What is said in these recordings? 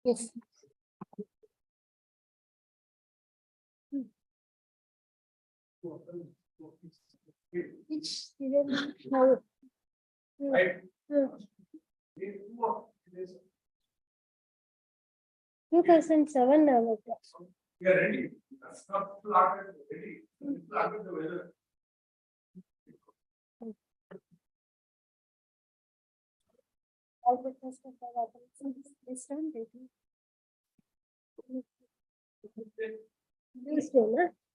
Yes. Which serial? No. 2007. We are ready. All the first of all, this one, this one,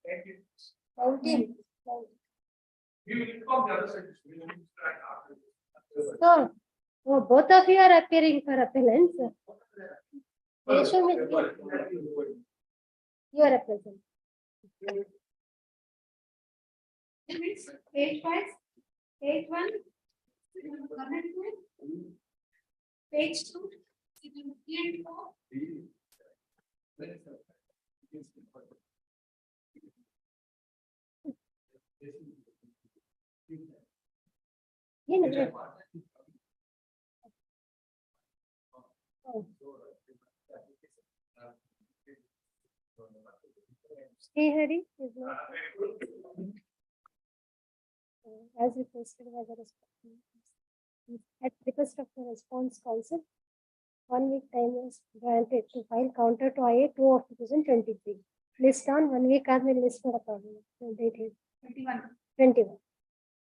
Thank you. 19. We will inform the other side. We will start after this. So, oh, both of you are appearing for appellants. You are a present. Page 5, page 1, page 2, and 4. Hey, Hari is not as requested by the at request of the response counsel. 1 week time is granted to file counter to IA 2 of 2023. List on 1 week as well list for the problem. Date is 21.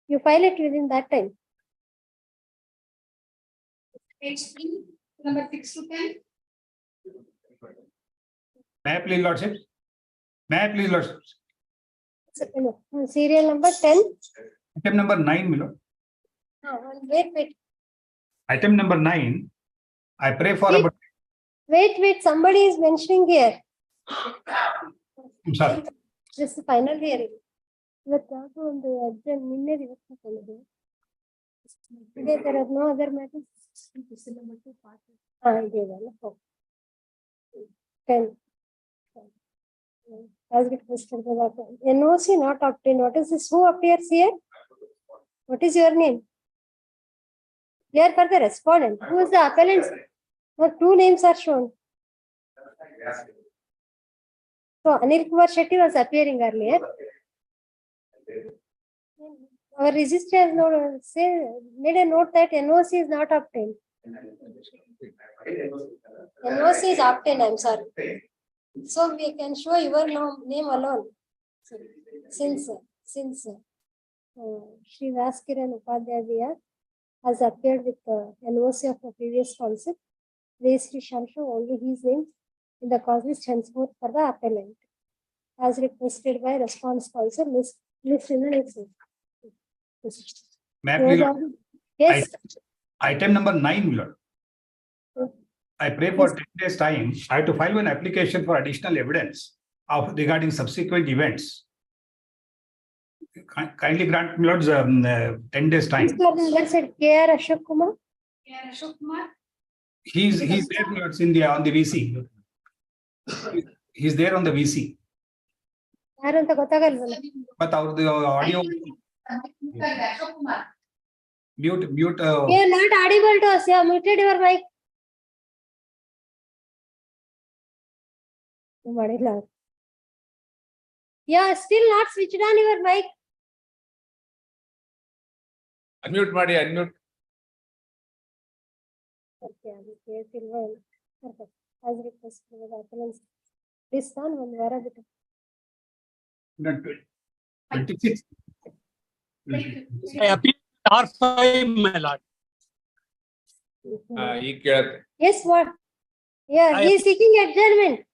You file it within that time. Page 3, number 6 to 10. May I please, Lordship? May I please, Lordship? Serial number 10. Item number 9, Milo. Wait. Item number 9. I pray for Wait. about. Wait, somebody is mentioning here. I'm sorry. This is the final hearing. Today there are no other matters. 10. As requested by the NOC not obtained. What is this? Who appears here? What is your name? Here for the respondent. Who is the appellant? No, 2 names are shown. So Anil Kumar Shetty was appearing earlier. Our registrar has made a note that NOC is not obtained. NOC is obtained, I'm sorry. So we can show your name alone. Since Shri Vaskiran Upadhyaya has appeared with the NOC of the previous counsel, we shall show only his name in the cause list henceforth for the appellant, as requested by response counsel. List in the next. May I please? Yes. Item number 9, Milo. I pray for 10 days time. I have to file an application for additional evidence regarding subsequent events. Kindly grant Milord's 10 days time. Said K.R. Ashok Kumar. He's there, Milords, in on the VC. He's there on the VC. But the audio mute. You are not audible to us. You have muted your mic. Yeah, still not switched on your mic. Unmute, Madi, unmute. Okay, perfect. As requested by the appellants. This one, 1 vara bit. 26. I appeal R5, my lord. Yes, what? Yeah, he is seeking adjournment.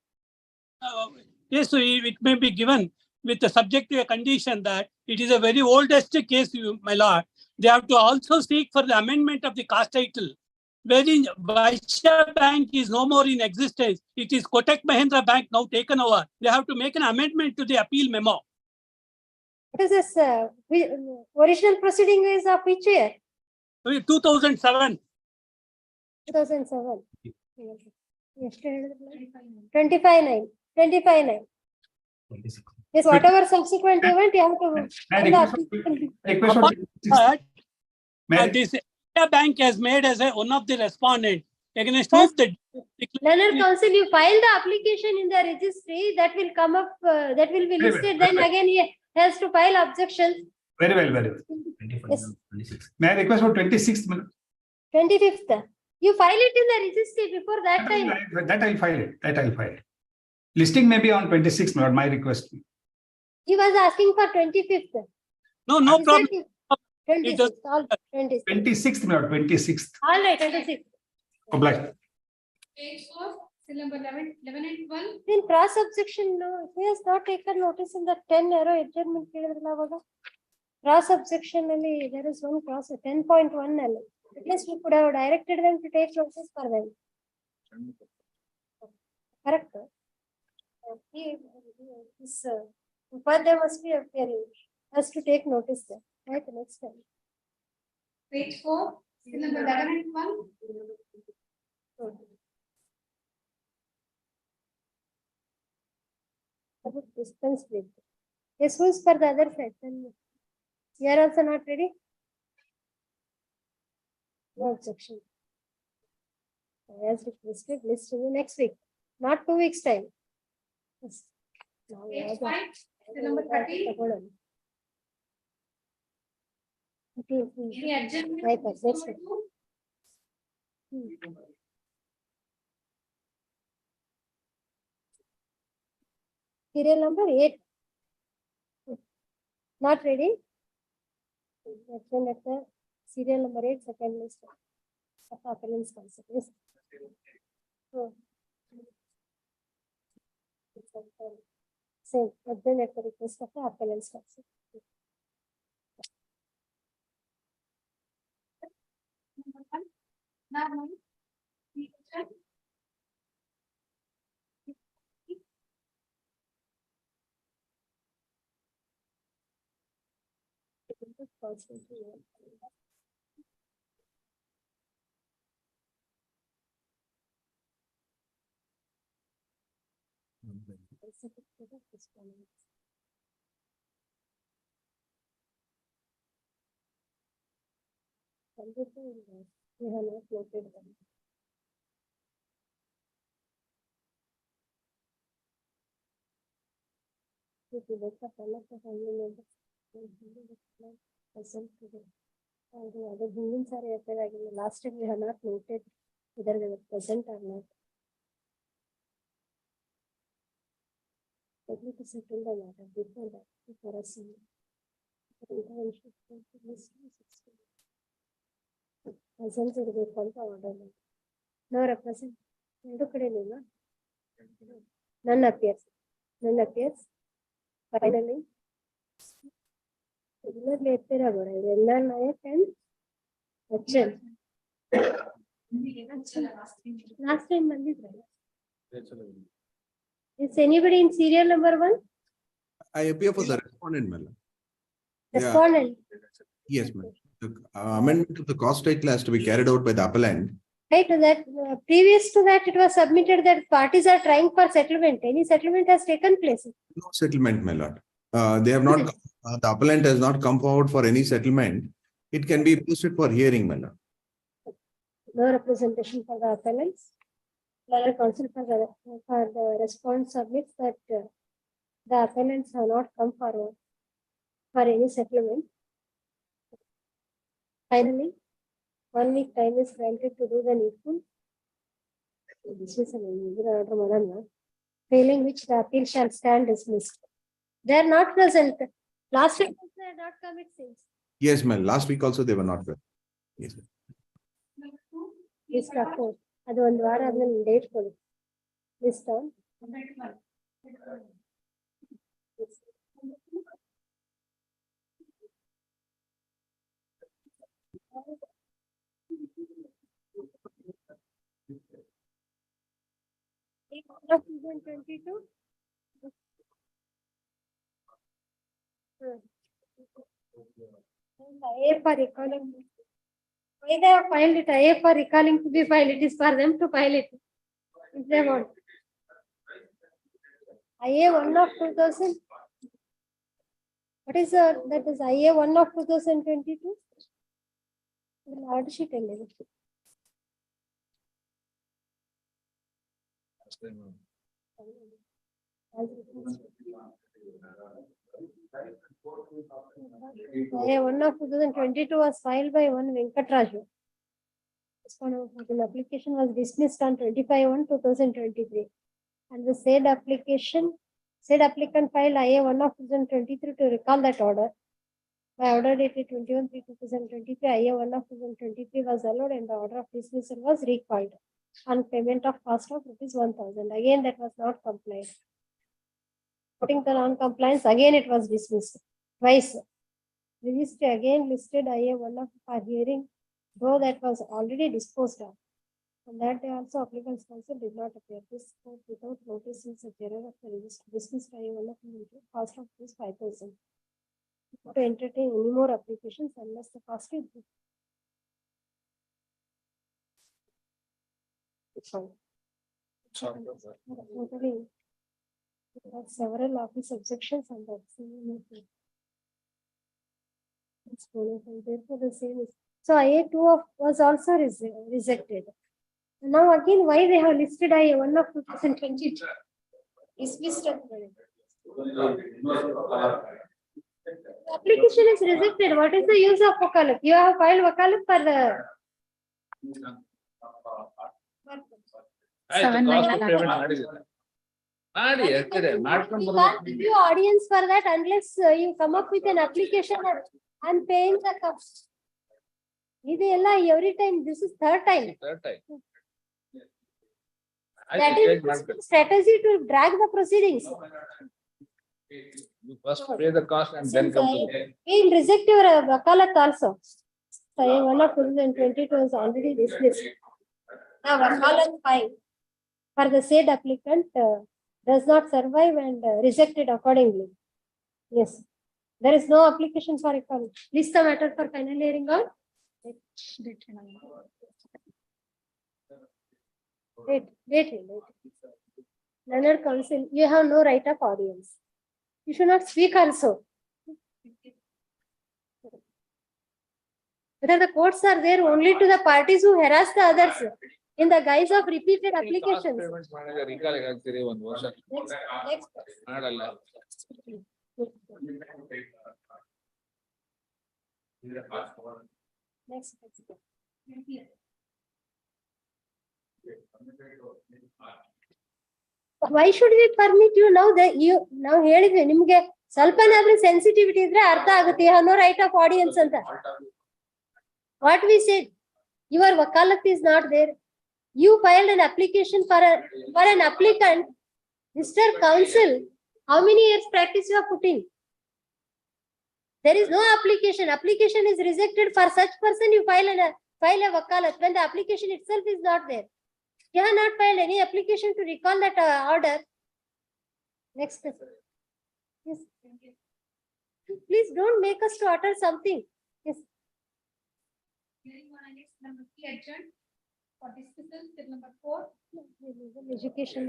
Yes, so it may be given with the subject to a condition that it is a very oldest case, my lord. They have to also seek for the amendment of the caste title, wherein Vaishya Bank is no more in existence. It is Kotak Mahindra Bank now taken over. They have to make an amendment to the appeal memo. What is this? Original proceeding is of which year? 2007. 2007. 25/9. 25/9. Yes, whatever subsequent event you have to. May, This India Bank has made as one of the respondent against whom the Learned counsel, you file the application in the registry, that will come up, that will be Very well, listed, very then well. again he has to file objections. very well, very well. Yes. May I request for 26th minute? 25th. You file it in the registry before that time. That I'll file it. That I'll file it. Listing may be on 26th minute, my request. He was asking for 25th. no He problem. said It does- 26th, all 26th. 26th minute, 26th. All right, 26th. Oblige. Page 4, still number 11 and 12. Then cross objection, no, he has not taken notice in the 10 arrow adjournment period. Cross objection, there is one cross, 10.1. At least we could have directed them to take notice for them. Correct. But there must be appearing, has to take notice there, right, next time. Page 4, still number 11 and 12. Dispense with. Yes, who's for the other side? Then you are also not ready? No objection. As requested, list in the next week, not 2 weeks time. Yes. Now we Page have 5, still number 13. Any adjournment? Right, that's Number it. 2. Serial number 8. Not ready? That's when at the serial number 8, second list of appellant's concept. Yes. So, same, but then at the request of the appellant's concept. Number 1. Now, we check. We have not noted them. If you look at all of the family members, all the other humans are appeared again. Last time we have not noted whether they were present or not. Let me to settle the matter before that, before us. Presence ಇರಬೇಕು ಅಂತ order. No represent. ಎರಡು ಕಡೆನೂ none appears. None appears. Finally, regularly appear agora. Renal Nayak and Achal. Last time ಬಂದಿದ್ರು. Is anybody in serial number 1? I appear for the respondent, madam. Respondent. Yes, ma'am. The amendment of the cost title has to be carried out by the appellant. Right, that previous to that, it was submitted that parties are trying for settlement. Any settlement has taken place. No settlement, my lord. They have not, the appellant has not come forward for any settlement. It can be posted for hearing, my lord. No representation for the appellants. Lawyer counsel for the response submits that the appellants have not come forward for any settlement. Finally, 1 week time is granted to do the needful. This is an order, madam. Failing which the appeal shall stand dismissed. They are not present. Last week they had not come, it seems. Yes, ma'am. Last week also they were not there. Yes, ma'am. Number 2. List report. ಅದು ಒಂದು ವಾರ ಆದ್ಮೇಲೆ date ಕೊಡಿ. List on. Of 2022. IA for recalling. Why they have filed it? IA for recalling to be filed. It is for them to file it. If they want. IA 1 of 2000. What is that is IA 1 of 2022? Large sheet ಎಲ್ಲಿದೆ? One of 2022 was filed by one Venkatraju. This one of the application was dismissed on 25/1/2023. And the said applicant filed IA 1 of 2023 to recall that order. By order dated 21/3/2023, IA 1 of 2023 was allowed and the order of dismissal was recalled on payment of cost of ₹1,000. Again, that was not complied. Putting the non-compliance, again it was dismissed twice. Registry again listed IA 1 of for hearing, though that was already disposed of. On that day also applicant's counsel did not appear. This court without noticing such error of the registry dismissed IA 1 of cost of ₹5,000. To entertain any more applications unless the cost is due. Totally. There are several office objections on that. Therefore, the same is. So IA 2 was also rejected. Now again, why they have listed IA 1 of 2022? Dismissed. Application is rejected. What is the use of wakalat? You have filed wakalat for the. We can't give you audience for that unless you come up with an application and paying the cost. Every time, this is third time. That is strategy to drag the proceedings. You first pay the cost and then come to the. In reject your wakalat also. So 1 of 2022 is already dismissed. Now wakalat fine for the said applicant does not survive and rejected accordingly. Yes. There is no application for recall. List the matter for final hearing on. Wait. Learned counsel, you have no right of audience. You should not speak also. Whether the courts are there only to the parties who harass the others in the guise of repeated applications. Next. Why should we permit you now that you now ಹೇಳಿದ್ವಿ ನಿಮಗೆ ಸ್ವಲ್ಪನಾದ್ರೂ sensitivity ಇದ್ರೆ ಅರ್ಥ ಆಗುತ್ತೆ. You have no right of audience ಅಂತ. What we said, your wakalat is not there. You filed an application for an applicant. Mr. Counsel, how many years practice you are putting? There is no application. Application is rejected for such person. You file a wakalat when the application itself is not there. You have not filed any application to recall that order. Next. Yes. Please don't make us to utter something. Yes. Hearing on next number 3 adjourned for dismissal till number 4. Education.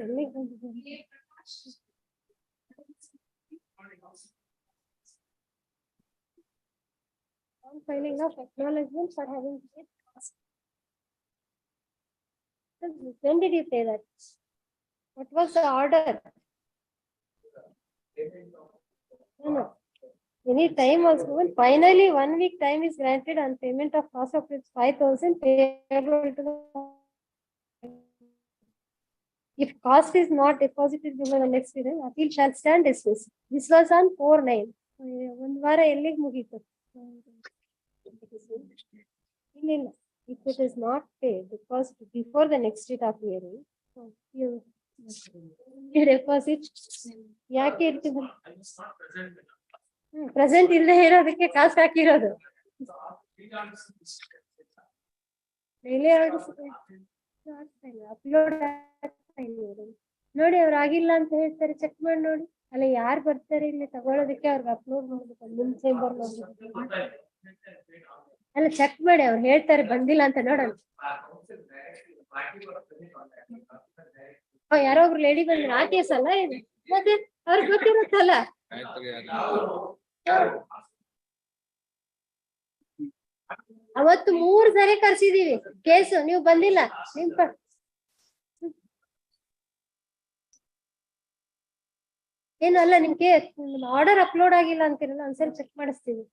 Filing of acknowledgement for having paid cost. When did you pay that? What was the order? No. Any time was given. Finally, 1 week time is granted on payment of cost of 5,000 payable to the. If cost is not deposited before the next period, appeal shall stand dismissed. This was on 4/9. ಒಂದು ವಾರ ಎಲ್ಲಿಗೆ ಮುಗೀತು? ಇಲ್ಲ. If it is not paid because before the next date of hearing, you deposit. ಯಾಕೆ ಇರ್ತಿದ್ರು? Present ಇಲ್ಲದೆ ಇರೋದಕ್ಕೆ cost ಹಾಕಿರೋದು. ಅಪ್ಲೋಡ್ ನೋಡಿ, ಅವ್ರು ಆಗಿಲ್ಲ ಅಂತ ಹೇಳ್ತಾರೆ, ಚೆಕ್ ಮಾಡಿ ನೋಡಿ. ಅಲ್ಲ, ಯಾರು ಬರ್ತಾರೆ ಇಲ್ಲಿ ತಗೊಳೋದಕ್ಕೆ ಅವ್ರಿಗೆ ಅಪ್ಲೋಡ್ ಮಾಡ್ಬೇಕು. ನಿಮ್ ಚೇಂಬರ್ ಅಲ್ಲ, ಚೆಕ್ ಮಾಡಿ, ಅವ್ರು ಹೇಳ್ತಾರೆ ಬಂದಿಲ್ಲ ಅಂತ ನೋಡೋಣ. ಯಾರೋ ಒಬ್ರು ಲೇಡಿ ಬಂದ್ರೆ ಆ ಕೇಸ್ ಅಲ್ಲ ಇದು, ಮತ್ತೆ ಅವ್ರಿಗೆ ಗೊತ್ತಿರುತ್ತಲ್ಲ. ಅವತ್ತು 3 ಸರಿ ಕರ್ಸಿದೀವಿ ಕೇಸು, ನೀವು ಬಂದಿಲ್ಲ. ನಿಮ್ ಏನು ಅಲ್ಲ, ನಿಮ್ಗೆ ಆರ್ಡರ್ ಅಪ್ಲೋಡ್ ಆಗಿಲ್ಲ ಅಂತೀರಲ್ಲ, ಒಂದ್ಸರಿ ಚೆಕ್ ಮಾಡಿಸ್ತೀವಿ.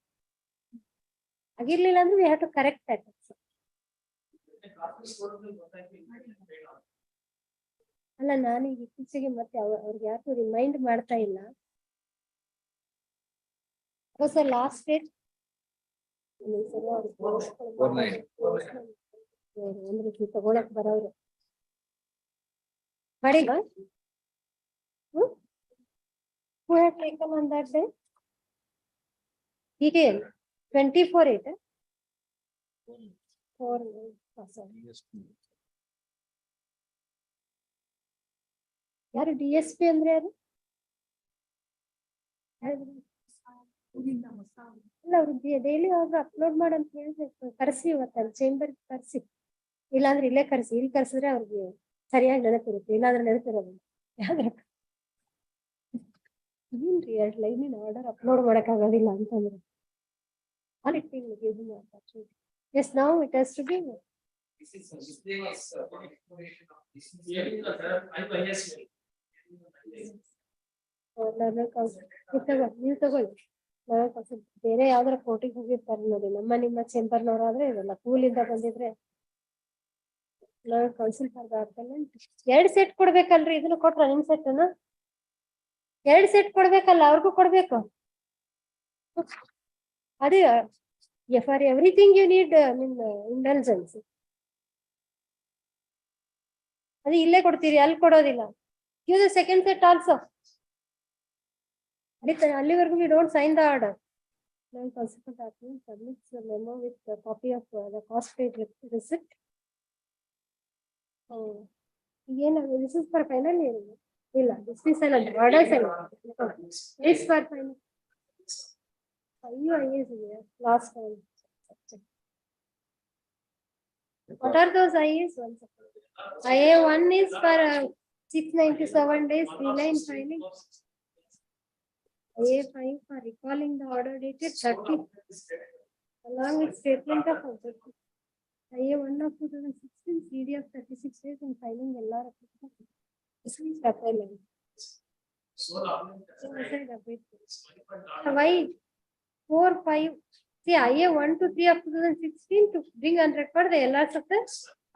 ಆಗಿರ್ಲಿಲ್ಲ ಅಂದ್ರೆ we have to correct that. ಅಲ್ಲ, ನಾನೀಗ ಇತ್ತೀಚೆಗೆ ಮತ್ತೆ ಅವ್ರಿಗೆ ಯಾರು ರಿಮೈಂಡ್ ಮಾಡ್ತಾ ಇಲ್ಲ. ಸರ್ ಲಾಸ್ಟ್ ಡೇಟ್ ಒಂದ್ ರೀತಿ ತಗೊಳಕ್ ಬರೋರು ಮಾಡಿಲ್ಲ. Who had taken on that day? Detail 24/8. 4. ಯಾರು DSP ಅಂದ್ರೆ ಯಾರು? ಅಲ್ಲ, ಅವ್ರು ಡೈಲಿ ಅವ್ರು ಅಪ್ಲೋಡ್ ಮಾಡಂತ ಹೇಳ್ಬೇಕು. ಕರ್ಸಿ ಇವತ್ತಲ್ಲಿ ಚೇಂಬರ್ ಕರ್ಸಿ, ಇಲ್ಲಾಂದ್ರೆ ಇಲ್ಲೇ ಕರ್ಸಿ. ಇಲ್ಲಿ ಕರ್ಸಿದ್ರೆ ಅವ್ರಿಗೆ ಸರಿಯಾಗಿ ನೆನಪಿರುತ್ತೆ, ಇಲ್ಲಾಂದ್ರೆ ನೆನಪಿರೋದಿಲ್ಲ. ಏನ್ರಿ 2 ಲೈನಿನ ಆರ್ಡರ್ ಅಪ್ಲೋಡ್ ಮಾಡಕ್ ಆಗೋದಿಲ್ಲ ಅಂತಂದ್ರೆ ಎಸ್ ನಾವು ಇಟ್ ಹ್ಯಾಸ್ ಟು ಬಿ. ನೀವು ತಗೊಳ್ಳಿ. ಬೇರೆ ಯಾವ್ದಾರ ಕೋರ್ಟಿಗೆ ಹೋಗಿರ್ತಾರೆ ನೋಡಿ, ನಿಮ್ಮ ಚೇಂಬರ್ನವ್ರಾದ್ರೆ ಇದೆಲ್ಲ ಕೂಲಿಂದ ಬಂದಿದ್ರೆ ಕೌನ್ಸಿಲ್ ಆಗ್ತಲ್ಲ. 2 ಸೆಟ್ ಕೊಡ್ಬೇಕಲ್ರಿ, ಇದನ್ನು ಕೊಟ್ರ ನಿಮ್ ಸೆಟ್ 2 ಸೆಟ್ ಕೊಡ್ಬೇಕಲ್ಲ, ಅವ್ರಿಗೂ ಕೊಡ್ಬೇಕು. ಅದೇ for everything you need intelligence. ಅದೇ ಇಲ್ಲೇ ಕೊಡ್ತೀರಿ, ಅಲ್ಲಿ ಕೊಡೋದಿಲ್ಲ. Give the second set also. ಅಲ್ಲಿವರೆಗೂ we don't sign the order. Submits the memo with the copy of the cost paid receipt. ಏನಾಗುತ್ತೆ? This is for final year. ಇಲ್ಲ, dismissal ಅಂತ orders ಅಲ್ಲ. It's for final. IAs ಇದೆ last time. What are those IAs? One second. IA1 is for 697 days delay in filing. IA5 for recalling the order dated 30 along with statement of objective. IA1 of 2016 CD of 36 days in filing LR application. This is Appellate. Why 4, 5? See, IA1 to 3 of 2016 to bring and record the LRs of the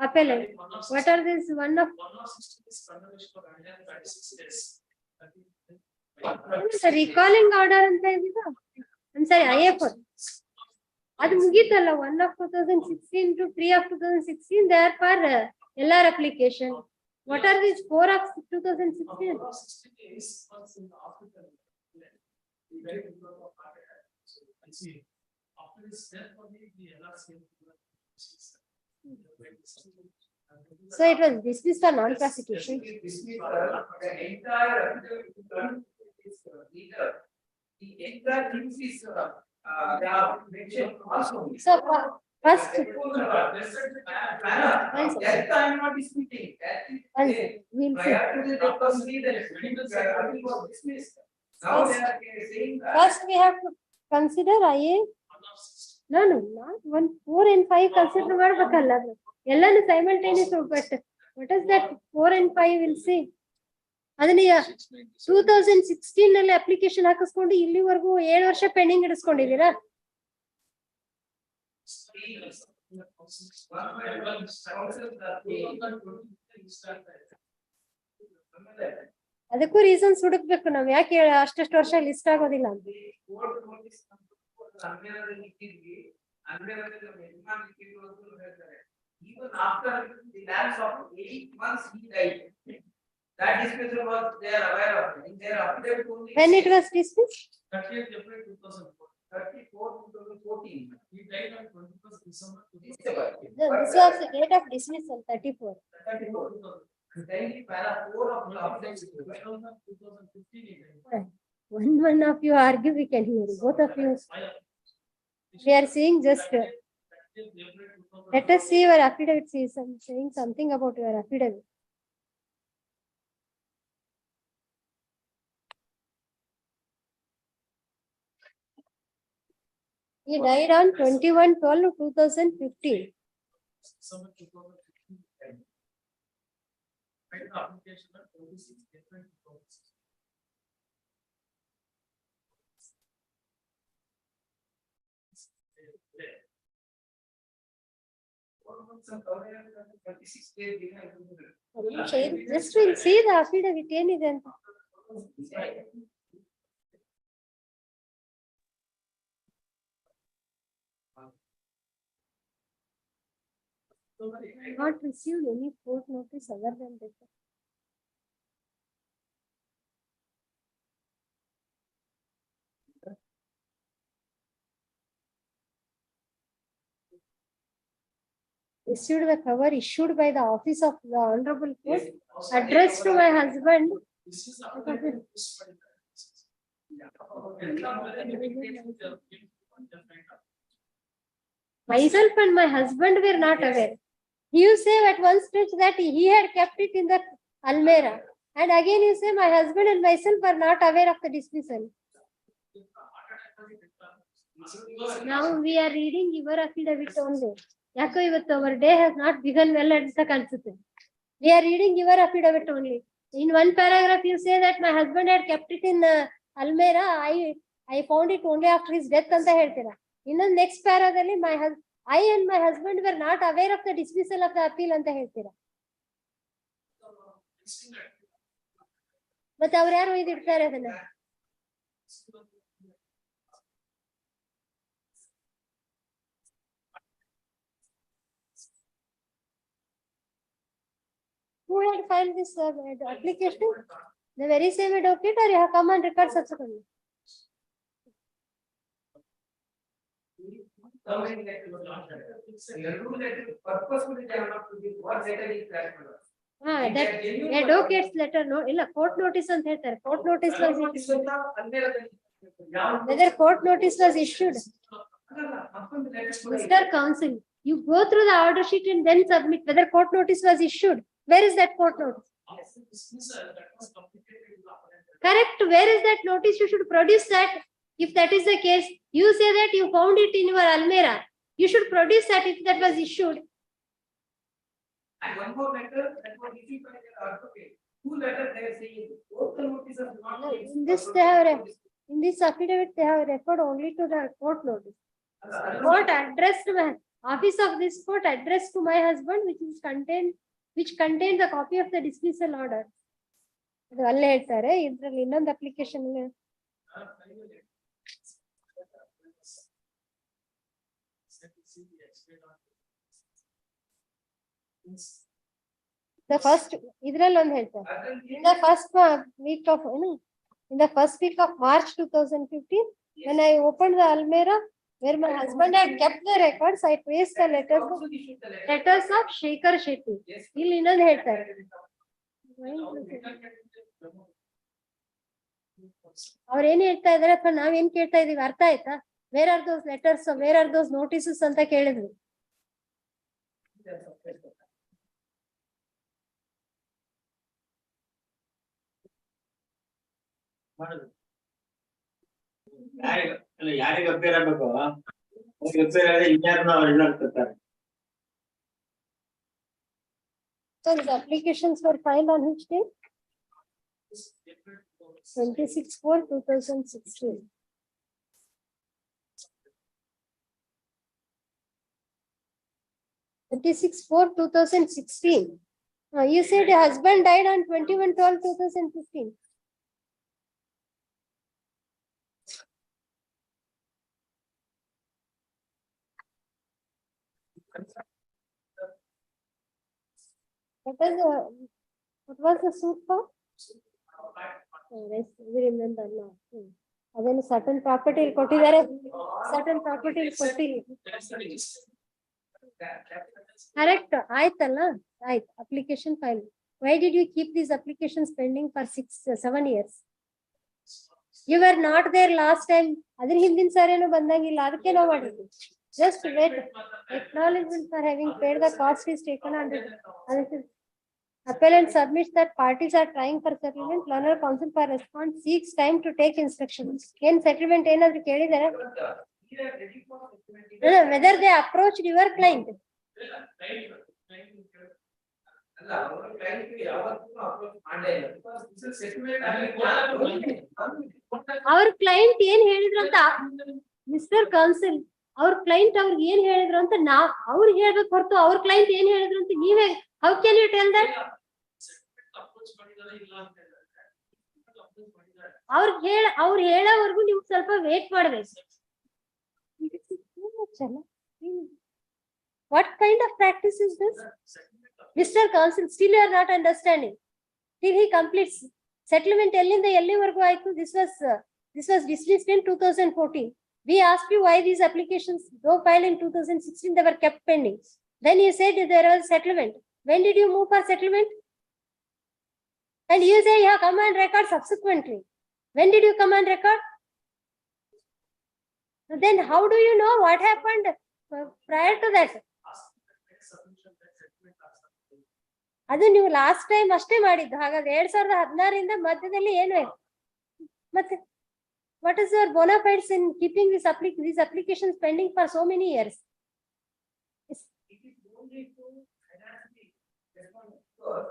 Appellate. What are these? One of recalling order ಅಂತ ಇದೀಗ. I'm sorry, IA4 ಅದು ಮುಗೀತಲ್ಲ. 1 of 2016 to 3 of 2016 they are for LR application. What are these 4 of 2016? So it was dismissed for non-prosecution. The entire thing is they are mentioned also. So first, that I am not disputing. We'll see. Now they are saying that first we have to consider IA. No, not 1, 4 and 5 consider ಮಾಡಬೇಕಲ್ಲ. ಎಲ್ಲಾನು simultaneous. But what is that 4 and 5? We'll see. ಅದನ್ನ 2016 ನಲ್ಲಿ application ಹಾಕಿಸ್ಕೊಂಡು ಇಲ್ಲಿವರೆಗೂ 7 ವರ್ಷ pending ಇಡಿಸ್ಕೊಂಡಿದ್ದೀರಾ? ಅದಕ್ಕೂ reasons ಹುಡುಕ್ಬೇಕು ನಾವು, ಯಾಕೆ ಅಷ್ಟಷ್ಟು ವರ್ಷ ಲಿಸ್ಟ್ ಆಗೋದಿಲ್ಲ ಅಂತ. Even after the lapse of 8 months he died. That dismissal was they are aware of it. They are affidavit only. When it was dismissed? 30th April 2004. 2014. He died on 21st December 2004. This was the date of dismissal, 34. 34. Then the para 4 of the affidavit 2015. One of you argue, we can hear. Both of you. We are seeing just. Let us see your affidavit. Saying something about your affidavit. He died on 21/12/2015. Just we'll see the affidavit ಏನಿದೆ ಅಂತ. Not received any court notice other than that. Issued the cover issued by the office of the Honorable Court, addressed to my husband. Myself and my husband were not aware. You say at one stage that he had kept it in the almirah, and again you say my husband and myself were not aware of the dismissal. Now we are reading your affidavit only. Yako ivattu our day has not begun well ಅಂತ ಕಾಣಿಸುತ್ತೆ. We are reading your affidavit only. In one paragraph you say that my husband had kept it in almirah. I found it only after his death ಅಂತ ಹೇಳ್ತೀರಾ. ಇನ್ನೊಂದು next paragraph ಅಲ್ಲಿ I and my husband were not aware of the dismissal of the appeal ಅಂತ ಹೇಳ್ತೀರಾ. ಮತ್ತೆ ಅವ್ರು ಯಾರು ಒಯ್ದಿಡ್ತಾರೆ ಅದನ್ನ? Who had filed this application? The very same advocate, or you have come and record subsequently? That advocate's letter, no, illa court notice ಅಂತ ಹೇಳ್ತಾರೆ. Court notice was issued. Whether court notice was issued. Mr. Counsel, you go through the order sheet and then submit whether court notice was issued. Where is that court notice? Correct. Where is that notice? You should produce that. If that is the case, you say that you found it in your almirah. You should produce that if that was issued. And one more letter that was issued by the advocate. Two letters they are saying both the notices are not. In this affidavit, they have referred only to the court notice. Court addressed my office of this court addressed to my husband, which contained the copy of the dismissal order. ಅದು ಅಲ್ಲೇ ಹೇಳ್ತಾರೆ. ಇದ್ರಲ್ಲಿ ಇನ್ನೊಂದು application the first ಇದ್ರಲ್ಲಿ ಒಂದು ಹೇಳ್ತಾರೆ. In the first week of March 2015, when I opened the almirah where my husband had kept the records, I traced the letters of Shekhar Shetty. ಇಲ್ಲಿ ಇನ್ನೊಂದು ಹೇಳ್ತಾರೆ. ಅವ್ರು ಏನ್ ಹೇಳ್ತಾ ಇದಾರೆ ಅಥವಾ ನಾವೇನ್ ಕೇಳ್ತಾ ಇದೀವಿ ಅರ್ಥ ಆಯ್ತಾ? Where are those letters, where are those notices ಅಂತ ಕೇಳಿದ್ವಿ. ಯಾರಿಗೆ ಅಪೇರ್ ಆಗ್ಬೇಕು ಅಪೇರ್ ಆದ್ರೆ ಇನ್ಯಾರನ್ನ ಅವ್ರು ಹೇಳ್ತಾರೆ. So the applications were filed on which day? 26/4/2016. You said your husband died on 21/12/2015. What was the suit for? We remember now. Then certain property ಕೊಟ್ಟಿದ್ದಾರೆ, certain property ಕೊಟ್ಟಿಲ್ಲ. Correct. ಆಯ್ತಲ್ಲ, ಆಯ್ತು. Application file. Why did you keep these applications pending for 6-7 years? You were not there last time. ಅದ್ರ ಹಿಂದಿನ ಸಾರೇನು ಬಂದಂಗಿಲ್ಲ, ಅದಕ್ಕೆ ನಾವು ಮಾಡಿದ್ವಿ. Just wait. Acknowledgement for having paid the cost is taken under. Appellant submits that parties are trying for settlement. Learner counsel for response seeks time to take instructions. ಏನ್ settlement ಏನಾದ್ರು ಕೇಳಿದಾರೆ? they are ready for settlement. No, no, whether they approached your client. ಅಲ್ಲ ಅವರ client ಯಾವತ್ತೂ approach ಮಾಡೇ ಇಲ್ಲ because this is settlement ಅವ್ರ client ಏನ್ ಹೇಳಿದ್ರು ಅಂತ ಮಿಸ್ಟರ್ ಕೌನ್ಸಿಲ್ ಅವ್ರ ಕ್ಲೈಂಟ್ ಅವ್ರಿಗೆ ಏನ್ ಹೇಳಿದ್ರು ಅಂತ ನಾವ್ ಅವ್ರಿಗೆ ಹೇಳ್ಬೇಕು ಹೊರತು ಅವ್ರ ಕ್ಲೈಂಟ್ ಏನ್ ಹೇಳಿದ್ರು ಅಂತ ನೀವೇ how can you tell that? ಅವ್ರು ಹೇಳೋವರೆಗೂ ನೀವು ಸ್ವಲ್ಪ ವೇಟ್ ಮಾಡ್ಬೇಕು. What kind of practice is this? Mr. Counsel, still you are not understanding. Till he completes settlement ಎಲ್ಲಿವರೆಗೂ ಆಯ್ತು? This was dismissed in 2014. We asked you why these applications though filed in 2016 they were kept pending. Then you said there was settlement. When did you move for settlement? And you say you have come and record subsequently. When did you come and record? Then how do you know what happened prior to that? ಅದು ನೀವು last time ಅಷ್ಟೇ ಮಾಡಿದ್ದು. ಹಾಗಾದ್ರೆ 2016 ಮಧ್ಯದಲ್ಲಿ ಏನು ಮತ್ತೆ what is your bona fides in keeping these applications pending for so many years? It is only to enhance the response because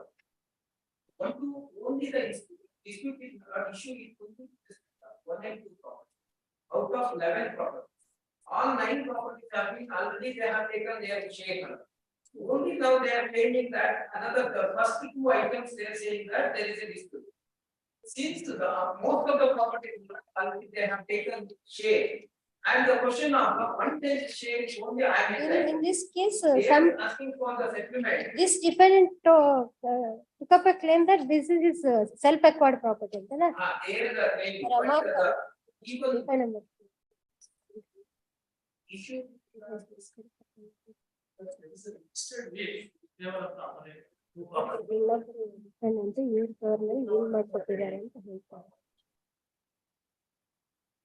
only the dispute is issue is only 1 and 2 properties. Out of 11 properties, all 9 properties have been already they have taken their share. Only now they are claiming that another the first 2 items they are saying that there is a dispute. Since most of the properties already they have taken share, and the question of one time share is only I am In this case, some asking for the settlement. this defendant took up a claim that this is his self-acquired property. There is a claim, Rama- but even Defendant. issue. ಅಂತ ಇವ್ರ ತವರಲ್ಲಿ ಏನ್ ಮಾಡ್ಕೊಟ್ಟಿದ್ದಾರೆ ಅಂತ ಹೇಳ್ತಾರೆ.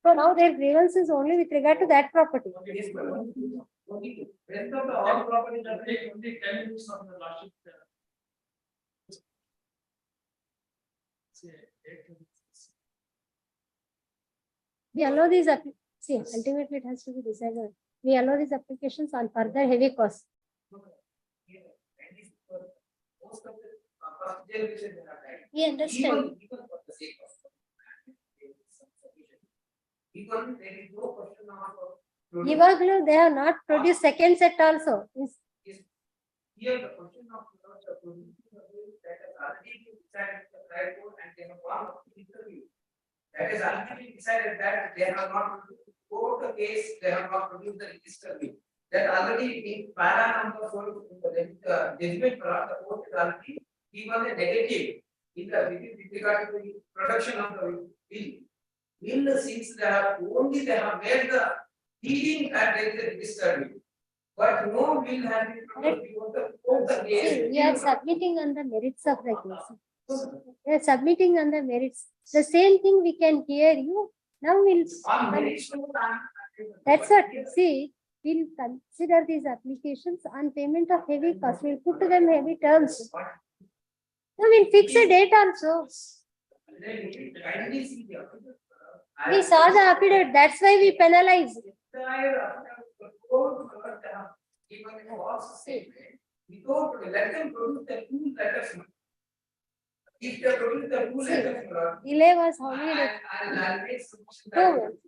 So now their grievance is only with regard to that property. Rest of the all properties are only 10 minutes on the last sheet. We allow these see ultimately it has to be decided. We allow these applications on further heavy costs. Most of the procedural issues they have tried. We understand. Even for the sake of even there is no question of ಇವಾಗಲೂ they have not produced second set also. here the question of the producer that has already been decided in the trial court and they have gone to interview. That is already decided that they have not court the case, they have not produced the register bill. That already in para number 4 in the judgment for the court is already given a negative in the with regard to the production of the bill. Bill since they have only they have made the pleading that there is a register bill. But no bill has been produced. You want to quote the case. See, we are submitting on the merits of the case. We are submitting on the merits. The same thing we can hear you. Now we'll. On merits, That's what, see, we'll consider these applications on payment of heavy costs. We'll put to them heavy terms. Now we'll fix a date also. kindly see the We saw the affidavit, that's why we penalize. entire court even a false statement. Without let them produce the 2 letters. If they produce the 2 letters, Delay was how many days? I'll make submission.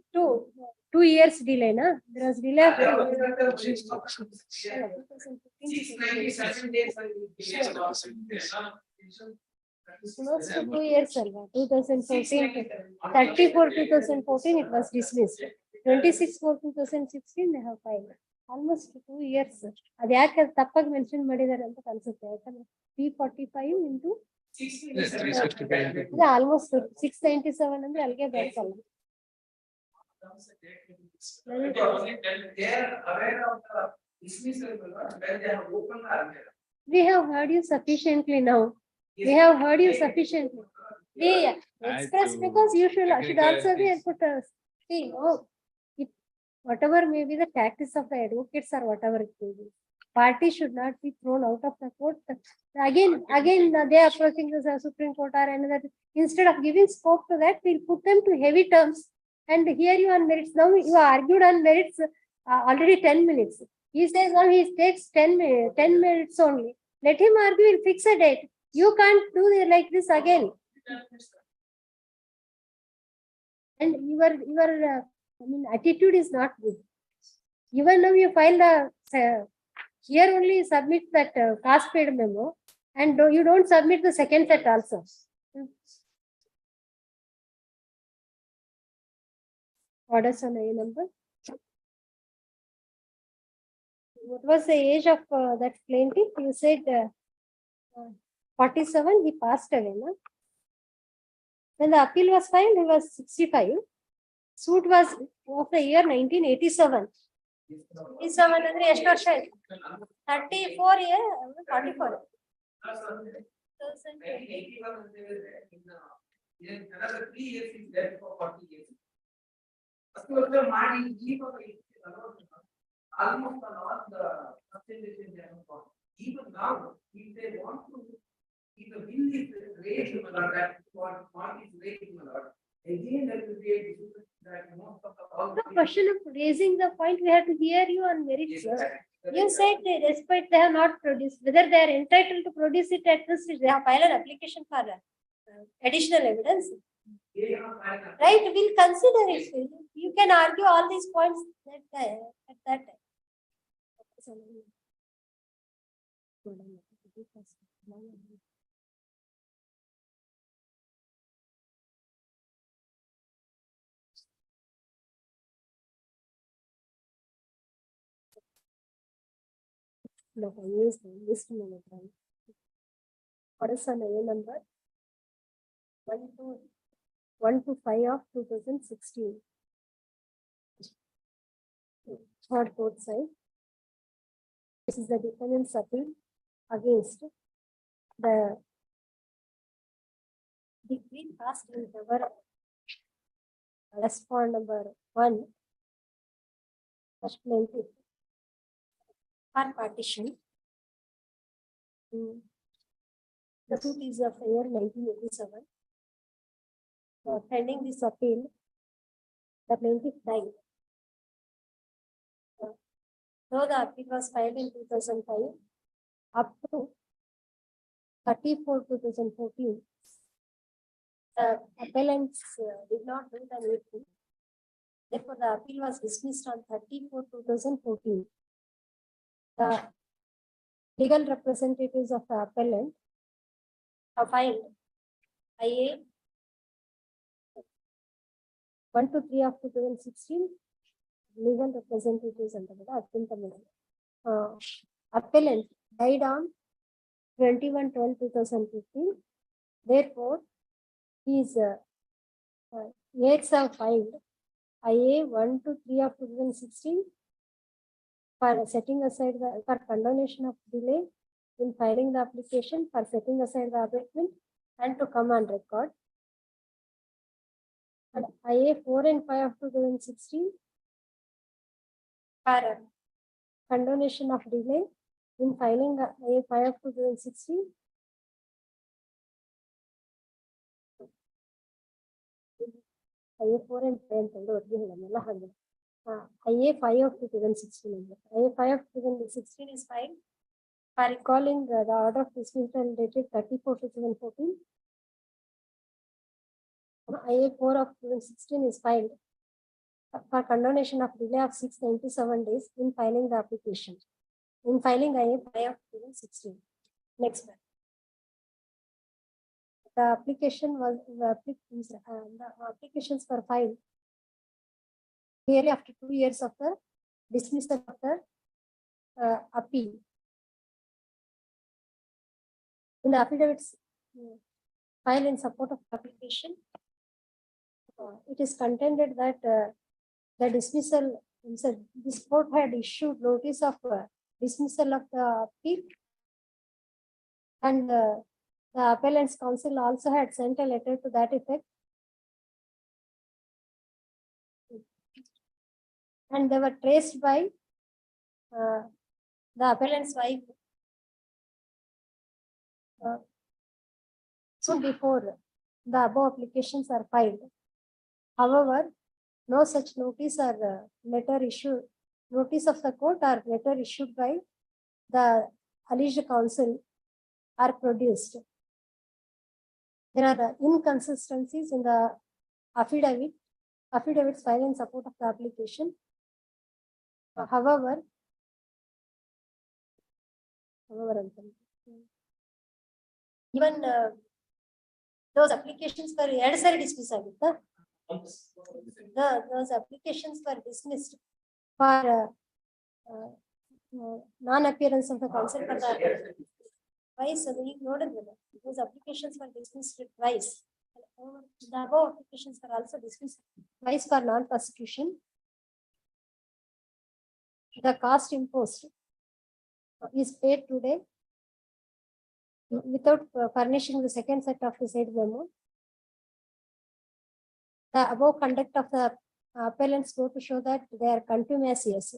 Two years delay, na? There was delay of 697 days. close to 2 years, alva. 2014, 30/4/2014 it was dismissed. 26/4/2016 they have filed. Almost 2 years. ಅದು ಯಾಕೆ ತಪ್ಪಾಗಿ mention ಮಾಡಿದ್ದಾರೆ ಅಂತ ಅನ್ಸುತ್ತೆ. ಯಾಕಂದ್ರೆ 345 into almost 697 ಅಂದ್ರೆ ಅಲ್ಲಿಗೆ ಬೇಕಲ್ಲ. They are aware of the dismissal when they have opened the. We have heard you sufficiently now. We have heard you sufficiently. We express because you should also be put us. See, whatever may be the tactics of the advocates or whatever it may be, party should not be thrown out of the court. Again, they are approaching the Supreme Court or another. Instead of giving scope to that, we'll put them to heavy terms and hear you on merits. Now you argued on merits already 10 minutes. He says now he takes 10 minutes only. Let him argue, he'll fix a date. You can't do it like this again. And your attitude is not good. Even now you file the here only submit that cost paid memo, and you don't submit the second set also. Orders on A number. What was the age of that plaintiff? You said 47. He passed away, no? When the appeal was filed, he was 65. Suit was of the year 1987. 87 ಅಂದ್ರೆ ಎಷ್ಟು ವರ್ಷ ಆಯ್ತು? 34 years, 44. Another 3 years is there for 40 years. Almost on all the substitution they have got. Even now, if they want to, if the bill is raised, that what is raised, again there will be a dispute that most of The question of raising the point, we have to hear you on merits. You said despite they have not produced, whether they are entitled to produce it at this stage, they have filed an application for additional evidence. Right, we'll consider it. You can argue all these points at that time. No, I use the list monogram. What is an A number? 1 to 5 of 2016. Third court side. This is the defendant's appeal against the decree passed in favor of respond number 1, first plaintiff, for partition. The suit is of the year 1987. Pending this appeal, the plaintiff died. Though the appeal was filed in 2005, up to 34/2014, the appellants did not do the needful. Therefore, the appeal was dismissed on 34/2014. The legal representatives of the appellant have filed IA 1 to 3 of 2016. Legal representatives under the appellant died on 21/12/2015. Therefore, his aides have filed IA 1 to 3 of 2016 for setting aside for condonation of delay in filing the application, for setting aside the abatement, and to come on record. And IA 4 and 5 of 2016 for condonation of delay in filing the IA 5 of 2016. IA 4 and 5 IA 5 of 2016. IA 5 of 2016 is filed for recalling the order of dismissal dated 34/2014. IA 4 of 2016 is filed for condonation of delay of 697 days in filing the application. In filing IA 5 of 2016. Next one. The application was the applications were filed nearly after 2 years of the dismissal of the appeal. In the affidavits filed in support of the application, it is contended that the dismissal, this court had issued notice of dismissal of the appeal, and the appellant's counsel also had sent a letter to that effect. And they were traced by the appellant's wife soon before the above applications are filed. However, no such notice or letter issued, notice of the court or letter issued by the alleged counsel are produced. There are inconsistencies in the affidavits filed in support of the application. However, even those applications were dismissed. Those applications were dismissed for non-appearance of the counsel for the appellate. Twice, those applications were dismissed twice. The above applications were also dismissed twice for non-prosecution. The cost imposed is paid today without furnishing the second set of the said memo. The above conduct of the appellants go to show that they are contumacious.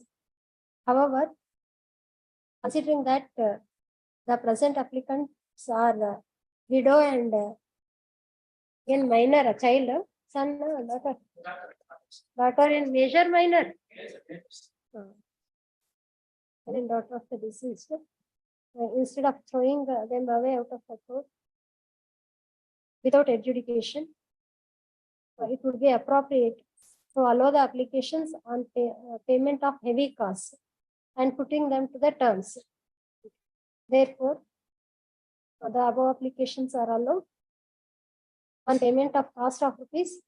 However, considering that the present applicants are widow and in minor, a child, son, daughter and major minor, and daughter of the deceased, instead of throwing them away out of the court without adjudication, it would be appropriate to allow the applications on payment of heavy costs and putting them to the terms. Therefore, the above applications are allowed on payment of cost of rupees.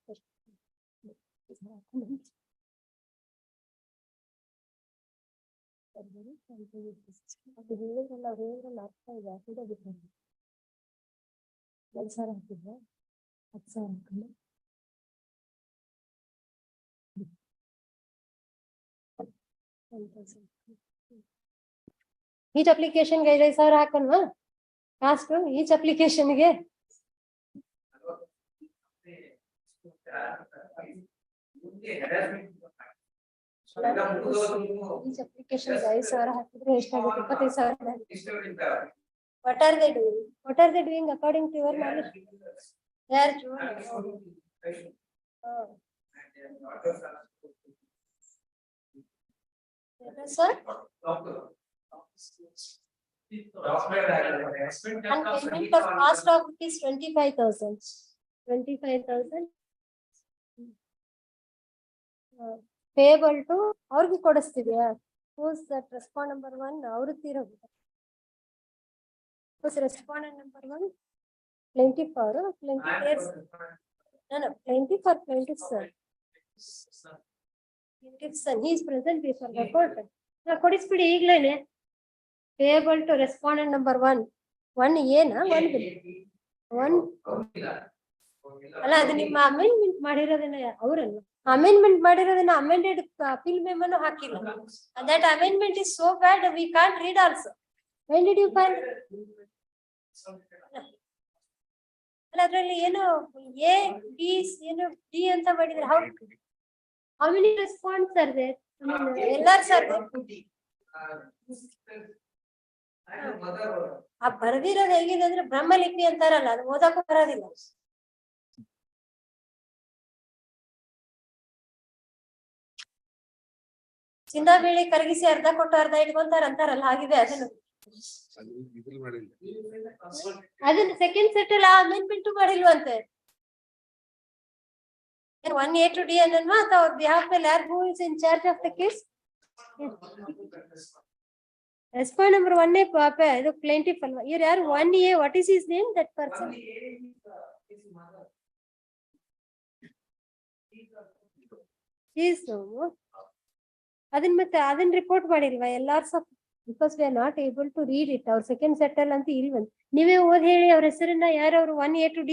Each application ಗೆ 5,000 ಹಾಕೋಣ cost each application ಗೆ each application 5,000 ಹಾಕಿದ್ರೆ ಎಷ್ಟಾಗುತ್ತೆ 25,000. What are they doing? What are they doing according to your knowledge? They are sir? And payment of cost of rupees 25,000. 25,000 payable to ಅವ್ರಿಗೆ ಕೊಡಿಸ್ತಿದ್ಯಾ? Who's that respond number 1? ಅವ್ರು ತೀರೋದು. Who's respondent number 1? Plaintiff or plaintiff? No, plaintiff or plaintiff son? Plaintiff son, he is present before the court. ಕೊಡಿಸ್ಬಿಡಿ ಈಗ್ಲೇನೆ. Payable to respondent number 1. 1A na 1B. 1. ಅಲ್ಲ ಅದು ನಿಮ್ಮ amendment ಮಾಡಿರೋದನ್ನ ಅವರಲ್ಲ amendment ಮಾಡಿರೋದನ್ನ amended appeal ಮೆಮೊನು ಹಾಕಿಲ್ಲ. That amendment is so bad we can't read also. When did you find? ಅಲ್ಲ ಅದರಲ್ಲಿ ಏನು A B ಏನು D ಅಂತ ಮಾಡಿದ್ರೆ how many response are there? ಎಲ್ಲಾರು ಸರ್ ಆ ಬರೆದಿರೋದು ಹೇಗಿದೆ ಅಂದ್ರೆ ಬ್ರಹ್ಮಲಿಪಿ ಅಂತಾರಲ್ಲ ಅದು ಓದಕ್ಕೂ ಬರೋದಿಲ್ಲ. ಚಿಂದ ಬೇಳೆ ಕರಗಿಸಿ ಅರ್ಧ ಕೊಟ್ಟು ಅರ್ಧ ಇಟ್ಕೊಂತಾರ ಅಂತಾರಲ್ಲ ಆಗಿದೆ ಅದನ್ನು ಅದನ್ನ ಸೆಕೆಂಡ್ ಸೆಟ್ ಅಲ್ಲಿ ಅಮೆಂಡ್ಮೆಂಟ್ ಮಾಡಿಲ್ವಂತೆ. 1A to D ಅನ್ನಲ್ವಾ ಅಥವಾ ಅವ್ರ ಬಿಹಾಫ್ ಮೇಲೆ ಯಾರು who is in charge of the case? Respond number 1A ಪಾಪ ಇದು ಪ್ಲೇಂಟಿಫ್ ಅಲ್ವಾ? ಇವ್ರು ಯಾರು 1A? What is his name that person? ಅದನ್ನ ಮತ್ತೆ ಅದನ್ನ ರಿಪೋರ್ಟ್ ಮಾಡಿಲ್ವಾ ಎಲ್ಲಾರು? Because we are not able to read it. ಅವ್ರ ಸೆಕೆಂಡ್ ಸೆಟಲ್ ಅಂತ ಇಲ್ವಂತ. ನೀವೇ ಓದ್ ಹೇಳಿ ಅವ್ರ ಹೆಸರನ್ನ ಯಾರು? ಅವ್ರು 1A to D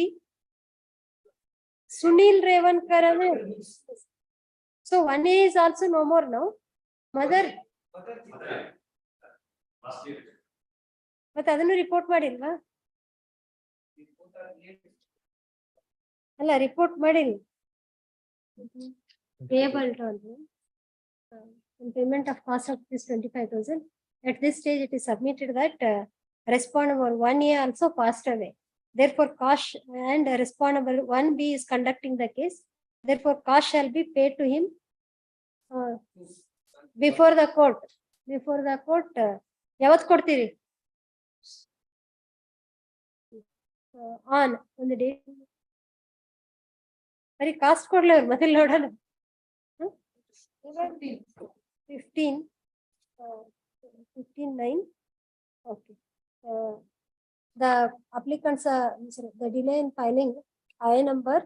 Sunil Revankar. So 1A is also no more now. Mother ಮತ್ತೆ ಅದನ್ನು ರಿಪೋರ್ಟ್ ಮಾಡಿಲ್ವಾ? ಅಲ್ಲ ರಿಪೋರ್ಟ್ ಮಾಡಿಲ್ಲ. Payable to payment of cost of this 25,000. At this stage, it is submitted that respond number 1A also passed away. Therefore, cost and respond number 1B is conducting the case. Therefore, cost shall be paid to him before the court. Before the court, ಯಾವತ್ತು ಕೊಡ್ತೀರಿ? On the date. ಬರೀ cost ಕೊಡ್ಲಿ ಅವ್ರು ಮೊದಲು ನೋಡೋಣ. 15/9. Okay. The applicants, the delay in filing IA number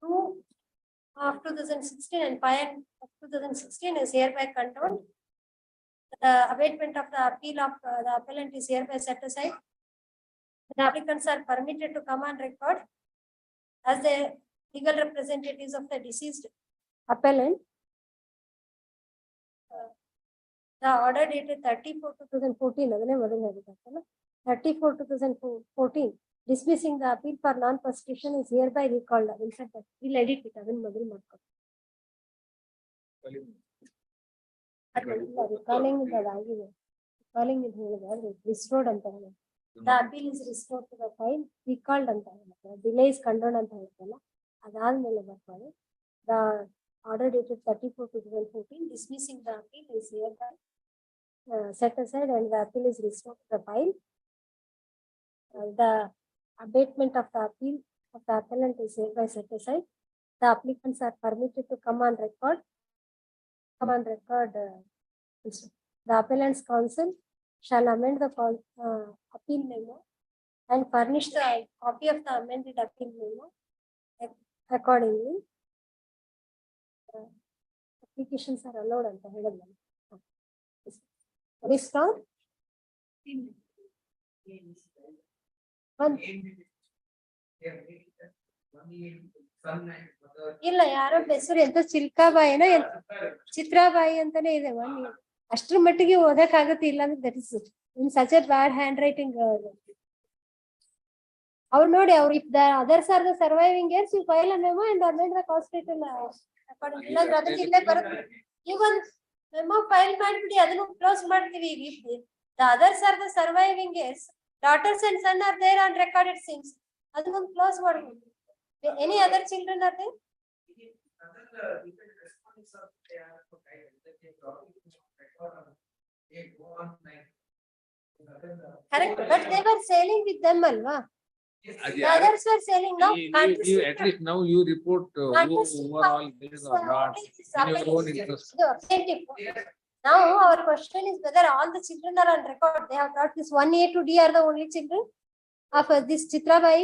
2 of 2016 and 5 of 2016 is hereby condoned. The abatement of the appeal of the appellant is hereby set aside. The applicants are permitted to come on record as the legal representatives of the deceased appellant. The order dated 34/2014, 34/2014, dismissing the appeal for non-prosecution is hereby recalled. In fact, we'll edit it. Recalling is restored. The appeal is restored to the file, recalled. Delay is condoned. The order dated 34/2014, dismissing the appeal is hereby set aside and the appeal is restored to the file. The abatement of the appeal of the appellant is hereby set aside. The applicants are permitted to come on record. The appellant's counsel shall amend the appeal memo and furnish the copy of the amended appeal memo accordingly. Applications are allowed ಅಂತ ಹೇಳಿದ್ನಲ್ಲ. List of ಇಲ್ಲ ಯಾರೋ ಹೆಸರು ಎಂತ ಚಿಲ್ಕಾಬಾಯಿನ ಚಿತ್ರಾಬಾಯಿ ಅಂತಾನೆ ಇದೆ. ಅಷ್ಟ್ರ ಮಟ್ಟಿಗೆ ಓದಕ್ ಆಗತ್ತೆ ಇಲ್ಲ ಅಂದ್ರೆ that is in such a bad handwriting. ಅವ್ರು ನೋಡಿ ಅವ್ರು if the others are the surviving heirs you file a memo and amend the constitution according. ಇಲ್ಲ ಅದಕ್ಕೆ ಇಲ್ಲೇ ಬರುತ್ತೆ. ಈಗ ಒಂದು ಮೆಮೋ ಫೈಲ್ ಮಾಡ್ಬಿಡಿ ಅದನ್ನು ಕ್ಲೋಸ್ ಮಾಡ್ತೀವಿ. The others are the surviving heirs, daughters and son are there on recorded since, ಅದನ್ನೊಂದು ಕ್ಲೋಸ್ ಮಾಡ್ಬೋದು. Any other children are there? Correct, but they were sailing with them, alva? The others were sailing now. You at least now you report who overall this or not in your own interest. Now our question is whether all the children are on record. They have brought this 1A to D are the only children of this Chitrabai.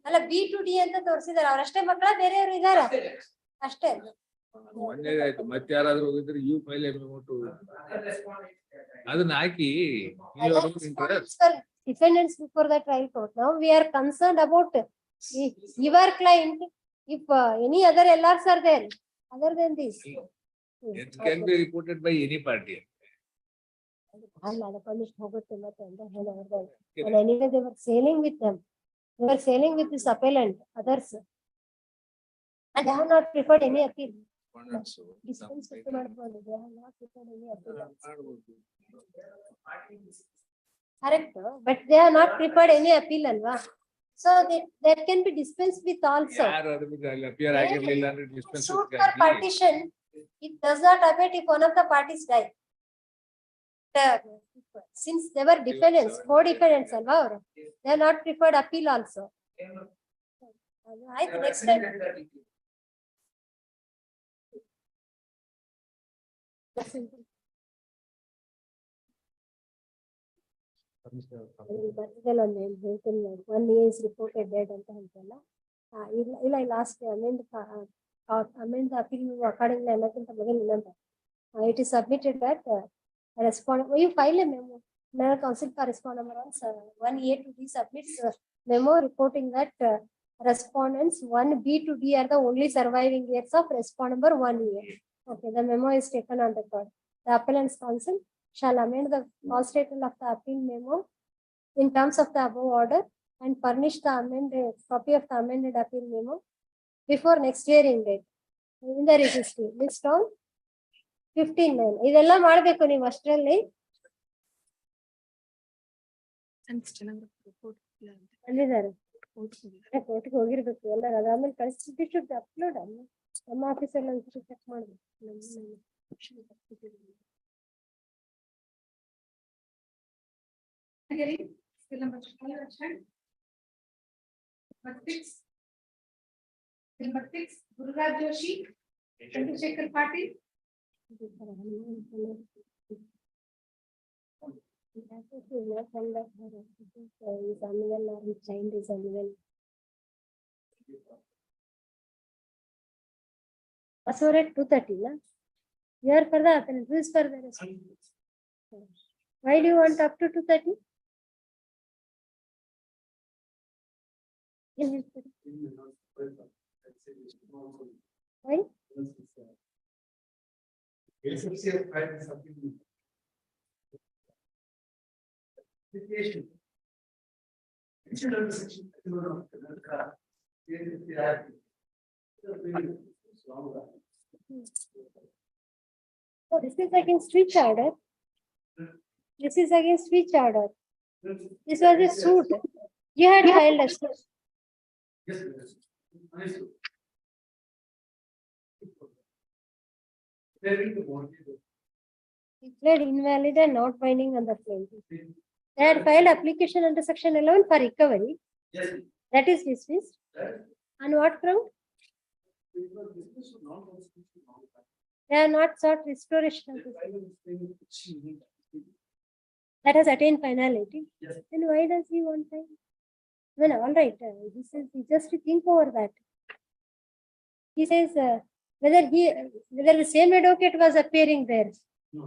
ಅಲ್ಲ B to D ಅಂತ ತೋರಿಸಿದಾರೆ. ಅವರಷ್ಟೇ ಮಕ್ಕಳ ಬೇರೆಯವರು ಇದಾರ ಅಷ್ಟೇ. ಒಂದೇದಾಯ್ತು, ಮತ್ತೆ ಯಾರಾದ್ರೂ ಹೋಗಿದ್ರೆ you file ಅದನ್ನ ಹಾಕಿ defendants before the trial court. Now we are concerned about your client. If any other LRs are there other than this, it can be reported by any party. ಅಲ್ಲ ಅದು ಪರ್ಮಿಷನ್ ಹೋಗುತ್ತೆ ಮತ್ತೆ ಅಂತ ಹೇಳಿದ್ರು. And anyway they were sailing with them. They were sailing with this appellant, others, and they have not preferred any appeal. Dispense ಮಾಡಬಹುದು. They have not preferred any appeal. Correct, but they have not preferred any appeal, alva? So that can be dispensed with also. Appear ಆಗಿರಲಿಲ್ಲ ಅಂದ್ರೆ dispense Suit for partition, it does not abate if one of the parties die. Since they were defendants, co-defendants, alva ಅವರು, they have not preferred appeal also. ಆಯ್ತು, next time. One year is reported dead ಅಂತ ಹೇಳ್ತಲ್ಲ. ಇಲ್ಲ last amend the appeal accordingly ಅನ್ನೋಕ್ಕಿಂತ ಮೊದಲು ಇನ್ನೊಂದು. It is submitted that respond. You file a memo. Now council correspond number 1A to D submits memo reporting that respondents 1B to D are the only surviving heirs of respond number 1A. Okay, the memo is taken on record. The appellant's counsel shall amend the cause title of the appeal memo in terms of the above order and furnish the amended copy of the amended appeal memo before next hearing date in the registry. List on 15/9. ಇದೆಲ್ಲ ಮಾಡಬೇಕು ನೀವು ಅಷ್ಟರಲ್ಲಿ. ಅಲ್ಲಿದ್ದಾರೆ ಕೋರ್ಟ್ಗೆ ಹೋಗಿರ್ಬೇಕು ಎಲ್ಲರೂ ಅದಾದ್ಮೇಲೆ ಕಳಿಸ್ತಿದ್ದು ಶುದ್ಧ upload ಅಲ್ಲ ನಮ್ಮ ಆಫೀಸಲ್ಲಿ ಒಂದ್ಸರಿ ಚೆಕ್ ಮಾಡ್ಬೇಕು Still number 5 adjourned. Number 6, Gururaj Joshi, Chandrasekhar Patil. Child is unwell. Password at 2:30, na? You are for the appellate, who is for the rest? Why do you want up to 2:30? Why? So this is against which order? This is against which order? This was a suit. You had filed a suit. Declared invalid and not binding on the plaintiff. They had filed application under section 11 for recovery. Yes. That is dismissed. On what ground? They are not sought restoration of this. That has attained finality. Yes. Then why does he want time? Well, all right. He says he just to think over that. He says whether the same advocate was appearing there. No.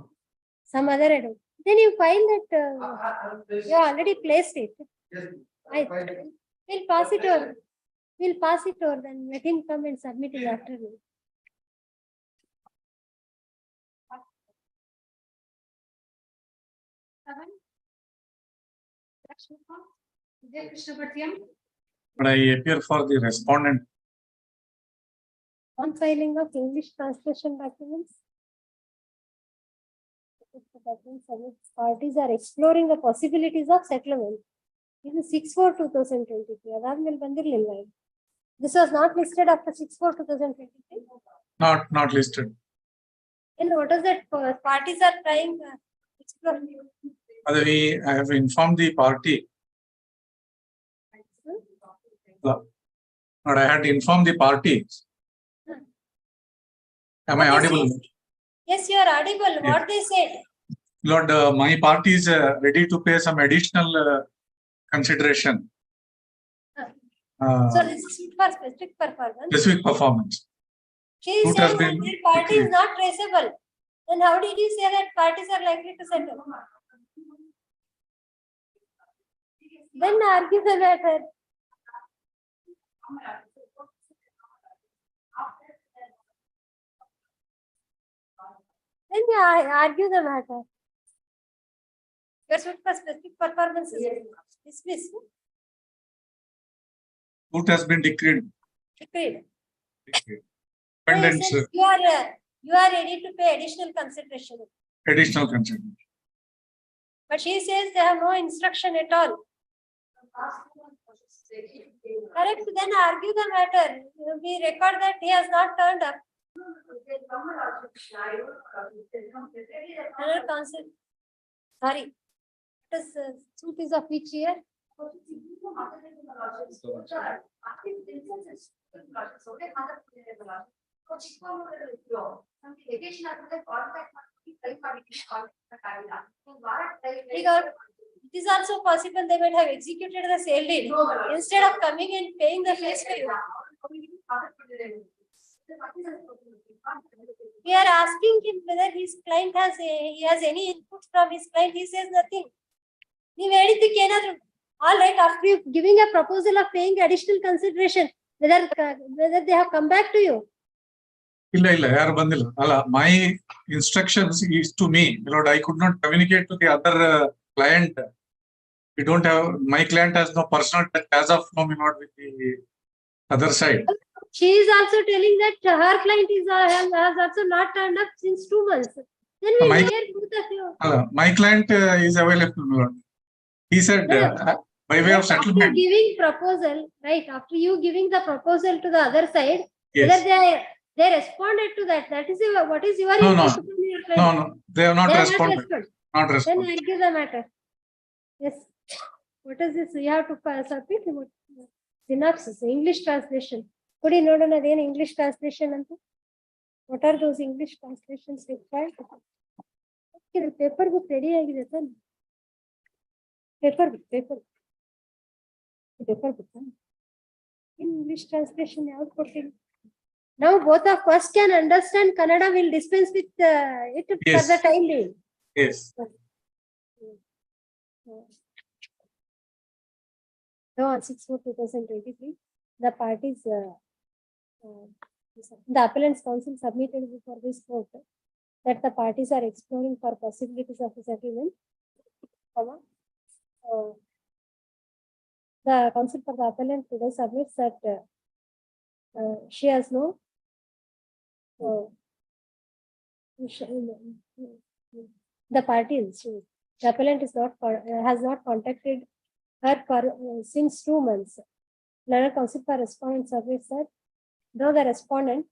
Some other advocate. Then you find that you already placed it. Yes. We'll pass it over. We'll pass it over. Then let him come and submit it afternoon. Vijay Krishna Bhattiyam. But I appear for the respondent. On filing of English translation documents. Parties are exploring the possibilities of settlement. This is 6/4/2023. ಅದಾದ್ಮೇಲೆ ಬಂದಿರ್ಲಿಲ್ವಾ? This was not listed after 6/4/2023. Not listed. And what is that? Parties are trying explore. I have informed the party. But I had informed the party. Am I audible? Yes, you are audible. What they said? Lord, my party is ready to pay some additional consideration. So this is for specific performance. Specific performance. She is Suit has saying that been their party is not traceable. Then how did you say that parties are likely to settle? Then argue the matter. Then you argue the matter. Your suit for specific performance is dismissed. Suit has been decreed. Agreed. Defendants, You are ready to pay additional consideration. additional consideration. But she says they have no instruction at all. Correct, then argue the matter. We record that he has not turned up. Another concept. Sorry. This suit is of which year? It is also possible they might have executed the sale deed instead of coming and paying the fees to you. We are asking him whether his client has any input from his client. He says nothing. All right, after you giving a proposal of paying additional consideration, whether they have come back to you. ಇಲ್ಲ ಯಾರು ಬಂದಿಲ್ಲ ಅಲ್ಲ my instructions is to me. Lord, I could not communicate to the other client. We don't have, my client has no personal touch as of now, not with the other side. She is also telling that her client has also not turned up since 2 months. Then we hear both of you. My client is available, Lord. He said, by way of After settlement, giving proposal, right, after you giving the proposal to the other side, yes. whether they responded to that, that is what is your No, input from your No, client? no, they have not They have responded. Not Then responded. argue the matter. Yes. What is this? You have to submit synopsis, English translation. Could you know another English translation? What are those English translations required? Okay, the paper book ready ಆಗಿದೆ ತಾನೆ? Paper book. English translation ಯಾವ್ದು ಕೊಟ್ಟಿಲ್ಲ. Now both of us can understand Kannada. Will dispense with it for Yes. the time being. Yes. So on 6/4/2023, the parties, the appellant's counsel submitted before this court that the parties are exploring for possibilities of a settlement. The counsel for the appellant today submits that she has no the parties, the appellant is not has not contacted her for since 2 months. Learner counsel for respondent submits that though the respondent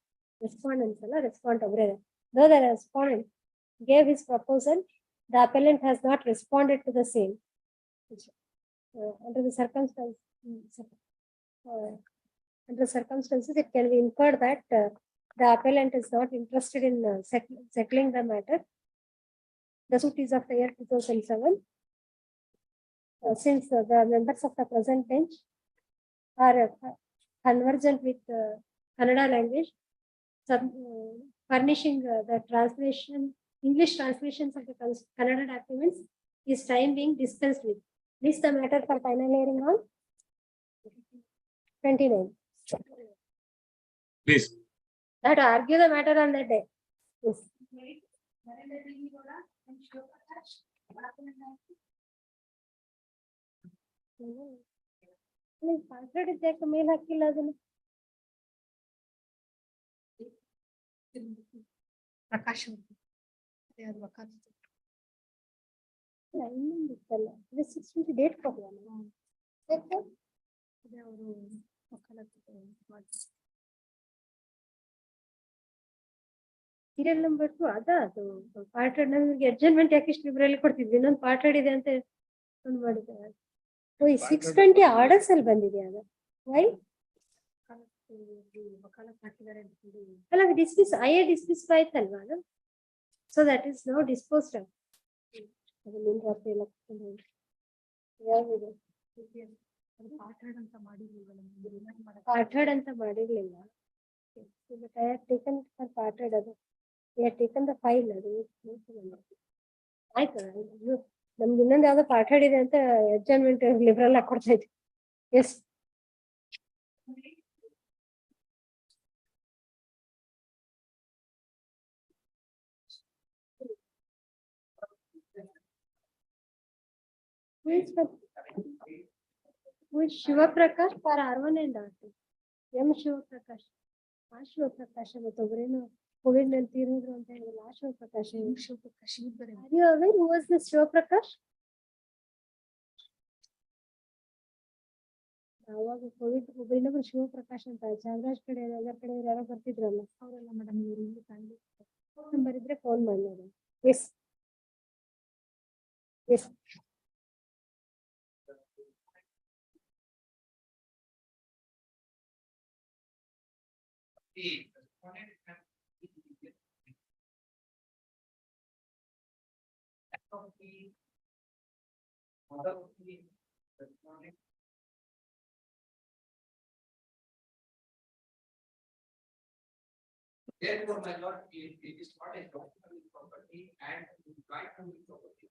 gave his proposal, the appellant has not responded to the same. Under the circumstances, it can be inferred that the appellant is not interested in settling the matter. The suit is of the year 2007. Since the members of the present bench are conversant with Kannada language, furnishing the translation, English translations of the Kannada documents is time being dispensed with. This the matter for final hearing on 29. Please. That argue the matter on that day. Yes. Password ಇದ್ಯಾಕೆ ಮೇಲ್ ಹಾಕಿಲ್ಲ ಅದನ್ನು ಪ್ರಕಾಶ್ ಇನ್ನೊಂದು ಇತ್ತಲ್ಲ ಇದು 6 date ಕೊಡಲ್ಲ ಅವರು serial number 2 ಅದು ಪಾರ್ಟ್ ನಮಗೆ ಅಡ್ಜರ್ಮೆಂಟ್ ಯಾಕೆ ಇಷ್ಟು ಲಿಬ್ರಲಿ ಕೊಡ್ತಿದ್ವಿ ಇನ್ನೊಂದು ಪಾರ್ಟ್ ಇದೆ ಅಂತ ಒಂದು ಮಾಡಿದ್ದಾರೆ. ಓ 620 ಆರ್ಡರ್ಸ್ ಅಲ್ಲಿ ಬಂದಿದೆ ಅದು ವೈ ಅಲ್ಲ ಡಿಸ್ಮಿಸ್ ಡಿಸ್ಮಿಸ್ ಆಯ್ತಲ್ವಾ ಅದು so that is no disposed of ಯಾವುದು ಪಾಠಡ್ ಅಂತ ಮಾಡಿರ್ಲಿಲ್ಲ but I have taken for parted ಅದು we have taken the file ಅದು ಆಯ್ತು ನಮ್ಗೆ ಇನ್ನೊಂದು ಯಾವ್ದೋ ಪಾಠಡ್ ಇದೆ ಅಂತ ಅಡ್ಜರ್ಮೆಂಟ್ ಲಿಬ್ರಲ್ ಹಾಕೊಡ್ತಾ ಇದ್ವಿ. S Shivaprakash for R1 and R2. M Shivaprakash ಆ ಶಿವಪ್ರಕಾಶ ಮತ್ತೊಬ್ಬರೇನು ಕೋವಿಡ್ ನಲ್ಲಿ ತೀರೋದ್ರು ಅಂತ ಹೇಳಿಲ್ಲ ಆ ಶಿವಪ್ರಕಾಶ ಶಿವಪ್ರಕಾಶ್ ಅವಾಗ ಕೋವಿಡ್ ಒಬ್ಬರಿನೊಬ್ರು ಶಿವಪ್ರಕಾಶ್ ಅಂತ ಚಾಮರಾಜ್ ಕಡೆ ಎಲ್ಲರ ಕಡೆ ಯಾರೋ ಬರ್ತಿದ್ರಲ್ಲ ಅವರೆಲ್ಲ ಮೇಡಮ್ ಇವರು ಇಲ್ಲಿ ಕಾಣಲಿ ನಂಬರ್ ಇದ್ರೆ ಫೋನ್ ಮಾಡಿ ನೋಡಿ. Yes yes Therefore, my lord, it is not a document property and right to property.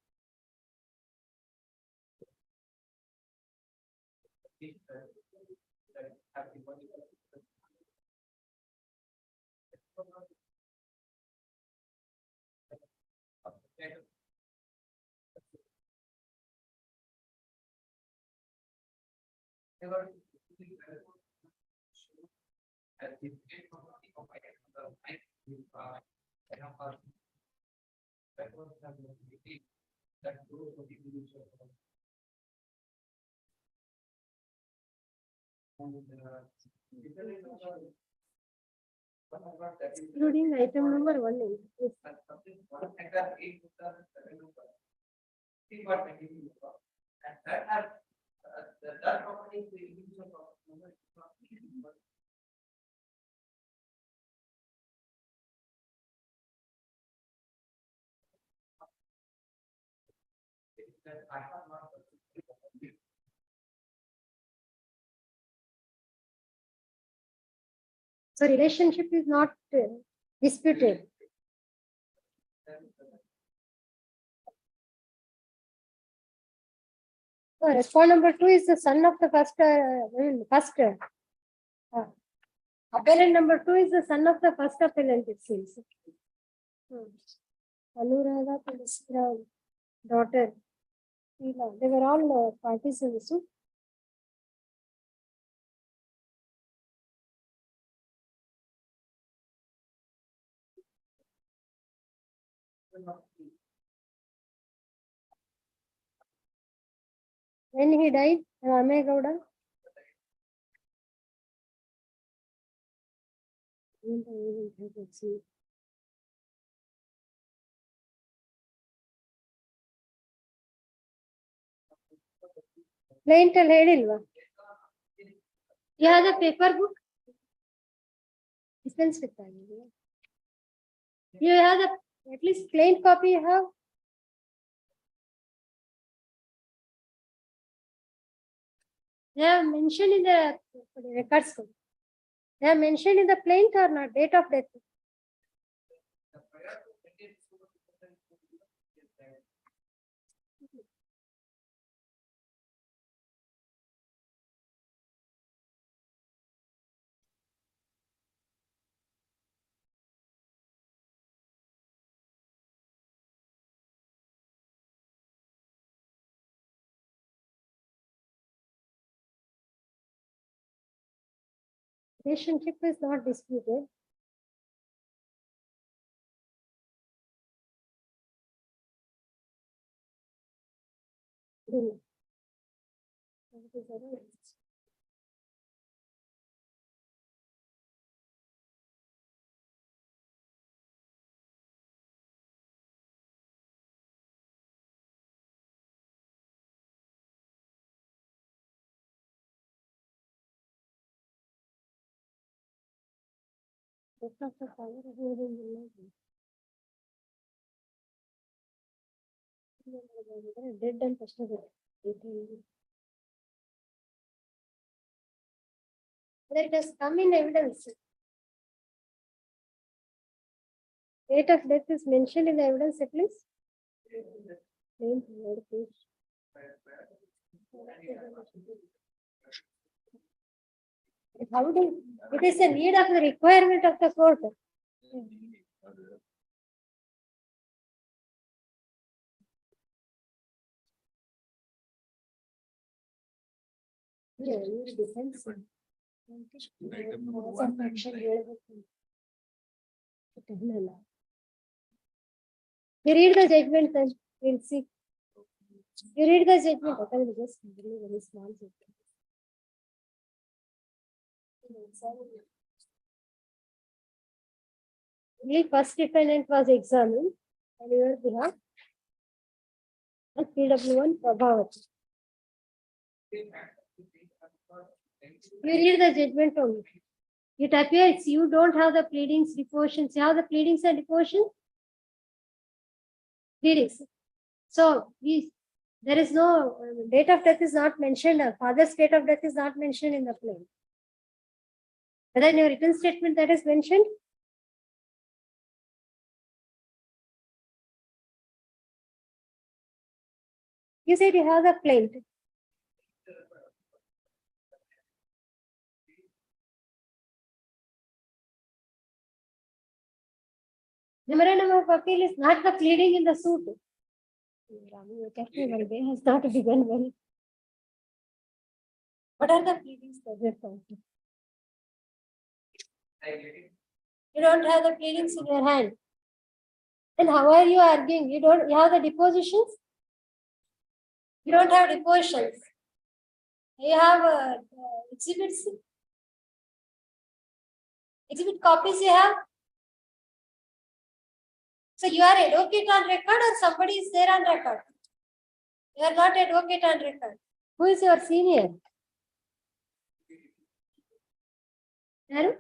Including item number 1. Yes. And that have, that property is the individual property. I have not. So relationship is not disputed. Respond number 2 is the son of the first. Appellant number 2 is the son of the first appellant, it seems. Anuradha, Tulsira, daughter. They were all parties in the suit. When he died, Amegowda. Plaint al ಹೇಳಿಲ್ವಾ? You have the paper book? Dispense with that. You have the at least plain copy you have? They are mentioned in the records. They are mentioned in the plaint or not? Date of death. Relationship is not disputed. Dead and questionable. Whether it has come in evidence. Date of death is mentioned in the evidence at least. How do it is a need of the requirement of the court. Yeah, it depends. Item number 1 and 9. You read the judgment and we'll see. You read the judgment. I can just very small judgment. Only first defendant was examined on your behalf. And PW1 Prabhavati. You read the judgment only. It appears you don't have the pleadings, depositions. You have the pleadings and depositions? Pleadings. So there is no date of death is not mentioned. Father's date of death is not mentioned in the plaint. Whether in your written statement that is mentioned? You said you have the plaint. Memorandum of appeal is not the pleading in the suit. Your technical day has not begun well. What are the pleadings subject of? You don't have the pleadings in your hand. Then how are you arguing? You have the depositions? You don't have depositions. You have exhibits, exhibit copies you have. So you are advocate on record or somebody is there on record? You are not advocate on record. Who is your senior? Yaru?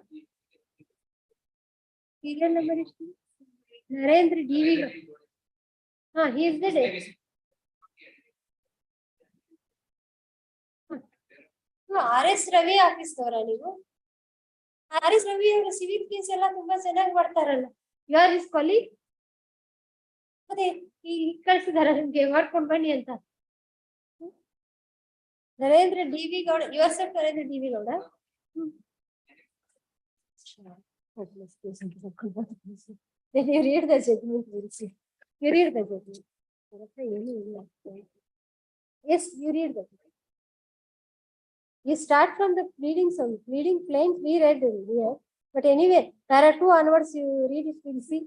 Serial number is Narendra DV. He is the day. RS Ravi office dora ನೀವು RS Ravi ಅವರ civil case ಎಲ್ಲ ತುಂಬಾ ಚೆನ್ನಾಗಿ ಮಾಡ್ತಾರಲ್ಲ. You are his colleague? ಅದೇ ಈ ಕಳಿಸಿದಾರೆ ನಿಮ್ಗೆ ಮಾಡ್ಕೊಂಡು ಬನ್ನಿ ಅಂತ. Narendra DV Gowda, yourself Narendra DV Gowda. Then you read the judgment, we'll see. You read the judgment. Yes, you read the judgment. You start from the pleading some pleading plain, we read it here. But anyway, para 2 onwards, you read it, we'll see.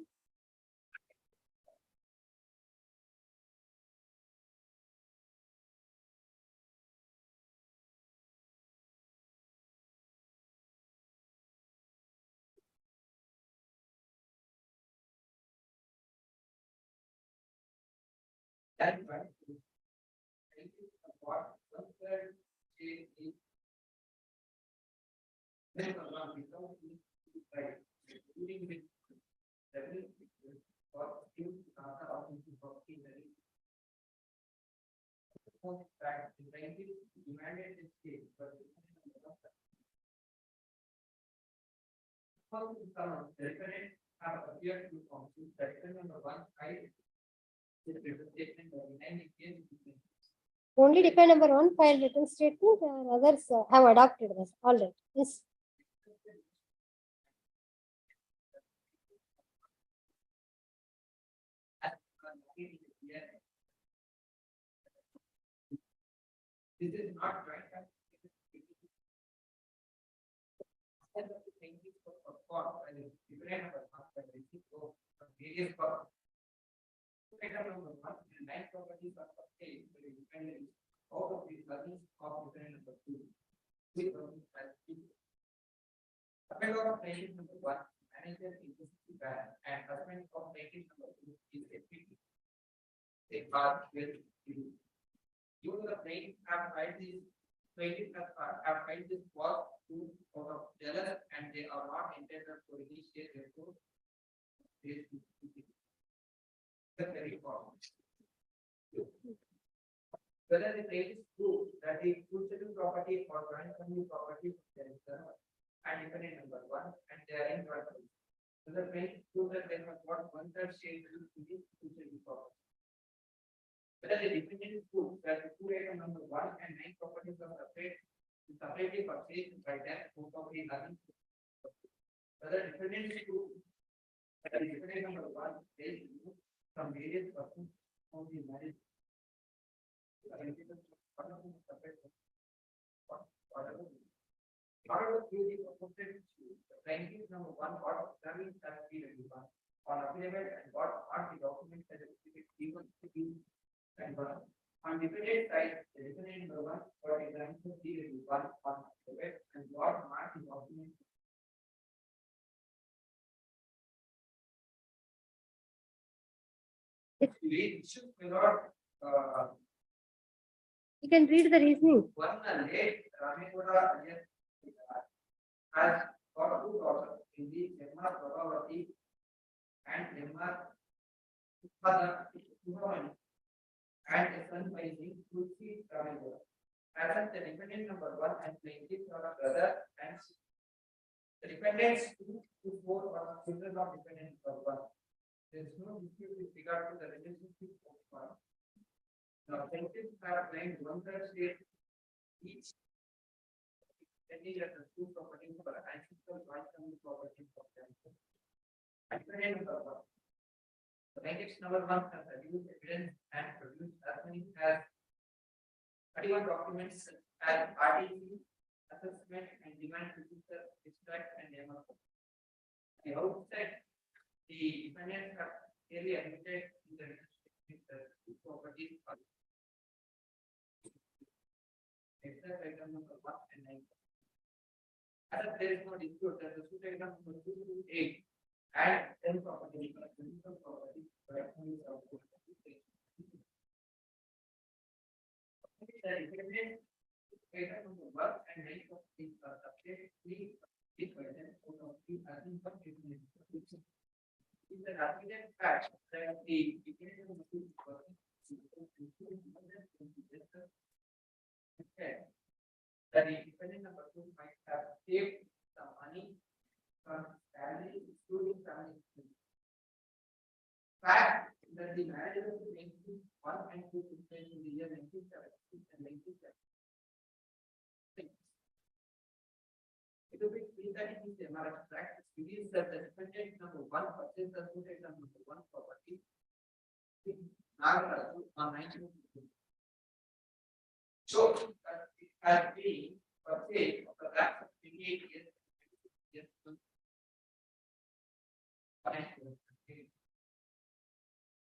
That's right. What one-third is then around without right. Including with several or few of fact, the plaintiff demanded this case, but the referent have appeared to confuse the referent number 1 side. Only defend number 1 file written statement, others have adopted this. All right. Yes. This is not right. Item number 1, the 9 properties are obtained by the defendant out of the presence of defendant number 2. Appellate of plaintiff number 1, manager is bad and husband of plaintiff number 2 is acquitted. They are well due. You the plaintiff have filed this work to out of jealous and they are not intended to initiate their court. Very important. Whether the plaintiff proves that the future property or joint family property and dependent number 1 and they are in joint family. So the plaintiff proves that they have got 1/3 share to the future property. Whether the defendant proves that the 2 item number 1 and 9 properties are separately purchased by them out of the nothing. Whether defendant proves that the defendant number 1 is from various persons of the marriage. Plaintiff number 1 got service as on affidavit and got on the document as a given to be and on defendant side, the defendant number 1 got example on affidavit and got marked the document. You can read the reasoning. One late Ramikoda has got 2 daughters in the Emma Prabhavati and Emma and a son by the Tulsi Ramikoda. As the defendant number 1 and plaintiff are brother and the defendants 2 to 4 are children of defendant number 1. There is no dispute with regard to the relationship of 1. Now, plaintiffs have claimed 1/3 share each, pending as the 2 properties for ancestral joint family properties of them. Defendant number 1. The plaintiffs number 1 has produced evidence and produced as many as 31 documents as RTC, assessment and demand register, extract and MR. The outset, the defendants have clearly admitted in the relationship with the 2 properties. extract item number 1 and 9. As if there is no dispute that the suit item number 2 to 8 and 10 property, physical property, correctly is output. The independent item number 1 and 9 properties are subjectively equivalent out of the assumption of determination. In the argument fact that the definition of the person that the defendant number 2 might have saved the money from salary, excluding family expenses. Fact that the manager of the 1 and 2 in the year 1976 and 1977. It will be clear that it is a matter of practice. It is that the defendant number 1 purchased the suit item number 1 property on 19. So it has been purchased of the last 28 years.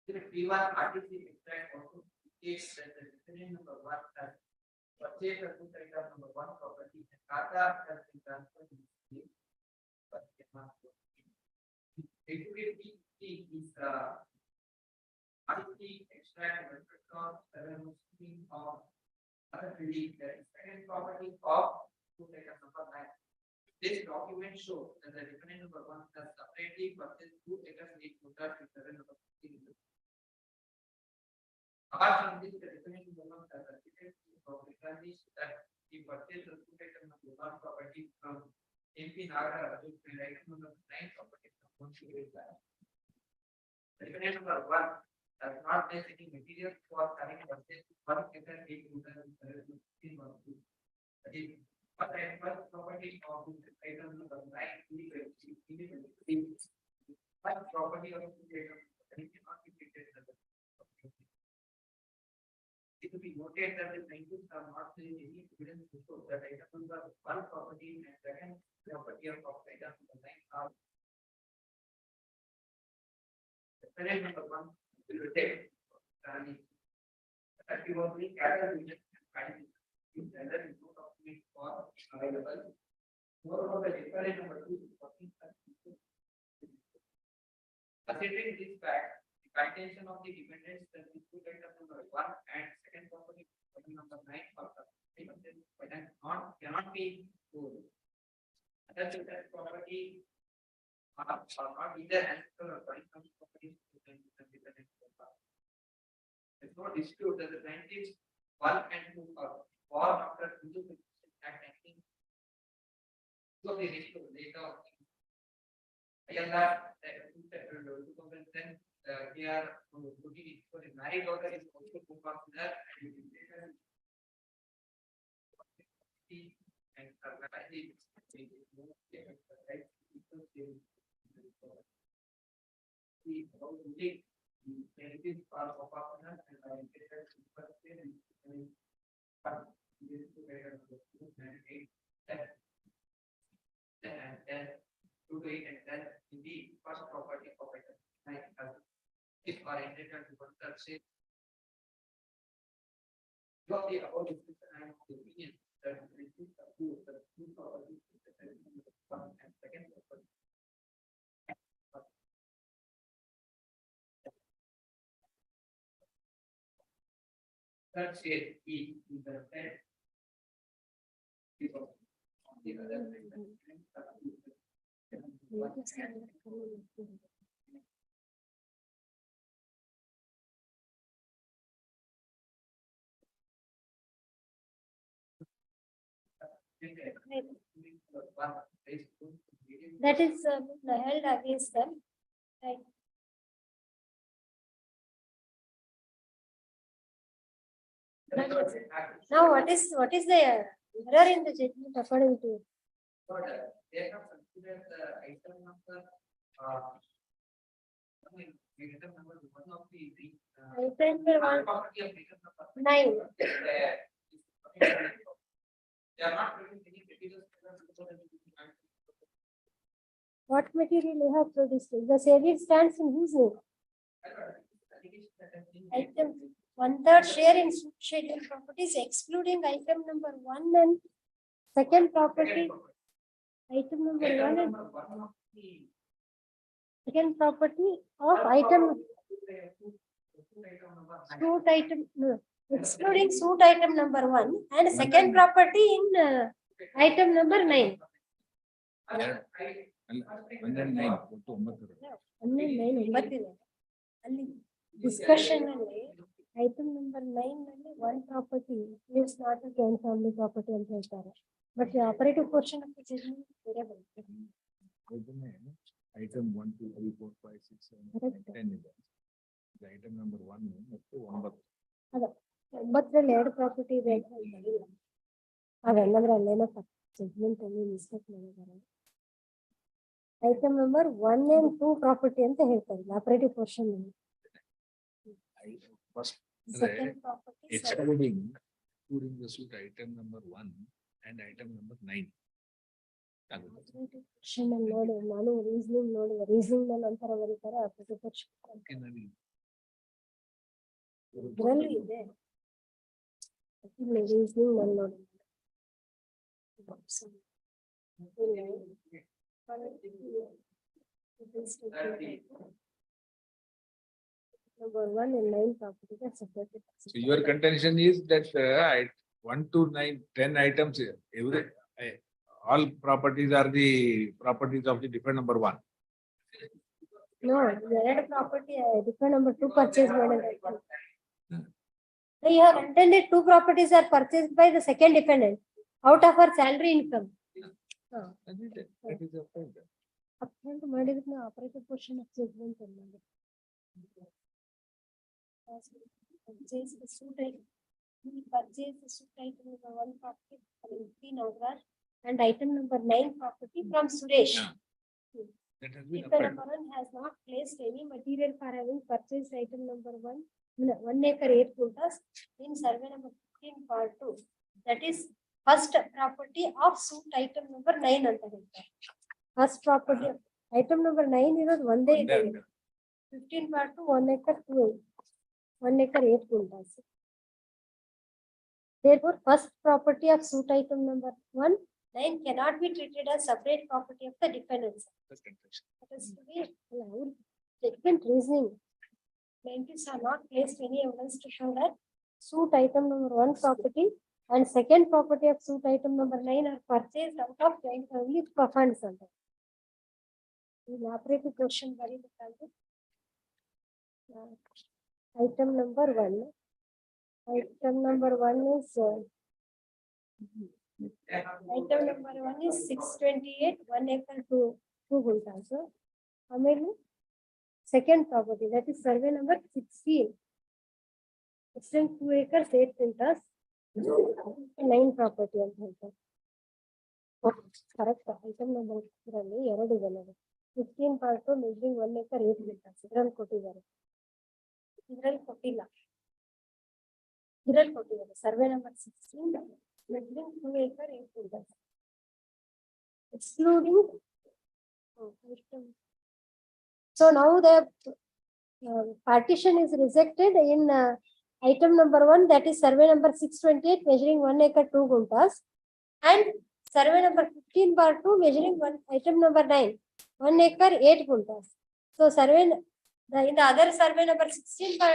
The P1 RTC extract also indicates that the defendant number 1 has purchased the suit item number 1 property and Kata has been transferred to the state, but cannot go. Exhibit P is RTC extract of the of other relief that is second property of suit item number 9. This document shows that the defendant number 1 has separately purchased 2 acres of motor with 7 number 15. Apart from this, the defendant number 1 has certificate of recognized that he purchased the suit item number 1 property from MP Nagara with item number 9 property from 1 year back. The defendant number 1 does not place any material for having purchased 1 acre 8 motor with 7 number 15. That is, but I first property of this item number 9 first property of this item cannot be treated as a property. It will be noted that the plaintiffs are not saying any evidence to show that item number 1 property and second property of item number 9 are the parent number 1 will take that you will be gather region and find in other input of it for available. Moreover, the different number 2 is working. Considering this fact, the contention of the dependents that the suit item number 1 and second property number 9 are cannot be sold. That property are not either ancestral or joint properties. There is no dispute that the plaintiffs 1 and 2 are born after Act 19. So the ratio later ILR 2010 here for the married daughter is also co-partner and benefits are co-partner and and then 2 to 8 and then in the first property of item 9 if are entitled to 1/3 share. Of the above description, I am of the opinion that the receipt of the 2 properties is the first and second property. Third share E is the third. The other that is held against them, right? Now, what is the error in the judgment according to you? They have considered the item number, item number 1 of the Item number property of item number 9. They are not bringing any materials. What material you have produced? The salient stands in whose name? Item 1/3 share in scheduled properties excluding item number 1 and second property. Item number 1 and second property of item suit item, no, excluding suit item number 1 and second property in item number 9. 109 ಒಟ್ಟು 9. 9 ಅಲ್ಲಿ discussion ಅಲ್ಲಿ item number 9 ನಲ್ಲಿ one property is not a joint family property ಅಂತ ಹೇಳ್ತಾರೆ. But operative portion of the judgement ಬೇರೆ ಬರುತ್ತೆ. Item 1 2 3 4 5 6 7 8 10 ಇದೆ. Item number 1 ಮತ್ತು 9. ಅದ 9ರಲ್ಲಿ 2 ಪ್ರಾಪರ್ಟಿ ಇದೆ ಅಂತ ಹೇಳಿಲ್ಲ. ಅವೆಲ್ಲಂದ್ರೆ ಅಲ್ಲೇನೋ ಜಡ್ಜ್ಮೆಂಟ್ ಅಲ್ಲಿ ಮಿಸ್ಟೇಕ್ ಮಾಡಿದ್ದಾರೆ. ಐಟಮ್ ನಂಬರ್ 1 and 2 ಪ್ರಾಪರ್ಟಿ ಅಂತ ಹೇಳ್ತಾರೆ ಆಪರೇಟಿವ್ ಪೋರ್ಷನ್ ಅಲ್ಲಿ. First, second property excluding the suit item number 1 and item number 9. Portion ಅಲ್ಲಿ ನೋಡಿ ನಾನು ರೀಸನಿಂಗ್ ನೋಡಿದೆ. ರೀಸನಿಂಗ್ ನಲ್ಲಿ ಒಂಥರ ಬರೀತಾರೆ ಆಪರೇಟಿವ್ ಪೋರ್ಷನ್ ಇದರಲ್ಲೂ ಇದೆ. ರೀಸನಿಂಗ್ ನಲ್ಲಿ ನೋಡಿ number 1 and 9 property are separated. So your contention is that 1 to 9, 10 items, all properties are the properties of the different number 1. No, the property different number 2 purchased by the So you have intended 2 properties are purchased by the second defendant out of her salary income. That is your point. Upfront ಮಾಡಿದ್ರೆ operative portion of judgment ಅನ್ನೋದು. Purchase the suit item. He purchased the suit item number 1 property from MP Nagaraj and item number 9 property from Suresh. Yeah. That has been If an upheld. appellant has not placed any material for having purchased item number 1 acre 8 quintas in survey number 15 part 2, that is first property of suit item number 9 ಅಂತ ಹೇಳ್ತಾರೆ. First property item number 9 ಇರೋದು ಒಂದೇ ಇದೆ. 15 part 2 1 acre 8 quintas. Therefore, first property of suit item number 1, 9 cannot be treated as separate property of the defendants. That's contention. That is to be allowed. Judgment reasoning. Plaintiffs are not placed any evidence to show that suit item number 1 property and second property of suit item number 9 are purchased out of joint family funds. In operative question, very different. Item number 1. Item number 1 is item number 1 is 628 1 acre 2 quintas. ಆಮೇಲೆ second property, that is survey number 16. Extent 2 acres 8 quintas 9 property ಅಂತ ಹೇಳ್ತಾರೆ. Correct. Item number ಇದರಲ್ಲಿ 2 ಇದೆ ನೋಡಿ. 15 part 2 measuring 1 acre 8 quintas ಇದರಲ್ಲಿ ಕೊಟ್ಟಿದ್ದಾರೆ. ಇದರಲ್ಲಿ ಕೊಟ್ಟಿಲ್ಲ. ಇದರಲ್ಲಿ ಕೊಟ್ಟಿದ್ದಾರೆ survey number 16 measuring 2 acre 8 quintas excluding. So now the partition is rejected in item number 1, that is survey number 628 measuring 1 acre 2 quintas and survey number 15 bar 2 measuring item number 9 1 acre 8 quintas. So survey in the other survey number 16 bar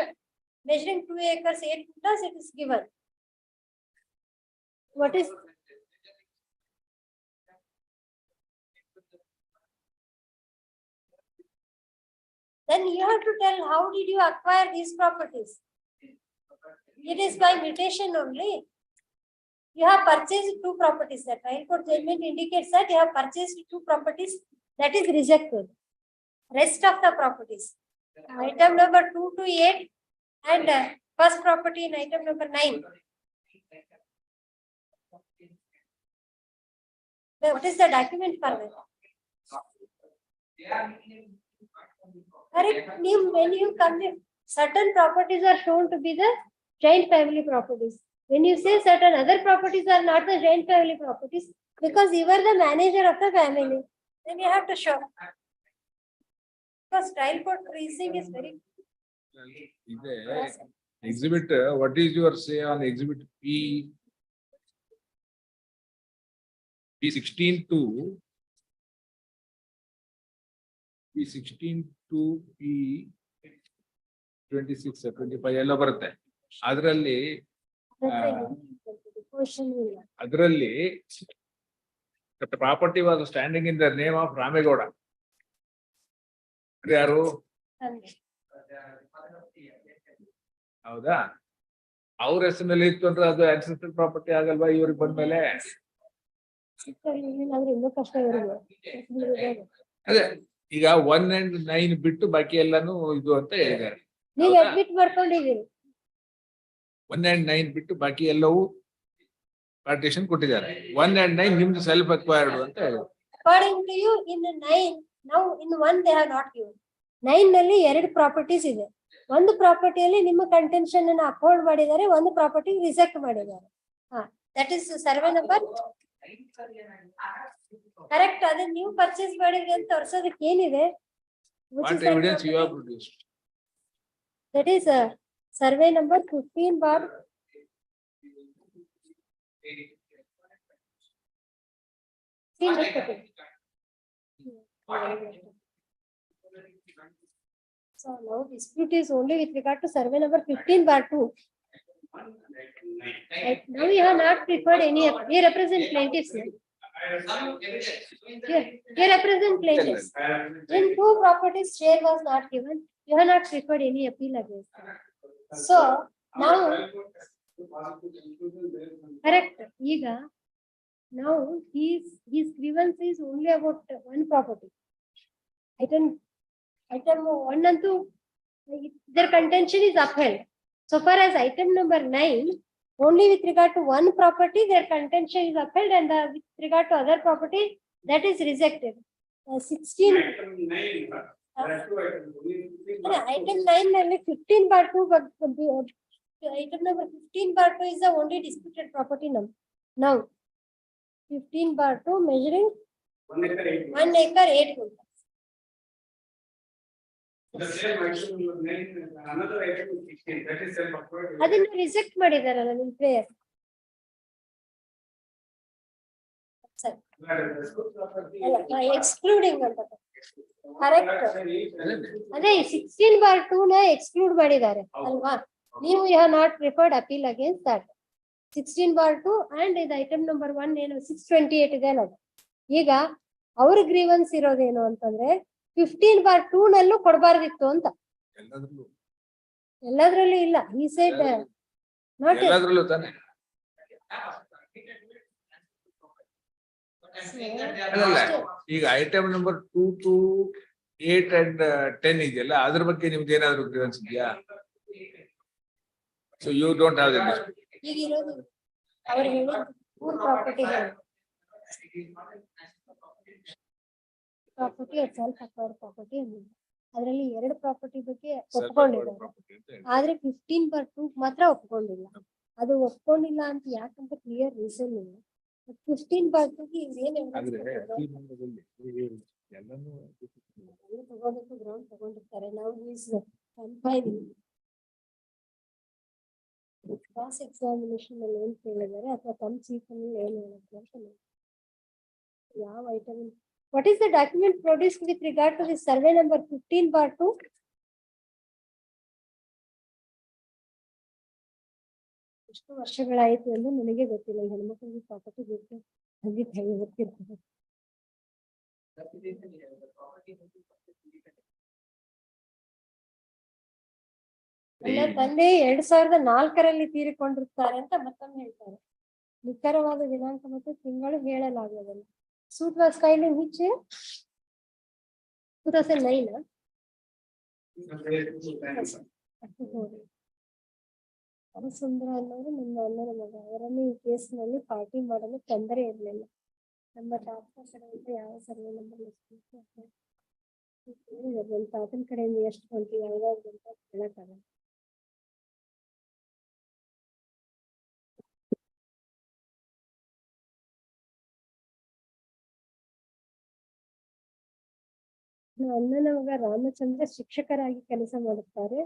measuring 2 acres 8 quintas, it is given. What is then you have to tell how did you acquire these properties? It is by mutation only. You have purchased 2 properties. The trial court judgment indicates that you have purchased 2 properties, that is rejected. Rest of the properties, item number 2 to 8 and first property in item number 9. What is the document for that? Correct. When you come in, certain properties are shown to be the joint family properties. When you say certain other properties are not the joint family properties, because you are the manager of the family, then you have to show. Because trial court reasoning is very. ಇದೆ Exhibit, what is your say on exhibit P? P16 to P26 25 ಎಲ್ಲ ಬರುತ್ತೆ. ಅದರಲ್ಲಿ Question ಇಲ್ಲ. ಅದರಲ್ಲಿ the property was standing in the name of Ramegowda. ಯಾರು? ತಂದೆ. ಹೌದಾ? ಅವ್ರ ಹೆಸರಿನಲ್ಲಿ ಇತ್ತು ಅಂದ್ರೆ ಅದು ancestral ಪ್ರಾಪರ್ಟಿ ಆಗಲ್ವಾ ಇವ್ರಿಗೆ ಬಂದ್ಮೇಲೆ? ಏನಾದ್ರೂ ಇನ್ನೂ ಕಷ್ಟ ಇವ್ರಿಗೆ. ಅದೇ ಈಗ 1 and 9 ಬಿಟ್ಟು ಬಾಕಿ ಎಲ್ಲಾನು ಇದು ಅಂತ ಹೇಳಿದ್ದಾರೆ. ನೀವ್ ಅಡ್ಮಿಟ್ ಮಾಡ್ಕೊಂಡಿದೀರಿ. 1 and 9 ಬಿಟ್ಟು ಬಾಕಿ ಎಲ್ಲವೂ ಪಾರ್ಟಿಷನ್ ಕೊಟ್ಟಿದ್ದಾರೆ. 1 and 9 ನಿಮ್ದು ಸೆಲ್ಫ್ ಅಕ್ವೈರ್ಡ್ ಅಂತ ಹೇಳಿದ್ರು. According to you, in 9, now in 1 they have not given. 9 ನಲ್ಲಿ 2 ಪ್ರಾಪರ್ಟೀಸ್ ಇದೆ. ಒಂದು ಪ್ರಾಪರ್ಟಿಯಲ್ಲಿ ನಿಮ್ಮ ಕಂಟೆನ್ಷನ್ ಅನ್ನು ಅಪ್ಹೋಲ್ಡ್ ಮಾಡಿದ್ದಾರೆ, ಒಂದು ಪ್ರಾಪರ್ಟಿ ರಿಜೆಕ್ಟ್ ಮಾಡಿದ್ದಾರೆ. That is survey number correct. ಅದನ್ನ ನೀವು ಪರ್ಚೇಸ್ ಮಾಡಿದ್ರಿ ಅಂತ ತೋರ್ಸೋದಕ್ಕೆ ಏನಿದೆ? What evidence you have produced? That is survey number 15 bar. So now dispute is only with regard to survey number 15 bar 2. Now we have not preferred any. We represent plaintiffs. Here represent plaintiffs. In 2 properties share was not given. You have not preferred any appeal against them. So now correct. Ega now his grievance is only about one property. Item 1 and 2, their contention is upheld. So far as item number 9, only with regard to one property, their contention is upheld, and with regard to other property, that is rejected. 16. Item 9 ನಲ್ಲಿ 15 bar 2, but item number 15 bar 2 is the only disputed property number. Now 15 bar 2 measuring 1 acre 8 gunta. ಅದನ್ನ reject ಮಾಡಿದಾರಲ್ಲ ನಿಮ್ prayer. Excluding ಅಂತ correct. ಅದೇ 16 bar 2 ನ exclude ಮಾಡಿದ್ದಾರೆ ಅಲ್ವಾ? ನೀವು you have not preferred appeal against that. 16 bar 2 and ಇದು ಐಟಮ್ ನಂಬರ್ 1 ಏನು 628 ಇದೆ ಅನ್ನೋದು. ಈಗ ಅವ್ರ ಗ್ರೀವನ್ಸ್ ಇರೋದೇನು ಅಂತಂದ್ರೆ 15 bar 2 ನಲ್ಲೂ ಕೊಡಬಾರ್ದಿತ್ತು ಅಂತ. ಎಲ್ಲದ್ರಲ್ಲೂ ಇಲ್ಲ. ಈ ಸೈಡ್ ನಾಟ್ ಎಲ್ಲದ್ರಲ್ಲೂ ತಾನೆ. ಅಲ್ಲ ಈಗ ಐಟಮ್ ನಂಬರ್ 2 to 8 and 10 ಇದೆಯಲ್ಲ, ಅದ್ರ ಬಗ್ಗೆ ನಿಮ್ಗೆ ಏನಾದ್ರು ಗ್ರೀವೆನ್ಸ್ ಇದೆಯಾ? So you don't have that. ಈಗ ಇರೋದು ಅವ್ರು ಹೇಳಿದ 3 ಪ್ರಾಪರ್ಟಿಗಳು. ಪ್ರಾಪರ್ಟಿ ಸೆಲ್ಫ್ ಅಕ್ವೈರ್ಡ್ ಪ್ರಾಪರ್ಟಿ ಅಂದಿದೆ. ಅದರಲ್ಲಿ 2 ಪ್ರಾಪರ್ಟಿ ಬಗ್ಗೆ ಒಪ್ಕೊಂಡಿದ್ದಾರೆ, ಆದ್ರೆ 15 bar 2 ಮಾತ್ರ ಒಪ್ಕೊಂಡಿಲ್ಲ. ಅದು ಒಪ್ಕೊಂಡಿಲ್ಲ ಅಂತ ಯಾಕಂತ ಕ್ಲಿಯರ್ ರೀಸನ್ ಇಲ್ಲ. 15 bar 2 ಗೆ ಏನ್ ತಗೋಬೇಕು ಗ್ರೌಂಡ್ ತಗೊಂಡಿರ್ತಾರೆ. ನಾವು ಕ್ರಾಸ್ ಎಕ್ಸಾಮಿನೇಷನ್ ಅಲ್ಲಿ ಏನ್ ಕೇಳಿದ್ದಾರೆ ಅಥವಾ ತಮ್ಮ ಚೀಫ್ ಅಲ್ಲಿ ಏನ್ ಹೇಳಿದ್ರು ಅಂತ ಯಾವ item. What is the document produced with regard to the survey number 15 bar 2? ಎಷ್ಟು ವರ್ಷಗಳಾಯಿತು ಎಂದು ನನಗೆ ಗೊತ್ತಿಲ್ಲ. ಈ ಹೆಣ್ಮಕ್ಳಿಗೆ ಪ್ರಾಪರ್ಟಿ ಬೇಕು ತಂದೆ ತಾಯಿ ಗೊತ್ತಿರ್ತದೆ. ನನ್ನ ತಂದೆ 2004ರಲ್ಲಿ ತೀರಿಕೊಂಡಿರ್ತಾರೆ ಅಂತ ಮತ್ತೊಮ್ಮೆ ಹೇಳ್ತಾರೆ. ನಿಖರವಾದ ದಿನಾಂಕ ಮತ್ತು ತಿಂಗಳು ಹೇಳಲಾಗುವುದಿಲ್ಲ. Suit was filed in which year? 2009. ಸುಂದರ ಅನ್ನೋರು ನಮ್ಮ ಅಣ್ಣನ ಮಗ. ಅವರನ್ನು ಈ ಕೇಸ್ನಲ್ಲಿ ಪಾರ್ಟಿ ಮಾಡಲು ತೊಂದರೆ ಇರಲಿಲ್ಲ. ನಮ್ಮ ತಾತನ ಕಡೆಯಿಂದ ಯಾವ ಸರ್ವೆ ನಂಬರ್ ನಮ್ಮ ತಾತನ ಕಡೆಯಿಂದ ಎಷ್ಟು ಬಂತು ಯಾವ್ದಾದ್ರು ಅಂತ ಹೇಳಕ್ಕಾಗಲ್ಲ. ಅಣ್ಣನ ಮಗ ರಾಮಚಂದ್ರ ಶಿಕ್ಷಕರಾಗಿ ಕೆಲಸ ಮಾಡುತ್ತಾರೆ.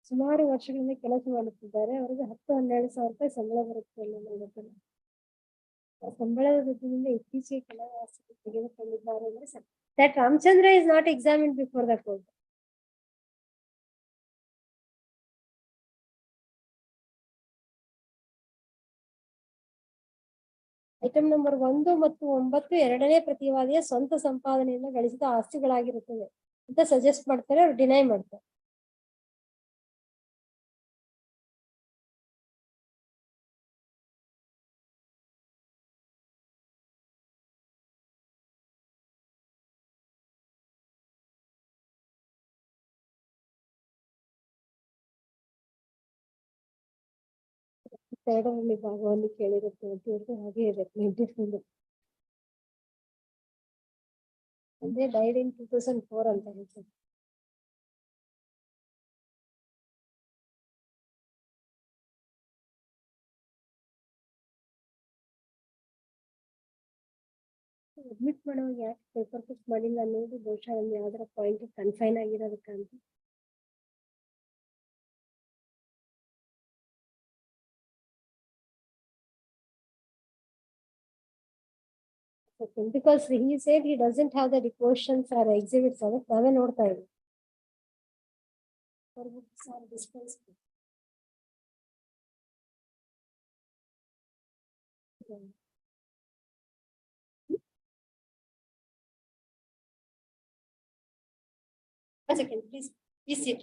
ಸುಮಾರು ವರ್ಷಗಳಿಂದ ಕೆಲಸ ಮಾಡುತ್ತಿದ್ದಾರೆ. ಅವರಿಗೆ 10-12 ಸಾವಿರ ರೂಪಾಯಿ ಸಂಬಳ ಬರುತ್ತೆ ಅನ್ನೋ ನನ್ನ ಗೊತ್ತಿಲ್ಲ. ಆ ಸಂಬಳದ ದುಡ್ಡಿನಿಂದ ಇತ್ತೀಚೆಗೆ ಕೆಲವು ಆಸ್ತಿ ತೆಗೆದುಕೊಂಡಿದ್ದಾರೆ ಅಂದ್ರೆ sir. That Ramchandra is not examined before the court. Item number 1 ಮತ್ತು 9 ಎರಡನೇ ಪ್ರತಿವಾದಿಯ ಸ್ವಂತ ಸಂಪಾದನೆಯಿಂದ ಗಳಿಸಿದ ಆಸ್ತಿಗಳಾಗಿರುತ್ತವೆ ಅಂತ ಸಜೆಸ್ಟ್ ಮಾಡ್ತಾರೆ, ಅವ್ರು ಡಿನೈ ಮಾಡ್ತಾರೆ. ಎರಡರಲ್ಲಿ ಭಾಗವನ್ನು ಕೇಳಿರುತ್ತೆ ಅಂತ ಹೇಳಿದ್ರೆ ಹಾಗೆ ಇರುತ್ತೆ. ಅಂದ್ರೆ ಡೈಡ್ ಇನ್ 2004 ಅಂತ ಹೇಳ್ತಾರೆ. ಅಡ್ಮಿಟ್ ಮಾಡುವಾಗ ಯಾಕೆ ಪೇಪರ್ ಫಿಕ್ಸ್ ಮಾಡಿಲ್ಲ ಅನ್ನೋದು ಬಹುಶಃ ಒಂದು ಯಾವ್ದಾರ ಪಾಯಿಂಟ್ ಕನ್ಫೈನ್ ಆಗಿರೋದಕ್ಕಂತ. Because he said he doesn't have the questions or exhibits of it. ನಾವೇ ನೋಡ್ತಾ ಇದ್ದೀವಿ. One second, please. Please sit.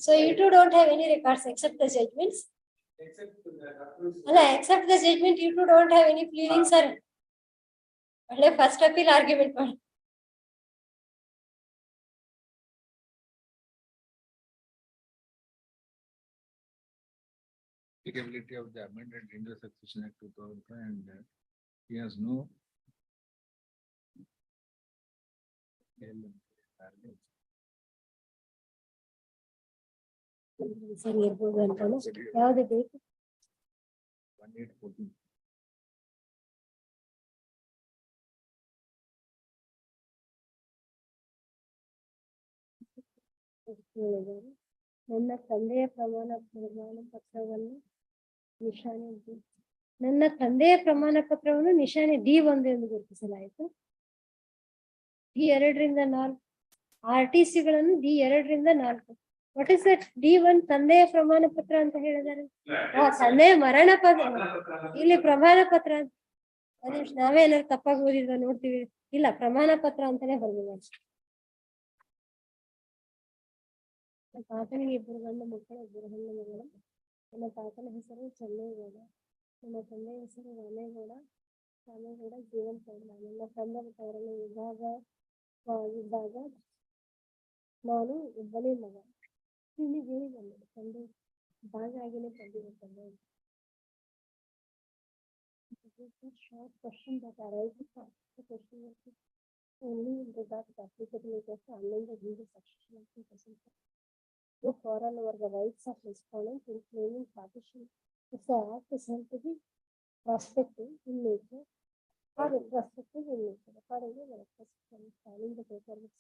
So you two don't have any records except the judgments? Except the judgment, you two don't have any pleadings, sir. First appeal argument. Applicability of the amended Indian Succession Act 2005 and he has no. ಸರಿ ಇರ್ಬೋದು ಅನ್ಕೊಂಡು. ಯಾವ್ದು ಬೇಕು? 1814. ನನ್ನ ತಂದೆಯ ಪ್ರಮಾಣ ಪತ್ರವನ್ನು ನಿಶಾನೆ ಡಿ. ನನ್ನ ತಂದೆಯ ಪ್ರಮಾಣ ಪತ್ರವನ್ನು ನಿಶಾನೆ D1 ಎಂದು ಗುರುತಿಸಲಾಯಿತು. D2 ರಿಂದ 4 RTC ಗಳನ್ನು D2 ರಿಂದ 4. What is that D1? ತಂದೆಯ ಪ್ರಮಾಣ ಪತ್ರ ಅಂತ ಹೇಳಿದ್ದಾರೆ. ತಂದೆಯ ಮರಣ ಪತ್ರ ಇಲ್ಲಿ ಪ್ರಮಾಣ ಪತ್ರ. ಅದೇ ನಾವೇ ಏನಾದ್ರು ತಪ್ಪಾಗಿ ಓದಿದ್ರೆ ನೋಡ್ತೀವಿ. ಇಲ್ಲ, ಪ್ರಮಾಣ ಪತ್ರ ಅಂತಾನೆ ಬರ್ಬೋದು. ನನ್ನ ತಾತನಿಗೆ 2 ಗಂಡು ಮಕ್ಕಳು, 2 ಹೆಣ್ಣು ಮಗಳು. ನನ್ನ ತಾತನ ಹೆಸರು ಚೆನ್ನೇಗೌಡ, ನನ್ನ ತಂದೆಯ ಹೆಸರು ರಾಮೇಗೌಡ ಜೀವಂತಗೌಡ. ನನ್ನ ತಂದೆಯವರನ್ನು ವಿಭಾಗವಾಗಿದ್ದಾಗ ನಾನು ಒಬ್ಬನೇ ಮಗ. ಇಲ್ಲಿ ಹೇಳಿದ್ದೆ ತಂದೆ ಭಾಗ ಆಗಿನೇ ತಂದೆ. Short question that arises after the question is only in regard to applicability of the amended legal succession of 2005. No quarrel over the rights of respondent in claiming partition if the act is held to be prospective in nature or retrospective in nature. Accordingly, the request is filing the paper with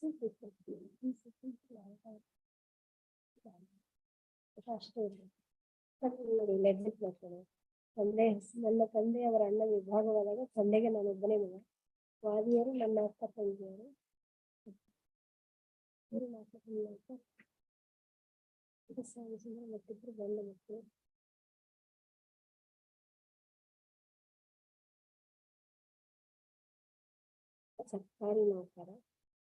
ನನ್ನ ತಂದೆಯವರ ಅಣ್ಣ ವಿಭಾಗವಾದಾಗ ತಂದೆಗೆ ನಾನು ಒಬ್ಬನೇ ಮಗ. ವಾದಿಯರು ನನ್ನ ಅಕ್ಕ ತಂಗಿಯರು. ಮತ್ತಿಬ್ರು ಗಂಡು ಮಕ್ಕಳು. ಸರ್ಕಾರಿ ನೌಕರ.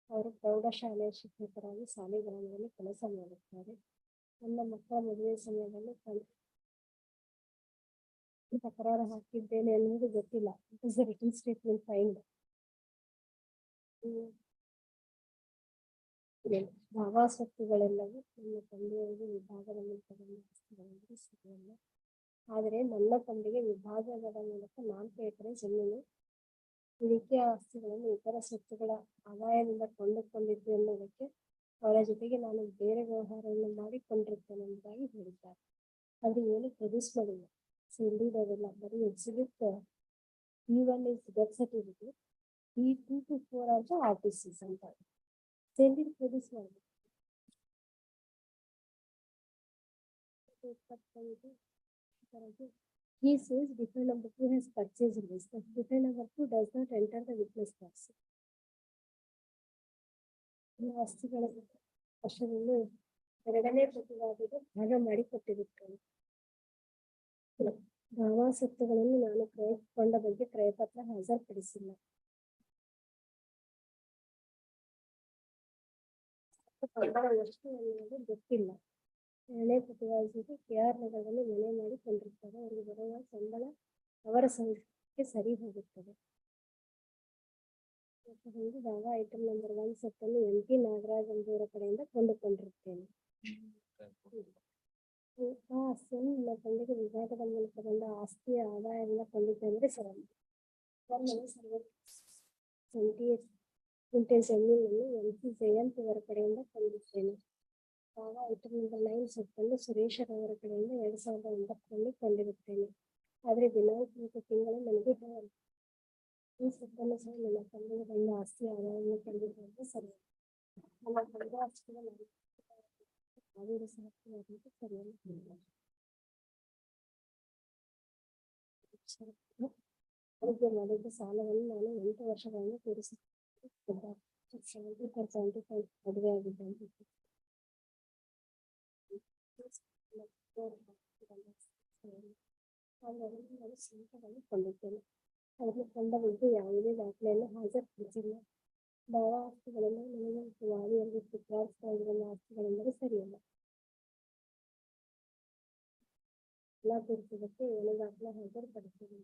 ಅವರು ಪ್ರೌಢಶಾಲೆಯ ಶಿಕ್ಷಕರಾಗಿ ಶಾಲೆಗಳಲ್ಲಿ ಕೆಲಸ ಮಾಡುತ್ತಾರೆ. ನನ್ನ ಮಕ್ಕಳ ಮದುವೆ ಸಮಯದಲ್ಲಿ ತಕರಾರು ಹಾಕಿದ್ದೇನೆ ಅನ್ನೋದು ಗೊತ್ತಿಲ್ಲ. It is a written statement filed. ಭಾವಾಸಕ್ತಿಗಳೆಲ್ಲವೂ ನನ್ನ ತಂದೆಯವರಿಗೆ ವಿಭಾಗದಲ್ಲಿ ತಗೊಂಡು ಸಿಗಲ್ಲ. ಆದರೆ ನನ್ನ ತಂದೆಗೆ ವಿಭಾಗದ ಮೂಲಕ 4 ಎಕರೆ ಜಮೀನು, ಉಳಿಕೆ ಆಸ್ತಿಗಳನ್ನು ಇತರ ಸ್ವತ್ತುಗಳ ಆದಾಯದಿಂದ ಕೊಂಡುಕೊಂಡಿದ್ದು ಎನ್ನುವುದಕ್ಕೆ ಅವರ ಜೊತೆಗೆ ನಾನು ಬೇರೆ ವ್ಯವಹಾರವನ್ನು ಮಾಡಿಕೊಂಡಿರುತ್ತೇನೆ ಎಂಬುದಾಗಿ ಹೇಳಿದ್ದಾರೆ. ಆದರೆ ಏನು ಪ್ರೊಡ್ಯೂಸ್ ಮಾಡಿಲ್ಲ, ಸೆಲ್ಲಿಡೋದಿಲ್ಲ. ಬರೀ exhibit D1 is death certificate 2 to 4 also RTCs ಅಂತ ಸೇಲ್ ಪ್ರೊಡ್ಯೂಸ್ ಮಾಡಿ. He says defendant number 2 has purchased this. The defendant number 2 does not enter the witness box. ಈ ಆಸ್ತಿಗಳ ವರ್ಷದಲ್ಲಿ ಎರಡನೇ ಪ್ರತಿವಾದಿಗೆ ಭಾಗ ಮಾಡಿ ಕೊಟ್ಟಿರುತ್ತೇನೆ. ಭಾವಾಸತ್ತುಗಳನ್ನು ನಾನು ಕ್ರಯಕೊಂಡ ಬಗ್ಗೆ ಕ್ರಯಪತ್ರ ಹಾಜರುಪಡಿಸಿಲ್ಲ. ಎಷ್ಟು ಅನ್ನೋದು ಗೊತ್ತಿಲ್ಲ. ಎರಡನೇ ಪ್ರತಿವಾದಿಗೆ KR ನಗರದಲ್ಲಿ ಮನೆ ಮಾಡಿಕೊಂಡಿರ್ತಾರೆ. ಅವರಿಗೆ ಬರುವ ಸಂಬಳ ಅವರ ಸಂಖ್ಯೆಗೆ ಸರಿ ಹೋಗುತ್ತದೆ. ದಾವಾ ಐಟಮ್ ನಂಬರ್ 1 ಸತ್ತನ್ನು MP ನಾಗರಾಜ್ ಎಂಬುವರ ಕಡೆಯಿಂದ ಕೊಂಡುಕೊಂಡಿರುತ್ತೇನೆ. ಆ ಆಸ್ತಿಯನ್ನು ನನ್ನ ತಂದೆಗೆ ವಿವಾದದ ಮೂಲಕ ಬಂದ ಆಸ್ತಿಯ ಆದಾಯದಿಂದ ಕೊಂಡಿದ್ದೆ ಅಂದರೆ ಸರಿ. ಜಮೀನನ್ನು MP ಜಯಂತ್ ಅವರ ಕಡೆಯಿಂದ ಕೊಂಡಿದ್ದೇನೆ. ದಾವಾ ಐಟಮ್ ನಂಬರ್ 9 ಸತ್ತನ್ನು ಸುರೇಶ್ ಅವರ ಕಡೆಯಿಂದ 2009ರಲ್ಲಿ ಕೊಂಡಿರುತ್ತೇನೆ. ಆದರೆ ದಿನಾಂಕ ಮತ್ತು ತಿಂಗಳು ನನಗೆ ಹೇಳಲ್ಲ. ಈ ಸತ್ತನ್ನು ಸಹ ನನ್ನ ತಂದೆಗೆ ಬಂದ ಆಸ್ತಿ ಆದಾಯವನ್ನು ಕೊಂಡಿದ್ದೆ ಸರಿ. ನಮ್ಮ ತಂದೆ ಆಸ್ತಿಗೆ ಸಾವಿರ ಸಹಕಾರಕ್ಕೆ ಸರಿಯಾಗಿ ಆರೋಗ್ಯ ಮಾಡಿದ ಸಾಲವನ್ನು ನಾನು 8 ವರ್ಷಗಳನ್ನು ತೀರಿಸುತ್ತಿದ್ದೆ. 70% ಮದುವೆ ಆಗಿದ್ದಂತೆ ನಾನು ಸ್ವಂತವಾಗಿ ಕೊಂಡಿದ್ದೇನೆ. ಅದನ್ನು ಕೊಂಡ ಬಗ್ಗೆ ಯಾವುದೇ ದಾಖಲೆಯನ್ನು ಹಾಜರುಪಡಿಸಿಲ್ಲ. ದಾವಾ ಆಸ್ತಿಗಳನ್ನು ನನಗೆ ಮತ್ತು ವಾದಿಯಲ್ಲಿ ಪ್ರತಿಪಾದಿಸಿದ ಆಸ್ತಿಗಳೆಂದರೆ ಸರಿಯಲ್ಲ. ಎಲ್ಲ ತೀರ್ಪುಗಕ್ಕೆ ಏನು ದಾಖಲೆ ಹಾಜರುಪಡಿಸಿಲ್ಲ.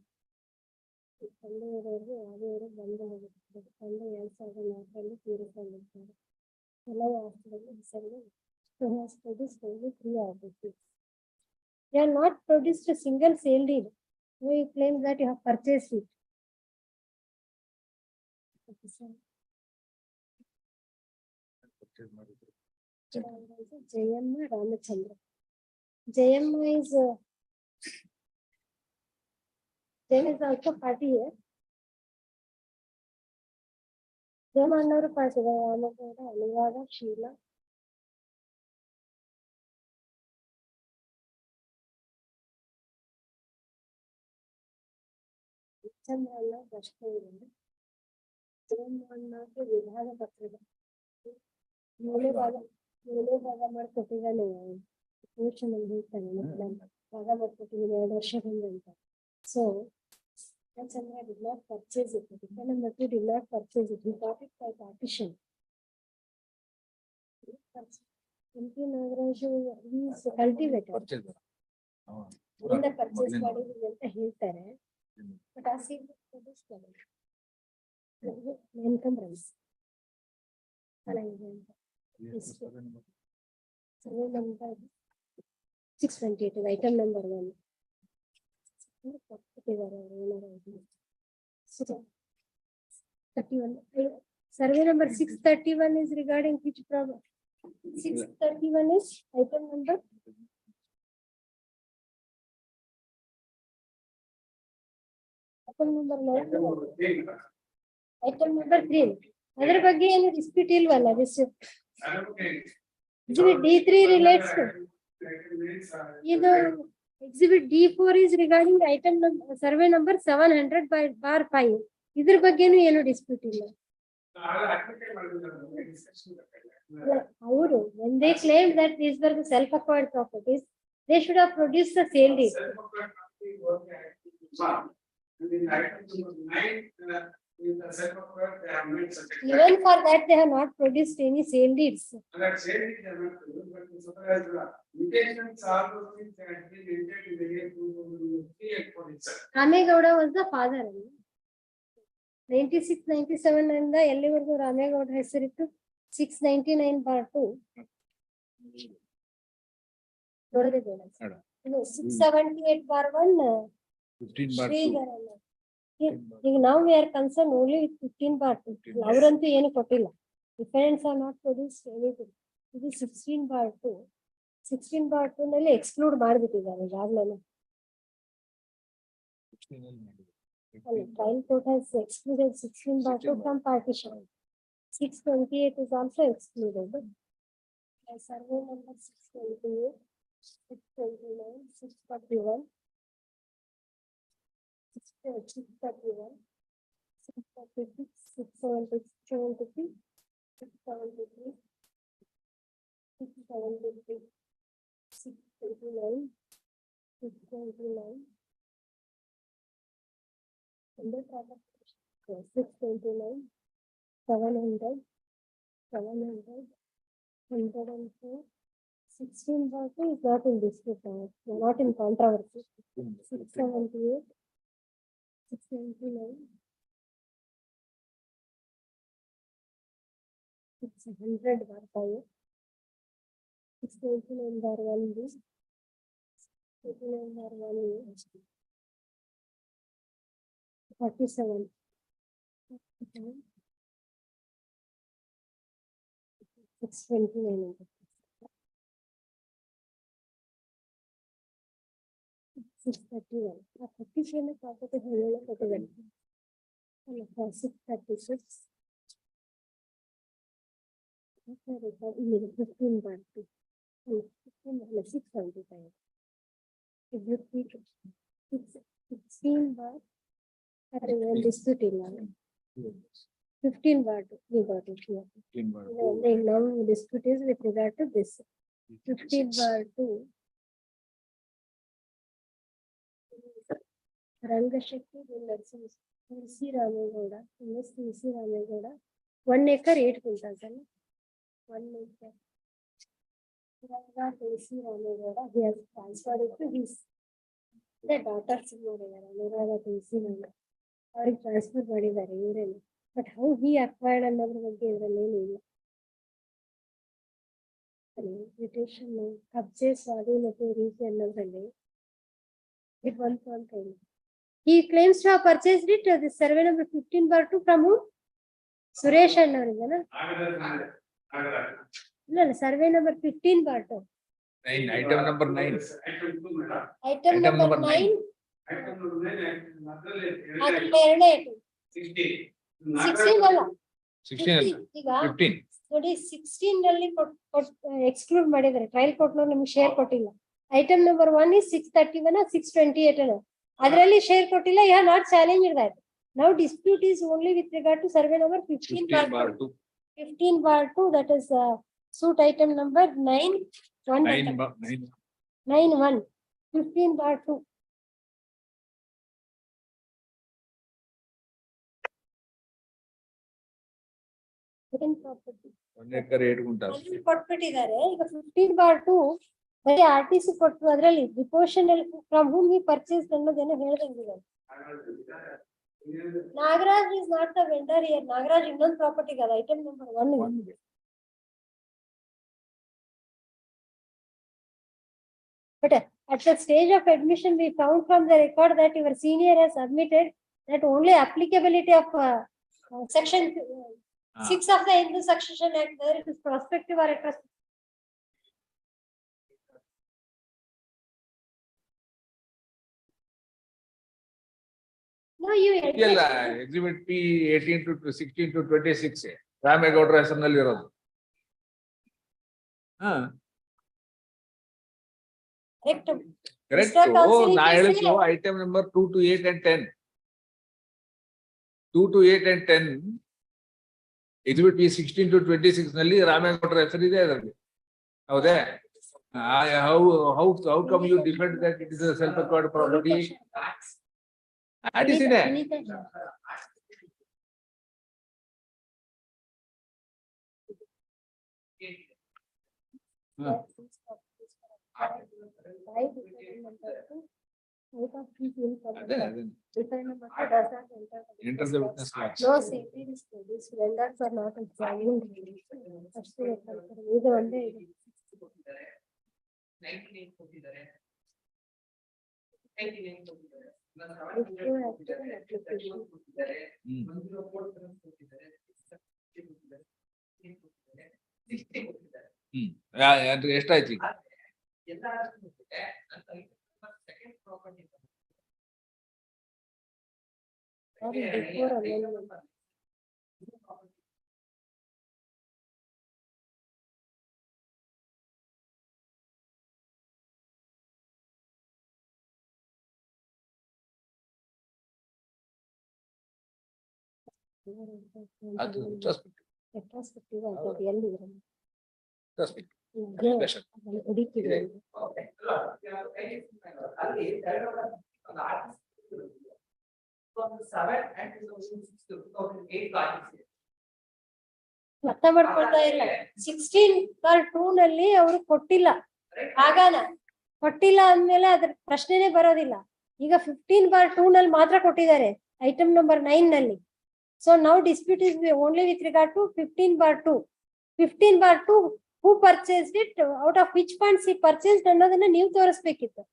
ತಂದೆಯವರವರೆಗೂ ವಾದಿಯವರು ಬಂದು ಹೋಗುತ್ತಾರೆ. ತಂದೆ 2004ರಲ್ಲಿ ತೀರಿಕೊಂಡಿದ್ದಾರೆ. ಕೆಲವು ಆಸ್ತಿಗಳು ಹೆಸರಿಗೆ They are not produced a single sale deed. No, you claim that you have purchased it. Jayamma Ramachandra. Jayamma is also party here. Jayamma another party. Ramachandra, Anuvaga, Sheila. Chandranna ಪ್ರಶ್ನೆಯಿಂದ ಜಯಮ್ಮಣ್ಣಗೆ ವಿಭಾಗ ಪತ್ರದ ಮೂಲೆ ಭಾಗ ಮಾಡ್ಕೊಟ್ಟಿದ್ದಾನೆ. ಪೋಷಣೆಯಲ್ಲಿ ಹೇಳ್ತಾನೆ ಭಾಗ ಮಾಡ್ಕೊಟ್ಟಿದ್ದೀನಿ 2 ವರ್ಷದಿಂದ ಅಂತ. So Chandra did not purchase it. Defendant number 2 did not purchase it. He got it by partition. MP Nagaraj is cultivator. Purchase ಮಾಡಿದ್ವಿ ಅಂತ ಹೇಳ್ತಾರೆ. But I see this encumbrance. Survey number 628 is item number 1. Survey number 631 is regarding which problem? 631 is item number. Item number 3. ಅದರ ಬಗ್ಗೆ ಏನು dispute ಇಲ್ವಲ್ಲ? Exhibit D3 relates to ಇದು. Exhibit D4 is regarding item number survey number 700/5. ಇದ್ರ ಬಗ್ಗೆನೂ ಏನು dispute ಇಲ್ಲ. ಅವರು when they claim that these were the self acquired properties, they should have produced the sale deed. Even for that, they have not produced any sale deeds. Ramegowda was the father. 96-97 and ಎಲ್ಲಿವರೆಗೂ ರಾಮೇಗೌಡ ಹೆಸರಿತ್ತು? 699/2. 678/1. ಈಗ ನಾವು we are concerned only with 15/2. ಅವರಂತೂ ಏನು ಕೊಟ್ಟಿಲ್ಲ. Defendants are not produced anything. ಇದು 16/2. 16/2 ನಲ್ಲಿ exclude ಮಾಡಿಬಿಟ್ಟಿದ್ದಾರೆ ಈಗಾಗಲೇ. And trial court has excluded 16/2 from partition. 628 is also excluded. Survey number 628, 629, 641. 631, 636, 673, 673, 673, 673, 629, 629. Under Karnataka, 629, 700, 700, 104. 16/2 is not in dispute, not in controversy. 678, 699, 600 bar 5, 699 bar 1B, 689 bar 1A, 47. 629. 631. 37 property handle category. 636. 15 bar 2. 675. If you take 16 bar, dispute 15 bar 2. We got it here. 15 bar. The now dispute is with regard to this. 15 bar 2. Rangashakti nurses, C. Ramegowda, C. Ramegowda, 1 acre 8 quintals, 1 acre. C. Ramegowda, he has transferred it to his the daughters or transfer ಮಾಡಿದ್ದಾರೆ. But how he acquired ಅನ್ನೋದ್ರ ಬಗ್ಗೆ ಇದರಲ್ಲಿ ಏನಿಲ್ಲ. Reputation, ಕಬ್ಜೆ ಸ್ವಾಧೀನತೆ ರೀತಿ ಅನ್ನೋದ್ರಲ್ಲಿ it ಬಂತು ಅಂತ ಹೇಳಿ. He claims to have purchased it, the survey number 15 bar 2 from whom? Suresh ಅನ್ನೋರಿಗೆನಾ? ಇಲ್ಲ, survey number 15 bar 2. 9, item number 9. Item number 9. ಅದ್ರಲ್ಲಿ ಎರಡನೇ item. 16 ಅಲ್ಲ. 16 ಈಗ 15. ನೋಡಿ 16 ನಲ್ಲಿ ಎಕ್ಸ್ಕ್ಲೂಡ್ ಮಾಡಿದ್ದಾರೆ. ಟ್ರಯಲ್ ಕೋರ್ಟ್ ನಮ್ಗೆ ಶೇರ್ ಕೊಟ್ಟಿಲ್ಲ. ಐಟಮ್ ನಂಬರ್ 1 is 631 or 628 ಅಲ್ಲ. ಅದರಲ್ಲಿ ಶೇರ್ ಕೊಟ್ಟಿಲ್ಲ. You have not challenged that. Now dispute is only with regard to survey number 15 bar 2. 15 bar 2, that is suit item number 9 1 9 1 15 bar 2. Second property. 1 acre 8 quintals. ಅಲ್ಲಿ ಕೊಟ್ಬಿಟ್ಟಿದ್ದಾರೆ. ಈಗ 15 bar 2 ಬರೀ RTC ಕೊಟ್ಟು ಅದರಲ್ಲಿ depositional from whom he purchase ಅನ್ನೋದೇನೋ ಹೇಳ್ದಂಗಿದೆ. Nagaraj is not the vendor here. Nagaraj ಇನ್ನೊಂದು property ಅದ. Item number 1. But at the stage of admission, we found from the record that your senior has submitted that only applicability of section 6 of the Hindu Succession Act, whether it is prospective or retrospective. No, you Exhibit P 18 to 16 to 26. ರಾಮೇಗೌಡರ ಹೆಸರಿನಲ್ಲಿ ಇರೋದು. correct. Correct. Mr. Counsel, ನಾ it is ಹೇಳಿದ್ದು here. Item number 2 to 8 and 10. 2 to 8 and 10. Exhibit P 16 to 26 ನಲ್ಲಿ ರಾಮೇಗೌಡರ ಹೆಸರಿದೆ ಅದರಲ್ಲಿ. ಹೌದೇ? How come you defend that it is a self-acquired property? That is in it. ಅದೇ. Enter the witness box. No, see, these vendors are not examined. ಅಷ್ಟೇ ಹೇಳ್ತಾರೆ. ಇದು ಒಂದೇ ಇದೆ. 99 ಕೊಟ್ಟಿದ್ದಾರೆ. ಎಷ್ಟಾಯ್ತು ಈಗ? Second property before amendment. ಅದು retrospective. Retrospective ಅದು ಎಲ್ಲಿ ಇರೋದು? Retrospective. ಇದೆ, Special. ಅದನ್ನ ಹಿಡಿತೀವಿ. ಅಲ್ಲಿ ಒಂದು article 2007 and 2006 2008 article. ಅರ್ಥ ಮಾಡ್ಕೊಳ್ತಾ ಇಲ್ಲ. 16/2 ನಲ್ಲಿ ಅವರು ಕೊಟ್ಟಿಲ್ಲ. ಆಗಾನ ಕೊಟ್ಟಿಲ್ಲ ಅಂದ್ಮೇಲೆ ಅದ್ರ ಪ್ರಶ್ನೆನೇ ಬರೋದಿಲ್ಲ. ಈಗ 15/2 ನಲ್ಲಿ ಮಾತ್ರ ಕೊಟ್ಟಿದ್ದಾರೆ ಐಟಮ್ ನಂಬರ್ 9 ನಲ್ಲಿ. So now dispute is only with regard to 15/2. 15/2 who purchased it, out of which funds he purchased ಅನ್ನೋದನ್ನ ನೀವು ತೋರಿಸ್ಬೇಕಿತ್ತು.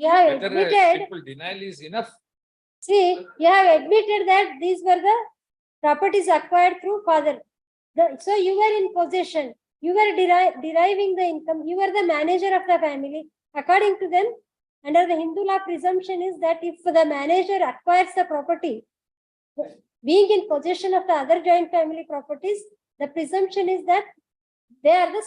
You have Whether a admitted, simple denial is enough. see, you have admitted that these were the properties acquired through father. So you were in possession, you were deriving the income, you were the manager of the family. According to them, under the Hindu law, presumption is that if the manager acquires the property, being in possession of the other joint family properties, the presumption is that they are the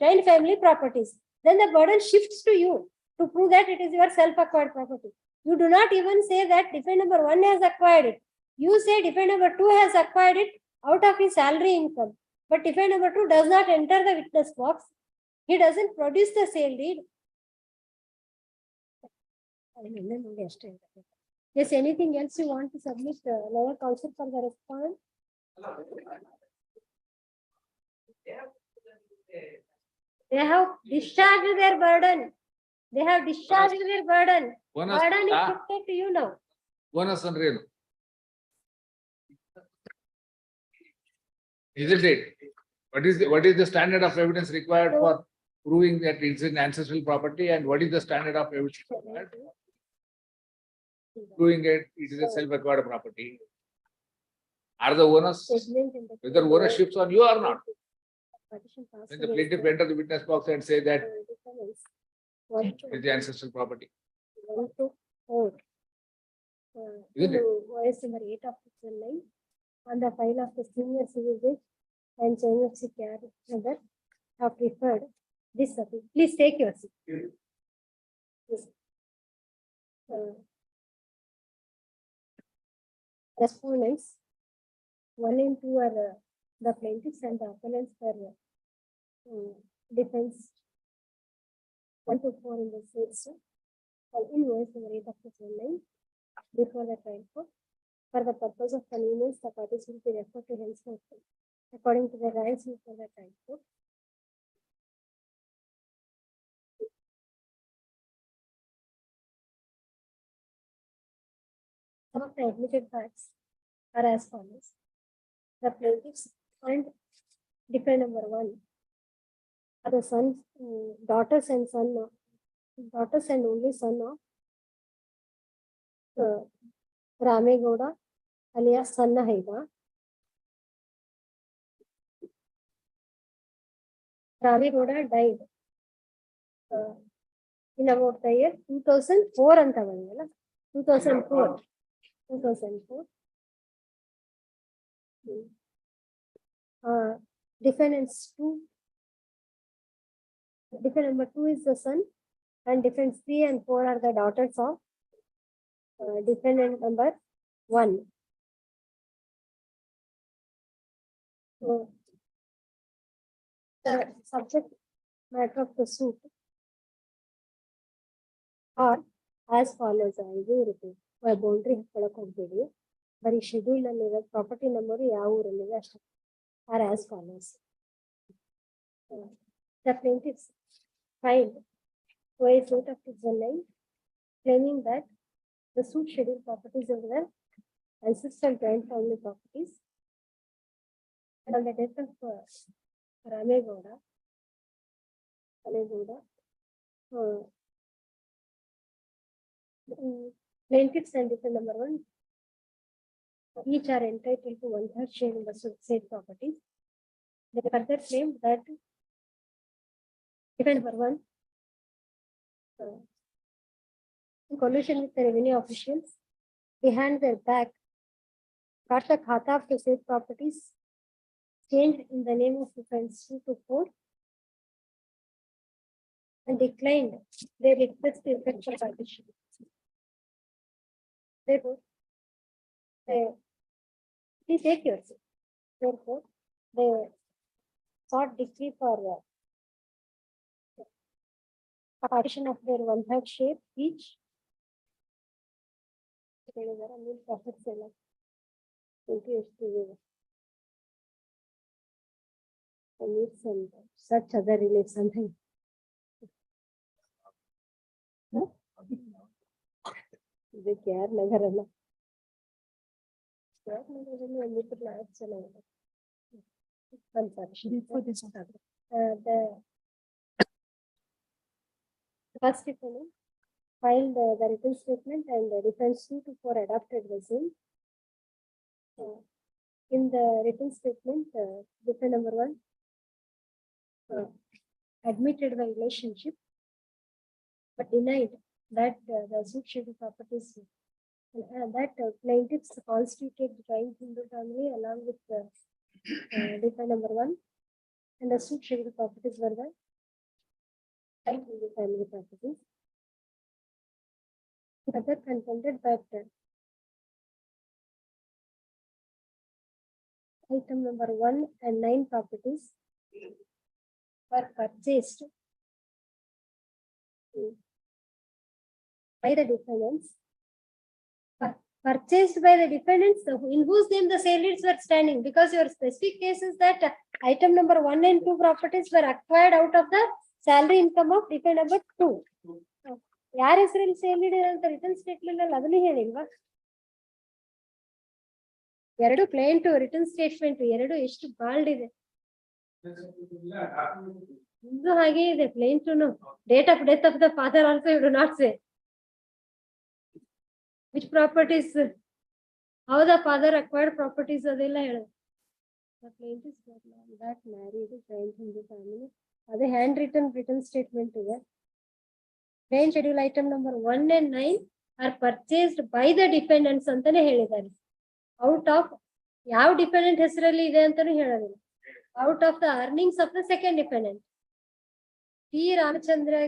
joint family properties. Then the burden shifts to you to prove that it is your self-acquired property. You do not even say that defendant number 1 has acquired it. You say defendant number 2 has acquired it out of his salary income. But defendant number 2 does not enter the witness box. He doesn't produce the sale deed. Yes, anything else you want to submit, lower counsel, for the response? They have discharged their burden. They have discharged their burden. Bonus, Burden is shifted to you now. bonus ಅಂದ್ರೆ ಏನು? Isn't it? What is the standard of evidence required for proving that it's an ancestral property, and what is the standard of evidence required proving it is a self-acquired property? Are the owners, whether ownership's on you or not? When the plaintiff enter the witness box and say that it's the ancestral property. 1 to 4. Isn't it? Voice number 8 of the line on the file of the senior civil judge and chain of security other have preferred this appeal. Please take your seat. Yes. Respondents 1 and 2 are the plaintiffs and the appellants for defense 1 to 4 in the case. In voice number 8 of the same line before the trial court. For the purpose of convenience, the parties will be referred to henceforth according to the rights before the trial court. Some of the admitted facts are as follows. The plaintiffs and defendant number 1 are the sons, daughters and only son of Ramegowda alias Sanna Haiba. Ramegowda died in about the year 2004 ಅಂತ ಬಂದಲ್ಲ 2004. Defendants 2. Defendant number 2 is the son, and defendants 3 and 4 are the daughters of defendant number 1. The subject matter of the suit are as follows. I will repeat. Boundary ಹಾಕೊಳ್ಳೋಕೆ ಹೋಗ್ಬೇಡಿ. ಬರೀ schedule ಅಲ್ಲಿರೋ property number ಯಾವ ಊರಲ್ಲಿದೆ ಅಷ್ಟೇ. Are as follows. The plaintiffs filed voice note of Genealogy claiming that the suit schedule properties of the ancestral joint family properties and on the death of Ramegowda, plaintiffs and defendant number 1 each are entitled to 1/3 share in the said properties. They further claim that defendant number 1 in collusion with the revenue officials behind their back, got the khata of the said properties changed in the name of defense 2 to 4 and declined their request to effect for partition. Therefore, please take yours. Therefore, they sought decree for partition of their 1/3 share each. Profit seller. Such other relief something. ಇದಕ್ಕೆ ಯಾರು ನಗರಲ್ಲ the first defendant filed the written statement and the defense 2 to 4 adopted the same. In the written statement, defendant number 1 admitted the relationship but denied that the suit schedule properties that plaintiffs constituted joint Hindu family along with defendant number 1 and the suit schedule properties were the joint Hindu family properties. Other contended that item number 1 and 9 properties were purchased by the defendants. Purchased by the defendants in whose name the sale deeds were standing, because your specific case is that item number 1 and 2 properties were acquired out of the salary income of defendant number 2. ಯಾರ ಹೆಸರಲ್ಲಿ sale deed ಅಂತ return statement ಅಲ್ಲಿ ಅದನ್ನು ಹೇಳಿಲ್ವಾ? ಎರಡು client return statement ಎರಡು ಎಷ್ಟು bald ಇದೆ. ಇದು ಹಾಗೆ ಇದೆ client date of death of the father also you do not say which properties, how the father acquired properties ಅದೆಲ್ಲ ಹೇಳೋದು. The plaintiff that married joint Hindu family. ಅದೇ ಹ್ಯಾಂಡ್ ರಿಟರ್ನ್ ಸ್ಟೇಟ್ಮೆಂಟ್ ಇದೆ. Joint schedule item number 1 and 9 are purchased by the defendants ಅಂತಾನೆ ಹೇಳಿದ್ದಾರೆ. Out of ಯಾವ dependent ಹೆಸರಲ್ಲಿ ಇದೆ ಅಂತಾನು ಹೇಳೋದಿಲ್ಲ. Out of the earnings of the second defendant. T. Ramachandra,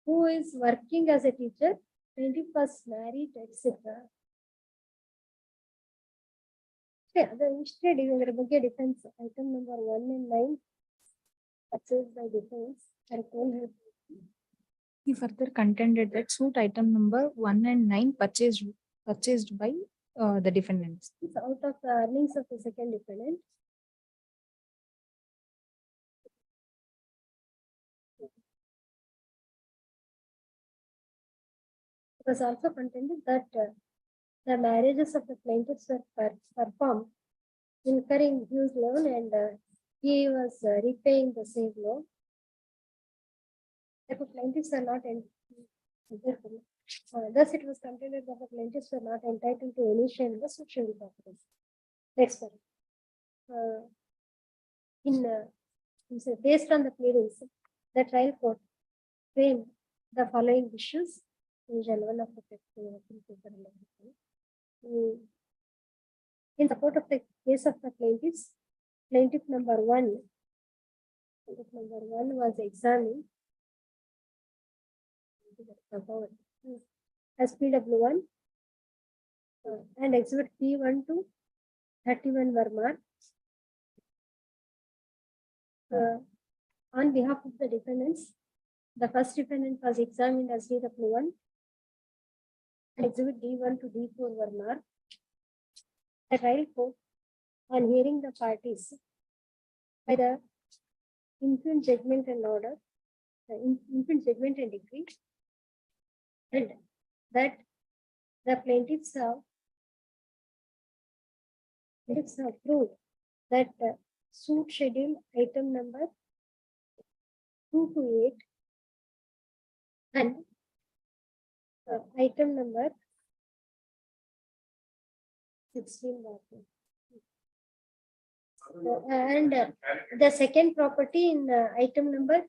who is working as a teacher, plaintiff was married, etc. The instead ಇದರ ಬಗ್ಗೆ defence item number 1 and 9 purchased by defense and told her. He further contended that suit item number 1 and 9 purchased by the defendants. Out of the earnings of the second defendant. It was also contended that the marriages of the plaintiffs were performed incurring huge loan and he was repaying the same loan. The plaintiffs are not thus it was contended that the plaintiffs were not entitled to any share in the social properties. Next one. Based on the pleadings, the trial court framed the following issues in general of the in support of the case of the plaintiffs. Plaintiff number 1 was examined as PW1 and exhibit P1 to 31 were marked. On behalf of the defendants, the first defendant was examined as DW1 and exhibit D1 to D4 were marked. The trial court, on hearing the parties by the infant judgment and order, the infant judgment and decree, and that the plaintiffs have proved that suit schedule item number 2 to 8 and item number 16 and the second property in item number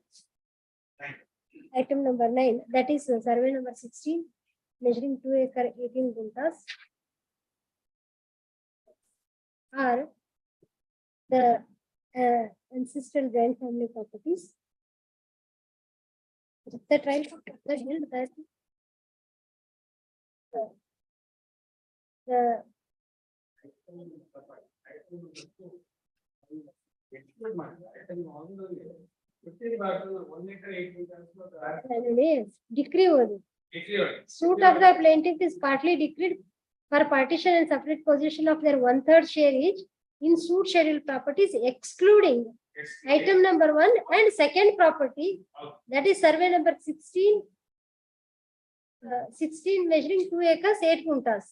9, that is survey number 16 measuring 2 acre 18 guntas are the ancestral joint family properties. The trial court held that the decree suit of the plaintiff is partly decreed for partition and separate possession of their 1/3 share each in suit schedule properties, excluding item number 1 and second property, that is survey number 16, 16 measuring 2 acres 8 guntas.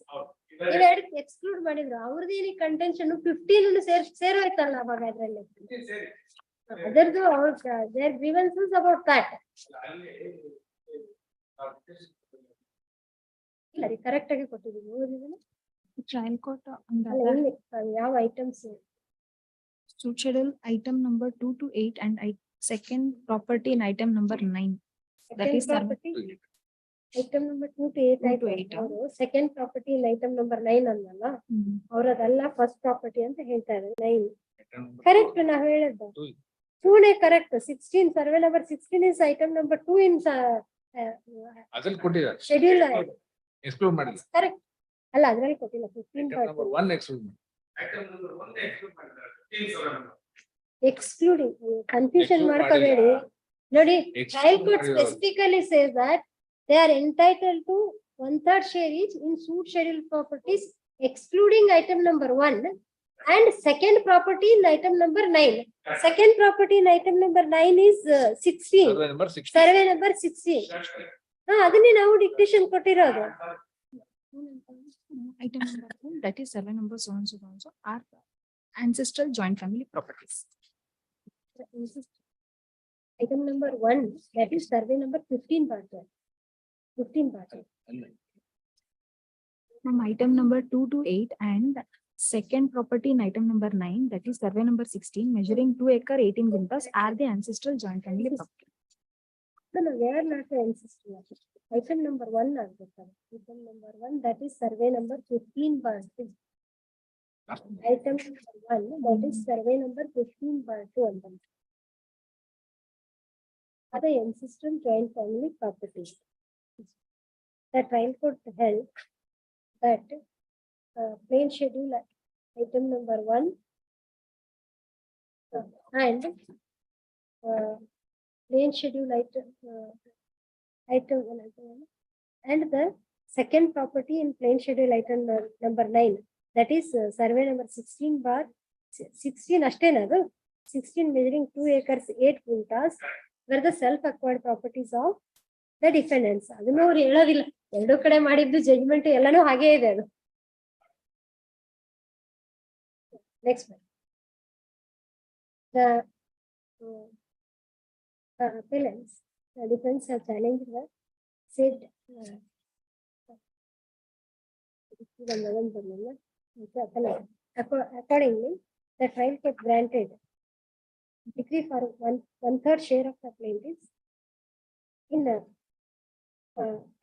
Exclude ಮಾಡಿದ್ರು ಅವ್ರದ್ದು ಏನಿ contention 15 ಸೇರೋಯ್ತಲ್ಲ ಅವಾಗ ಅದ್ರಲ್ಲಿ ಅದರದ್ದು ಅವ್ರ there grievances about that ಇಲ್ಲ ರೀ correct ಆಗಿ ಕೊಟ್ಟಿದ್ದೀವಿ ಓದಿದನ Trial court on the ಅಲ್ಲ other ಇಲ್ಲಿ ಯಾವ items suit schedule item number 2 to 8 and second property in item number 9. That is property item number 2 to 8 2 to 8 ಆಯ್ತು ಅವರು second property in item number 9 ಅನ್ನಲ್ಲ ಅವ್ರದೆಲ್ಲ ಫಸ್ಟ್ ಪ್ರಾಪರ್ಟಿ ಅಂತ ಹೇಳ್ತಾ ಇದ್ದಾರೆ 9 correct ನಾವ್ ಹೇಳಿದ್ದು 2 correct 16 survey number 16 is item number 2 ಇನ್ ಅದ್ರಲ್ಲಿ ಕೊಟ್ಟಿದ್ದಾರೆ ಶೆಡ್ಯೂಲ್ ಎಕ್ಸ್ಕ್ಲೂಡ್ ಮಾಡಿಲ್ಲ ಕರೆಕ್ಟ್ ಅಲ್ಲ ಅದ್ರಲ್ಲಿ ಕೊಟ್ಟಿಲ್ಲ 15 ನಂಬರ್ 1 ಎಕ್ಸ್ಕ್ಲೂಡ್ ಎಕ್ಸ್ಕ್ಲೂಡಿಂಗ್ ಕನ್ಫ್ಯೂಷನ್ ಮಾಡ್ಕೋಬೇಡಿ ನೋಡಿ trial court specifically says that they are entitled to 1/3 share each in suit schedule properties, excluding item number 1 and second property in item number 9. Second property in item number 9 is 16. Survey number 16. ಅದನ್ನೇ ನಾವು dictation ಕೊಟ್ಟಿರೋದು. Item number 2, that is survey number so and so are ancestral joint family properties. Item number 1, that is survey number 15 part. 15 part. From item number 2 to 8 and second property in item number 9, that is survey number 16, measuring 2 acre 18 guntas are the ancestral joint family property. No, they are not the ancestral. Item number 1 ಆಗ್ಬೇಕು. Item number 1, that is survey number 15 part. Item number 1, that is survey number 15 part 2 ಅಂತ. ಅದು ancestral joint family properties. The trial court held that plain schedule item number 1 and plain schedule item and the second property in plain schedule item number 9, that is survey number 16 bar 16 ಅಷ್ಟೇನದು 16 measuring 2 acres 8 guntas were the self acquired properties of the defendants. ಅದನ್ನು ಅವ್ರು ಹೇಳೋದಿಲ್ಲ, ಎರಡು ಕಡೆ ಮಾಡಿದ್ದು judgment ಎಲ್ಲಾನು ಹಾಗೆ ಇದೆ ಅದು. Next the appellants, the defense have challenged the said accordingly the trial court granted decree for 1/3 share of the plaintiffs in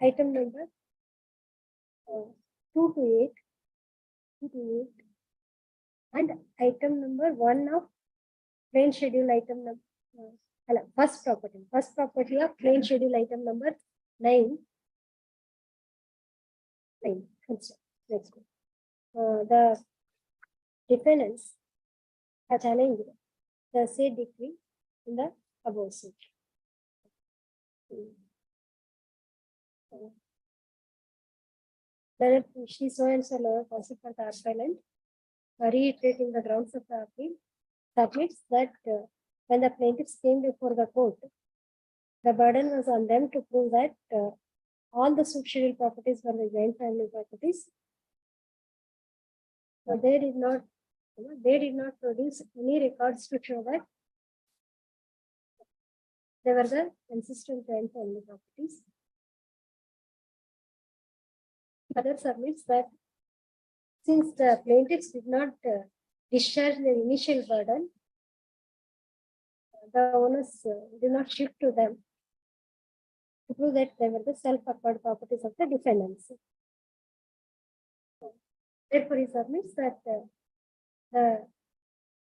item number 2 to 8 and item number 1 of plain schedule item number first property of plain schedule item number 9. Next the defendants are challenged the said decree in the above suit. That she so and so lower counsel for the appellant, reiterating the grounds of the appeal, submits that when the plaintiffs came before the court, the burden was on them to prove that all the suit schedule properties were the joint family properties. So they did not produce any records to show that they were the ancestral joint family properties. Other submits that since the plaintiffs did not discharge their initial burden, the owners did not shift to them to prove that they were the self-acquired properties of the defendants. Therefore, he submits that the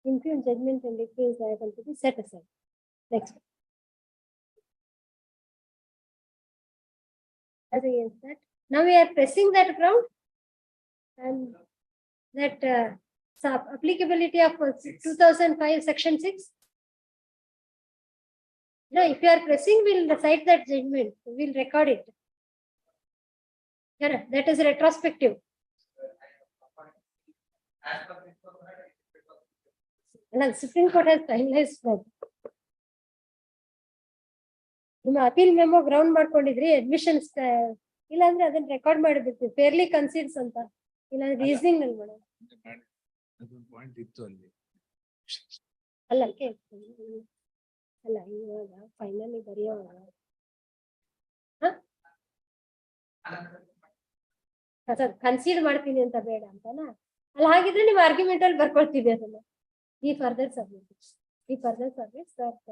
impugned judgment and decree is liable to be set aside. Next. As against that, now we are pressing that ground and that applicability of 2005 section 6. No, if you are pressing, we'll cite that judgment, we'll record it. Yeah, that is retrospective. And the Supreme Court has finalized that. ನಿಮ್ಮ appeal memo ground ಮಾಡ್ಕೊಂಡಿದ್ರಿ admissions ಇಲ್ಲಾಂದ್ರೆ ಅದನ್ನ record ಮಾಡಿಬಿಡ್ತೀವಿ fairly ಕನ್ಸಿಡ್ಸ್ ಅಂತ ಇಲ್ಲಾಂದ್ರೆ reasoning ನಲ್ಲಿ ಮಾಡೋದು point ಇತ್ತು ಅಲ್ಲಿ ಅಲ್ಲ ಅಲ್ಲ ಇವಾಗ ಫೈನಲಿ ಬರೆಯೋವಾಗ ಕನ್ಸಿಡ್ ಮಾಡ್ತೀನಿ ಅಂತ ಬೇಡ ಅಂತನಾ ಅಲ್ಲ ಹಾಗಿದ್ರೆ ನೀವು ಆರ್ಗ್ಯುಮೆಂಟ್ ಅಲ್ಲಿ ಬರ್ಕೊಳ್ತೀವಿ ಅದನ್ನ ಈ further service that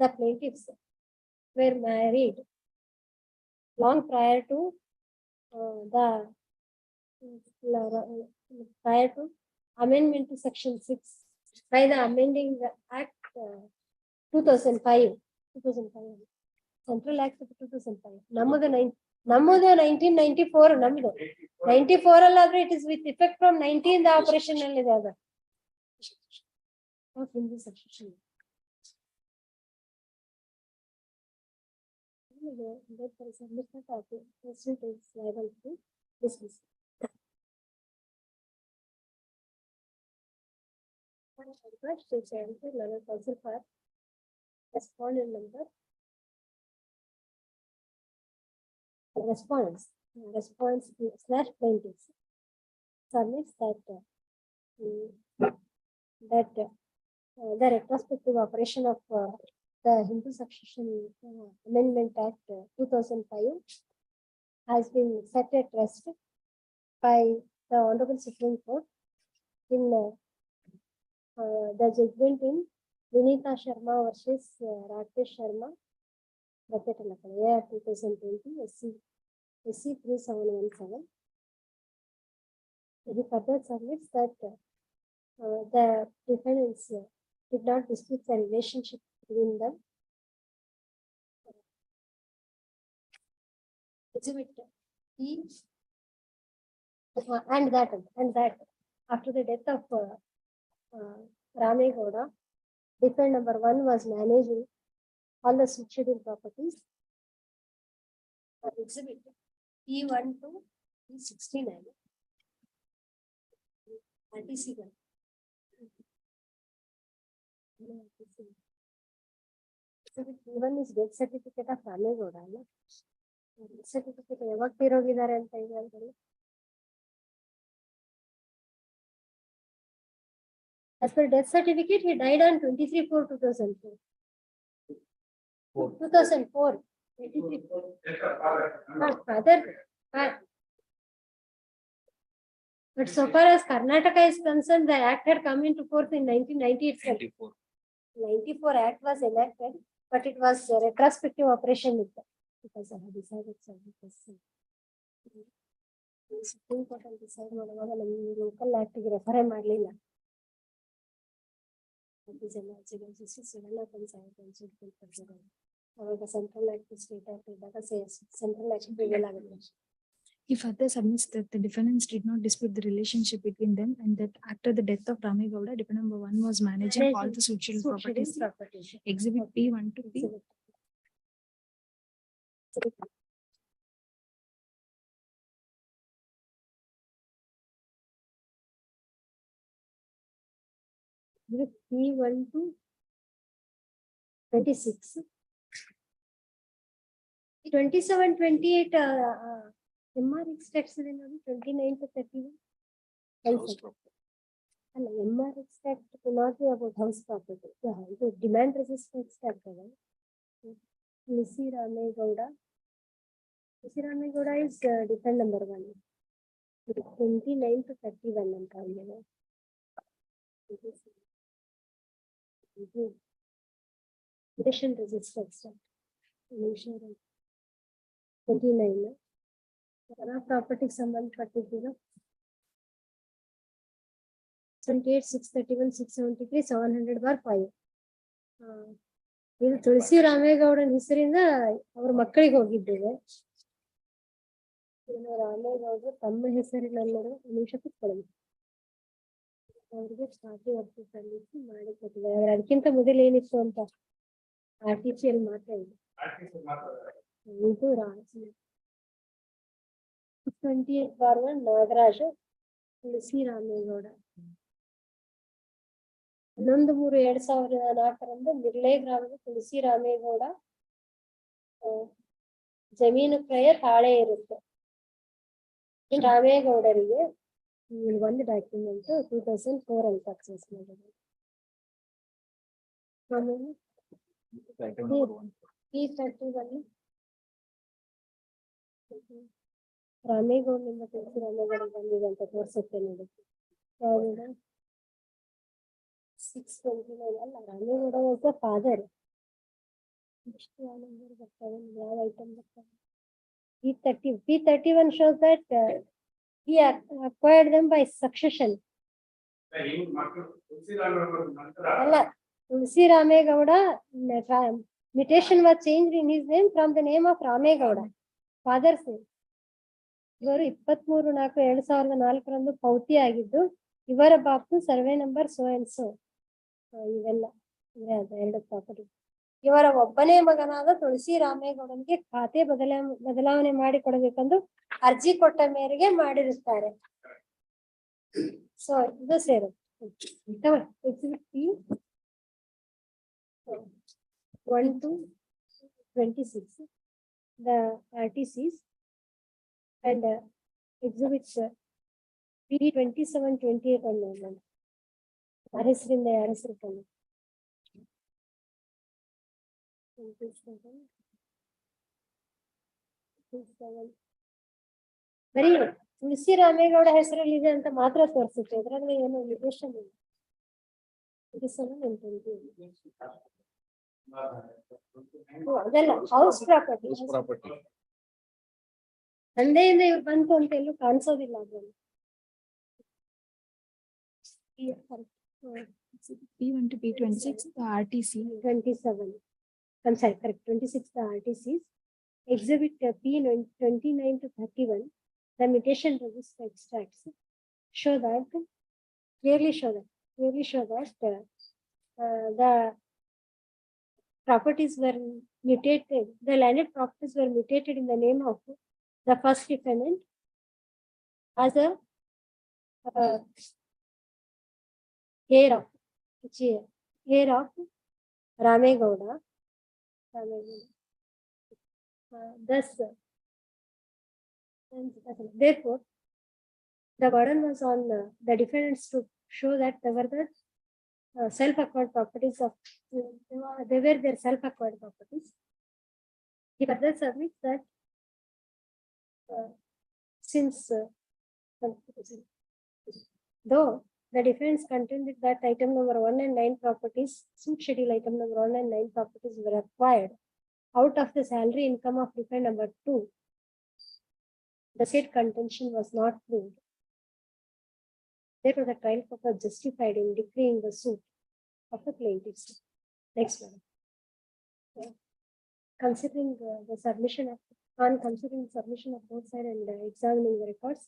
the plaintiffs were married long prior to amendment to section 6 by the amending the act 2005 central act of 2005 ನಮ್ಮದು 1994 ನಮ್ಮದು 94 ಅಲ್ಲಾದ್ರೆ it is with effect from 19 the operation ಅಲ್ಲಿ ಇದೆ ಅದು of Hindu substitution. Therefore, submission of the president is liable to dismiss. For respondent number. Response / plaintiffs submits that the retrospective operation of the Hindu Succession Amendment Act 2005 has been set at rest by the Honorable Supreme Court in the judgment in Vinita Sharma versus Rakesh Sharma, bracket 2020 SC 3717. He further submits that the defendants did not dispute the relationship between them. Exhibit E and that after the death of Ramegowda, defendant number 1 was managing all the scheduled properties. Exhibit E1 to E69. RTC 1. Even is death certificate of Ramegowda, no? Death certificate ಯಾವಾಗ ತೀರೋಗಿದ್ದಾರೆ ಅಂತ ಇದೆ ಅಂತಲ್ಲ. As per death certificate, he died on 23/4/2004. 2004. 23. Father. But so far as Karnataka is concerned, the act had come into force in 1990 itself. 94 Act was enacted, but it was a retrospective operation because I have decided so because Supreme Court has decided local act refer ಮಾಡಲಿಲ್ಲ. ಅವಾಗ central act state act ಇದ್ದಾಗ central act prevail ಆಗುತ್ತೆ. He further submits that the defendants did not dispute the relationship between them and that after the death of Ramegowda, defendant number 1 was managing all the scheduled properties. Exhibit P1 to P. P1 to 26. 27-28 MRX tax is 29 to 31. And MRX tax will not be about house property. The demand resistance tax. Missy Ramegowda is defend number 1. 29 to 31 and Partition resistance tax. 29. Property ಸಂಬಂಧ ಪಟ್ಟಿದ್ದೀರಾ 78, 631, 673, 700/5. ಇದು ತುಳಸಿ ರಾಮೇಗೌಡನ ಹೆಸರಿಂದ ಅವ್ರ ಮಕ್ಕಳಿಗೆ ಹೋಗಿದ್ದೇವೆ. ರಾಮೇಗೌಡರು ತಮ್ಮ ಹೆಸರಿನಲ್ಲರೂ ನಿಮಿಷ ಕೂತ್ಕೊಳ್ಳಿ. ಅವ್ರಿಗೆ ಸಾಧ್ಯ ವರ್ತಿ ಸಲ್ಲಿಸಿ ಮಾಡಿ ಕೊಟ್ಟಿದ್ದಾರೆ. ಅದಕ್ಕಿಂತ ಮೊದಲು ಏನಿತ್ತು ಅಂತ ಆರ್ಟಿಫಿಷಿಯಲ್ ಮಾತ್ರ ಇದೆ. ಇದು 28/1 ನಾಗರಾಜ ತುಳಸಿ ರಾಮೇಗೌಡ. 11/3/2004 ಮಿರ್ಲೆ ಗ್ರಾಮದ ತುಳಸಿ ರಾಮೇಗೌಡ ಜಮೀನು ಕ್ರಯ ತಾಳೆ ಇರುತ್ತೆ. ರಾಮೇಗೌಡರಿಗೆ ಒಂದು ಡಾಕ್ಯುಮೆಂಟ್ 2004 ಅಂತ ಅಕ್ಸೆಸ್ ಮಾಡಿದ್ರು. ಆಮೇಲೆ ರಾಮೇಗೌಡನಿಂದ ತುಳಸಿ ರಾಮೇಗೌಡ ಬಂದಿದೆ ಅಂತ ತೋರಿಸುತ್ತೆ ನೋಡಿ. ಯಾವ್ದು 629 ಅಲ್ಲ, ರಾಮೇಗೌಡ ವಾಸ್ ದ ಫಾದರ್. ಎಷ್ಟು ನಂಬರ್ ಬರ್ತವೆ, ಯಾವ ಐಟಮ್ ಬರ್ತವೆ? P31 shows that he acquired them by succession. ಅಲ್ಲ, ತುಳಸಿ Ramegowda mutation was changed in his name from the name of Ramegowda, father's name. ಇವರು 23/4/2004 ಪೌತಿ ಆಗಿದ್ದು, ಇವರ Bapu survey number so and so. ಇವೆಲ್ಲ ಎರಡು ಪ್ರಾಪರ್ಟಿ. ಇವರ ಒಬ್ಬನೇ ಮಗನಾದ ತುಳಸಿ ರಾಮೇಗೌಡನಿಗೆ ಖಾತೆ ಬದಲಾವಣೆ ಮಾಡಿ ಕೊಡಬೇಕೆಂದು ಅರ್ಜಿ ಕೊಟ್ಟ ಮೇರೆಗೆ ಮಾಡಿರುತ್ತಾರೆ. ಸೊ ಇದು ಸೇರು Exhibit 1 to 26, the RTCs, and exhibits P27, 28 on ಹೆಸರಿಂದ ಯಾರ ಹೆಸರು ಬಂದು 27. ಬರೀ ತುಳಸಿ ರಾಮೇಗೌಡ ಹೆಸರಲ್ಲಿ ಇದೆ ಅಂತ ಮಾತ್ರ ತೋರಿಸುತ್ತೆ, ಅದರಲ್ಲಿ ಏನು ಲಿಮಿಟೇಷನ್ ಇಲ್ಲ. ಅದೆಲ್ಲ ಹೌಸ್ ಪ್ರಾಪರ್ಟಿ. ತಂದೆಯಿಂದ ಇವ್ರು ಬಂತು ಅಂತ ಎಲ್ಲೂ ಕಾಣಿಸೋದಿಲ್ಲ ಅದ್ರಲ್ಲಿ. P1 to P26, the RTC. 27. I'm sorry, correct. 26, the RTCs. Exhibit P29 to 31, the mutation register extracts clearly show that the properties were mutated. The landed properties were mutated in the name of the first defendant as a heir of Ramegowda. Thus, therefore, the burden was on the defendants to show that they were the self-acquired properties of they were their self-acquired properties. He further submits that since though the defense contended that item number 1 and 9 properties, suit schedule item number 1 and 9 properties were acquired out of the salary income of defendant number 2, the said contention was not proved. Therefore, the trial court was justified in decreeing the suit of the plaintiffs. Next one. Considering the submission of both sides and examining the records,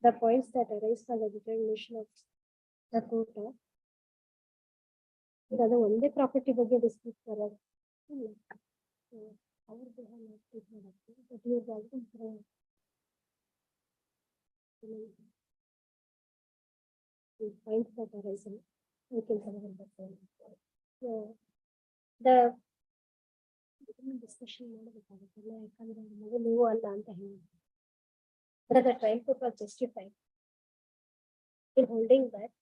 the points that arise for the determination of the court are the only property ಬಗ್ಗೆ dispute ಬರೋದು. Points that arise, we can cover the discussion ಮಾಡಬೇಕಾಗುತ್ತಲ್ಲ, ಯಾಕಂದ್ರೆ ನೀವು ಅಲ್ಲ ಅಂತ ಹೇಳಿ. But the trial court was justified in holding that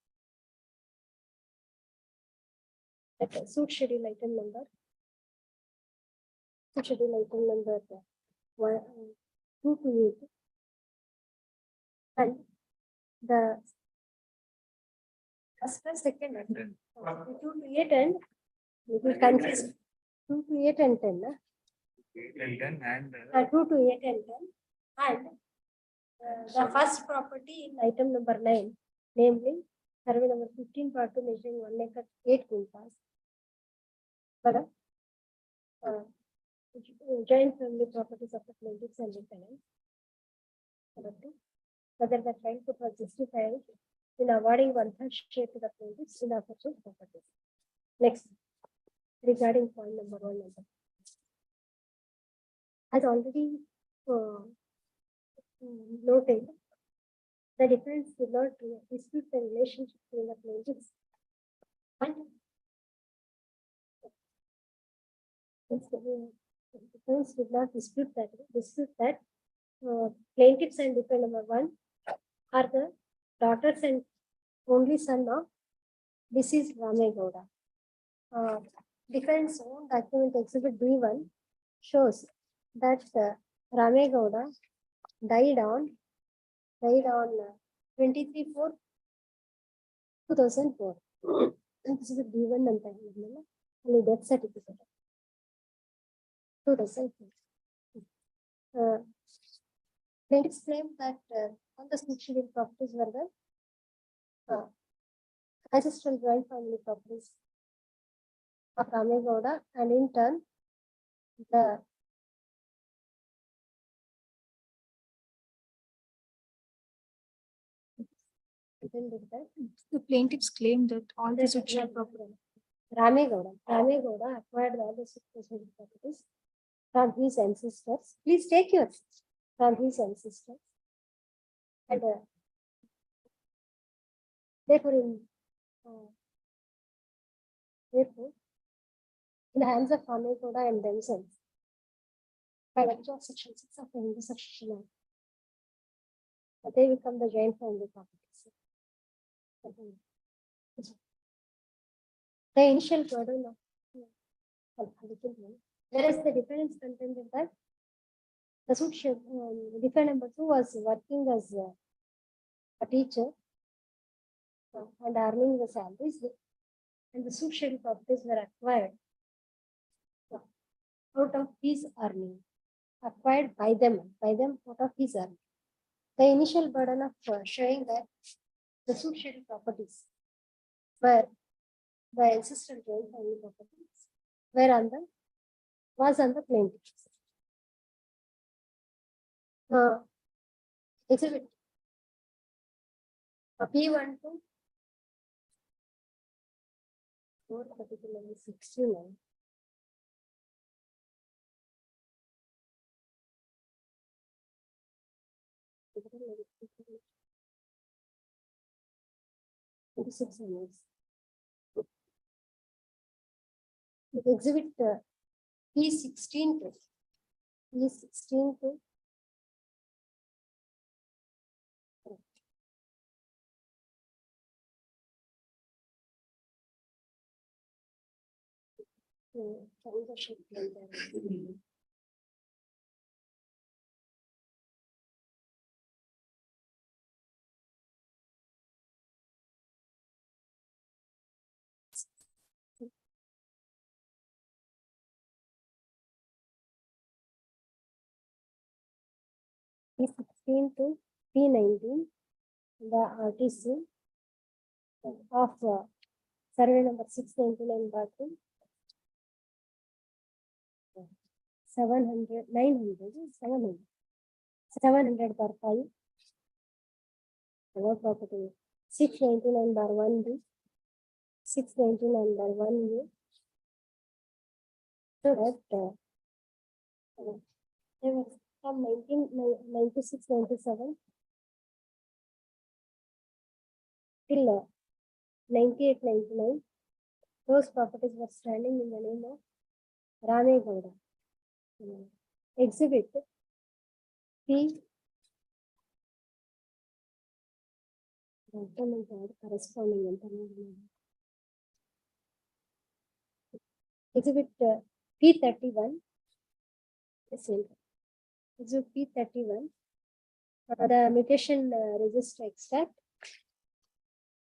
suit schedule item number 2 to 8 and the first and second 2 to 8 and 2 to 8 and 10 8 and 10 and 2 to 8 and 10. And the first property in item number 9, namely survey number 15 part 2 measuring 1 acre 8 quintas. But joint family properties of the plaintiffs and defendants. Whether the trial court was justified in awarding 1/3 share to the plaintiffs in affected properties. Next, regarding point number 1, as already noted, the defense did not dispute the relationship between the plaintiffs and the defense did not dispute that plaintiffs and defendant number 1 are the daughters and only son of deceased Ramegowda. Defense own document exhibit B1 shows that Ramegowda died on 23/4/2004. Exhibit B1 and only death certificate. 2004. Plaintiffs claim that all the succession properties were the ancestral joint family properties of Ramegowda, and in turn, the plaintiffs claim that all the succession property. Ramegowda acquired all the succession properties from his ancestors. Please take yours from his ancestors. And therefore, in the hands of Ramegowda and themselves, by virtue of section 6 of the Hindu Succession Act, they become the joint family properties. The initial burden of whereas the defendants contended that the suit defendant number 2 was working as a teacher and earning the salaries, and the suit schedule properties were acquired out of his earning, acquired by them out of his earning. The initial burden of showing that the suit schedule properties were the ancestral joint family properties was on the plaintiffs. Exhibit P1 to 4, particularly 69. Exhibit P16 to P16 to P19, the RTC of survey number 699 bar 2, 700 bar 5, our property 699 bar 1B, 699 bar 1A, so that there was from 1996-97 till 98-99, those properties were standing in the name of Ramegowda. Exhibit P corresponding exhibit P31. Exhibit P31, the mutation register extract,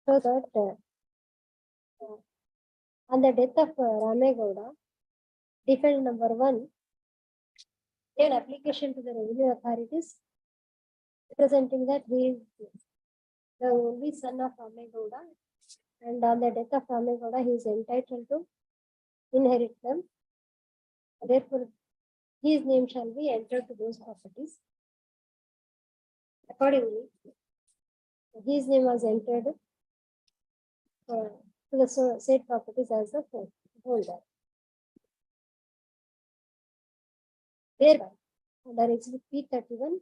so that on the death of Ramegowda, defendant number 1 An application to the revenue authorities representing that he is the only son of Ramegowda, and on the death of Ramegowda, he is entitled to inherit them. Therefore, his name shall be entered to those properties. Accordingly, his name was entered to the said properties as the holder. Thereby, under Exhibit P31,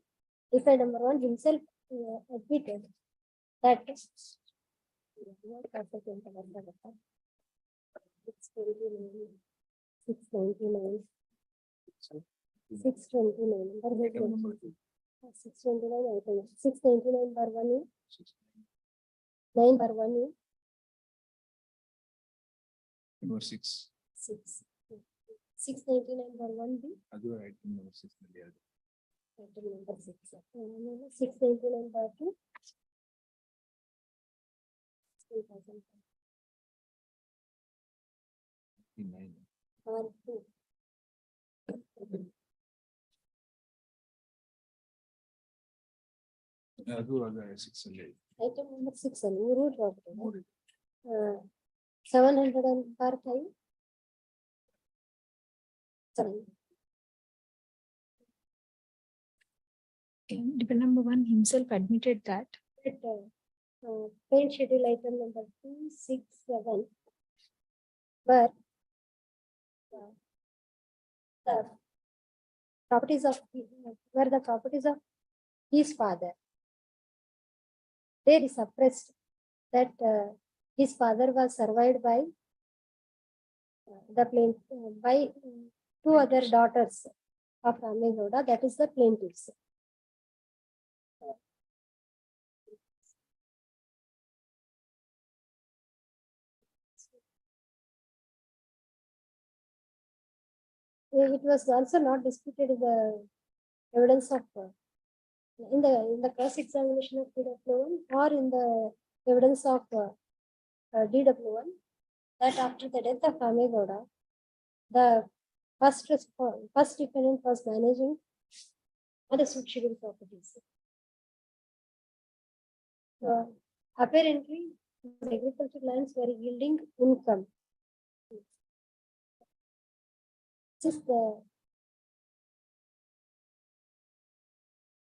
defendant number 1 himself admitted that 629, 629 bar 1 9 bar 1 Number 6. 699 bar 1 B. ಅದು item number 6 ನಲ್ಲಿ ಅದು. Item number 6. 699 bar 2. 9. Bar 2. ಅದು 6 ಅಲ್ಲಿ. Item number 6 ಅಲ್ಲಿ ಮೂರು property. 700 and bar 5. Sorry. Dependent number 1 himself admitted that Paint schedule item number 267, where the properties of his father, there is suppressed that his father was survived by by two other daughters of Ramegowda, that is the plaintiffs. It was also not disputed in the evidence of in the cross examination of DW1 or in the evidence of DW1 that after the death of Ramegowda, the first defendant was managing other suitable properties. Apparently, the agricultural lands were yielding income.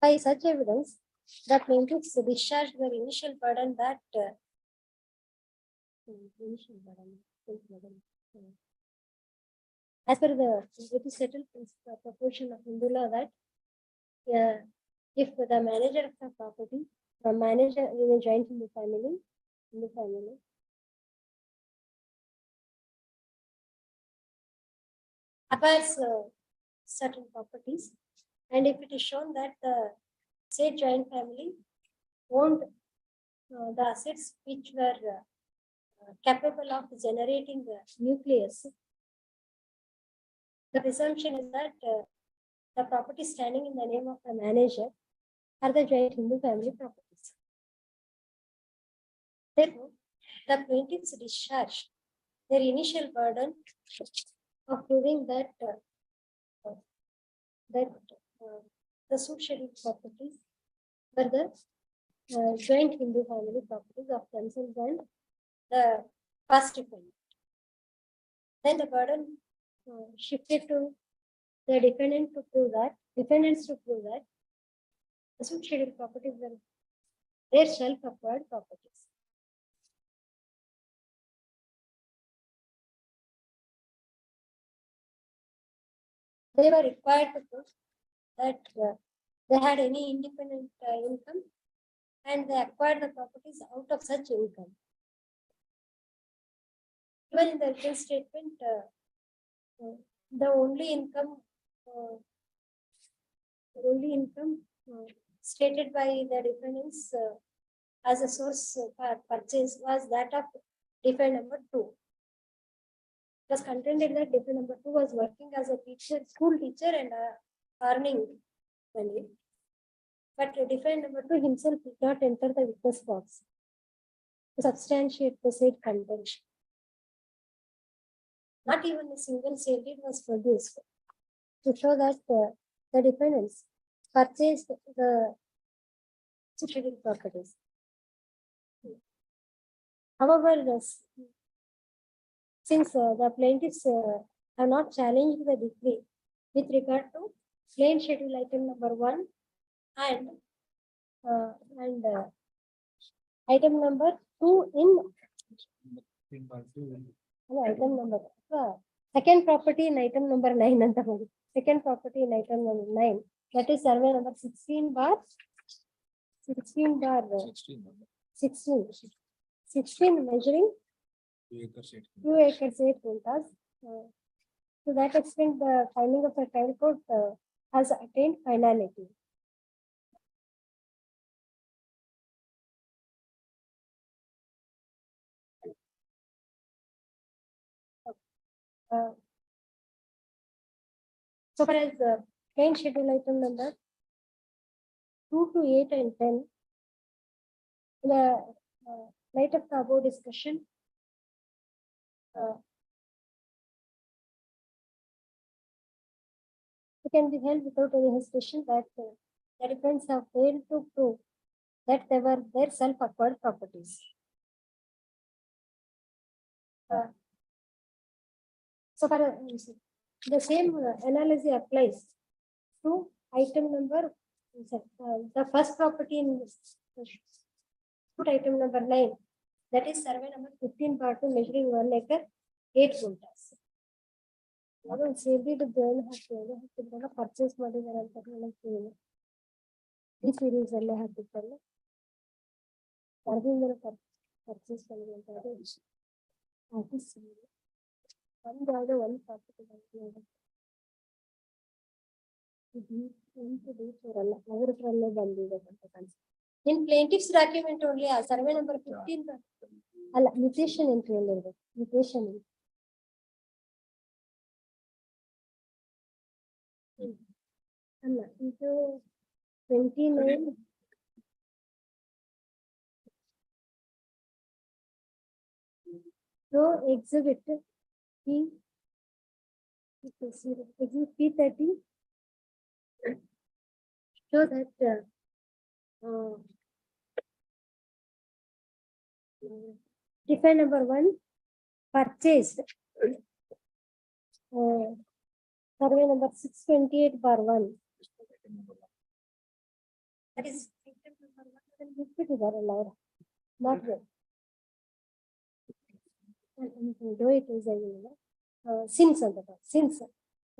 By such evidence, the plaintiffs discharged their initial burden that as per the it is settled proportion of Hindu law that if the manager of the property, the manager in a joint Hindu family, acquires certain properties, and if it is shown that the said joint family owned the assets which were capable of generating the nucleus, the presumption is that the property standing in the name of the manager are the joint Hindu family properties. Therefore, the plaintiffs discharged their initial burden of proving that the suit scheduled properties were the joint Hindu family properties of themselves and the past defendant. Then the burden shifted to the defendants to prove that the suit scheduled properties were their self-acquired properties. They were required to prove that they had any independent income and they acquired the properties out of such income. Even in the written statement, the only income stated by the defendants as a source for purchase was that of defendant number 2. It was contended that defendant number 2 was working as a teacher, school teacher, and earning money. But defendant number 2 himself did not enter the witness box to substantiate the said contention. Not even a single sale deed was produced to show that the defendants purchased the scheduled properties. However, since the plaintiffs have not challenged the decree with regard to plain schedule item number 1 and item number 2 in item number second property in item number 9 and second property in item number 9, that is survey number 16 measuring 2 acres 8 quintas. To that extent, the finding of the trial court has attained finality. So far as the plain schedule item number 2 to 8 and 10, in the light of the above discussion, it can be held without any hesitation that the defendants have failed to prove that they were their self-acquired properties. So far, the same analogy applies to item number, the first property in item number 9, that is survey number 15/2 measuring 1 acre 8 quintas. Purchase ಮಾಡಿದ್ದಾರೆ ಅಂತ ಹೇಳಿ ಈ series ಅಲ್ಲೇ ಹಾಕಿತ್ತಲ್ಲ ಹೊರಗಿಂದ purchase ಮಾಡಿದೆ ಅಂತ ಒಂದು ಯಾವುದೋ ಒಂದು ಪ್ರಾಪರ್ಟಿ ಅಲ್ಲ ಅವರಲ್ಲೇ ಬಂದಿದೆ ಅಂತ ಕಾಣಿಸ್ತು. ಇನ್ ಪ್ಲೇಂಟಿಫ್ಸ್ ಡಾಕ್ಯುಮೆಂಟ್ ಓನ್ಲಿ ಆ ಸರ್ವೆ ನಂಬರ್ 15 ಅಲ್ಲ ಮ್ಯೂಟೇಶನ್ ಎಂಟ್ರಿ ಅಲ್ಲಿ ಇರ್ಬೇಕು. ಮ್ಯೂಟೇಶನ್ ಅಲ್ಲ ಇದು 29 so exhibit P30 show that define number 1 purchased survey number 628/1, that is not good. Though it is since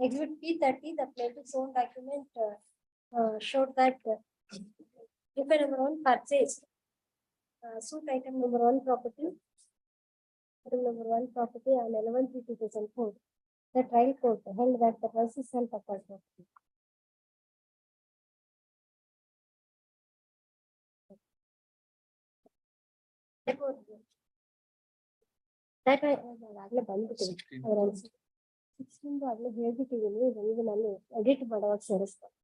exhibit P30, the plaintiff's own document showed that define number 1 purchased suit item number 1 property on 11/3/2004. The trial court held that the was self-acquired property. That ಆಗಲೇ ಬಂದ್ಬಿಟ್ಟಿದೆ ಅವರ 16 ಆಗಲೇ ಹೇಳ್ಬಿಟ್ಟಿದ್ದೀನಿ. ಈಗ ನಾನು edit ಮಾಡುವಾಗ ಸೇರಿಸ್ತಾರೆ.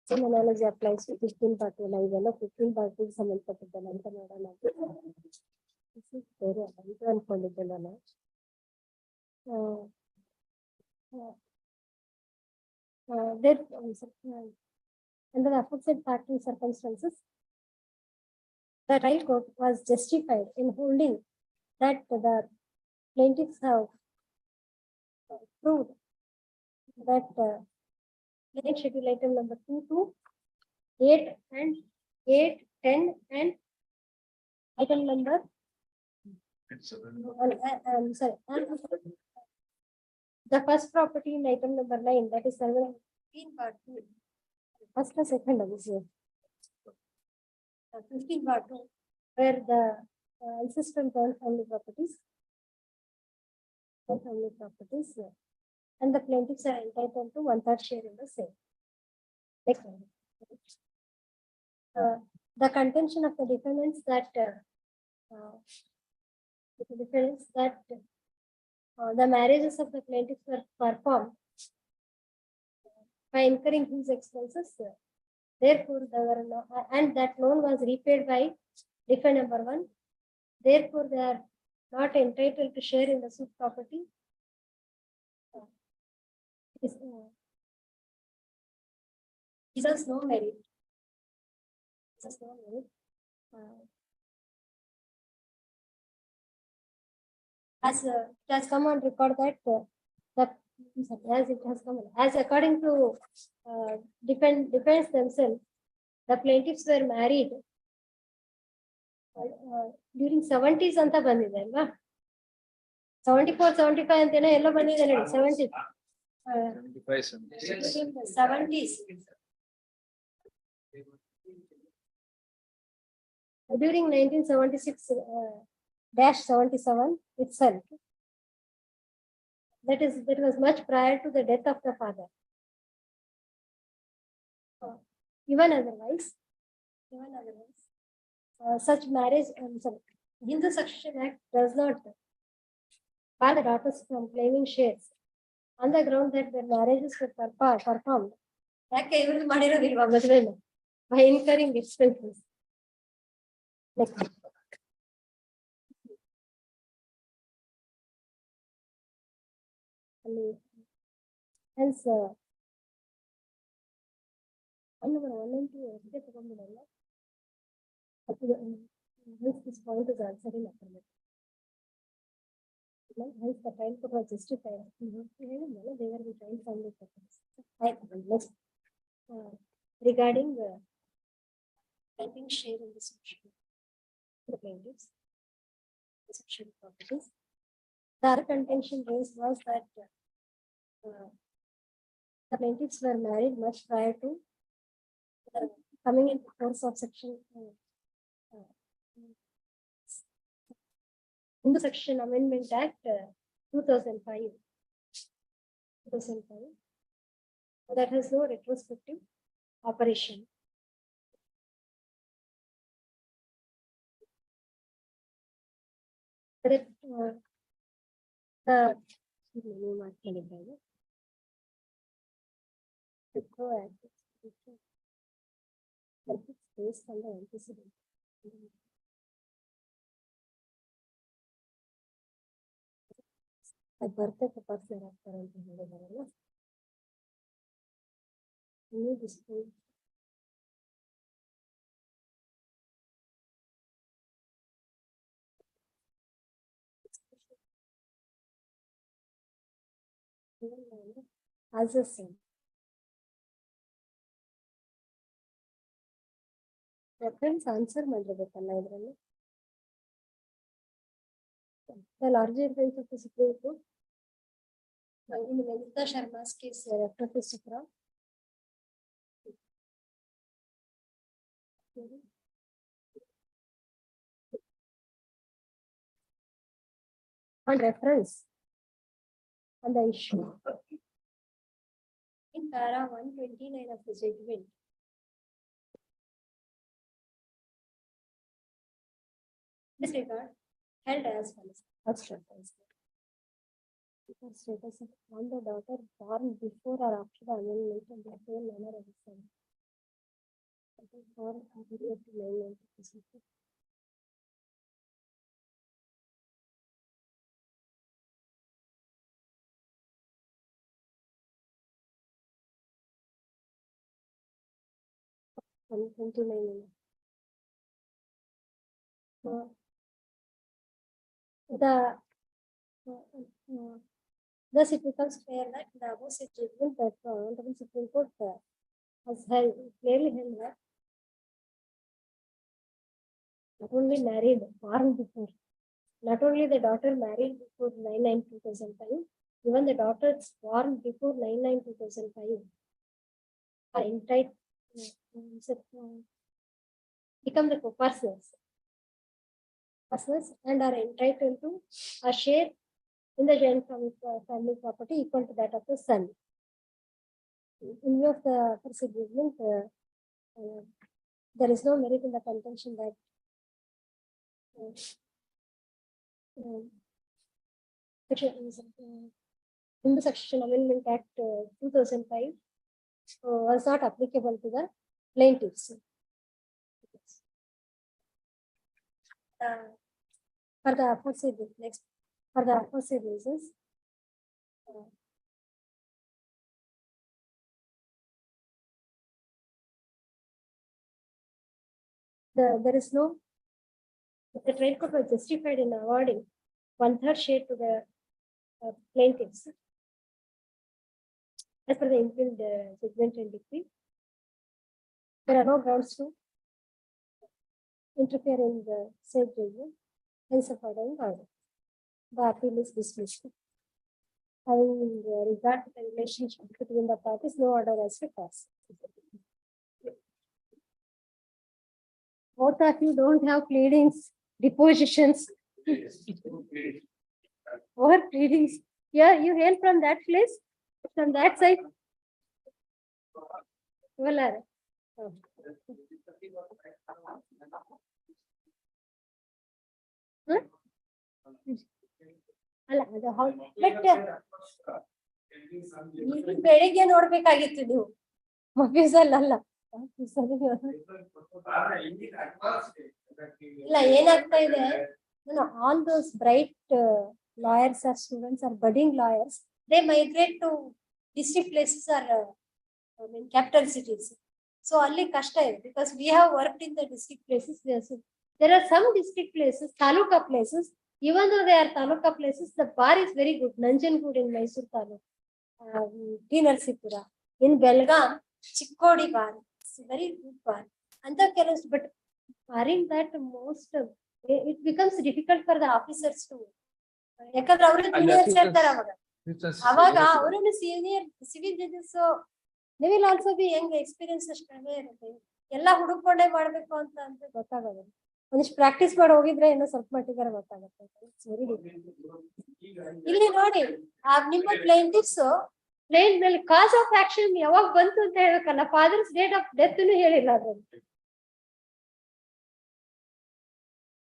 Genealogy applies to 15/2 ಇವೆಲ್ಲ 15/2 ಸಂಬಂಧಪಟ್ಟಿದ್ದಲ್ಲ ಅಂತ ನೋಡೋಣ. ಬೇರೆ ಅಂತ ಅನ್ಕೊಂಡಿದ್ದೆ ನಾನು. Under the aforesaid fact and circumstances, the trial court was justified in holding that the plaintiffs have proved that plain schedule item number 2 to 8 and 8, 10 and item number the first property in item number 9, that is 15/2, first or second of this year, 15/2, where the ancestral family properties and the plaintiffs are entitled to 1/3 share in the same. The contention of the defendants that the marriages of the plaintiffs were performed by incurring his expenses, therefore and that loan was repaid by defendant number 1, therefore they are not entitled to share in the suit property is, Jesus no merit. Jesus no merit. As it has come on record that as it has come on, as according to defense themselves, the plaintiffs were married during 70s ಅಂತ ಬಂದಿದೆ ಅಲ್ವಾ 74 75 ಅಂತೇನೋ ಎಲ್ಲ ಬಂದಿದೆ ನೋಡಿ 70 70s during 1976-77 itself. That was much prior to the death of the father. Even otherwise, such marriage, Hindu Succession Act does not bar the daughters from claiming shares on the ground that their marriages were performed. ಯಾಕೆ ಇವ್ರದ್ದು ಮಾಡಿರೋದಿಲ್ವಾ ಮದುವೆನ by incurring expenses. Next. Hence, number 1 and 2 ಎಷ್ಟೇ ತಗೊಂಡಿರಲ್ಲ this point is answered in affirmative. Hence, the trial court was justified. They were the trial family purpose. Next, regarding claiming share in the social, the plaintiffs, the social properties. The other contention raised was that the plaintiffs were married much prior to coming into force of section Hindu Succession Amendment Act 2005. That has no retrospective operation. But based on the antecedent. birthday person ಅಂತ ಹೇಳಿದಾರಲ್ಲ ನೀವು dispute as a sin. Reference answer ಮಾಡಿರಬೇಕಲ್ಲ ಇದರಲ್ಲಿ. The larger bench of the Supreme Court in Medita Sharma's case referred to Supra. On reference on the issue in para 129 of the judgment, this regard held as follows. Status on the daughter born before or after the amendment and the same manner as the son. For thus it becomes clear that the above said judgment that the Supreme Court has clearly held that not only married born before, not only the daughter married before 9/9/2005, even the daughters born before 9/9/2005 are entitled become the co-partners and are entitled to a share in the joint family property equal to that of the son. In view of the judgment, there is no merit in the contention that in the Succession Amendment Act 2005 was not applicable to the plaintiffs. For the aforesaid reasons, there is no, the trial court was justified in awarding 1/3 share to the plaintiffs. As per the impugned judgment and decree, there are no grounds to interfere in the said judgment, hence the following order. The appeal is dismissed. Having regard to the relationship between the parties, no order has to pass. Both of you don't have pleadings, depositions, or pleadings. Yeah, you hail from that place, from that side. Well, ಅಲ್ಲ ಅದು ಹೌದು but ಬೆಳಿಗ್ಗೆ ನೋಡ್ಬೇಕಾಗಿತ್ತು ನೀವು ಆಫೀಸಲ್ಲಿ ಅಲ್ಲ ಇಲ್ಲ ಏನಾಗ್ತಾ ಇದೆ all those bright lawyers or students or budding lawyers, they migrate to district places or capital cities. So only kashta is because we have worked in the district places. There are some district places, taluka places. Even though they are taluka places, the bar is very good. Nanjangud in Mysore Taluk, T. Narsipura, in Belgaum, Chikkodi bar, it's a very good bar. And the but barring that, most it becomes difficult for the officers to. ಯಾಕಂದ್ರೆ ಅವರು juniors ಇರ್ತಾರೆ ಅವಾಗ ಅವರನ್ನು senior civil judges they will also be Young experience ಅಷ್ಟು ಕಡಿಮೆ ಇರುತ್ತೆ ಎಲ್ಲ ಹುಡುಕೊಂಡೇ ಮಾಡ್ಬೇಕು ಅಂತ ಗೊತ್ತಾಗೋದು ಒಂದಿಷ್ಟು ಪ್ರಾಕ್ಟೀಸ್ ಮಾಡಿ ಹೋಗಿದ್ರೆ ಇನ್ನೂ ಸ್ವಲ್ಪ ಮಟ್ಟಿಗಾರ ಗೊತ್ತಾಗುತ್ತೆ ಇಲ್ಲಿ ನೋಡಿ ನಿಮ್ಮ ಪ್ಲೇಂಟಿಫ್ಸ್ ಪ್ಲೇನ್ ಮೇಲೆ ಕಾಸ್ ಆಫ್ ಆಕ್ಷನ್ ಯಾವಾಗ ಬಂತು ಅಂತ ಹೇಳ್ಬೇಕಲ್ಲ ಫಾದರ್ಸ್ ಡೇಟ್ ಆಫ್ ಡೆತ್ ಹೇಳಿಲ್ಲ ಅದ್ರಲ್ಲಿ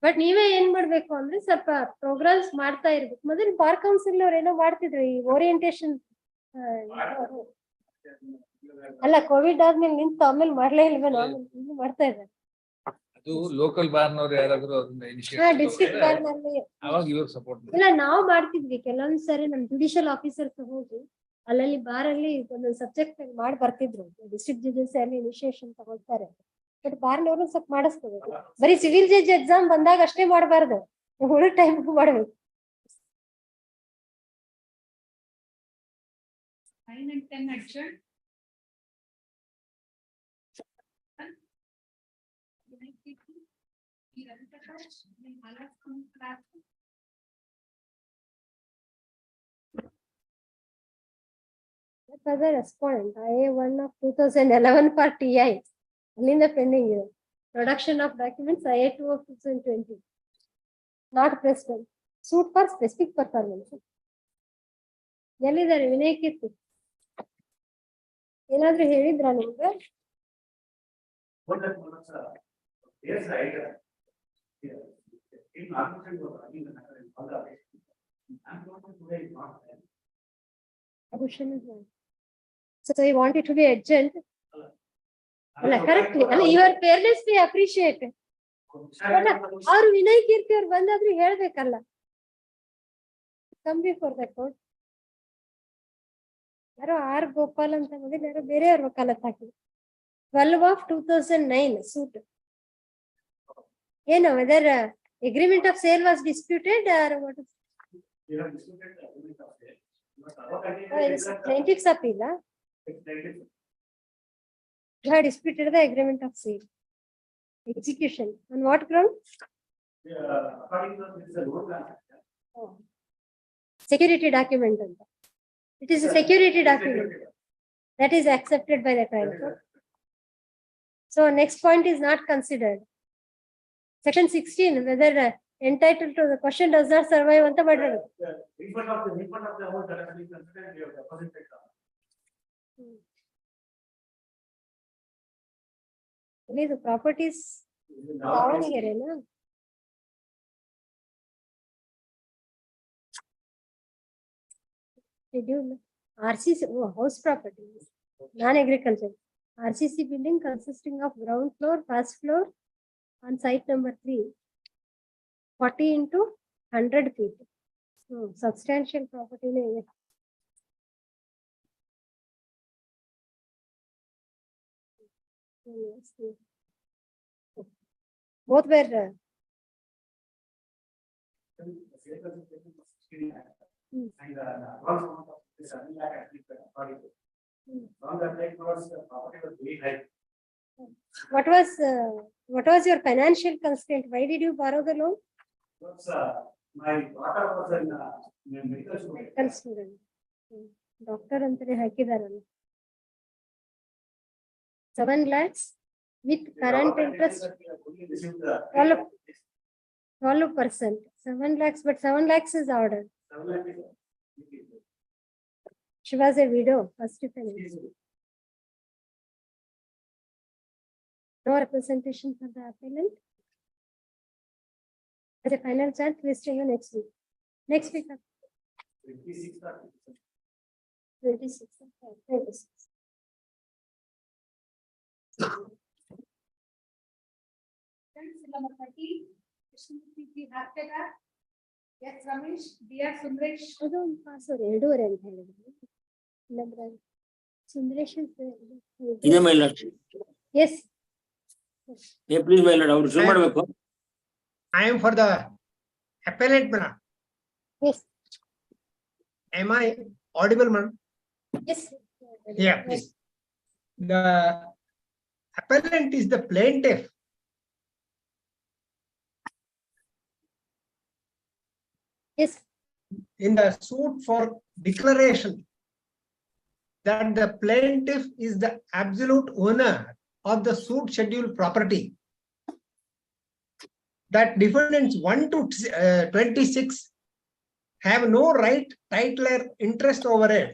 ಬಟ್ ನೀವೇ ಏನ್ ಮಾಡ್ಬೇಕು ಅಂದ್ರೆ ಸ್ವಲ್ಪ ಪ್ರೋಗ್ರಾಮ್ಸ್ ಮಾಡ್ತಾ ಇರ್ಬೇಕು ಮೊದಲು ಬಾರ್ ಕೌನ್ಸಿಲ್ ಅವ್ರು ಏನೋ ಮಾಡ್ತಿದ್ರು ಈ ಓರಿಯಂಟೇಶನ್ ಅಲ್ಲ ಕೋವಿಡ್ ಆದ್ಮೇಲೆ ನಿಂತು ಆಮೇಲೆ ಮಾಡ್ಲೇ ಇಲ್ವೇನೋ ಇನ್ನು ಮಾಡ್ತಾ ಇದ್ದಾರೆ ಅದು ಲೋಕಲ್ ಬಾರ್ನವ್ರು ಯಾರಾದ್ರೂ ಡಿಸ್ಟ್ರಿಕ್ಟ್ ಬಾರ್ ನಲ್ಲಿ ಅವಾಗ ಇವ್ರು ಸಪೋರ್ಟ್ ಇಲ್ಲ ನಾವು ಮಾಡ್ತಿದ್ವಿ ಕೆಲವೊಂದ್ ಸರಿ ನಮ್ ಜುಡಿಷಿಯಲ್ ಆಫೀಸರ್ಸ್ ಹೋಗಿ ಅಲ್ಲಲ್ಲಿ ಬಾರ್ ಅಲ್ಲಿ ಒಂದೊಂದು ಸಬ್ಜೆಕ್ಟ್ ಮಾಡಿ ಬರ್ತಿದ್ರು ಡಿಸ್ಟ್ರಿಕ್ಟ್ ಜಡ್ಜಸ್ ಅಲ್ಲಿ ಇನಿಷಿಯೇಷನ್ ತಗೊಳ್ತಾರೆ ಬಟ್ ಬಾರ್ನವ್ರು ಸ್ವಲ್ಪ ಮಾಡಿಸ್ಕೋಬೇಕು ಬರೀ ಸಿವಿಲ್ ಜಡ್ಜ್ ಎಕ್ಸಾಮ್ ಬಂದಾಗ ಅಷ್ಟೇ ಮಾಡಬಾರ್ದು ಉಳಿದ ಟೈಮ್ ಮಾಡ್ಬೇಕು 9 and 10 adjourned. Further respondent IA1 of 2011 for TI. Alinda pending here. Production of documents IA2 of 2020. Not present. Suit for specific performance. ಎಲ್ಲಿದ್ದಾರೆ ವಿನಯ್ ಕೀರ್ತಿ ಏನಾದ್ರೂ ಹೇಳಿದ್ರ ನಿಮ್ಗೆ So you want it to be adjourned? Correctly. You are fearlessly appreciate. ಅವ್ರು ವಿನಯ್ ಕೀರ್ತಿ ಅವ್ರು ಬಂದಾದ್ರೂ ಹೇಳ್ಬೇಕಲ್ಲ come before the court. ಯಾರೋ R Gopal ಅಂತ ಬಂದಿಲ್ಲ ಯಾರೋ ಬೇರೆಯವ್ರ ವಕಾಲತ್ ಹಾಕಿ 12 of 2009 suit. ಏನು weather agreement of sale was disputed or what is plaintiff's appeal? You have disputed the agreement of sale. Execution. On what ground? Security document. It is a security document that is accepted by the trial court. So next point is not considered. Section 16, whether entitled to the question does not survive on the matter. The properties RCC house properties, non-agriculture. RCC building consisting of ground floor, first floor on site number 3, 40 into 100 feet. Substantial property. Both were. Hmm. And advance amount of the 7 lakh at least according to. On that day, because the property was very high. What was your financial constraint? Why did you borrow the loan? Because my daughter was in medical school. Medical student. Doctor ಅಂತಲೇ ಹಾಕಿದಾರಲ್ಲ. 7 lakhs with current interest 12%. 7 lakhs, but 7 lakhs is ordered. She was a widow, first defendant. No representation for the appellant. As a final chance, please stay on next week. Next week. 26. Number 13, question P. Hartega. Yes, Ramesh, D.R. Sunderesh. ಅದು ಒಂದು pass ಅವ್ರು 2.5 ಅಂತ ಹೇಳಿದ್ರು. Number Sunderesh ಇದೆ my lord. Yes. Please my lord, ಅವರು ಶುರು ಮಾಡಬೇಕು. I am for the appellate, madam. Yes. Am I audible, madam? Yes. Yeah, please. The appellant is the plaintiff. Yes. In the suit for declaration that the plaintiff is the absolute owner of the suit schedule property, that defendants 1 to 26 have no right, title, or interest over it,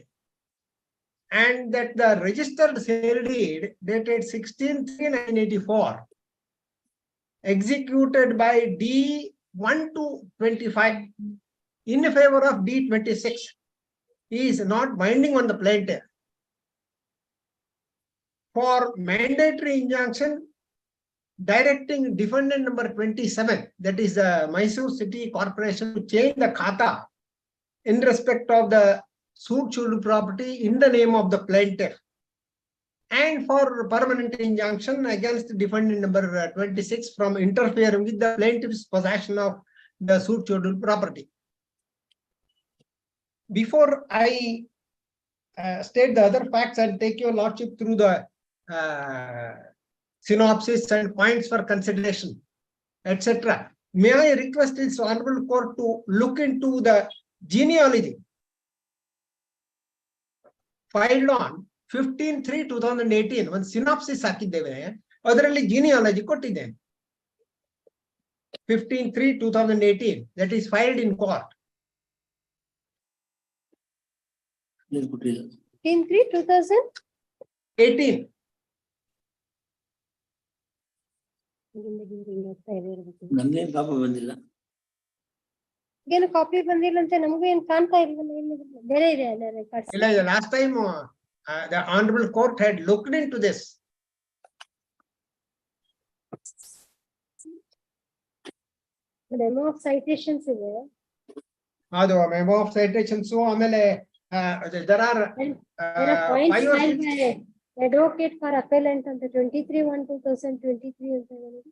and that the registered sale deed dated 16/3/1984 executed by D 1 to 25 in favor of D 26 is not binding on the plaintiff. For mandatory injunction directing defendant number 27, that is the Mysore City Corporation, to change the khata in respect of the suit schedule property in the name of the plaintiff, and for permanent injunction against defendant number 26 from interfering with the plaintiff's possession of the suit schedule property. Before I state the other facts and take your lordship through the synopsis and points for consideration, etc., may I request this honorable court to look into the genealogy filed on 15/3/2018. ಒಂದು synopsis ಹಾಕಿದ್ದೇವೆ, ಅದರಲ್ಲಿ genealogy ಕೊಟ್ಟಿದ್ದೇನೆ. 15/3/2018, that is filed in court. 15/3/2018. ನಮ್ಗೆ ಪಾಪ ಬಂದಿಲ್ಲ. ಏನು copy ಬಂದಿಲ್ಲ ಅಂತ ನಮಗೂ ಏನ್ ಕಾಣ್ತಾ ಇಲ್ವಲ್ಲ, ಬೇರೆ ಇದೆ ರೆಕಾರ್ಡ್ಸ್. ಇಲ್ಲ, last time the honorable court had looked into this. Memo of citations ಇದೆ. ಅದು ಮೆಮೋ ಆಫ್ ಸೈಟೇಷನ್ಸ್, ಆಮೇಲೆ there are points filed by advocate for appellant ಅಂತ 23/1/2023 ಅಂತ ಹೇಳಿದ್ರು.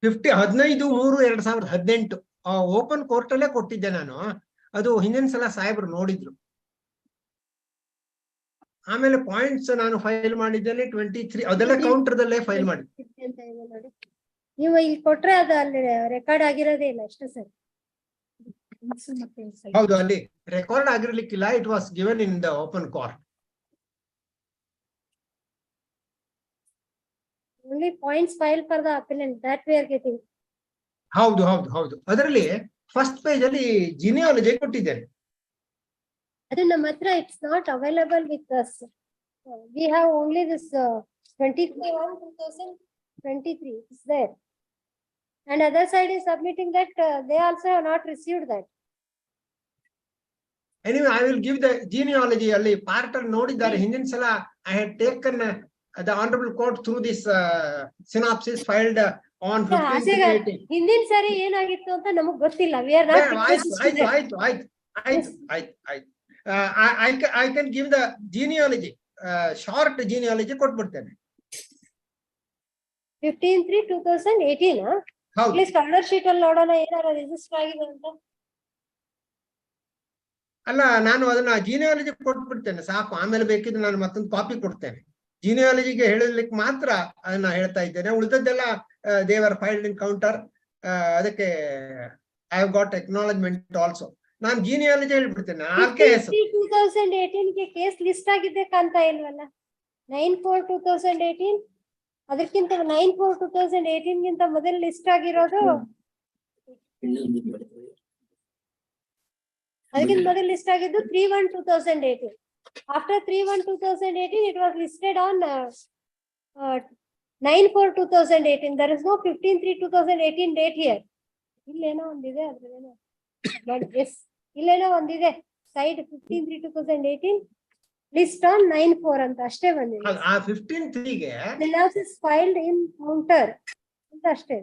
15/3/2018 ಓಪನ್ ಕೋರ್ಟ್ ಅಲ್ಲೇ ಕೊಟ್ಟಿದ್ದೆ ನಾನು. ಅದು ಹಿಂದಿನ ಸಲ ಸಾಹೇಬ್ರು ನೋಡಿದ್ರು. ಆಮೇಲೆ ಪಾಯಿಂಟ್ಸ್ ನಾನು ಫೈಲ್ ಮಾಡಿದ್ದೇನೆ 23, ಅದೆಲ್ಲ ಕೌಂಟರ್ ದಲ್ಲೇ ಫೈಲ್ ಮಾಡಿ. ನೀವು ಇಲ್ಲಿ ಕೊಟ್ರೆ ಅದು ಅಲ್ಲಿ ರೆಕಾರ್ಡ್ ಆಗಿರೋದೇ ಇಲ್ಲ ಅಷ್ಟೇ ಸರ್. ಹೌದು, ಅಲ್ಲಿ ರೆಕಾರ್ಡ್ ಆಗಿರ್ಲಿಕ್ಕಿಲ್ಲ. It was given in the open court. Only points filed for the appellant that we are getting. ಹೌದು ಹೌದು ಹೌದು, ಅದರಲ್ಲಿ ಫಸ್ಟ್ ಪೇಜ್ ಅಲ್ಲಿ ಜಿನಿಯಾಲಜಿ ಕೊಟ್ಟಿದ್ದೇನೆ. ಅದು ನಮ್ಮ ಹತ್ರ it's not available with us. We have only this 23/1/2023 is there, and other side is submitting that they also have not received that. Anyway, I will give the genealogy ಅಲ್ಲಿ part ಅಲ್ಲಿ ನೋಡಿದ್ದಾರೆ. ಹಿಂದಿನ ಸಲ I had taken the honorable court through this synopsis filed on 15/3/18. ಹಿಂದಿನ ಸಾರಿ ಏನಾಗಿತ್ತು ಅಂತ ನಮಗ್ ಗೊತ್ತಿಲ್ಲ. We are not. I can give the genealogy, short genealogy ಕೊಟ್ಬಿಡ್ತೇನೆ. 15/3/2018 ಹೌದು. ಅಟ್ಲೀಸ್ಟ್ ಆರ್ಡರ್ ಶೀಟ್ ಅಲ್ಲಿ ನೋಡೋಣ ಏನಾರ ರಿಜಿಸ್ಟರ್ ಆಗಿದೆ ಅಂತ. ಅಲ್ಲ, ನಾನು ಅದನ್ನ ಜೀನಿಯಾಲಜಿ ಕೊಟ್ಬಿಡ್ತೇನೆ ಸಾಕು, ಆಮೇಲೆ ಬೇಕಿದ್ರೆ ನಾನು ಮತ್ತೊಂದು ಕಾಪಿ ಕೊಡ್ತೇನೆ. ಜೀನಿಯಾಲಜಿಗೆ ಹೇಳಲಿಕ್ಕೆ ಮಾತ್ರ ಅದನ್ನ ಹೇಳ್ತಾ ಇದ್ದೇನೆ, ಉಳಿದದ್ದೆಲ್ಲ ದೇವರ್ ಫೈಲ್ಡ್ ಇನ್ ಕೌಂಟರ್. ಅದಕ್ಕೆ I have got acknowledgement also. ನಾನು ಜೀನಿಯಾಲಜಿ ಹೇಳ್ಬಿಡ್ತೇನೆ. 15/3/2018 ಕೇಸ್ ಲಿಸ್ಟ್ ಆಗಿದ್ದೆ ಕಾಣ್ತಾ ಇಲ್ವಲ್ಲ. 9/4/2018 ಅದಕ್ಕಿಂತ 9/4/2018 ಗಿಂತ ಮೊದಲು ಲಿಸ್ಟ್ ಆಗಿರೋದು, ಅದಕ್ಕಿಂತ ಮೊದಲು ಲಿಸ್ಟ್ ಆಗಿದ್ದು 3/1/2018. After 3/1/2018 it was listed on 9/4/2018. There is no 15/3/2018 date here. ಇಲ್ಲೇನೋ ಒಂದಿದೆ ಅದ್ರಲ್ಲೇನೋ ಎಸ್ ಇಲ್ಲೇನೋ ಒಂದಿದೆ ಸೈಡ್ 15/3/2018 ಲಿಸ್ಟ್ ಆನ್ 9/4 ಅಂತ ಅಷ್ಟೇ ಬಂದಿದೆ. ಆ 15/3 is filed in counter ಅಂತ ಅಷ್ಟೇ.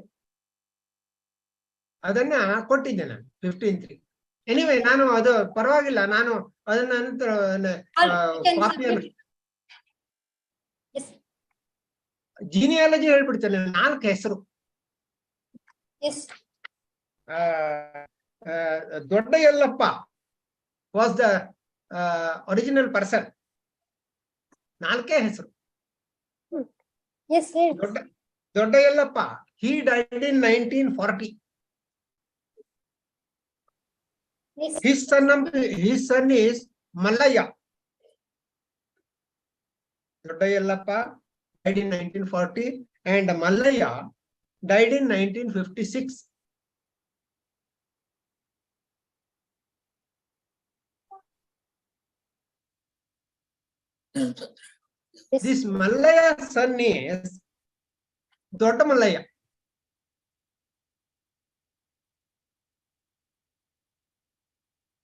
ಅದನ್ನ ಕೊಟ್ಟಿದ್ದೆ ನಾನು 15/3. ಎನಿವೆ ನಾನು ಅದು ಪರವಾಗಿಲ್ಲ, ನಾನು ಅದನ್ನ ನಂತರ ಜೀನಿಯಾಲಜಿ ಹೇಳ್ಬಿಡ್ತೇನೆ. 4 ಹೆಸರು. ದೊಡ್ಡ Yellappa was the original person. 4 ಹೆಸರು. ದೊಡ್ಡ Yallappa, he died in 1940. His son is Mallaya. Dodda Yellappa died in 1940 and Mallaya died in 1956. This Mallaya son is Dodda Mallaya.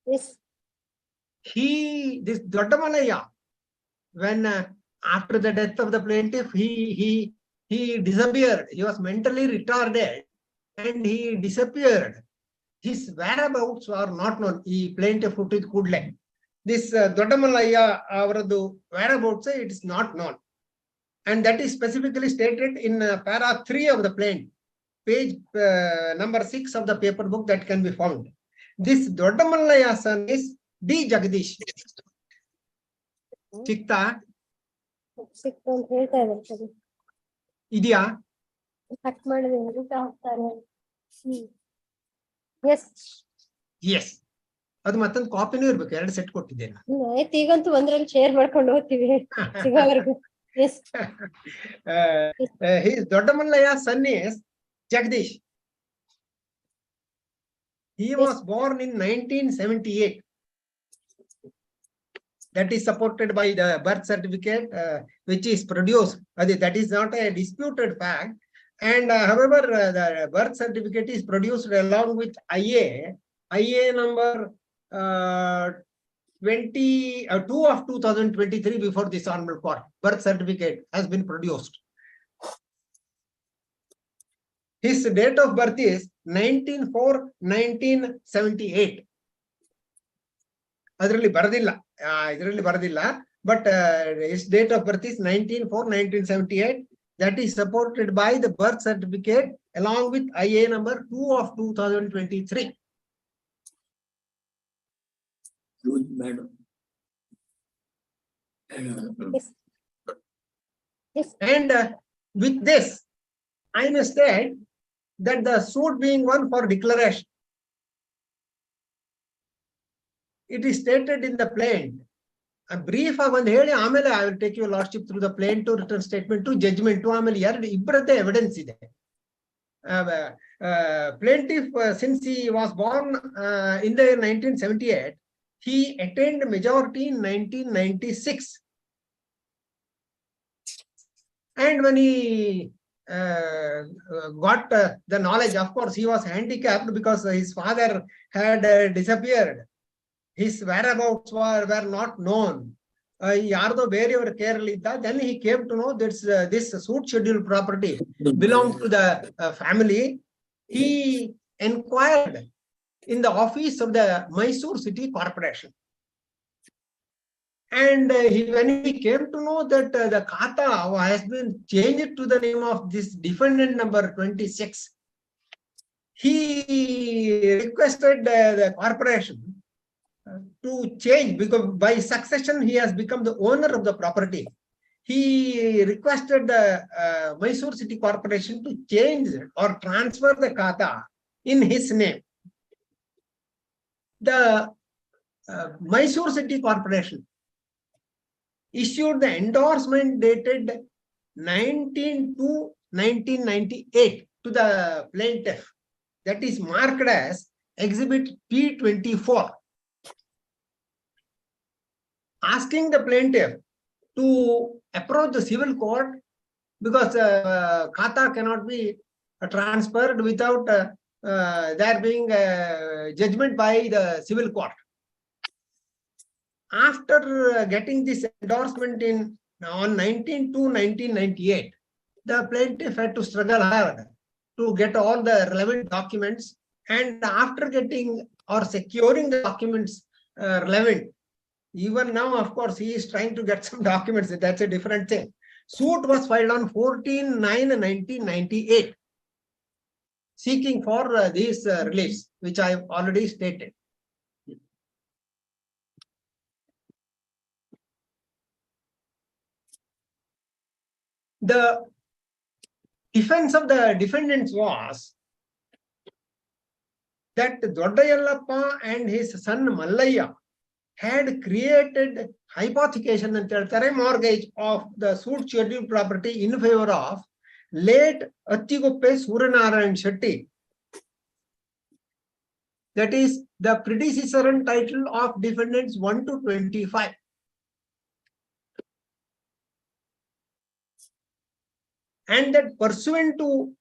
Yes. This Dodda Mallaya, when after the death of the plaintiff, he disappeared. He was mentally retarded and he disappeared. His whereabouts are not known. He plaintiff huttid kudle. This Dodda Mallaya avaradu whereabouts it is not known, and that is specifically stated in para 3 of the plaint, page number 6 of the paper book that can be found. This Dodda Mallaya son is D. Jagdish. Chikta ಅಂತ ಹೇಳ್ತಾ ಇದ್ದಾರೆ. ಇದೆಯಾ? Cut ಮಾಡಿದ್ರೆ ಹುಡುಕ್ತಾ ಹೋಗ್ತಾರೆ. S, ಅದು ಮತ್ತೊಂದು ಕಾಪಿನೂ ಇರ್ಬೇಕು. 2 ಸೆಟ್ ಕೊಟ್ಟಿದ್ದೇನೆ. ಆಯ್ತು, ಈಗಂತೂ ಒಂದ್ರಲ್ಲಿ ಶೇರ್ ಮಾಡ್ಕೊಂಡು ಹೋಗ್ತೀವಿ ಸಿಗೋವರೆಗೂ. His Dodda Mallaya son is Jagdish. He was born in 1978. That is supported by the birth certificate which is produced. That is not a disputed fact. And however, the birth certificate is produced along with IA number 2 of 2023 before this honorable court. Birth certificate has been produced. His date of birth is 19/4/1978. ಅದರಲ್ಲಿ ಬರೆದಿಲ್ಲ, but his date of birth is 19/4/1978. That is supported by the birth certificate along with IA number 2 of 2023. And with this, I must say that the suit being won for declaration, it is stated in the plaint. A brief agond heli amele I will take your lordship through the plaint to written statement to judgment to amele ಎರಡು ಇಬ್ಬರದೇ evidence ಇದೆ. Plaintiff, since he was born in the year 1978, he attained majority in 1996. And when he got the knowledge, of course, he was handicapped because his father had disappeared. His whereabouts were not known. Yardo ಬೇರೆಯವರ care ಅಲ್ಲಿ ಇದ್ದ. Then he came to know that this suit schedule property belonged to the family. He inquired in the office of the Mysore City Corporation. And when he came to know that the khata has been changed to the name of this defendant number 26, he requested the corporation to change, because by succession he has become the owner of the property. He requested the Mysore City Corporation to change or transfer the khata in his name. The Mysore City Corporation issued the endorsement dated 19/2/1998 to the plaintiff, that is marked as Exhibit P24, asking the plaintiff to approach the civil court, because khata cannot be transferred without there being a judgment by the civil court. After getting this endorsement on 19/2/1998, the plaintiff had to struggle hard to get all the relevant documents, and after getting or securing the documents relevant, even now, of course, he is trying to get some documents. That's a different thing. Suit was filed on 14/9/1998, seeking for these reliefs, which I have already stated. The defense of the defendants was that Doddayallappa and his son Mallayya had created hypothecation and mortgage of the suit scheduled property in favor of late Attiguppe Suranarayan Shetty. That is the predecessor and title of defendants 1 to 25. And that pursuant to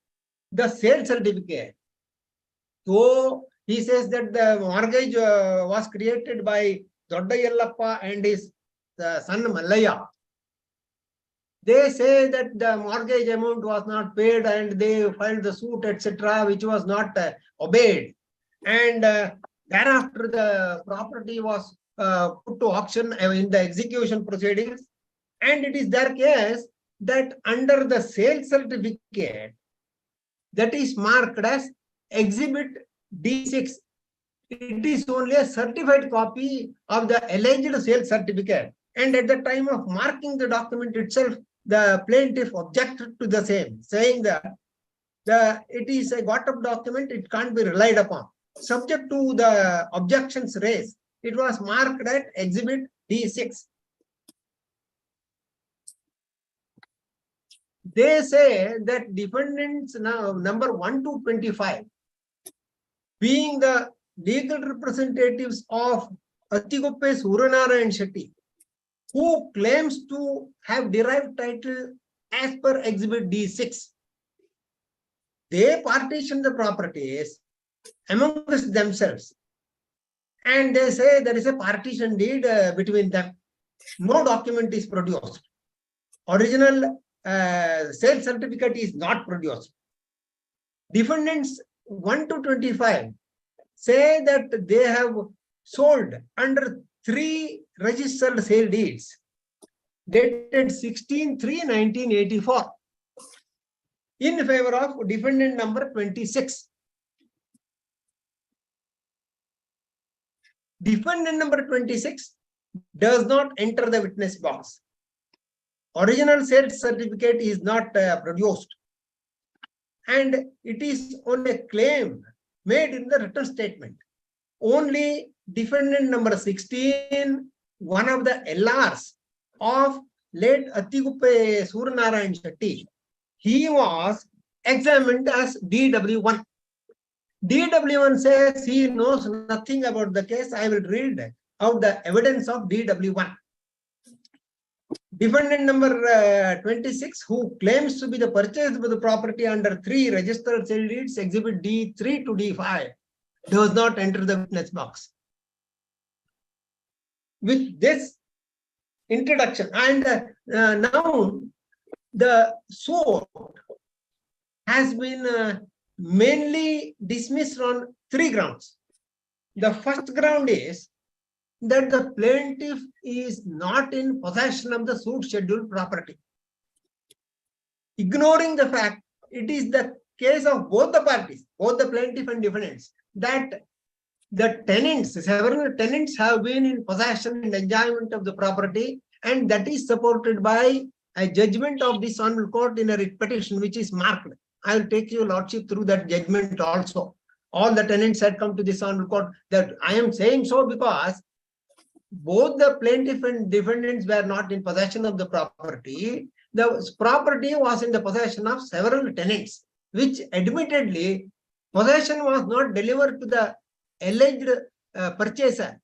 the sale certificate, though he says that the mortgage was created by Doddayallappa and his son Mallayya, they say that the mortgage amount was not paid and they filed the suit, etc., which was not obeyed. And thereafter, the property was put to auction in the execution proceedings. And it is their case that under the sale certificate, that is marked as Exhibit D6, it is only a certified copy of the alleged sale certificate. And at the time of marking the document itself, the plaintiff objected to the same, saying that it is a got-up document, it can't be relied upon. Subject to the objections raised, it was marked at Exhibit D6. They say that defendants now number 1 to 25, being the legal representatives of Attiguppe Suranarayan Shetty, who claims to have derived title as per Exhibit D6, they partition the properties amongst themselves. And they say there is a partition deed between them. No document is produced. Original sale certificate is not produced. Defendants 1 to 25 say that they have sold under 3 registered sale deeds dated 16/3/1984 in favor of defendant number 26. Defendant number 26 does not enter the witness box. Original sale certificate is not produced, and it is on a claim made in the written statement. Only defendant number 16, one of the LRs of late Attiguppe Suranarayan Shetty, he was examined as DW1. DW1 says he knows nothing about the case. I will read out the evidence of DW1. Defendant number 26, who claims to be the purchaser of the property under 3 registered sale deeds, Exhibit D3 to D5, does not enter the witness box. With this introduction, and now the suit has been mainly dismissed on 3 grounds. The first ground is that the plaintiff is not in possession of the suit scheduled property. Ignoring the fact it is the case of both the parties, both the plaintiff and defendants, that the tenants, several tenants have been in possession and enjoyment of the property, and that is supported by a judgment of this honorable court in a writ petition which is marked. I will take your lordship through that judgment also. All the tenants had come to this honorable court. That I am saying so because both the plaintiff and defendants were not in possession of the property. The property was in the possession of several tenants, which admittedly possession was not delivered to the alleged purchaser,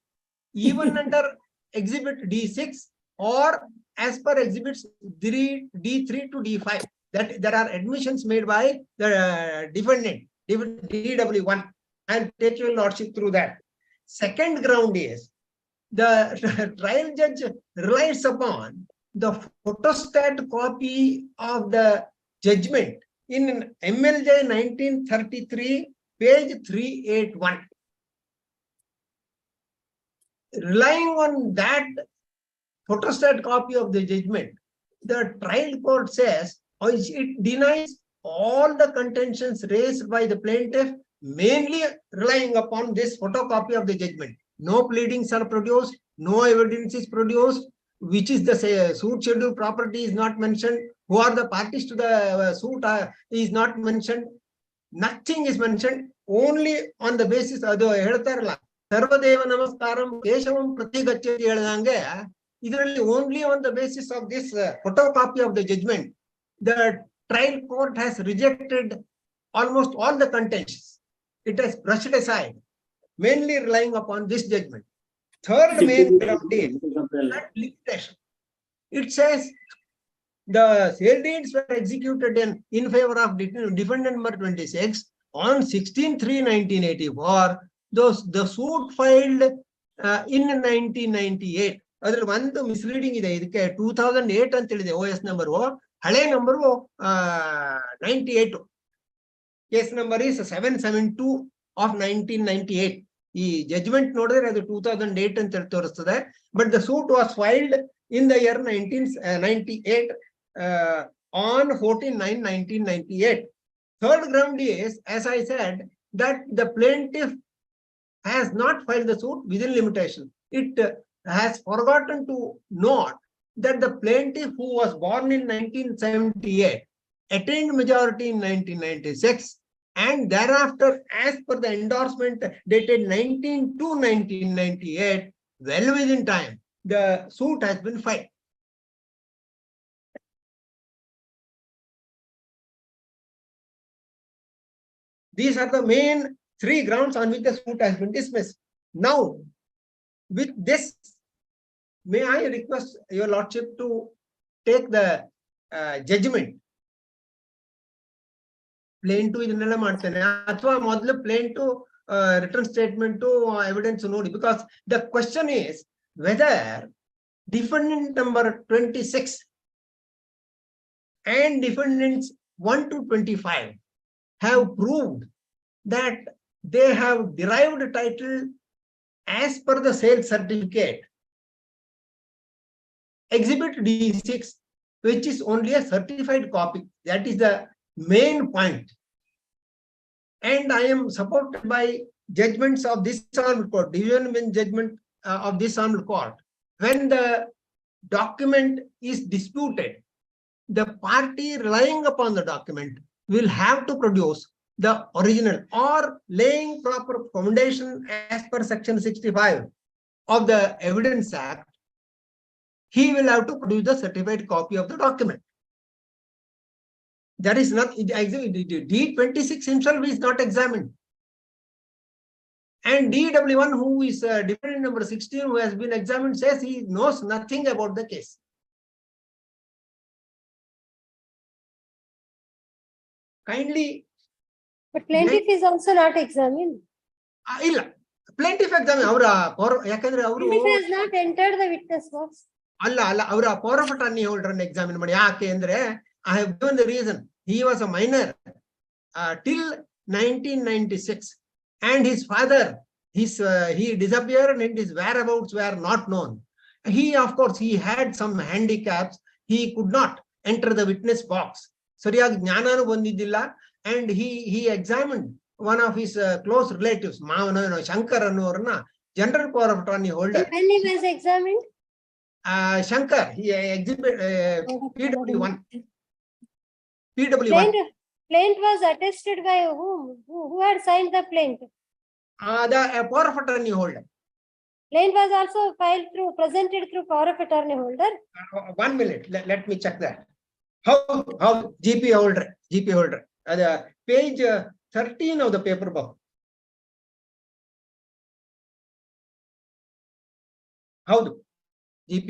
even under Exhibit D6 or as per Exhibits D3 to D5. That there are admissions made by the defendant, DW1. I'll take your lordship through that. Second ground is the trial judge relies upon the photostat copy of the judgment in MLJ 1933, page 381. Relying on that photostat copy of the judgment, the trial court says it denies all the contentions raised by the plaintiff, mainly relying upon this photocopy of the judgment. No pleadings are produced, no evidence is produced, which is the suit schedule property is not mentioned, who are the parties to the suit is not mentioned, nothing is mentioned, only on the basis of the Sarvadeva Namaskaram Keshavam Pratigachyati Heladange, only on the basis of this photocopy of the judgment, the trial court has rejected almost all the contentions. It has brushed aside, mainly relying upon this judgment. Third main ground is that limitation. It says the sale deeds were executed in favor of defendant number 26 on 16/3/1984. The suit filed in 1998. Adra one misleading ide 2008 anteliде OS number hale number 98. Case number is 772 of 1998. The judgment nodre adu 2008 anta torustade, but the suit was filed in the year 1998 on 14/9/1998. Third ground is, as I said, that the plaintiff has not filed the suit within limitation. It has forgotten to note that the plaintiff, who was born in 1978, attained majority in 1996, and thereafter, as per the endorsement dated 19/2/1998, well within time, the suit has been filed. These are the main three grounds on which the suit has been dismissed. Now, with this, may I request your lordship to take the judgment. Plain to idannella ಮಾಡ್ತೇನೆ ಅಥವಾ ಮೊದಲು plain to written statement to evidence ನೋಡಿ, because the question is whether defendant number 26 and defendants 1 to 25 have proved that they have derived title as per the sale certificate, Exhibit D6, which is only a certified copy. That is the main point. And I am supported by judgments of this honorable court, division bench judgment of this honorable court. When the document is disputed, the party relying upon the document will have to produce the original, or laying proper foundation as per section 65 of the Evidence Act, he will have to produce the certified copy of the document. That is not, D26 himself is not examined. And DW1, who is defendant number 16, who has been examined, says he knows nothing about the case. Kindly. But plaintiff is also not examined. Illa. Plaintiff examine. Plaintiff has not entered the witness box. Allah, power of attorney holder examine. I have given the reason. He was a minor till 1996, and his father he disappeared and his whereabouts were not known. He, of course, he had some handicaps. He could not enter the witness box. Sariyagi ಜ್ಞಾನನೂ ಬಂದಿದ್ದಿಲ್ಲ, and he examined one of his close relatives, Shankar ಅನ್ನೋರನ್ನ general power of attorney holder. When he was examined? Shankar, he exhibit PW1. Plaint was attested by whom? Who had signed the plaint? The power of attorney holder. Plaint was also presented through power of attorney holder. 1 minute, let me check that. How GP holder. Page 13 of the paper book. How GP?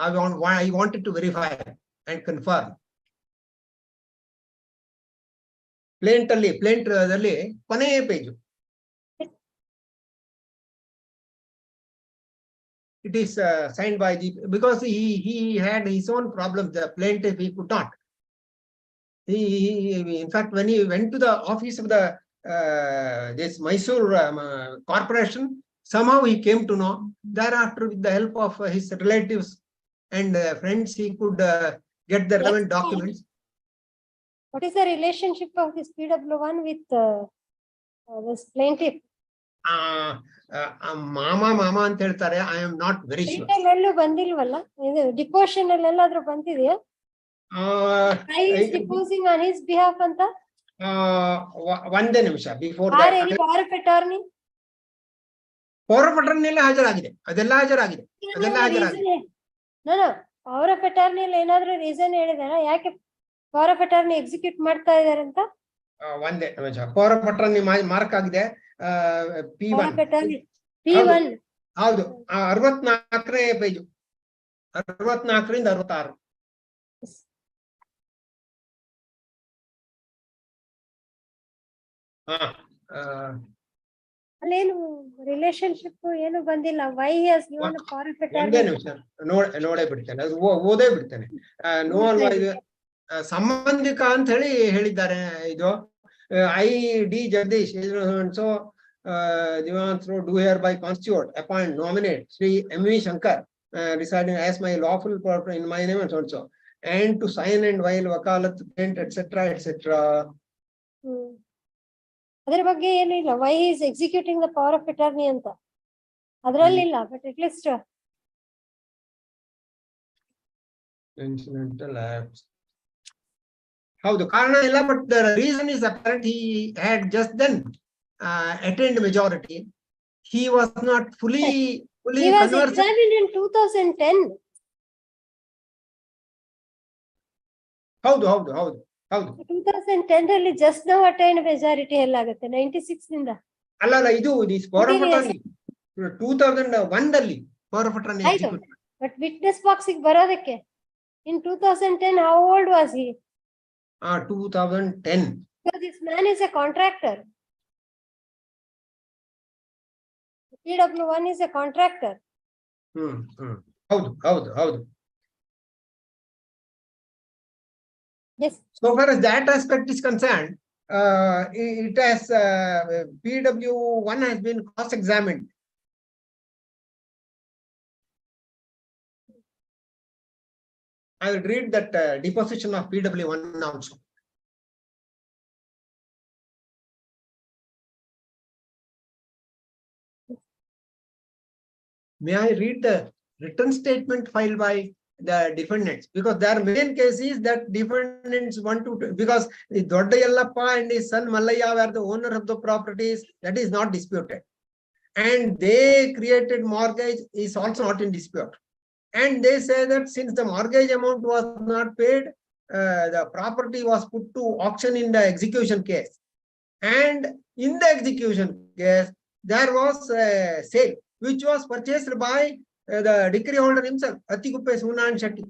I wanted to verify and confirm. Plaint ಕೊನೆಯ page. It is signed by GP because he had his own problems. The plaintiff, he could not. He in fact, when he went to the office of the this Mysore corporation, somehow he came to know. Thereafter, with the help of his relatives and friends, he could get the relevant documents. What is the relationship of this PW1 with this plaintiff? Mama ಅಂತ ಹೇಳ್ತಾರೆ. I am not very sure. ಎಲ್ಲೂ ಬಂದಿಲ್ವಲ್ಲ, ಇದು ಡಿಪೋಷನ್ ಅಲ್ಲಿ ಎಲ್ಲಾದ್ರೂ ಬಂದಿದೆಯಾ? He is deposing on his behalf ಅಂತ? ಒಂದೇ ನಿಮಿಷ before power of attorney? power of attorney ಎಲ್ಲ ಹಾಜರಾಗಿದೆ. ಅದೆಲ್ಲ ಹಾಜರಾಗಿದೆ. No, power of attorney ಅಲ್ಲಿ ಏನಾದ್ರೂ ರೀಸನ್ ಹೇಳಿದಾರ ಯಾಕೆ power of attorney ಎಕ್ಸಿಕ್ಯೂಟ್ ಮಾಡ್ತಾ ಇದಾರೆ ಅಂತ? ಒಂದೇ ನಿಮಿಷ. power of attorney ಮಾರ್ಕ್ ಆಗಿದೆ. P1. ಹೌದು, 64ನೇ ಪೇಜು, 64ರಿಂದ 66. ಅಲ್ಲೇನು ರಿಲೇಶನ್ಶಿಪ್ ಏನು ಬಂದಿಲ್ಲ. Y has given power of attorney? ನೋಡೇ ಬಿಡ್ತೇನೆ, ಅದು ಓದೇ ಬಿಡ್ತೇನೆ. ನೋ ಅಲ್ವಾ, ಇದು ಸಂಬಂಧಿಕ ಅಂತ ಹೇಳಿದ್ದಾರೆ. ಇದು I.D. Jagdish, so do hereby constitute, appoint, nominate Sri M.V. Shankar residing as my lawful partner in my name and so on, so, and to sign and while wakalat, etc. ಅದರ ಬಗ್ಗೆ ಏನಿಲ್ಲ. Why is executing the power of attorney ಅಂತ ಅದರಲ್ಲಿಲ್ಲ. But at least incidental acts. ಹೌದು, ಕಾರಣ ಇಲ್ಲ. But the reason is apparent. He had just then attained majority. He was not fully he was examined in 2010. ಹೌದು 2010 ಅಲ್ಲಿ just now attained majority ಎಲ್ಲಾಗುತ್ತೆ 96 ನಿಂದ. ಅಲ್ಲ ಇದು ಪವರ್ ಆಫ್ ಅಟಾರ್ನಿ 2001 ದಲ್ಲಿ power of attorney execute. But witness box ಗೆ ಬರೋದಕ್ಕೆ in 2010 how old was he? 2010. So this man is a contractor. PW1 is a contractor. ಹೌದು. Yes. So far as that aspect is concerned, it has PW1 has been cross-examined. I will read that deposition of PW1 also. May I read the written statement filed by the defendants? Because their main case is that defendants want to, because the Dodda Yallappa and his son Mallayya were the owner of the properties, that is not disputed. And they created mortgage is also not in dispute. And they say that since the mortgage amount was not paid, the property was put to auction in the execution case. And in the execution case, there was a sale which was purchased by the decree holder himself, Atikuppe Sunan Shetty.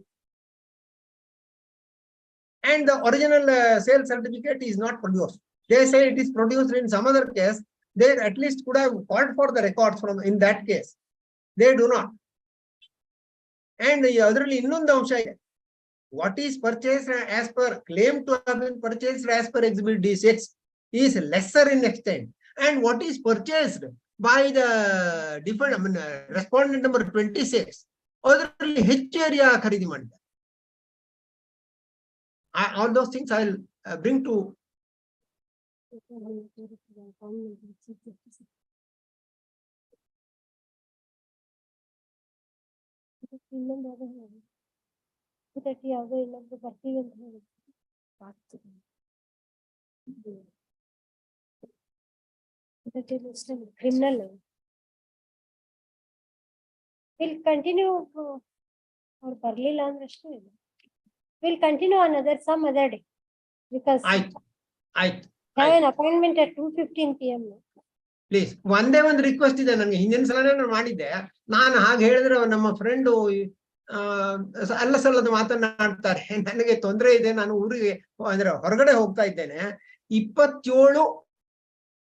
And the original sale certificate is not produced. They say it is produced in some other case. They at least could have called for the records from in that case. They do not. And the other what is purchased as per claim to have been purchased as per Exhibit D6 is lesser in extent. And what is purchased by the different, I mean, respondent number 26, ಅದರಲ್ಲಿ ಹೆಚ್ಚು area ಖರೀದಿ ಮಾಡಿದ್ದಾರೆ. All those things I will bring to ಇನ್ನೊಂದು ಯಾವುದೋ ಇನ್ನೊಂದು ಬರ್ತೀವಿ ಅಂತ ಹೇಳಿ criminal will continue or ಬರ್ಲಿಲ್ಲ ಅಂದ್ರೆ ಅಷ್ಟೇ ಇಲ್ಲ. Will continue another some other day because I have an appointment at 2:15 PM. Please ಒಂದೇ ಒಂದು ರಿಕ್ವೆಸ್ಟ್ ಇದೆ ನನಗೆ. ಹಿಂದಿನ ಸಲನೇ ನಾನು ಮಾಡಿದ್ದೆ. ನಾನು ಹಾಗೆ ಹೇಳಿದ್ರೆ ನಮ್ಮ ಫ್ರೆಂಡು ಅಲ್ಲ ಸಲ್ಲದ ಮಾತನಾಡ್ತಾರೆ. ನನಗೆ ತೊಂದರೆ ಇದೆ, ನಾನು ಊರಿಗೆ ಅಂದ್ರೆ ಹೊರಗಡೆ ಹೋಗ್ತಾ ಇದ್ದೇನೆ. 27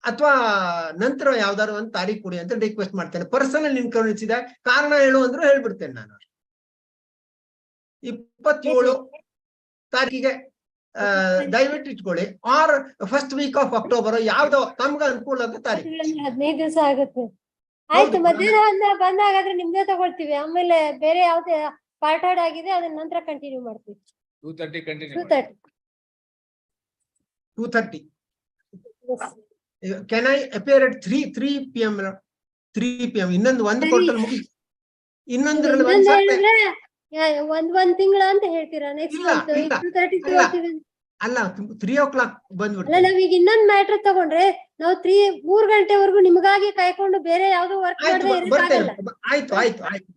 ಅಥವಾ ನಂತರ ಯಾವ್ದಾದ್ರು ಒಂದು ತಾರೀಕು ಕೊಡಿ ಅಂತ ರಿಕ್ವೆಸ್ಟ್ ಮಾಡ್ತೇನೆ. ಪರ್ಸನಲ್ ಇನ್ಕನ್ವೀನಿಯನ್ಸ್ ಇದೆ, ಕಾರಣ ಹೇಳು ಅಂದ್ರೂ ಹೇಳ್ಬಿಡ್ತೇನೆ ನಾನು. 27 ತಾರೀಕಿಗೆ ದಯವಿಟ್ಟು ಇಟ್ಕೊಳ್ಳಿ, or first week of October, ಯಾವ್ದೋ ತಮ್ಗೆ ಅನುಕೂಲ ಅಂತ ತಾರೀಕು. 15 ದಿವಸ ಆಗುತ್ತೆ. ಆಯ್ತು, ಮಧ್ಯಾಹ್ನ ಬಂದಾಗಾದ್ರೆ ನಿಮ್ದೇ ತಗೊಳ್ತೀವಿ. ಆಮೇಲೆ ಬೇರೆ ಯಾವ್ದೇ ಪಾರ್ಟ್ ಹಾರ್ಡ್ ಆಗಿದೆ ಅದನ್ನ ನಂತರ ಕಂಟಿನ್ಯೂ ಮಾಡ್ತೀವಿ. 2:30 continue. 2:30. 2:30. Can I appear at 3 PM? 3 PM. ಇನ್ನೊಂದು ಒಂದು ಕೊಟ್ಟಲ್ಲಿ ಮುಗಿ, ಇನ್ನೊಂದ್ರಲ್ಲಿ ಒಂದ್ ತಿಂಗಳ ಅಂತ ಹೇಳ್ತೀರಾ? ನೆಕ್ಸ್ಟ್ ಮಂತ್ 2:30 ಅಲ್ಲ 3 o'clock ಬಂದ್ಬಿಟ್ಟು. ಅಲ್ಲ, ನಾವೀಗ ಇನ್ನೊಂದ್ ಮ್ಯಾಟ್ರ್ ತಗೊಂಡ್ರೆ ನಾವು 3 ಗಂಟೆವರೆಗೂ ನಿಮಗಾಗಿ ಕಾಯ್ಕೊಂಡು ಬೇರೆ ಯಾವ್ದೋ ವರ್ಕ್ ಮಾಡಿದ್ರೆ ಇರಕ್ಕಾಗಲ್ಲ. ಆಯ್ತು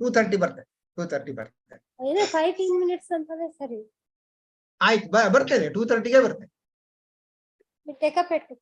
2:30 ಬರ್ತೇನೆ. 2:30 ಬರ್ತೇನೆ. ಏನೋ 5-10 ಮಿನಿಟ್ಸ್ ಅಂತಂದ್ರೆ ಸರಿ. ಆಯ್ತು ಬರ್ತೇನೆ, 2:30ಗೆ ಬರ್ತೇನೆ. ಟೇಕಪ್ ಇಟ್ಟು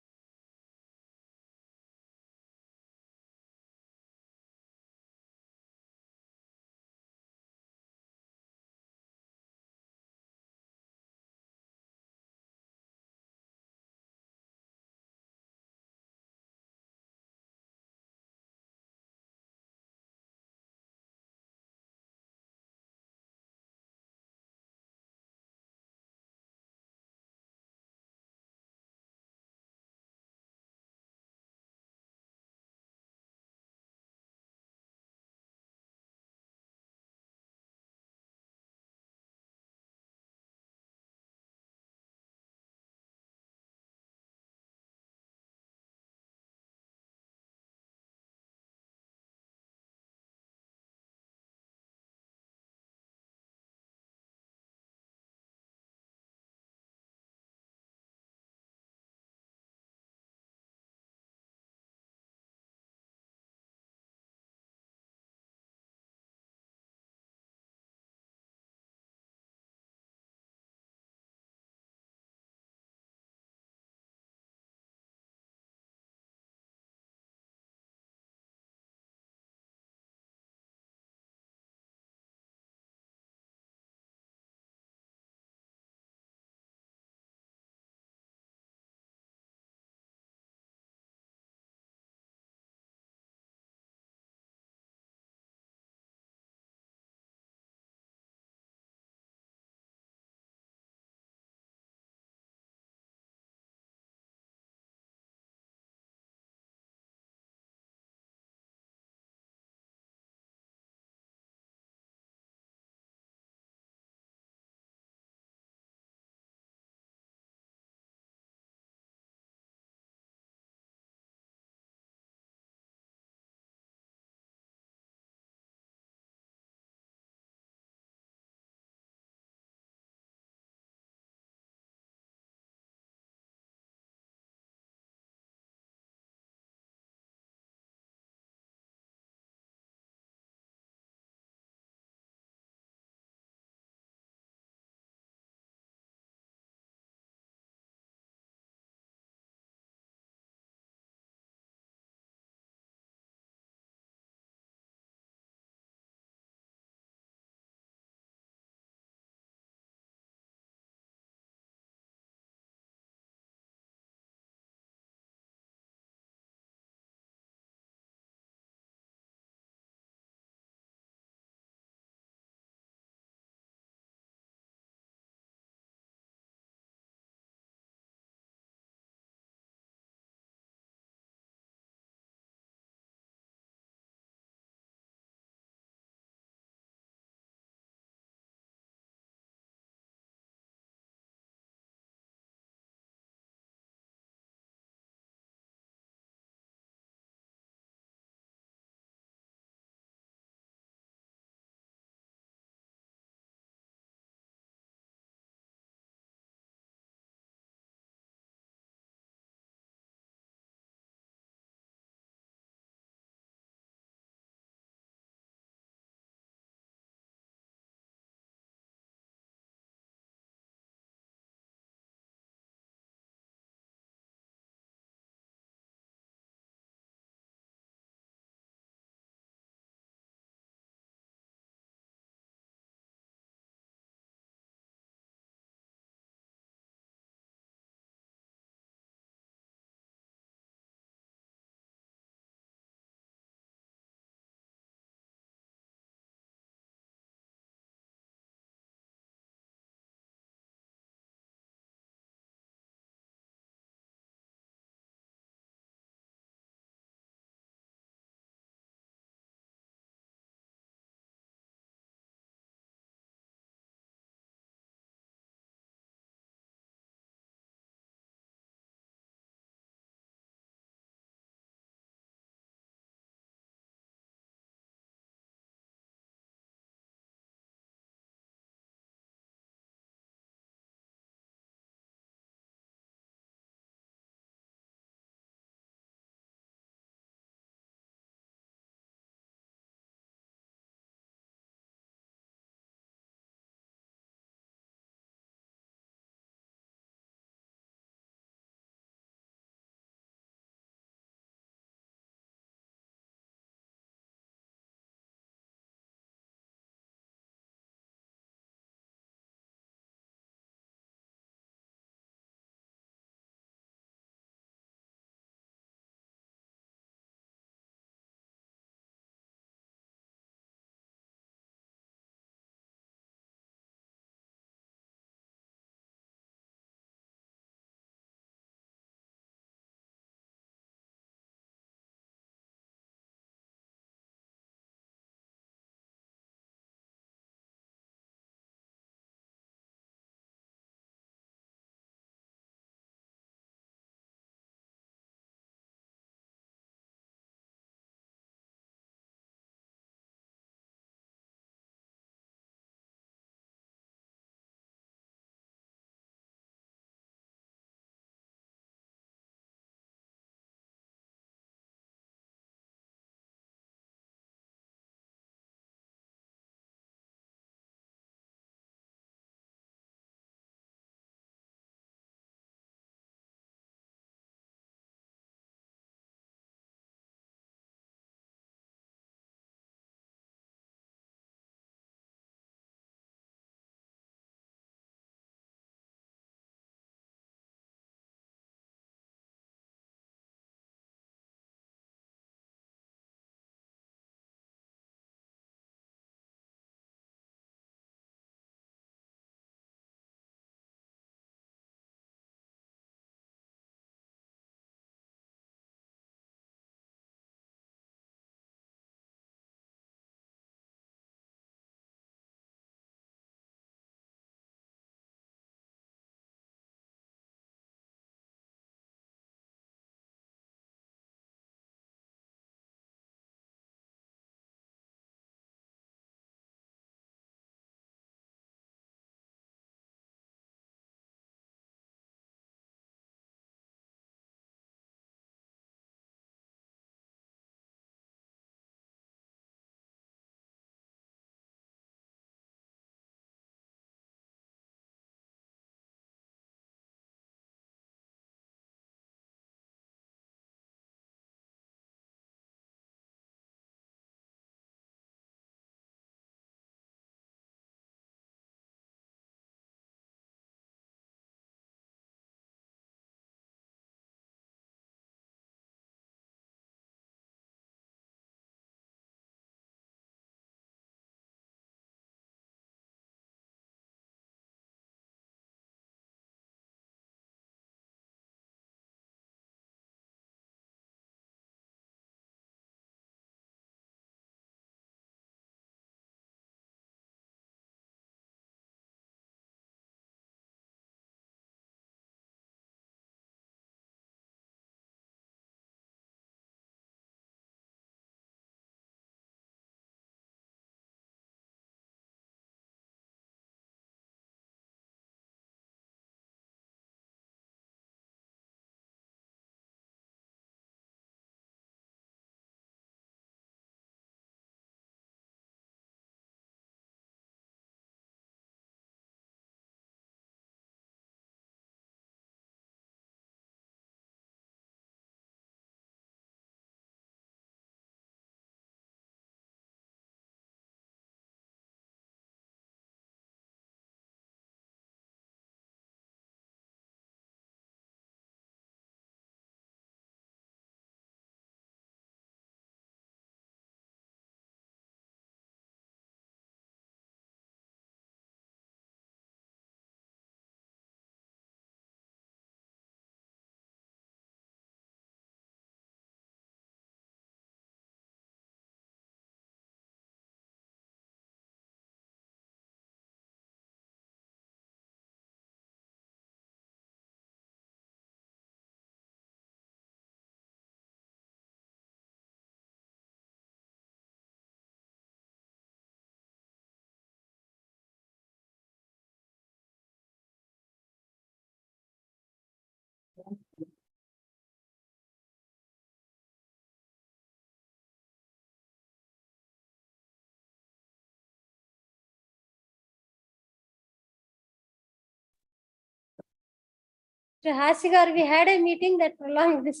So Hasigar, we had a meeting that prolonged this.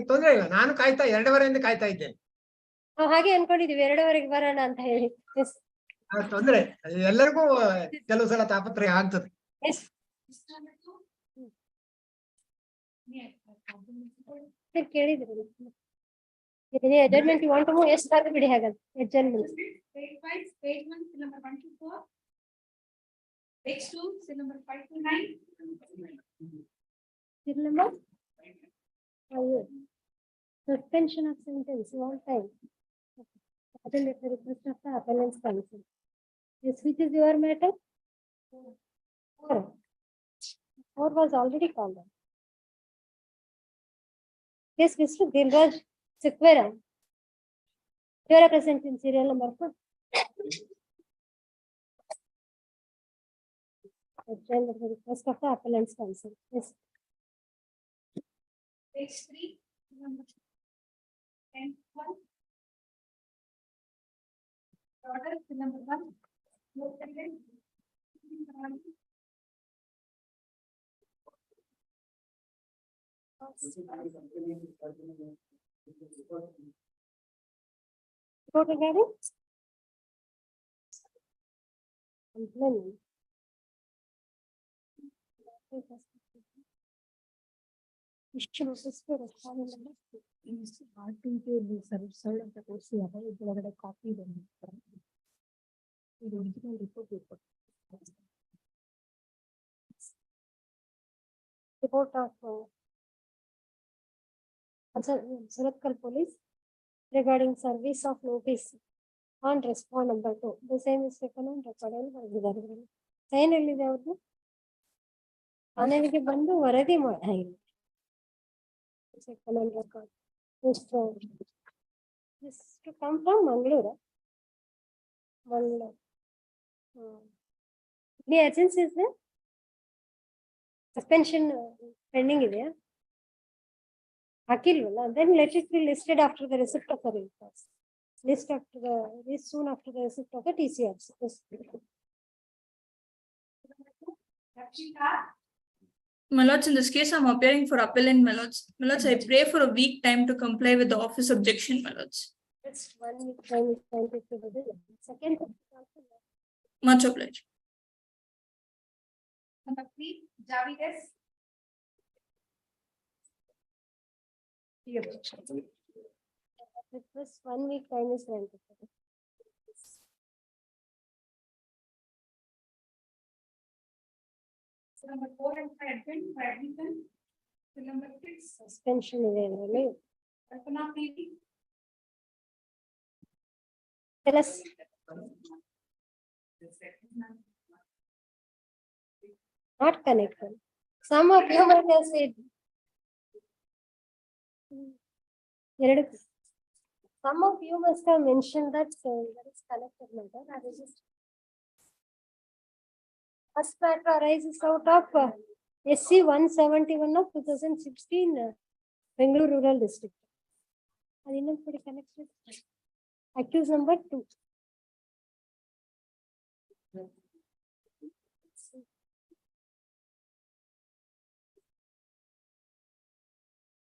ತೊಂದ್ರೆ ಇಲ್ಲ, ನಾನು ಕಾಯ್ತಾ 2:30 ಕಾಯ್ತಾ ಇದ್ದೇನೆ. ನಾವು ಹಾಗೆ ಅನ್ಕೊಂಡಿದೀವಿ 2:30 ಬರೋಣ ಅಂತ ಹೇಳಿ. Yes. ತೊಂದ್ರೆ ಎಲ್ಲರಿಗೂ ಕೆಲವು ಸಲ ತಾಪತ್ರಯ ಆಗ್ತದೆ. Yes. ಕೇಳಿದ್ರಿ adjournment you want to move? Yes, sir, ಬಿಡಿ ಹಾಗಾದ್ರೆ adjournment. Page 1, number 1 to 4. Page 2, number 5 to 9. Remember? Suspension of sentence all time. Attend at the request of the appellant's counsel. Yes, which is your matter? 4. 4 was already called on. Yes, Mr. Dilraj Sequera. You are present in serial number 4. Attend at the request of the appellant's counsel. Yes. Page 3, number 10, 1. Order number 1. Note again. Report regarding complaint. Issue of sister of family member. Copy them. Original report. Report of Suratkal police regarding service of notice on respond number 2. The same is taken on recorded. Sign ಎಲ್ಲಿದೆ ಅವ್ರದ್ದು? ಮನೆಗೆ ಬಂದು ವರದಿ ಮಾಡಿ. Second on record. This to come from Mangalore. The agency is there? Suspension pending ಇದೆಯಾ? ಹಾಕಿಲ್ವಲ್ಲ? Then let it be listed after the receipt of the reports. List soon after the receipt of the TCRs. Yes. My lords, in this case, I'm appearing for appellant, my lords. My lords, I pray for a week time to comply with the office objection, my lords. Just 1 week time is time to do the second. Much obliged. Number 3, Javed S. This 1 week time is granted. Number 4 and 5 for admission. Number 6, Suspension ಇದೆ ಅದರಲ್ಲಿ. Kalpana PV. Tell us. Not connected. Some of you might have said. Some of you must have mentioned that that is connected matter. That is just first matter arises out of SC 171 of 2016 Bengaluru Rural District. And in pretty connected. Accused number 2.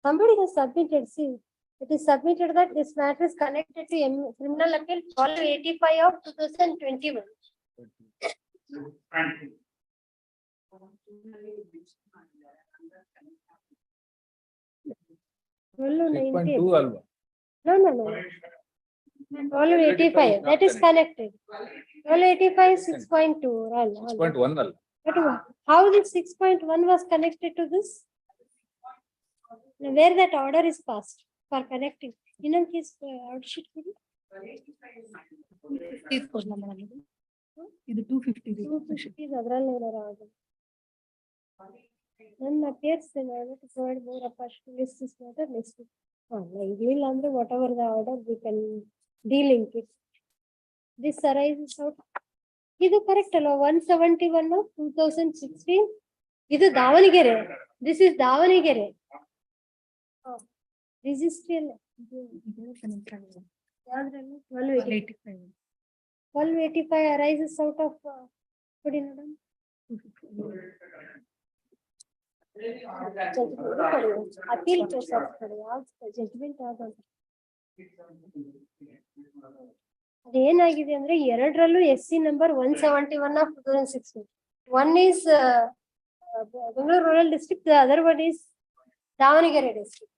Somebody has submitted, see, it is submitted that this matter is connected to criminal appeal 1285 of 2021. No. 1285, that is connected. 1285 6.2. 6.1 ಅಲ್ಲ. But how this 6.1 was connected to this? Where that order is passed for connecting. In case out sheet. ಇದು 250 is ಅದರಲ್ಲಿ ಏನಾರ order. Then appears in order to provide more opportunity list is matter list. ಇಲ್ಲ ಅಂದ್ರೆ whatever the order we can delink it. This arises out. ಇದು correct ಅಲ್ವಾ 171 of 2016 ಇದು Davanagere. This is Davanagere. Registry ಯಾವ್ದ್ರಲ್ಲಿ 1285 arises out of ಕೊಡಿ madam. Appeal judgment ಯಾವ್ದು ಅಂತ ಅದೇನಾಗಿದೆ ಅಂದ್ರೆ ಎರಡರಲ್ಲೂ SC number 171 of 2016. One is Bangalore Rural District, the other one is Davangere District.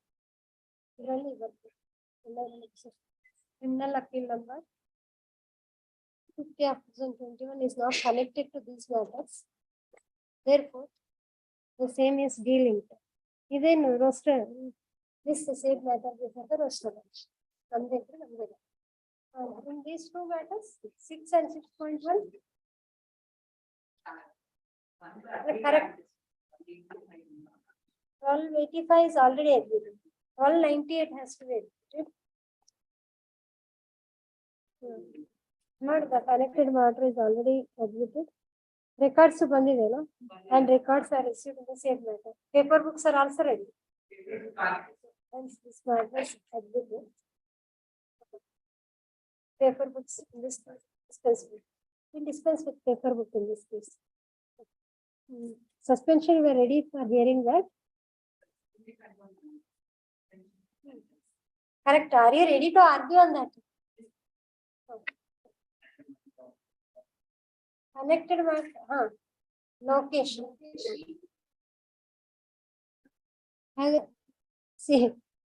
Criminal appeal number 50 of 2021 is not connected to these matters. Therefore, the same is delinked. Then roster, this is the same matter before the roster. In these two matters, 6 and 6.1, correct. 1285 is already admitted. 1298 has to be admitted. Not the connected matter is already admitted. Records bandidena and records are received in the same matter. Paper books are also ready. Hence this matter is admitted. Paper books in this dispense. We dispense with paper book in this case. Suspension, we are ready for hearing that. Correct. Are you ready to argue on that? Connected matter, location. See,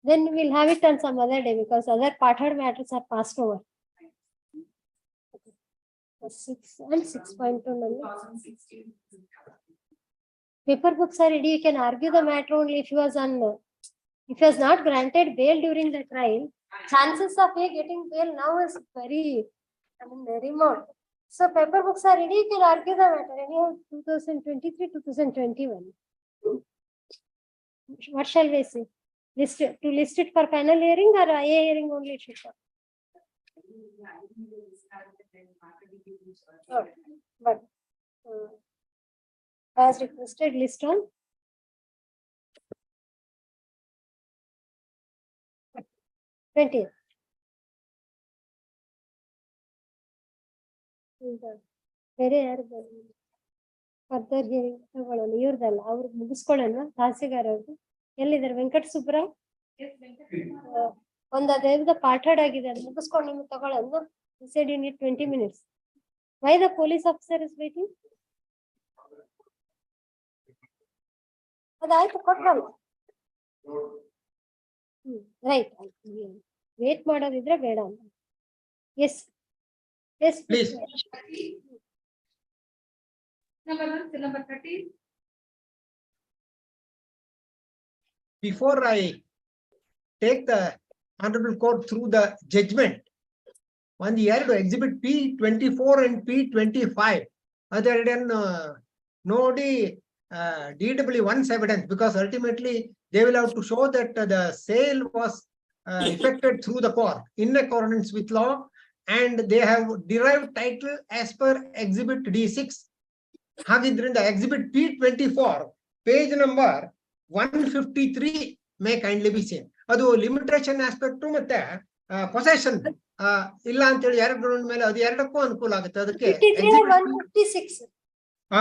then we'll have it on some other day because other parted matters are passed over. 6 and 6.2. Paper books are ready. You can argue the matter only if he was not granted bail during the trial. Chances of getting bail now is very remote. So paper books are ready. You can argue the matter. Anyhow, 2023, 2021. What shall we say? To list it for final hearing or IA hearing only? But as requested, list on 20th. ಬೇರೆ ಯಾರು further hearing ತಗೊಳ್ಳೋಣ ಇವ್ರದಲ್ಲ ಅವ್ರಿಗೆ ಮುಗಿಸ್ಕೊಳ್ಳೋಣ ತಹಸೀಲ್ದಾರ್ ಅವ್ರದ್ದು ಎಲ್ಲಿದ್ದಾರೆ ವೆಂಕಟ ಸುಬ್ರಾವ್ ಒಂದು ಅದೇದ ಪಾಠಡ್ ಆಗಿದೆ ಅದು ಮುಗಿಸ್ಕೊಂಡು ನಿಮ್ಗೆ ತಗೊಳ್ಳೋಣ said you need 20 minutes. Why the police officer is waiting? ಅದಾಯ್ತು ಕೊಟ್ರಲ್ಲ ರೈಟ್ ವೇಟ್ ಮಾಡೋದಿದ್ರೆ ಬೇಡ ಅಂತ yes yes Please. Number 30. Before I take the honorable court through the judgment, on the ಎರಡು exhibit P24 and P25, ಅದೆರಡನ್ನು ನೋಡಿ DW1's evidence, because ultimately they will have to show that the sale was effected through the court in accordance with law, and they have derived title as per exhibit D6. ಹಾಗಿದ್ರಿಂದ exhibit P24 page number 153 may kindly be seen. ಅದು limitation aspect ಮತ್ತೆ possession ಇಲ್ಲ ಅಂತ ಹೇಳಿ ಎರಡು ಮೇಲೆ ಅದು ಎರಡಕ್ಕೂ ಅನುಕೂಲ ಆಗುತ್ತೆ ಅದಕ್ಕೆ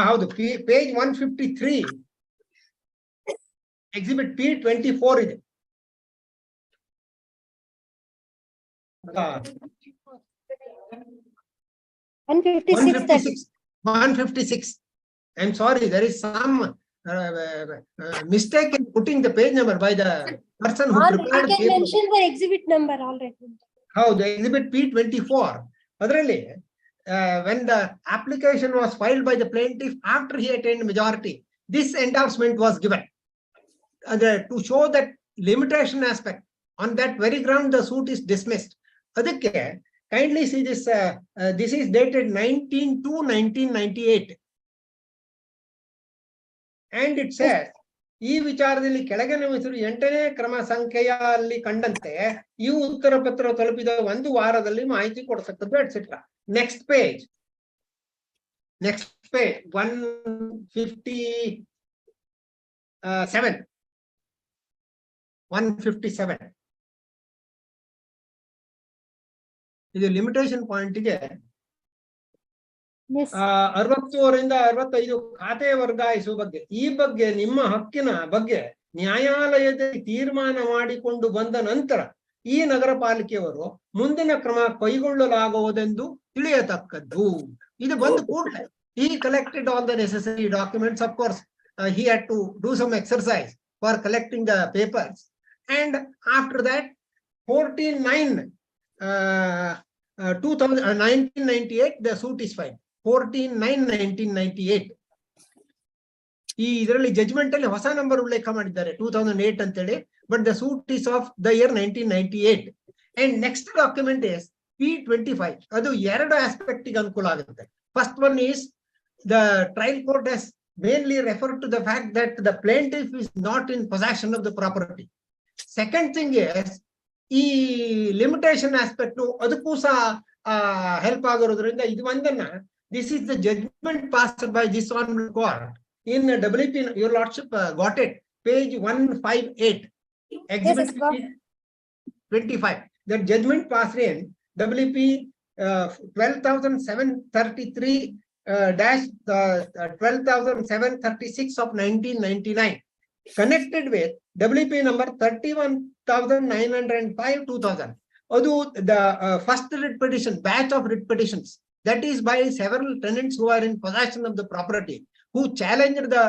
ಹೌದು ಪೇಜ್ 153 ಎಕ್ಸಿಬಿಟ್ P24 ಇದೆ. 156. I'm sorry, there is some mistake in putting the page number by the person who prepared. You can mention the exhibit number already. How the exhibit P24. Adರಲ್ಲಿ, when the application was filed by the plaintiff after he attained majority, this endorsement was given to show that limitation aspect. On that very ground, the suit is dismissed. Adike, kindly see this. This is dated 19/2/1998. And it says, ಈ ವಿಚಾರದಲ್ಲಿ ಕೆಳಗಿನ ಹೆಸರು 8ನೇ ಕ್ರಮ ಸಂಖ್ಯೆಯಲ್ಲಿ ಕಂಡಂತೆ ಈ ಉತ್ತರ ಪತ್ರ ತಲುಪಿದ 1 ವಾರದಲ್ಲಿ ಮಾಹಿತಿ ಕೊಡತಕ್ಕದ್ದು ಎಟ್ಸೆಟ್ರಾ. Next page 150 157. 157. ಇದು ಲಿಮಿಟೇಷನ್ ಪಾಯಿಂಟ್ಗೆ Yes. 60ರಿಂದ 65 ಖಾತೆ ವರ್ಗಾಯಿಸುವ ಬಗ್ಗೆ ಈ ಬಗ್ಗೆ ನಿಮ್ಮ ಹಕ್ಕಿನ ಬಗ್ಗೆ ನ್ಯಾಯಾಲಯದಲ್ಲಿ ತೀರ್ಮಾನ ಮಾಡಿಕೊಂಡು ಬಂದ ನಂತರ ಈ ನಗರ ಪಾಲಿಕೆಯವರು ಮುಂದಿನ ಕ್ರಮ ಕೈಗೊಳ್ಳಲಾಗುವುದೆಂದು ತಿಳಿಯತಕ್ಕದ್ದು. ಇದು ಬಂದು ಕೂಡಲೇ he collected all the necessary documents. Of course, he had to do some exercise for collecting the papers, and after that 1998 the suit is filed. 14/9/1998 ಈ ಇದರಲ್ಲಿ ಜಜ್ಮೆಂಟ್ ಅಲ್ಲಿ ಹೊಸ ನಂಬರ್ ಉಲ್ಲೇಖ ಮಾಡಿದ್ದಾರೆ 2008 ಅಂತೇಳಿ, but the suit is of the year 1998. And next document is P25. ಅದು ಎರಡು aspect ಗೆ ಅನುಕೂಲ ಆಗುತ್ತೆ. First one is the trial court has mainly referred to the fact that the plaintiff is not in possession of the property. Second thing is ಈ limitation aspect ಅದಕ್ಕೂ ಸಹ help ಆಗಿರೋದ್ರಿಂದ ಇದು ಒಂದನ್ನ this is the judgment passed by this honorable court in WP. Your lordship got it, page 158, exhibit 25. The judgment passed in WP 12,733 dash 12,736 of 1999, connected with WP number 31,905 2000. Adu the first writ petition, batch of writ petitions, that is by several tenants who are in possession of the property, who challenged the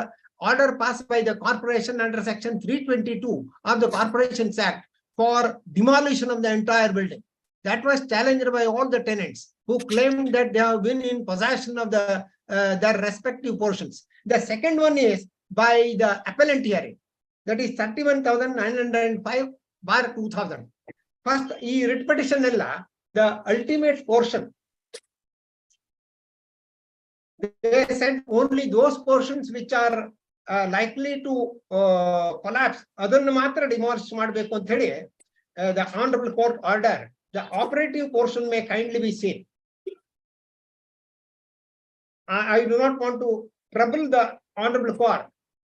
order passed by the corporation under section 322 of the Corporations Act for demolition of the entire building. That was challenged by all the tenants who claimed that they have been in possession of the their respective portions. The second one is by the appellate hearing, that is 31,905/2000. First, e writ petition ella the ultimate portion, they said only those portions which are likely to collapse, adannu matra demolish ಮಾಡಬೇಕು ಅಂತ ಹೇಳಿ the honorable court order. The operative portion may kindly be seen. I do not want to trouble the honorable court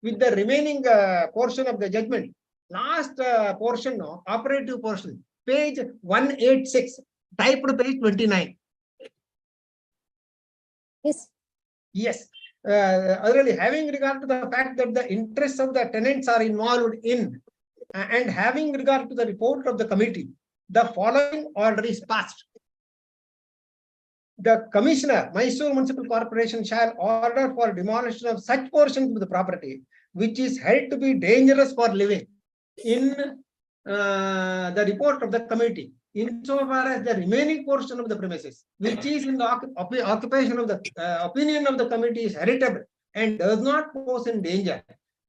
with the remaining portion of the judgment. Last portion, operative portion, page 186, typed page 29. Yes. Yes. Really, having regard to the fact that the interests of the tenants are involved in, and having regard to the report of the committee, the following order is passed. The Commissioner, Mysore Municipal Corporation, shall order for demolition of such portions of the property which is held to be dangerous for living in the report of the committee, insofar as the remaining portion of the premises which is in the occupation of the opinion of the committee is heritable and does not pose in danger,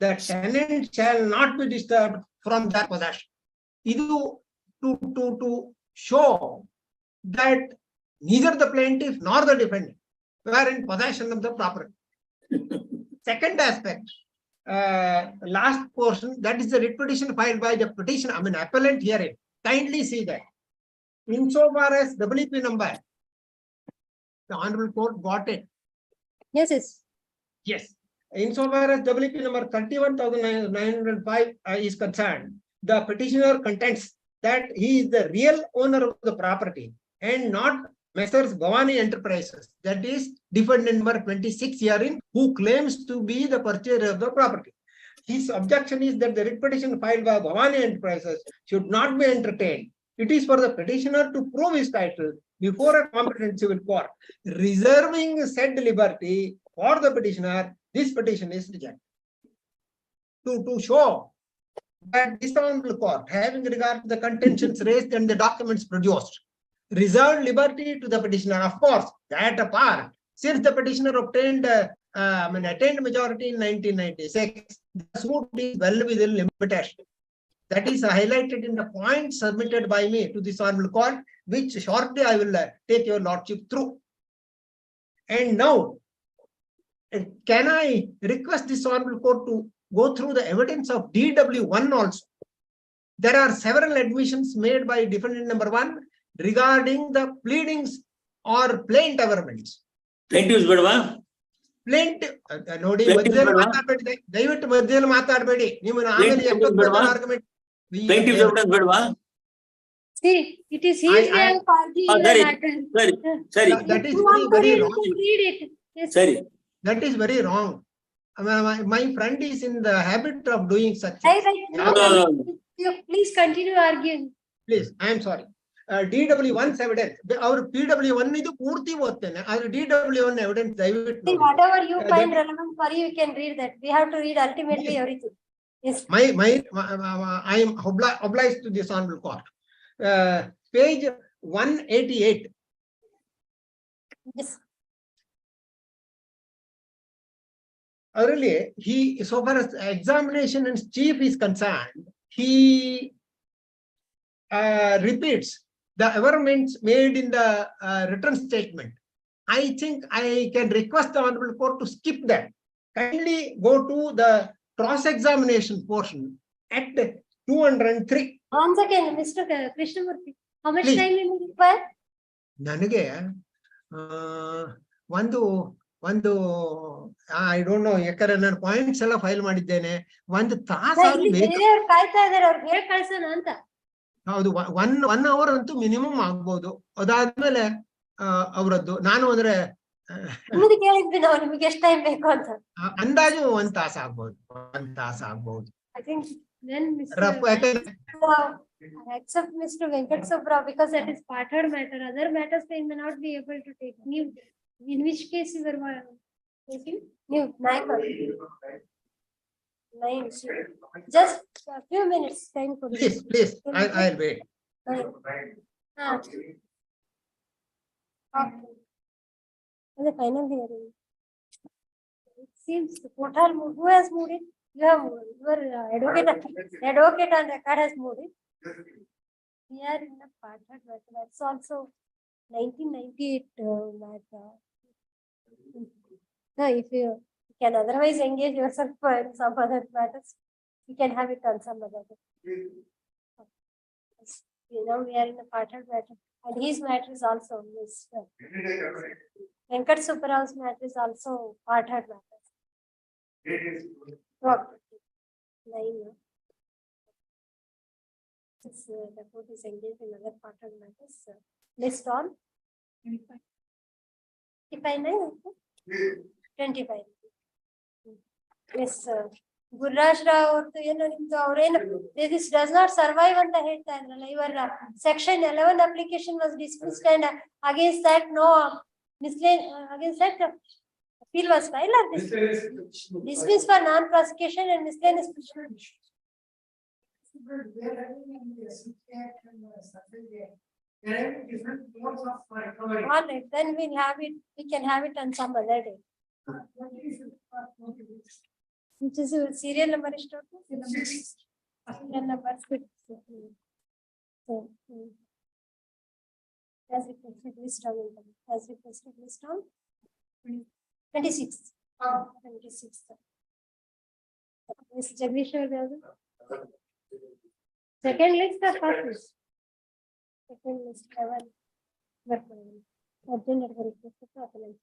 the tenant shall not be disturbed from their possession. Idu to show that neither the plaintiff nor the defendant were in possession of the property. Second aspect, last portion, that is the writ petition filed by the petition, appellant hearing. Kindly see that. Insofar as WP number, the honorable court got it. Yes, yes. Yes. Insofar as WP number 31,905 is concerned, the petitioner contends that he is the real owner of the property and not Messrs. Bhavani Enterprises, that is defendant number 26 herein, who claims to be the purchaser of the property. His objection is that the writ petition filed by Bhavani Enterprises should not be entertained. It is for the petitioner to prove his title before a competent civil court. Reserving said liberty for the petitioner, this petition is rejected. To show that this honorable court, having regard to the contentions raised and the documents produced, reserved liberty to the petitioner. Of course, that apart, since the petitioner obtained attained majority in 1996, the suit is well within limitation. That is highlighted in the points submitted by me to this honorable court, which shortly I will take your lordship through. And now, can I request this honorable court to go through the evidence of DW1 also? There are several admissions made by defendant number 1 regarding the pleadings or plaint averments. Plaintiffs bedva? plaintiff ನೋಡಿ Plaintiff ಮಧ್ಯದಲ್ಲಿ ಬೇಡವಾ? ಮಾತಾಡ್ಬೇಡಿ ದಯವಿಟ್ಟು ಮಧ್ಯದಲ್ಲಿ ಮಾತಾಡ್ಬೇಡಿ ನಿಮ್ಮನ್ನ ಆಮೇಲೆ Plaintiff ಎಷ್ಟೊತ್ತು ಬೇಡವಾ? Argument Plaintiff evidence ಬೇಡವಾ? See, it is his way of arguing the ಸರಿ matter. ಸರಿ that is You want to very read, you wrong. can read it. Yes. ಸರಿ. That is very wrong. My friend is in the habit of doing such Right, things. right. You please continue arguing. Please, I am sorry. DW1's evidence. Our PW1 ಇದು ಪೂರ್ತಿ ಓದ್ತೇನೆ ಆದ್ರೆ DW1 evidence ದಯವಿಟ್ಟು See, ನೋಡಿ. whatever you Uh, find that- relevant for you, you can read that. We have to read ultimately everything. Yes. I am obliged to this honorable court. Page 188. Yes. Earlier, so far as examination and chief is concerned, he repeats the averments made in the written statement. I think I can request the honorable court to skip that. Kindly go to the cross-examination portion at 203. Once again, Mr. Krishnamurthy, how much Please. time will you require? ನನಗೆ ಒಂದು I don't know ಯಾಕಂದ್ರೆ ನಾನು points ಎಲ್ಲ file ಮಾಡಿದ್ದೇನೆ ಒಂದು ತಾಸಾದ್ರೂ ಬೇಕು. ಬೇರೆಯವ್ರು ಕಾಯ್ತಾ ಇದಾರೆ, ಅವ್ರಿಗೆ ಹೇಳಿ ಕಳ್ಸೋಣ ಅಂತ. ಹೌದು, ಒನ್ ಅವರ್ ಅಂತೂ ಮಿನಿಮಮ್ ಆಗ್ಬೋದು. ಅದಾದ್ಮೇಲೆ ಅವರದ್ದು ನಾನು ಅಂದ್ರೆ ನಿಮ್ದು ಕೇಳಿದ್ವಿ ನಾವು ನಿಮ್ಗೆ ಎಷ್ಟು ಟೈಮ್ ಬೇಕು ಅಂತ. ಅಂದಾಜು ಒಂದ್ ತಾಸ ಆಗ್ಬೋದು. I think then Rough, except Mr. Venkat Subrao, because that is partner matter. Other matters they may not be able to take. New, in which case you were taking new 9. Just a few minutes time for please I'll wait. Okay. And the final hearing. It seems the portal who has moved it? You have moved. Your advocate on record has moved it. We are in the partner matter. That's also 1998 matter. No, if you can otherwise engage yourself in some other matters, you can have it on some other. You know, we are in a partner matter, and his matter is also Venkat Subbarao's matter is also partner matter. The court is engaged in other partner matters. List on 25. Yes, Gurraj Rao ಅವ್ರದ್ದು ಏನೋ ನಿಮ್ದು ಅವ್ರೇನು this does not survive ಅಂತ ಹೇಳ್ತಾ ಇದ್ರಲ್ಲ, ಇವರ section 11 application was dismissed and against that no against that appeal was filed or dismissed for non-prosecution and miscellaneous petition. All right, then we'll have it, we can have it on some other day. Which is your serial number is total? Serial number 6. As requested, list down. As requested, list down. 26. 26. Yes, Jagdishwar Dev. Second list or first list? Second list, 11. Urgent request for appellate.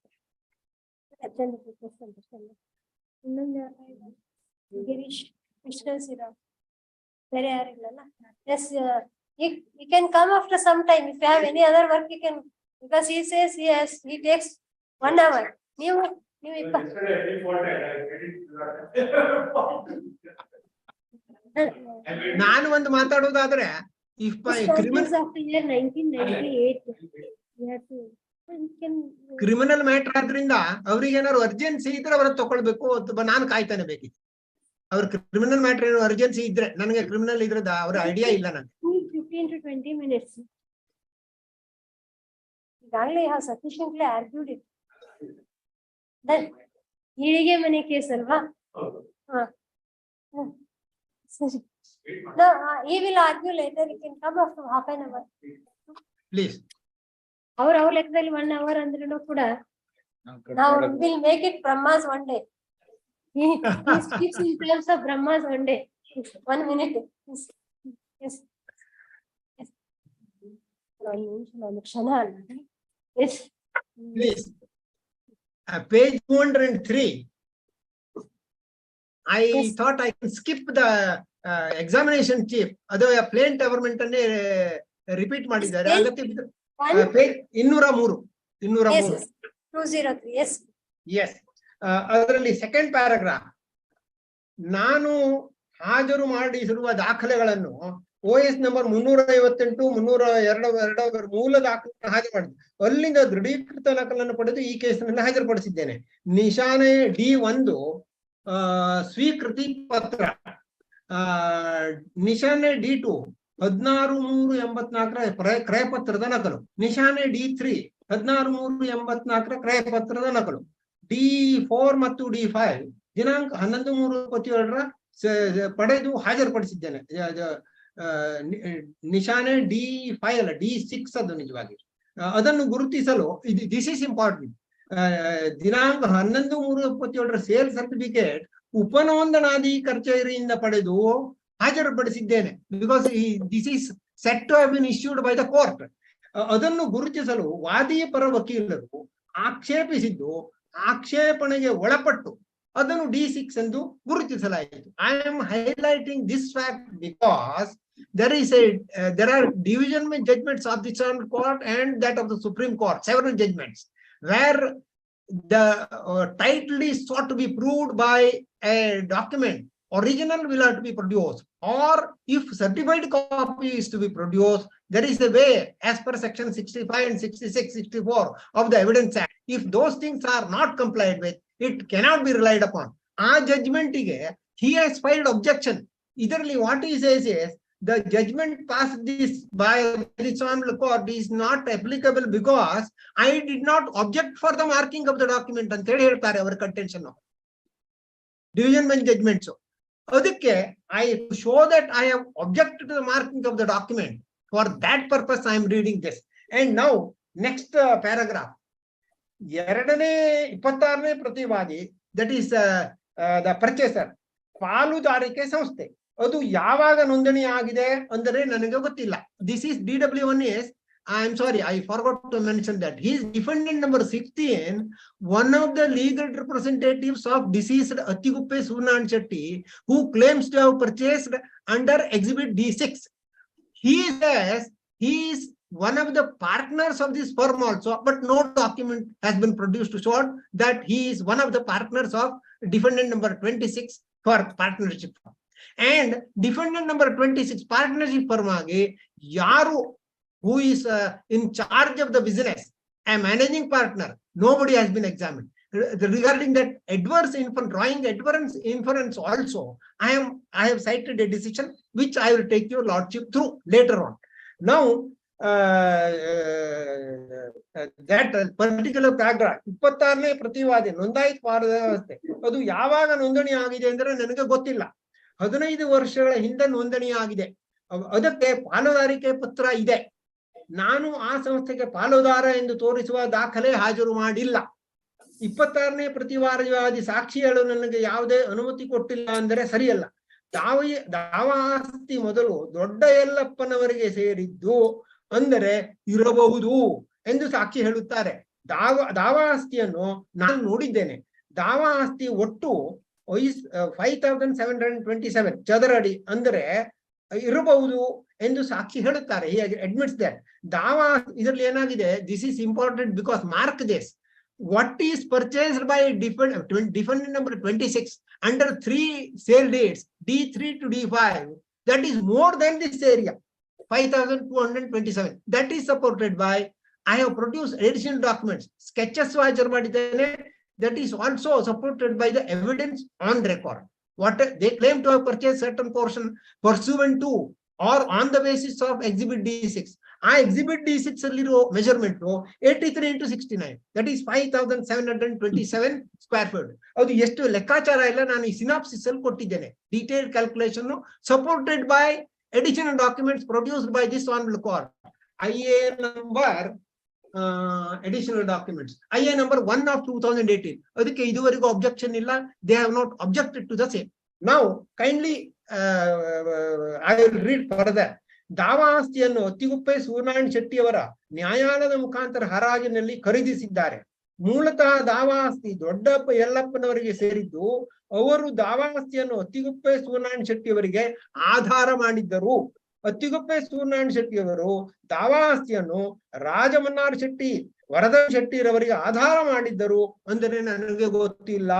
Urgent request for understanding. Girish, Mr. Sira. Yes, you can come after some time. If you have any other work, you can, because he says yes, he takes 1 hour. ನಾನು ಒಂದು ಮಾತಾಡೋದಾದ್ರೆ if by criminal of the year 1998, we have to. Criminal matter ಆದ್ರಿಂದ ಅವ್ರಿಗೆ ಏನಾದ್ರು urgency ಇದ್ರೆ ಅವ್ರ ತಗೊಳ್ಬೇಕು ಅಥವಾ ನಾನು ಕಾಯ್ತಾನೆ ಬೇಕಿತ್ತು. ಅವ್ರ ಕ್ರಿಮಿನಲ್ ಮ್ಯಾಟರ್ ಏನೋ ಅರ್ಜೆನ್ಸಿ ಇದ್ರೆ, ನನಗೆ ಕ್ರಿಮಿನಲ್ ಇದ್ರದ ಅವ್ರ ಐಡಿಯಾ ಇಲ್ಲ ನನಗೆ. 15 to 20 minutes. ಈಗಾಗಲೇ have sufficiently argued it. Then ಹೀಗೆ ಮನೆ ಕೇಸ್ ಅಲ್ವಾ? ಸರಿ. No, he will argue later. You can come after half an hour. Please. ಅವ್ರ ಲೆಕ್ಕದಲ್ಲಿ 1 hour ಅಂದ್ರೂ ಕೂಡ ನಾವು will make it Brahmas one day. He speaks in terms of Brahmas one day. 1 minute. Yes. Yes. Please. page 203. I Yes. thought I can skip the examination chief. ಅದು plain government ಅನ್ನೇ repeat ಮಾಡಿದ್ದಾರೆ. Page ಅದಕ್ಕೆ one, page 203. yes, 203, yes. Yes. ಅದರಲ್ಲಿ second paragraph, ನಾನು ಹಾಜರು ಮಾಡಿಸಿರುವ ದಾಖಲೆಗಳನ್ನು OS number 358, 302 ಮೂಲ ದಾಖಲೆ ಹಾಜರು ಮಾಡಿದೆ. ಅಲ್ಲಿಂದ ದೃಢೀಕೃತ ನಕಲನ್ನು ಪಡೆದು ಈ ಕೇಸಿನಲ್ಲಿ ಹಾಜರುಪಡಿಸಿದ್ದೇನೆ. ನಿಶಾನೆ D1 ಸ್ವೀಕೃತಿ ಪತ್ರ, ನಿಶಾನೆ D2 16/3/84 ಕ್ರಯಪತ್ರದ ನಕಲು, ನಿಶಾನೆ D3 16/3/84 ಕ್ರಯಪತ್ರದ ನಕಲು, D4 ಮತ್ತು D5 ದಿನಾಂಕ 11/3/27 ಪಡೆದು ಹಾಜರುಪಡಿಸಿದ್ದೇನೆ. ನಿಶಾನೆ D5 ಅಲ್ಲ, D6 ಅದು ನಿಜವಾಗಿ. ಅದನ್ನು ಗುರುತಿಸಲು ದಿಸ್ ಇಸ್ ಇಂಪಾರ್ಟೆಂಟ್. ದಿನಾಂಕ 11/3/27 ಸೇಲ್ ಸರ್ಟಿಫಿಕೇಟ್ ಉಪನೋಂದಣಾದಿ ಕಚೇರಿಯಿಂದ ಪಡೆದು ಹಾಜರುಪಡಿಸಿದ್ದೇನೆ. Because this is said to have been issued by the court. ಅದನ್ನು ಗುರುತಿಸಲು ವಾದಿಯ ಪರ ವಕೀಲರು ಆಕ್ಷೇಪಿಸಿದ್ದು ಆಕ್ಷೇಪಣೆಗೆ ಒಳಪಟ್ಟು ಅದನ್ನು D6 ಎಂದು ಗುರುತಿಸಲಾಯಿತು. I am highlighting this fact because there are division judgments of the Supreme Court and that of the Supreme Court, several judgments, where the title is sought to be proved by a document. Original will have to be produced, or if certified copy is to be produced, there is a way as per section 65 and 66, 64 of the Evidence Act. If those things are not complied with, it cannot be relied upon. Our judgment he has filed objection. Eitherly what he says is the judgment passed this by the Honorable Court is not applicable because I did not object for the marking of the document ಅಂತ ಹೇಳಿ ಹೇಳ್ತಾರೆ ಅವರ contention division bench judgements. ಅದಕ್ಕೆ I show that I have objected to the marking of the document. For that purpose I am reading this. And now next paragraph. 26ನೇ ಪ್ರತಿವಾದಿ, that is the purchaser, ಪಾಲುದಾರಿಕೆ ಸಂಸ್ಥೆ, ಅದು ಯಾವಾಗ ನೋಂದಣಿ ಆಗಿದೆ ಅಂದರೆ ನನಗೆ ಗೊತ್ತಿಲ್ಲ. This is DW1 is, I am sorry, I forgot to mention that he is defendant number 16, one of the legal representatives of deceased Attiguppe Sunan Shetty, who claims to have purchased under Exhibit D6. He says he is one of the partners of this firm also, but no document has been produced to show that he is one of the partners of defendant number 26 for partnership. And defendant number 26 partnership firm age yaru who is in charge of the business, a managing partner, nobody has been examined. Regarding that adverse inference, drawing adverse inference also, I have cited a decision which I will take your lordship through later on. Now that particular paragraph 26ನೇ ಪ್ರತಿವಾದಿ ನೋಂದಾಯಿತ ಪಾಲುದಾರ ವ್ಯವಸ್ಥೆ ಅದು ಯಾವಾಗ ನೋಂದಣಿ ಆಗಿದೆ ಅಂದ್ರೆ ನನಗೆ ಗೊತ್ತಿಲ್ಲ. 15 ವರ್ಷಗಳ ಹಿಂದೆ ನೋಂದಣಿ ಆಗಿದೆ. ಅದಕ್ಕೆ ಪಾಲುದಾರಿಕೆ ಪತ್ರ ಇದೆ. ನಾನು ಆ ಸಂಸ್ಥೆಗೆ ಪಾಲುದಾರ ಎಂದು ತೋರಿಸುವ ದಾಖಲೆ ಹಾಜರು ಮಾಡಿಲ್ಲ. 26ನೇ ಪ್ರತಿವಾದಿ ಸಾಕ್ಷಿಗಳು ನನಗೆ ಯಾವುದೇ ಅನುಮತಿ ಕೊಟ್ಟಿಲ್ಲ ಅಂದರೆ ಸರಿಯಲ್ಲ. ದಾವಾ ಆಸ್ತಿ ಮೊದಲು ದೊಡ್ಡ ಯಲ್ಲಪ್ಪನವರಿಗೆ ಸೇರಿದ್ದು ಅಂದರೆ ಇರಬಹುದು ಎಂದು ಸಾಕ್ಷಿ ಹೇಳುತ್ತಾರೆ. ದಾವಾ ಆಸ್ತಿಯನ್ನು ನಾನು ನೋಡಿದ್ದೇನೆ. ದಾವಾ ಆಸ್ತಿ ಒಟ್ಟು 5727 ಚದರ ಅಡಿ ಅಂದರೆ ಇರಬಹುದು ಎಂದು ಸಾಕ್ಷಿ ಹೇಳುತ್ತಾರೆ. He admits that. ದಾವಾ ಇದರಲ್ಲಿ ಏನಾಗಿದೆ, this is important because mark this. What is purchased by defendant number 26 under 3 sale dates D3 to D5, that is more than this area 5227. That is supported by, I have produced additional documents, sketches ಹಾಜರು ಮಾಡಿದ್ದೇನೆ. That is also supported by the evidence on record. What they claim to have purchased certain portion pursuant to or on the basis of Exhibit D6. Exhibit D6 alliro measurement 83 into 69. That is 5727 square feet. ಅದು ಎಷ್ಟು ಲೆಕ್ಕಾಚಾರ ಇಲ್ಲ, ನಾನು ಈ synopsis ಅಲ್ಲಿ ಕೊಟ್ಟಿದ್ದೇನೆ. Detailed calculation supported by additional documents produced by this honorable court. IA number additional documents. IA number 1 of 2018. ಅದಕ್ಕೆ ಇದುವರೆಗೂ objection ಇಲ್ಲ. They have not objected to the same. Now kindly I will read further. ದಾವಾ ಆಸ್ತಿಯನ್ನು ಅತ್ತಿಗುಪ್ಪೆ ಸೂರ್ಯನಾರಾಯಣ ಶೆಟ್ಟಿಯವರ ನ್ಯಾಯಾಲಯದ ಮುಖಾಂತರ ಹರಾಜಿನಲ್ಲಿ ಖರೀದಿಸಿದ್ದಾರೆ. ಮೂಲತಃ ದಾವಾಸ್ತಿ ದೊಡ್ಡಪ್ಪ ಯಲ್ಲಪ್ಪನವರಿಗೆ ಸೇರಿದ್ದು. ಅವರು ದಾವಾಸ್ತಿಯನ್ನು ಅತ್ತಿಗುಪ್ಪೆ ಸೂರ್ಯನಾರಾಯಣ ಶೆಟ್ಟಿಯವರಿಗೆ ಆಧಾರ ಮಾಡಿದ್ದರು. ಅತ್ತಿಗುಪ್ಪೆ ಸೂರ್ಯನಾರಾಯಣ ಶೆಟ್ಟಿಯವರು ದಾವಾಸ್ತಿಯನ್ನು ರಾಜಮನ್ನಾರ್ ಶೆಟ್ಟಿ ವರದಂ ಶೆಟ್ಟಿರವರಿಗೆ ಆಧಾರ ಮಾಡಿದ್ದರು ಅಂದರೆ ನನಗೆ ಗೊತ್ತಿಲ್ಲ.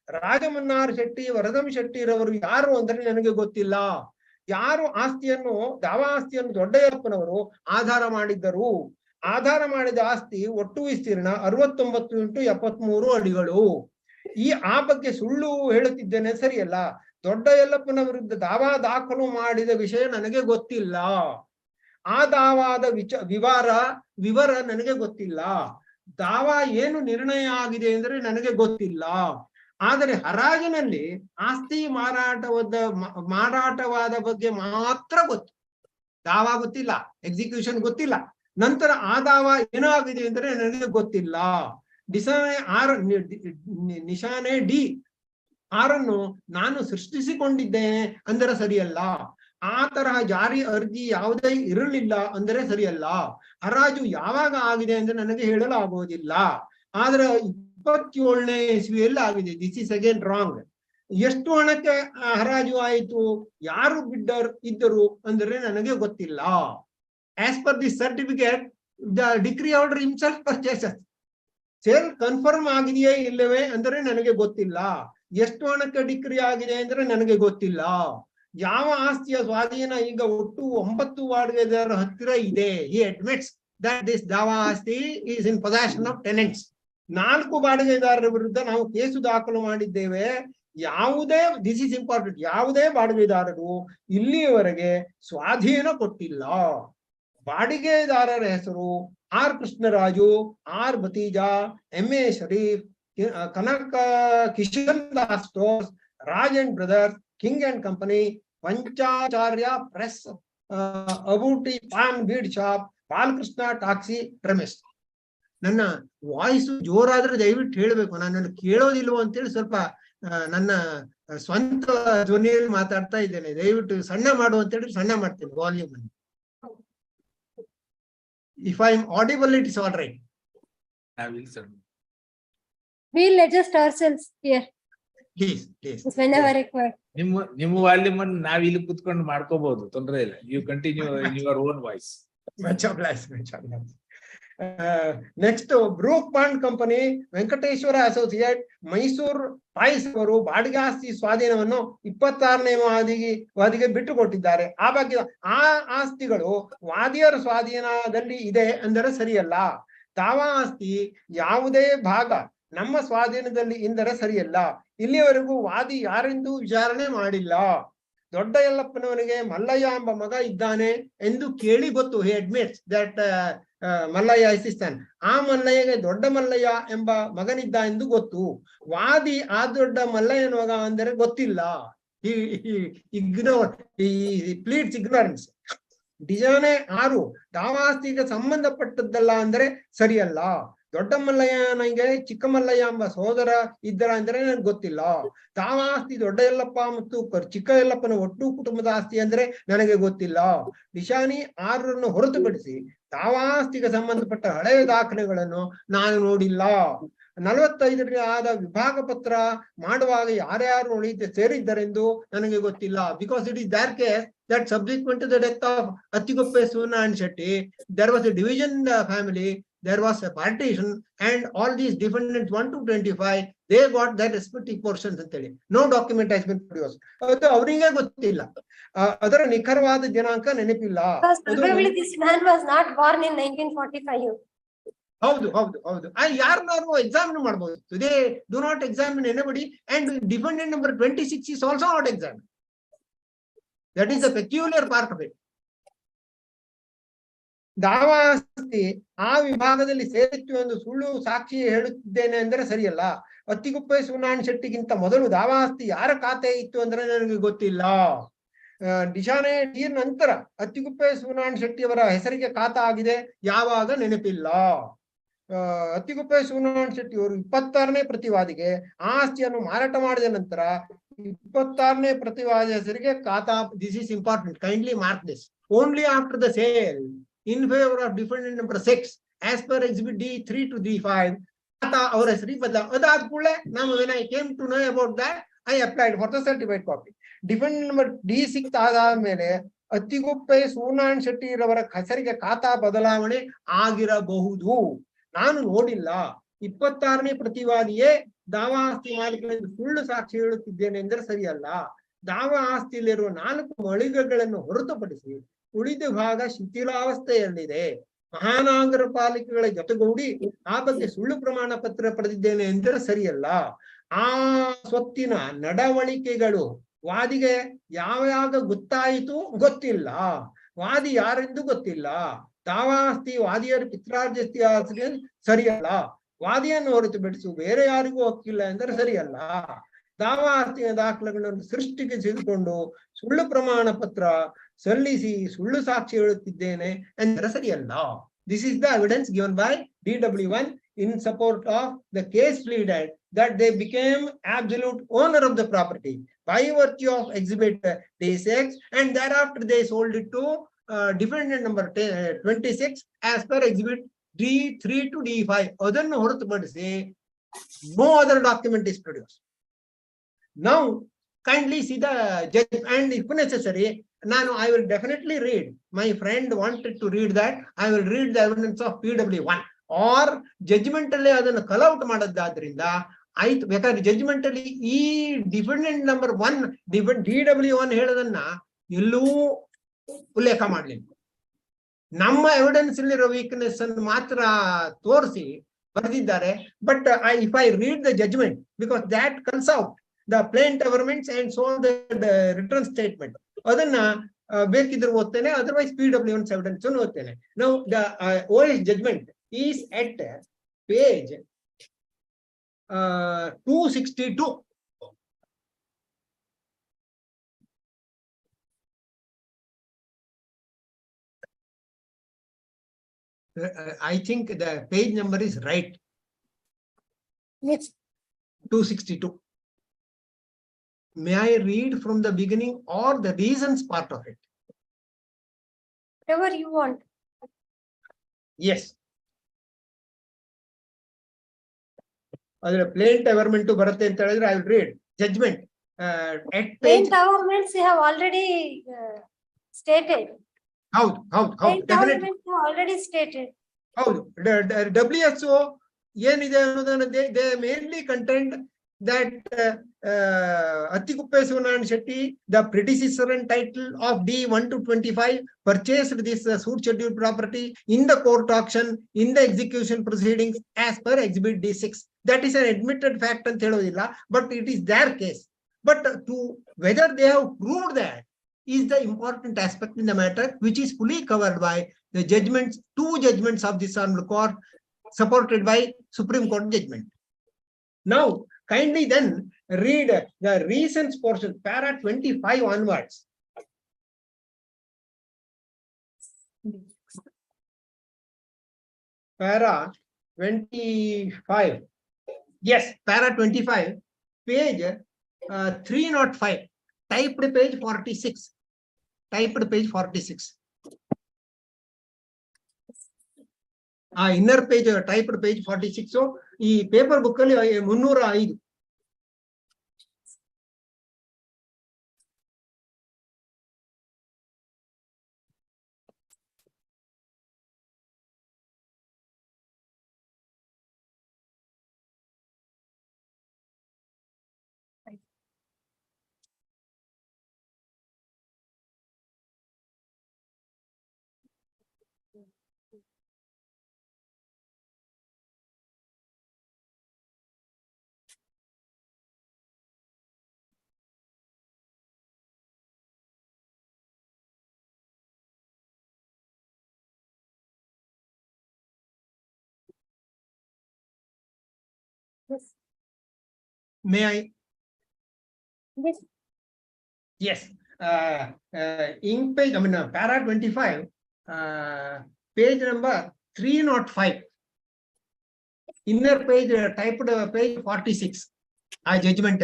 ರಾಜಮನ್ನಾರ್ ಶೆಟ್ಟಿ ವರದಂ ಶೆಟ್ಟಿರವರು ಯಾರು ಅಂದ್ರೆ ನನಗೆ ಗೊತ್ತಿಲ್ಲ. ಯಾರು ಆಸ್ತಿಯನ್ನು ದಾವಾಸ್ತಿಯನ್ನು ದೊಡ್ಡಯಪ್ಪನವರು ಆಧಾರ ಮಾಡಿದ್ದರು. ಆಧಾರ ಮಾಡಿದ ಆಸ್ತಿ ಒಟ್ಟು ವಿಸ್ತೀರ್ಣ 69 × 73 ಅಡಿಗಳು. ಆ ಬಗ್ಗೆ ಸುಳ್ಳು ಹೇಳುತ್ತಿದ್ದೇನೆ, ಸರಿಯಲ್ಲ. ದೊಡ್ಡ ಯಲ್ಲಪ್ಪನ ವಿರುದ್ಧ ದಾವಾ ದಾಖಲು ಮಾಡಿದ ವಿಷಯ ನನಗೆ ಗೊತ್ತಿಲ್ಲ. ಆ ದಾವಾದ ವಿವರ ನನಗೆ ಗೊತ್ತಿಲ್ಲ. ದಾವಾ ಏನು ನಿರ್ಣಯ ಆಗಿದೆ ಅಂದ್ರೆ ನನಗೆ ಗೊತ್ತಿಲ್ಲ. ಆದರೆ ಹರಾಜಿನಲ್ಲಿ ಆಸ್ತಿ ಮಾರಾಟವಾದ ಬಗ್ಗೆ ಮಾತ್ರ ಗೊತ್ತು. ದಾವಾ ಗೊತ್ತಿಲ್ಲ, ಎಕ್ಸಿಕ್ಯೂಷನ್ ಗೊತ್ತಿಲ್ಲ. ನಂತರ ಆ ದಾವಾ ಏನಾಗಿದೆ ಅಂದ್ರೆ ನನಗೆ ಗೊತ್ತಿಲ್ಲ. ನಿಶಾನೆ ಡಿ 6 ನಾನು ಸೃಷ್ಟಿಸಿಕೊಂಡಿದ್ದೇನೆ ಅಂದರೆ ಸರಿಯಲ್ಲ. ಆ ತರಹ ಜಾರಿ ಅರ್ಜಿ ಯಾವುದೇ ಇರಲಿಲ್ಲ ಅಂದರೆ ಸರಿಯಲ್ಲ. ಹರಾಜು ಯಾವಾಗ ಆಗಿದೆ ಅಂದ್ರೆ ನನಗೆ ಹೇಳಲು ಆಗುವುದಿಲ್ಲ. ಆದ್ರೆ 27ನೇ ಇಸ್ವಿಯಲ್ಲಿ ಆಗಿದೆ. This is again wrong. ಎಷ್ಟು ಹಣಕ್ಕೆ ಹರಾಜು ಆಯಿತು, ಯಾರು ಬಿಡ್ಡರ್ ಇದ್ದರು ಅಂದರೆ ನನಗೆ ಗೊತ್ತಿಲ್ಲ. As per the certificate the decree order himself purchases. Sale confirm ಆಗಿದೆಯೇ ಇಲ್ಲವೇ ಅಂದರೆ ನನಗೆ ಗೊತ್ತಿಲ್ಲ. ಎಷ್ಟು ಹಣಕ್ಕೆ ಡಿಕ್ರಿ ಆಗಿದೆ ಅಂದ್ರೆ ನನಗೆ ಗೊತ್ತಿಲ್ಲ. ಯಾವ ಆಸ್ತಿಯ ಸ್ವಾಧೀನ ಈಗ ಒಟ್ಟು 9 ಬಾಡಿಗೆದಾರರ ಹತ್ತಿರ ಇದೆ. He admits that this ದಾವಾ ಆಸ್ತಿ is in possession of tenants. 4 ಬಾಡಿಗೆದಾರರ ವಿರುದ್ಧ ನಾವು ಕೇಸು ದಾಖಲು ಮಾಡಿದ್ದೇವೆ. ಯಾವುದೇ, ದಿಸ್ ಇಸ್ ಇಂಪಾರ್ಟೆಂಟ್, ಯಾವುದೇ ಬಾಡಿಗೆದಾರರು ಇಲ್ಲಿಯವರೆಗೆ ಸ್ವಾಧೀನ ಕೊಟ್ಟಿಲ್ಲ. ಬಾಡಿಗೆದಾರರ ಹೆಸರು R Krishnaraju, R Bhatija, MA Sharif, Kanaka Kishan Das stores, Raj and brothers, king and company, Panchacharya press, Abuti paan beeda shop, Balakrishna taxi Ramesh. ನನ್ನ ವಾಯ್ಸ್ ಜೋರಾದ್ರೆ ದಯವಿಟ್ಟು ಹೇಳಬೇಕು. ನಾನು ಕೇಳೋದಿಲ್ವೋ ಅಂತೇಳಿ ಸ್ವಲ್ಪ ನನ್ನ ಸ್ವಂತ ಧ್ವನಿಯಲ್ಲಿ ಮಾತಾಡ್ತಾ ಇದ್ದೇನೆ. ದಯವಿಟ್ಟು ಸಣ್ಣ ಮಾಡು ಅಂತ ಹೇಳಿ ಸಣ್ಣ ಮಾಡ್ತೇನೆ ವಾಲ್ಯೂಮ್ ಅನ್ನು. If I am audible, it is all right. I will, sir. We'll adjust ourselves here. Please. Whenever required. ನಿಮ್ಮ ವಾಲ್ಯೂಮ್ ಅನ್ನು ನಾವ್ ಇಲ್ಲಿ ಕುತ್ಕೊಂಡು ಮಾಡ್ಕೋಬಹುದು, ತೊಂದರೆ ಇಲ್ಲ. You continue in your own voice. Much obliged. Next, brook bond company, Venkateshwara associate, Mysore ties ಅವರು ಬಾಡಿಗೆ ಆಸ್ತಿ ಸ್ವಾಧೀನವನ್ನು 26ನೇ ವಾದಿಗೆ ಬಿಟ್ಟು ಕೊಟ್ಟಿದ್ದಾರೆ. ಆ ಬಗ್ಗೆ ಆ ಆಸ್ತಿಗಳು ವಾದಿಯರ ಸ್ವಾಧೀನದಲ್ಲಿ ಇದೆ ಅಂದರೆ ಸರಿಯಲ್ಲ. ದಾವಾ ಆಸ್ತಿ ಯಾವುದೇ ಭಾಗ ನಮ್ಮ ಸ್ವಾಧೀನದಲ್ಲಿ ಎಂದರೆ ಸರಿಯಲ್ಲ. ಇಲ್ಲಿಯವರೆಗೂ ವಾದಿ ಯಾರೆಂದು ವಿಚಾರಣೆ ಮಾಡಿಲ್ಲ. ದೊಡ್ಡ ಯಲ್ಲಪ್ಪನವನಿಗೆ ಮಲ್ಲಯ್ಯ ಎಂಬ ಮಗ ಇದ್ದಾನೆ ಎಂದು ಕೇಳಿ ಗೊತ್ತು. ಹಿ ಅಡ್ಮಿಟ್ಸ್ ದಟ್ ಮಲ್ಲಯ್ಯ ಇಸ್ತಾನೆ. ಆ ಮಲ್ಲಯ್ಯಗೆ ದೊಡ್ಡ ಮಲ್ಲಯ್ಯ ಎಂಬ ಮಗನಿದ್ದ ಎಂದು ಗೊತ್ತು. ವಾದಿ ಆ ದೊಡ್ಡ ಮಲ್ಲಯ್ಯನ ಮಗ ಅಂದರೆ ಗೊತ್ತಿಲ್ಲ. ಪ್ಲೀಡ್ಸ್ ಇಗ್ನೋರೆನ್ಸ್. ಡಿಜಾನೆ 6 ದಾವಾಸ್ತಿಗೆ ಸಂಬಂಧಪಟ್ಟದ್ದಲ್ಲ ಅಂದರೆ ಸರಿಯಲ್ಲ. ದೊಡ್ಡ ಮಲ್ಲಯ್ಯನಿಗೆ ಚಿಕ್ಕ ಮಲ್ಲಯ್ಯ ಎಂಬ ಸಹೋದರ ಇದ್ದರ ಅಂದ್ರೆ ನನಗೆ ಗೊತ್ತಿಲ್ಲ. ದಾವಾಸ್ತಿ ದೊಡ್ಡ ಯಲ್ಲಪ್ಪ ಮತ್ತು ಚಿಕ್ಕ ಯಲ್ಲಪ್ಪನ ಒಟ್ಟು ಕುಟುಂಬದ ಆಸ್ತಿ ಅಂದ್ರೆ ನನಗೆ ಗೊತ್ತಿಲ್ಲ. ನಿಶಾನಿ 6 ಹೊರತುಪಡಿಸಿ ದಾವಾಸ್ತಿಗೆ ಸಂಬಂಧಪಟ್ಟ ಹಳೆಯ ದಾಖಲೆಗಳನ್ನು ನಾನು ನೋಡಿಲ್ಲ. 45ರಲ್ಲಿ ಆದ ವಿಭಾಗ ಪತ್ರ ಮಾಡುವಾಗ ಯಾರ್ಯಾರು ಉಳಿದ ಸೇರಿದ್ದರೆಂದು ನನಗೆ ಗೊತ್ತಿಲ್ಲ. Because it is there case that subsequent to the death of Attiguppe Soonayan Shetty, there was a division in the family, there was a partition, and all these defendants 1 to 25, they got their respective portions ಅಂತೇಳಿ. No document has been produced. ಅದು ಅವರಿಗೆ ಗೊತ್ತಿಲ್ಲ. ಅದರ ನಿಖರವಾದ ದಿನಾಂಕ ನೆನಪಿಲ್ಲ. Probably this man was not born in 1945. ಹೌದು. ಯಾರನ್ನಾರು examine ಮಾಡಬಹುದು. They do not examine anybody, and defendant number 26 is also not examined. That is the peculiar part of it. ದಾವಾಸ್ತಿ ಆ ವಿಭಾಗದಲ್ಲಿ ಸೇರಿತ್ತು ಎಂದು ಸುಳ್ಳು ಸಾಕ್ಷಿ ಹೇಳುತ್ತಿದ್ದೇನೆ ಅಂದರೆ ಸರಿಯಲ್ಲ. ಅತ್ತಿಗುಪ್ಪೆ ಸೂನಾರಾಯಣ ಶೆಟ್ಟಿಗಿಂತ ಮೊದಲು ದಾವಾಸ್ತಿ ಯಾರ ಖಾತೆ ಇತ್ತು ಅಂದ್ರೆ ನನಗೆ ಗೊತ್ತಿಲ್ಲ. ಡಿಶಾನೆ ಡಿ ನಂತರ ಅತ್ತಿಗುಪ್ಪೆ ಸೂನಾರಾಯಣ ಶೆಟ್ಟಿಯವರ ಹೆಸರಿಗೆ ಖಾತಾ ಆಗಿದೆ, ಯಾವಾಗ ನೆನಪಿಲ್ಲ. ಅತ್ತಿಗುಪ್ಪೆ ಸೂನಾರಾಯಣ ಶೆಟ್ಟಿಯವರು 26ನೇ ಪ್ರತಿವಾದಿಗೆ ಆಸ್ತಿಯನ್ನು ಮಾರಾಟ ಮಾಡಿದ ನಂತರ 26ನೇ ಪ್ರತಿವಾದಿ ಹೆಸರಿಗೆ ಖಾತಾ. This is important, kindly mark this. Only after the sale in favor of defendant number 6 as per exhibit D 3 to D5, ಖಾತಾ ಅವರ ಹೆಸರಿಗೆ ಬದಲಾವಣೆ. ಅದಾದ ಕೂಡಲೇ ನಾವು when I came to know about that, I applied for the certified copy. Defendant number D6 ಆದಾದ್ಮೇಲೆ ಅತ್ತಿಗುಪ್ಪೆ ಸೂರ್ಯನಾರಾಯಣ ಶೆಟ್ಟಿ ರವರ ಹೆಸರಿಗೆ ಖಾತಾ ಬದಲಾವಣೆ ಆಗಿರಬಹುದು. ನಾನು ನೋಡಿಲ್ಲ. 26ನೇ ಪ್ರತಿವಾದಿಯೇ ದಾವಾ ಆಸ್ತಿ ಮಾಲೀಕರಿಂದ ಸುಳ್ಳು ಸಾಕ್ಷಿ ಹೇಳುತ್ತಿದ್ದೇನೆ ಎಂದರೆ ಸರಿಯಲ್ಲ. ದಾವಾ ಆಸ್ತಿಯಲ್ಲಿರುವ 4 ಮಳಿಗೆಗಳನ್ನು ಹೊರತುಪಡಿಸಿ ಉಳಿದ ಭಾಗ ಶಿಥಿಲಾವಸ್ಥೆಯಲ್ಲಿದೆ. ಮಹಾನಗರ ಪಾಲಿಕೆಗಳ ಜೊತೆಗೂಡಿ ಆ ಬಗ್ಗೆ ಸುಳ್ಳು ಪ್ರಮಾಣ ಪತ್ರ ಪಡೆದಿದ್ದೇನೆ ಎಂದರೆ ಸರಿಯಲ್ಲ. ಆ ಸ್ವತ್ತಿನ ನಡವಳಿಕೆಗಳು ವಾದಿಗೆ ಯಾವಾಗ ಗೊತ್ತಾಯಿತು ಗೊತ್ತಿಲ್ಲ. ವಾದಿ ಯಾರೆಂದು ಗೊತ್ತಿಲ್ಲ. ದಾವಾ ಆಸ್ತಿ ವಾದಿಯರು ಪಿತ್ರಾರ್ಜಿಸ್ತಿ ಆಸ್ತಿ ಸರಿಯಲ್ಲ. ವಾದಿಯನ್ನು ಹೊರತುಪಡಿಸಿ ಬೇರೆ ಯಾರಿಗೂ ಹಕ್ಕಿಲ್ಲ ಎಂದರೆ ಸರಿಯಲ್ಲ. ದಾವಾ ಆಸ್ತಿಯ ದಾಖಲೆಗಳನ್ನು ಸೃಷ್ಟಿಗೆ ತೆಗೆದುಕೊಂಡು ಸುಳ್ಳು ಪ್ರಮಾಣ ಪತ್ರ ಸಲ್ಲಿಸಿ ಸುಳ್ಳು ಸಾಕ್ಷಿ ಹೇಳುತ್ತಿದ್ದೇನೆ ಎಂದರೆ ಸರಿಯಲ್ಲ. This is the evidence given by DW1 in support of the case pleaded that they became absolute owner of the property by virtue of exhibit D6, and thereafter they sold it to defendant number 26 as per exhibit D3 to D5. ಅದನ್ನು ಹೊರತುಪಡಿಸಿ no other document is produced. Now kindly see the judge, and if necessary, I will definitely read. My friend wanted to read that. I will read the evidence of PW1 or judgment ಅಲ್ಲಿ ಅದನ್ನು ಕಲ್ out ಮಾಡೋದಾದ್ರಿಂದ ಆಯ್ತು. ಬೇಕಾದ್ರೆ judgment ಅಲ್ಲಿ ಈ dependent number 1 DW1 ಹೇಳೋದನ್ನ ಎಲ್ಲೂ ಉಲ್ಲೇಖ ಮಾಡಲಿಲ್ಲ. ನಮ್ಮ ಎವಿಡೆನ್ಸ್ ಅಲ್ಲಿರೋ ವೀಕ್ನೆಸ್ ಅನ್ನು ಮಾತ್ರ ತೋರಿಸಿ ಬರೆದಿದ್ದಾರೆ. But if I read the judgment, because that comes out the plaintiff governments and so the return statement, ಅದನ್ನ ಬೇಕಿದ್ರೆ ಓದ್ತೇನೆ, otherwise PW1 evidence ಓದ್ತೇನೆ. Now the OS judgment is at page 262. I think the page number is right. Yes. 262. May I read from the beginning or the reasons part of it? Whatever you want. Yes. Adre plaintiff government to baratte anta helidre I will read judgment at page. Plaintiff governments you have already stated. How Plaintiff definitely government you have already stated. how the WSO ಏನಿದೆ ಅನ್ನೋದನ್ನ they mainly contend that Attikuppe Sivanaran Shetty, the predecessor and title of D1 to 25, purchased this suit scheduled property in the court auction in the execution proceedings as per exhibit D6. That is an admitted fact and helodilla, but it is their case. But to whether they have proved that is the important aspect in the matter, which is fully covered by the judgments, 2 judgments of this honorable court, supported by Supreme Court judgment. Now, kindly then read the reasons portion, para 25 onwards. Para 25. Yes, para 25, page 305, typed page 46. Typed page 46. Inner page typed page 46. So, ಈ paper book ಅಲ್ಲಿ 305. Yes. May I? Yes. Yes. Ink page, para 25, page number 305. Inner page, typed page 46. Judgment.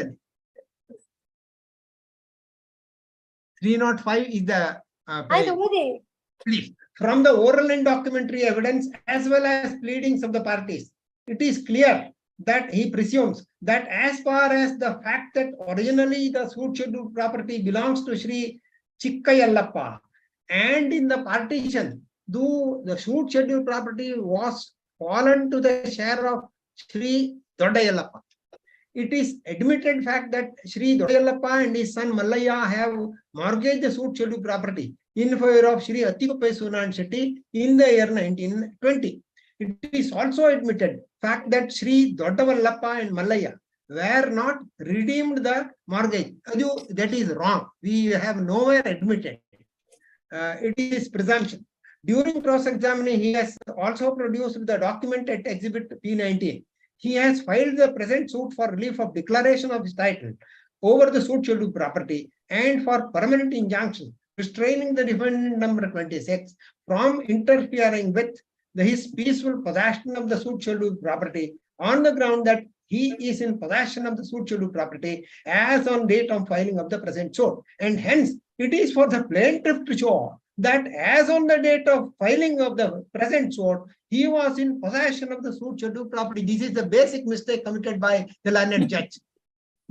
305 is the page. Please, from the oral and documentary evidence as well as pleadings of the parties, it is clear that he presumes that as far as the fact that originally the suit scheduled property belongs to Sri Chikkayallappa, and in the partition, though the suit scheduled property was fallen to the share of Sri Doddayallappa. It is admitted fact that Sri Doddayallappa and his son Mallaya have mortgaged the suit scheduled property in favor of Sri Attikupai Sunan Shetty in the year 1920. It is also admitted fact that Sri Doddavallappa and Mallaya were not redeemed the mortgage. That is wrong. We have nowhere admitted. It is presumption. During cross-examining, he has also produced the document at Exhibit P19. He has filed the present suit for relief of declaration of his title over the suit scheduled property and for permanent injunction, restraining the defendant number 26 from interfering with his peaceful possession of the suit scheduled property on the ground that he is in possession of the suit scheduled property as on date of filing of the present suit. And hence, it is for the plaintiff to show that as on the date of filing of the present suit, he was in possession of the suit scheduled property. This is the basic mistake committed by the learned judge.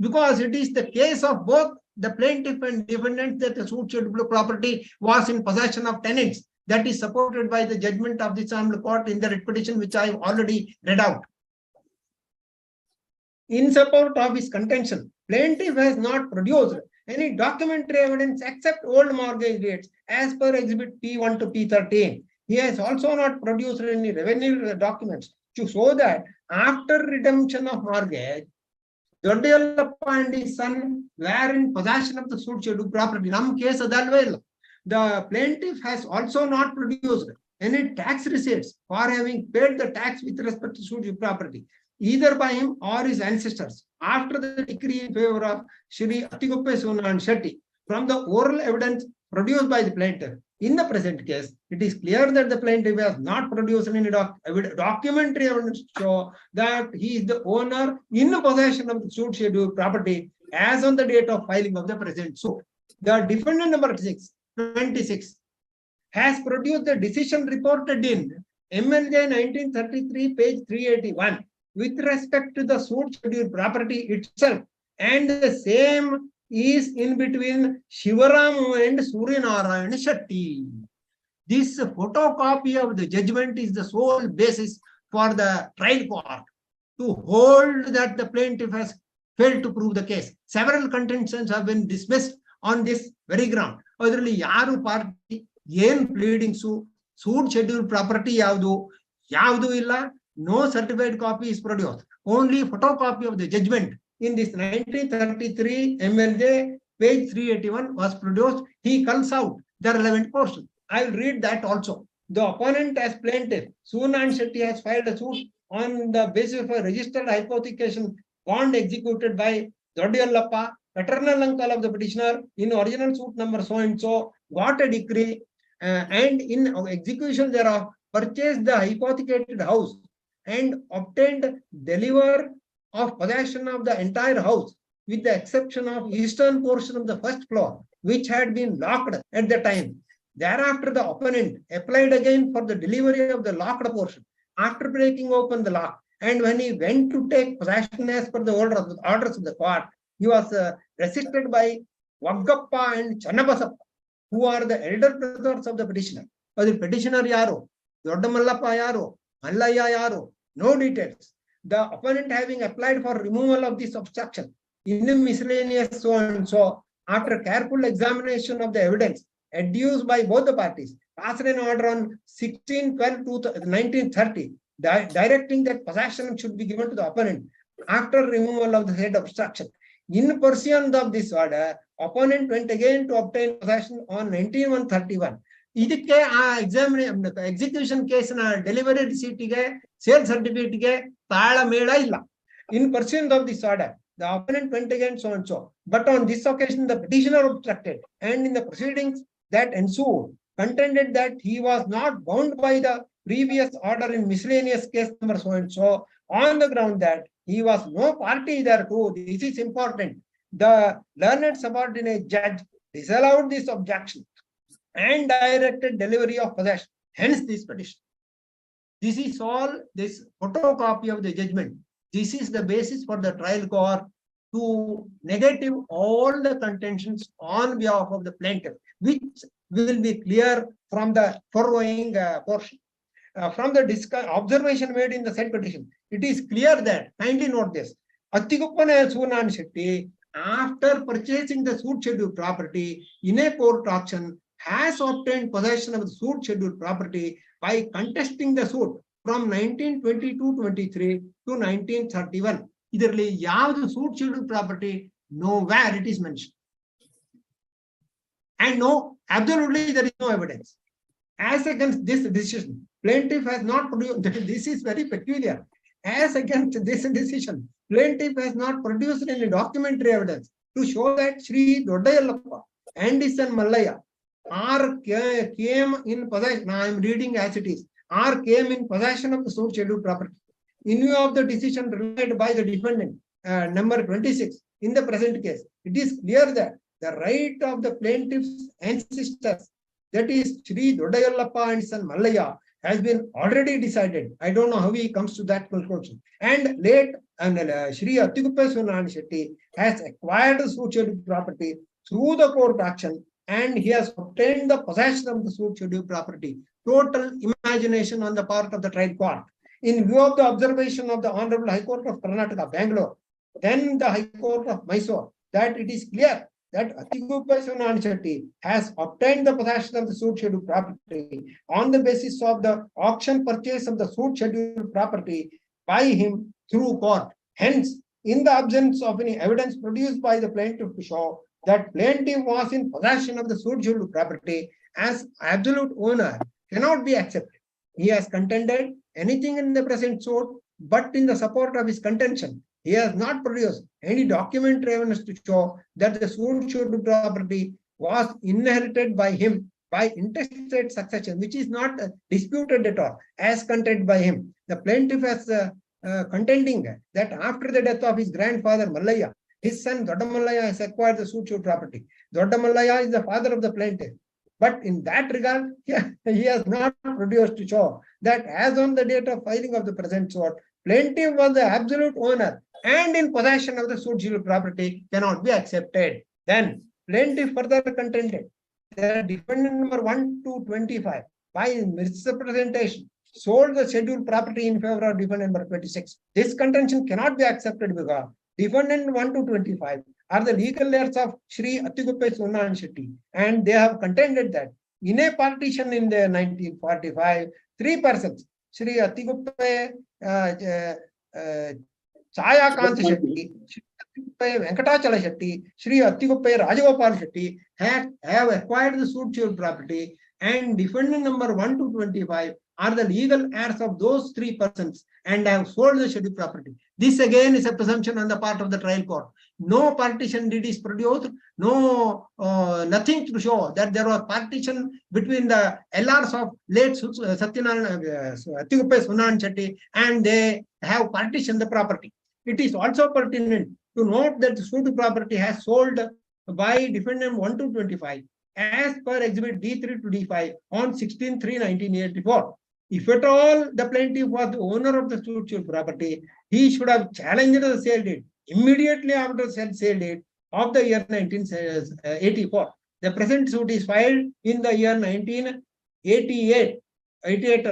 Because it is the case of both the plaintiff and defendant that the suit scheduled property was in possession of tenants. That is supported by the judgment of the Honorable Court in the writ petition, which I have already read out. In support of his contention, plaintiff has not produced any documentary evidence except old mortgage rates as per Exhibit P1 to P13. He has also not produced any revenue documents to show that after redemption of mortgage, Doddayallappa and his son were in possession of the suit scheduled property. The plaintiff has also not produced any tax receipts for having paid the tax with respect to suit scheduled property, either by him or his ancestors, after the decree in favor of Shri Attikupai Sunan Shetty. From the oral evidence produced by the plaintiff in the present case, it is clear that the plaintiff has not produced any documentary evidence to show that he is the owner in possession of the suit scheduled property as on the date of filing of the present suit. The defendant number 26 has produced the decision reported in MLJ 1933, page 381, with respect to the suit scheduled property itself, and the same is in between Shivaramu and Suryanarayan Shetty. This photocopy of the judgment is the sole basis for the trial court to hold that the plaintiff has failed to prove the case. Several contentions have been dismissed on this very ground. Adರಲ್ಲಿ ಯಾರು party ಏನ್ pleadings suit schedule property ಯಾವುದು ಇಲ್ಲ. No certified copy is produced. Only photocopy of the judgment in this 1933 MLJ page 381 was produced. He culls out the relevant portion. I will read that also. The opponent as plaintiff, Sunan Shetty, has filed a suit on the basis of a registered hypothecation bond executed by Doddayallappa, paternal uncle of the petitioner, in original suit number so and so, got a decree and in execution thereof purchased the hypothecated house and obtained deliver of possession of the entire house with the exception of eastern portion of the first floor, which had been locked at the time. Thereafter, the opponent applied again for the delivery of the locked portion after breaking open the lock. And when he went to take possession as per the orders of the court, he was resisted by Vaggappa and Channabasappa, who are the elder brothers of the petitioner. But the petitioner yaru, Doddamallappa yaru, Mallaya yaru, no details. The opponent having applied for removal of this obstruction in the miscellaneous so and so, after careful examination of the evidence adduced by both the parties, passed an order on 16/12/1930, directing that possession should be given to the opponent after removal of the said obstruction. In pursuance of this order, opponent went again to obtain possession on 19/1/31. ಇದಕ್ಕೆ ಆ execution ಕೇಸಿನ delivery ರಿಸೀಟ್ಗೆ sale ಸರ್ಟಿಫಿಕೇಟ್ಗೆ ತಾಳಮೇಳ ಇಲ್ಲ. In pursuance of this order, the opponent went again so and so, but on this occasion the petitioner obstructed, and in the proceedings that ensued contended that he was not bound by the previous order in miscellaneous case number so and so, on the ground that he was no party thereto. This is important. The learned subordinate judge disallowed this objection and directed delivery of possession. Hence this petition. This is all this photocopy of the judgment. This is the basis for the trial court to negative all the contentions on behalf of the plaintiff, which will be clear from the following portion. From the observation made in the said petition, it is clear that, kindly note this, Attiguppane Sunan Shetty, after purchasing the suit scheduled property in a court auction, has obtained possession of the suit scheduled property by contesting the suit from 1922-23 to 1931. Idರಲ್ಲಿ ಯಾವುದು suit scheduled property, nowhere it is mentioned. And no, absolutely there is no evidence. As against this decision, plaintiff has not produced, this is very peculiar. As against this decision, plaintiff has not produced any documentary evidence to show that Sri Doddayallappa and his son Mallaya came in possession, now I am reading as it is, came in possession of the suit scheduled property. In view of the decision relied by the defendant, number 26, in the present case, it is clear that the right of the plaintiff's ancestors, that is Sri Doddayallappa and son Mallaya, has been already decided. I don't know how he comes to that conclusion. And late Sri Attiguppe Sunan Shetty has acquired the suit scheduled property through the court action, and he has obtained the possession of the suit scheduled property. Total imagination on the part of the trial court. In view of the observation of the Honorable High Court of Karnataka, Bangalore, then the High Court of Mysore, that it is clear that Attiguppe Sunan Shetty has obtained the possession of the suit scheduled property on the basis of the auction purchase of the suit scheduled property by him through court. Hence, in the absence of any evidence produced by the plaintiff to show that plaintiff was in possession of the suit scheduled property as absolute owner, cannot be accepted. He has contended anything in the present suit, but in the support of his contention, he has not produced any documentary evidence to show that the suit scheduled property was inherited by him by intestate succession, which is not disputed at all, as contended by him. The plaintiff has contending that after the death of his grandfather Mallaya, his son Dodda Mallaya has acquired the suit scheduled property. Dodda Mallaya is the father of the plaintiff. But in that regard, he has not produced to show that as on the date of filing of the present suit, plaintiff was the absolute owner and in possession of the suit scheduled property cannot be accepted. Then plaintiff further contended that defendant number 1 to 25 by misrepresentation sold the scheduled property in favor of defendant number 26. This contention cannot be accepted because defendant 1 to 25 are the legal heirs of Sri Attiguppe Sunan Shetty, and they have contended that in a partition in the 1945, 3 persons, Sri Attiguppe Chayakanta Shetty, Sri Attiguppe Venkatachala Shetty, Sri Attiguppe Rajagopal Shetty have acquired the suit scheduled property, and defendant number 1 to 25 are the legal heirs of those 3 persons and have sold the scheduled property. This again is a presumption on the part of the trial court. No partition deed is produced, no nothing to show that there was partition between the LRs of late Attiguppe Sunan Shetty and they have partitioned the property. It is also pertinent to note that the suit property has sold by defendant 1 to 25 as per exhibit D3 to D5 on 16/3/1984. If at all the plaintiff was the owner of the suit property, he should have challenged the sale deed immediately after the sale date of the year 1984. The present suit is filed in the year 1988. 98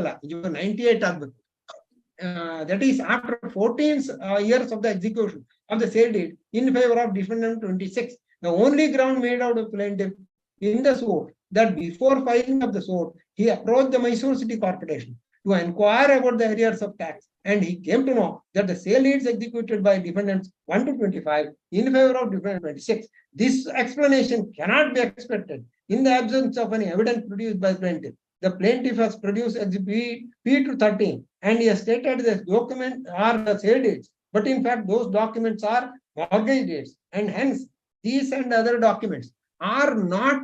that is after 14 years of the execution of the sale deed in favor of defendant 26. The only ground made out of plaintiff in the suit that before filing of the suit, he approached the Mysore City Corporation to inquire about the arrears of tax, and he came to know that the sale deeds executed by defendants 1 to 25 in favor of defendant 26. This explanation cannot be expected in the absence of any evidence produced by plaintiff. The plaintiff has produced exhibit P to 13, and he has stated this document are the sale deeds, but in fact those documents are mortgage deeds, and hence these and other documents are not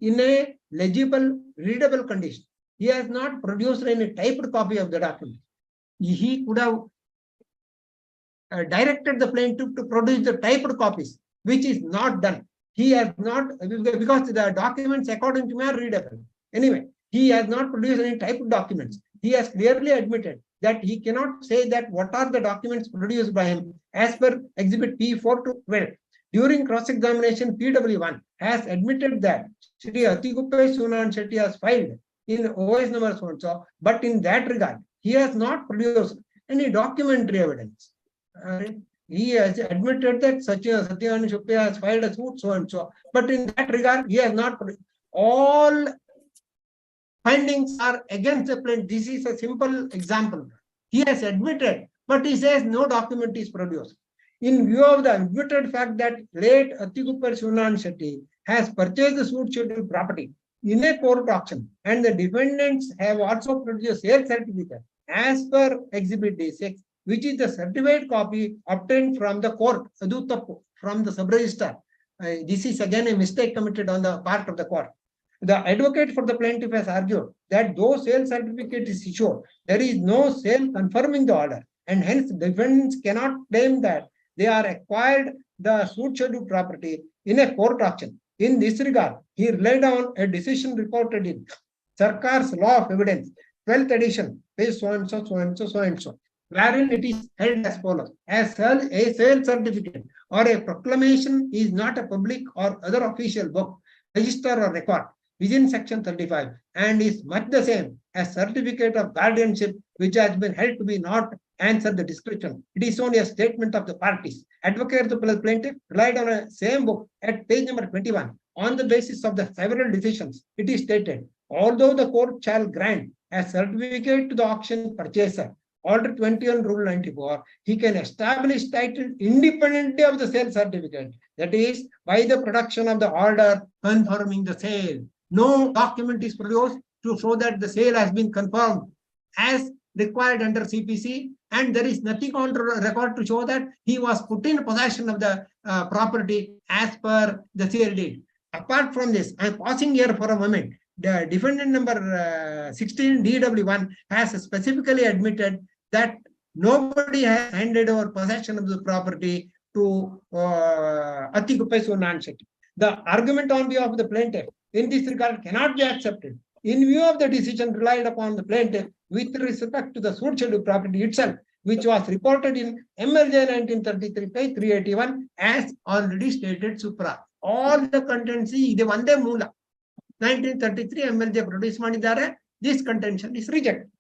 in a legible, readable condition. He has not produced any typed copy of the document. He could have directed the plaintiff to produce the typed copies, which is not done. He has not, because the documents according to me are readable. Anyway, he has not produced any typed documents. he has clearly admitted that he cannot say that what are the documents produced by him as per Exhibit P4 to 12. During cross-examination, PW1 has admitted that Shri Atigupai Sunan Shetty has filed in OS number so and so, but in that regard, he has not produced any documentary evidence. He has admitted that Satyavan Shupya has filed a suit so and so, but in that regard, he has not produced. All findings are against the plaintiff. This is a simple example. He has admitted, but he says no document is produced. In view of the admitted fact that late Atigupai Sunan Shetty has purchased the suit schedule property in a court auction, and the defendants have also produced sale certificate as per Exhibit D6, which is the certified copy obtained from the court, from the sub-registrar. This is again a mistake committed on the part of the court. The advocate for the plaintiff has argued that though sale certificate is issued, there is no sale confirming the order, and hence defendants cannot claim that they are acquired the suit schedule property in a court auction. In this regard, he relied on a decision reported in Sarkar's Law of Evidence, 12th edition, page so and so, so and so, so and so, wherein it is held as follows: a sale certificate or a proclamation is not a public or other official book, register or record within section 35, and is much the same as certificate of guardianship, which has been held to be not answer the description. It is only a statement of the parties. Advocate of the plaintiff relied on a same book at page number 21. On the basis of the several decisions, it is stated, although the court shall grant a certificate to the auction purchaser, Order 21, Rule 94, he can establish title independently of the sale certificate. That is, by the production of the order confirming the sale. No document is produced to show that the sale has been confirmed as required under CPC, and there is nothing on record to show that he was put in possession of the property as per the sale deed. Apart from this, I am pausing here for a moment. The defendant number 16 DW1 has specifically admitted that nobody has handed over possession of the property to Atigupai Sunan Shetty. The argument on behalf of the plaintiff in this regard cannot be accepted. In view of the decision relied upon the plaintiff with respect to the suit schedule property itself, which was reported in MLJ 1933, page 381, as already stated supra. All the contents is one day moola. 1933 MLJ produced mandidare. This contention is rejected.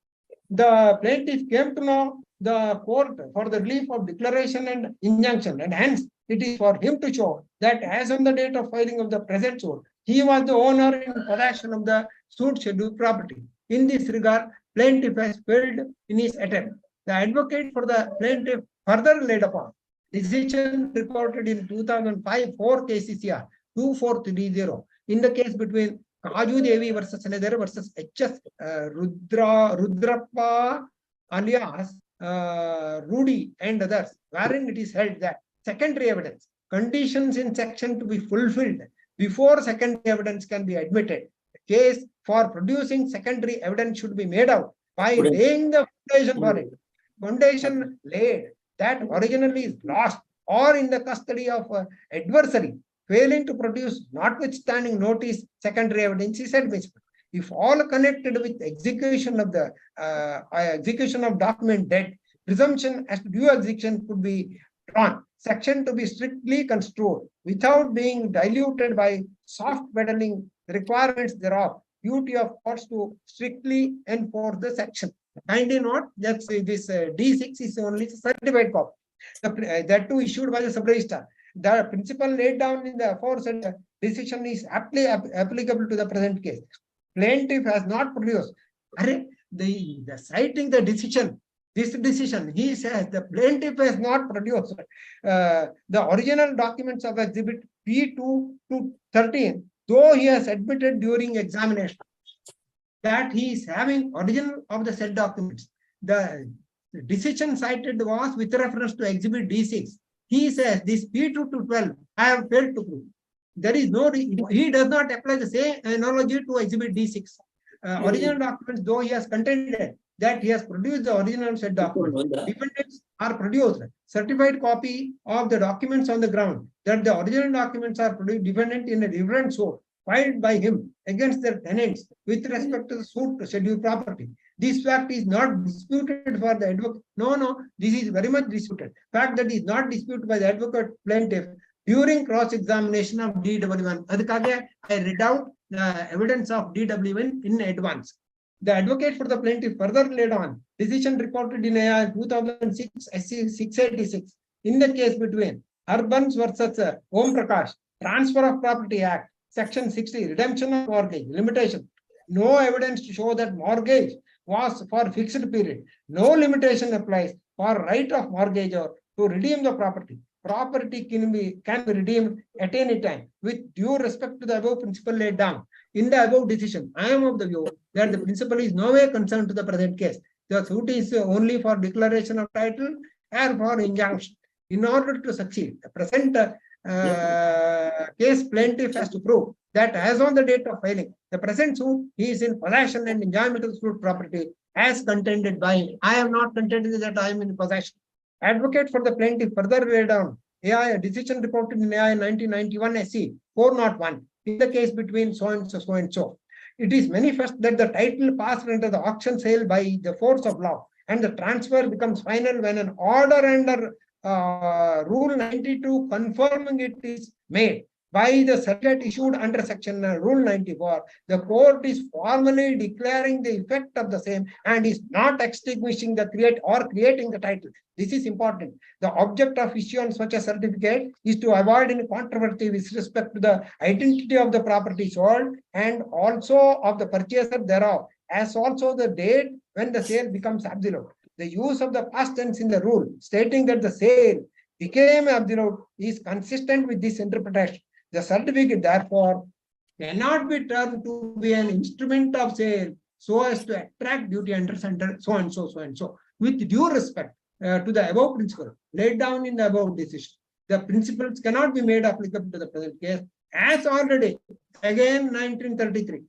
The plaintiff came to know the court for the relief of declaration and injunction, and hence it is for him to show that as on the date of filing of the present suit, he was the owner in possession of the suit schedule property. In this regard, plaintiff has failed in his attempt. The advocate for the plaintiff further relied upon decision reported in 2005 4 KCCR 2430 in the case between Kaju Devi versus Another versus HS Rudrappa alias Rudy and others, wherein it is held that secondary evidence conditions in section to be fulfilled before secondary evidence can be admitted. The case for producing secondary evidence should be made out by laying the foundation for it. Foundation laid that originally is lost or in the custody of adversary, failing to produce notwithstanding notice, secondary evidence is admissible. If all connected with execution of the execution of document debt, presumption as to due execution could be drawn. Section to be strictly construed without being diluted by soft peddling requirements thereof. Duty of courts to strictly enforce the section. Kindly note that this D6 is only certified copy. That too issued by the sub-registrar. The principle laid down in the aforesaid decision is aptly applicable to the present case. Plaintiff has not produced. The citing the decision, this decision, he says the plaintiff has not produced the original documents of exhibit P2 to 13, though he has admitted during examination that he is having original of the said documents. The decision cited was with reference to exhibit D6. He says this P2 to 12, I have failed to prove. There is no, he does not apply the same analogy to exhibit D6. Original documents, though he has contended that he has produced the original said documents. Defendants are produced certified copy of the documents on the ground that the original documents are produced defendant in a different suit filed by him against their tenants with respect to the suit schedule property. This fact is not disputed for the advocate. No, this is very much disputed. Fact that is not disputed by the advocate plaintiff during cross-examination of DW1. Adhikage, I read out the evidence of DW1 in advance. The advocate for the plaintiff further laid on decision reported in AI 2006 SC 686 in the case between Urbans versus Om Prakash, Transfer of Property Act, Section 60, redemption of mortgage, limitation. No evidence to show that mortgage was for fixed period. No limitation applies for right of mortgage or to redeem the property. Property can be redeemed at any time with due respect to the above principle laid down. In the above decision, I am of the view that the principle is no way concerned to the present case. The suit is only for declaration of title and for injunction. In order to succeed, the present case plaintiff has to prove that as on the date of filing, the present suit, he is in possession and enjoyment of the suit property as contended by him. I have not contended that I am in possession. Advocate for the plaintiff further laid down AI decision reported in AI 1991 SC 401 in the case between so and so, so and so. It is manifest that the title passed under the auction sale by the force of law and the transfer becomes final when an order under Rule 92 confirming it is made by the circuit issued under section Rule 94. The court is formally declaring the effect of the same and is not extinguishing the creating the title. This is important. The object of issuing such a certificate is to avoid any controversy with respect to the identity of the property sold and also of the purchaser thereof, as also the date when the sale becomes absolute. The use of the past tense in the rule stating that the sale became absolute is consistent with this interpretation. The certificate, therefore, cannot be termed to be an instrument of sale so as to attract duty under so and so, so and so. With due respect to the above principle laid down in the above decision, the principles cannot be made applicable to the present case as already, again 1933,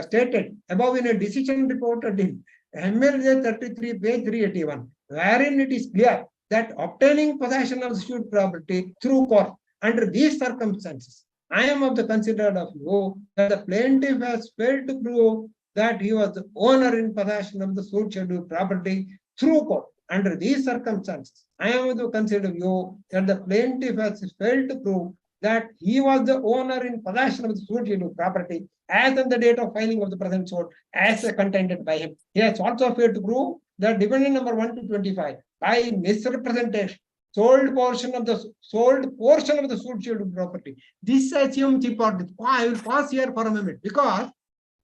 stated above in a decision reported in MLJ 33, page 381, wherein it is clear that obtaining possession of secured property through court under these circumstances, I am of the considered of view that the plaintiff has failed to prove that he was the owner in possession of the suit scheduled property through court. Under these circumstances, I am of the considered view that the plaintiff has failed to prove that he was the owner in possession of the suit scheduled property as on the date of filing of the present suit as contended by him. He has also failed to prove that defendant number 1 to 25 by misrepresentation sold portion of the suit scheduled property. This assumes important. I will pause here for a moment because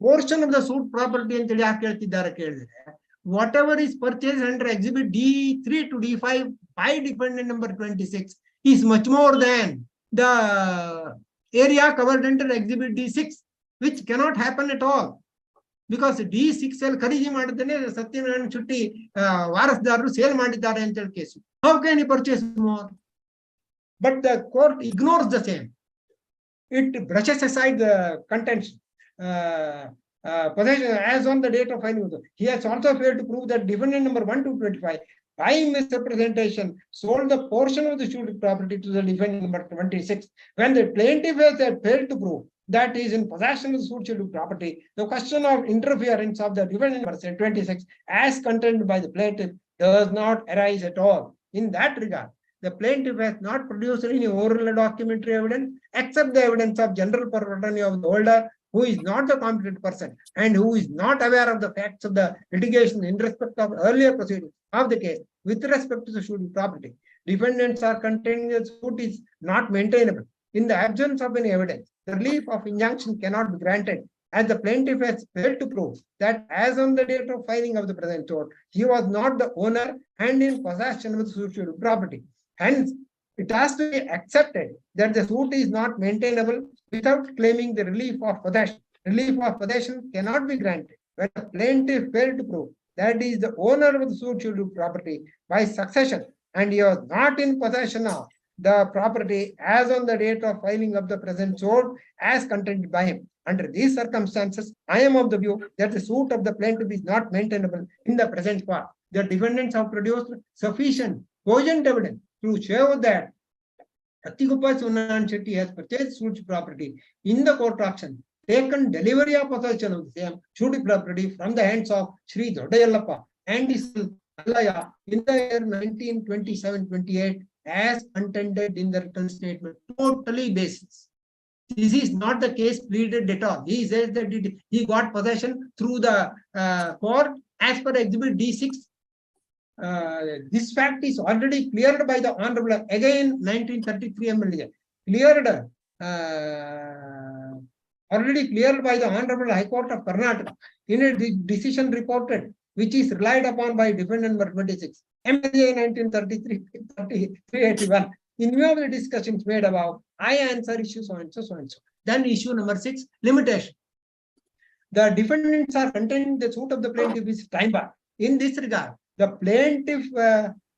portion of the suit property and whatever is purchased under exhibit D3 to D5 by defendant number 26 is much more than the area covered under exhibit D6, which cannot happen at all. Because D6 ಅಲ್ಲಿ ಖರೀದಿ ಮಾಡಿದ್ದೇನೆ Satyanarayana Shetty ವಾರಸದಾರರು sale ಮಾಡಿದ್ದಾರೆ ಅಂತ ಹೇಳಿ case. How can he purchase more? But the court ignores the same. It brushes aside the contention. Possession as on the date of filing. He has also failed to prove that defendant number 1 to 25 by misrepresentation sold the portion of the suit property to the defendant number 26. When the plaintiff has failed to prove that is in possession of the suit scheduled property, the question of interference of the defendant number 26 as contended by the plaintiff does not arise at all. In that regard, the plaintiff has not produced any oral or documentary evidence except the evidence of general attorney of the holder who is not the competent person and who is not aware of the facts of the litigation in respect of earlier proceedings of the case with respect to the suit property. Defendants are contending that the suit is not maintainable. In the absence of any evidence, the relief of injunction cannot be granted as the plaintiff has failed to prove that as on the date of filing of the present suit, he was not the owner and in possession of the suit property. Hence, it has to be accepted that the suit is not maintainable without claiming the relief of possession. Relief of possession cannot be granted when the plaintiff failed to prove that he is the owner of the suit property by succession and he was not in possession of the property as on the date of filing of the present suit as contended by him. Under these circumstances, I am of the view that the suit of the plaintiff is not maintainable in the present part. The defendants have produced sufficient cogent evidence to show that Atigupa Sunan Shetty has purchased suit property in the court auction taken delivery of possession of the same Shudi property from the hands of Sri Dodayallappa and his Allaya in the year 1927-28 as contended in the written statement. Totally baseless. This is not the case pleaded at all. He says that he got possession through the court as per Exhibit D6. This fact is already cleared by the Honorable, again 1933 MLA, cleared, already cleared by the Honorable High Court of Karnataka in a decision reported, which is relied upon by defendant number 26, MLA 1933-381. In view of the discussions made above, I answer issue so and so, so and so. Then issue number 6, limitation. The defendants are contending the suit of the plaintiff is time bar. In this regard, the plaintiff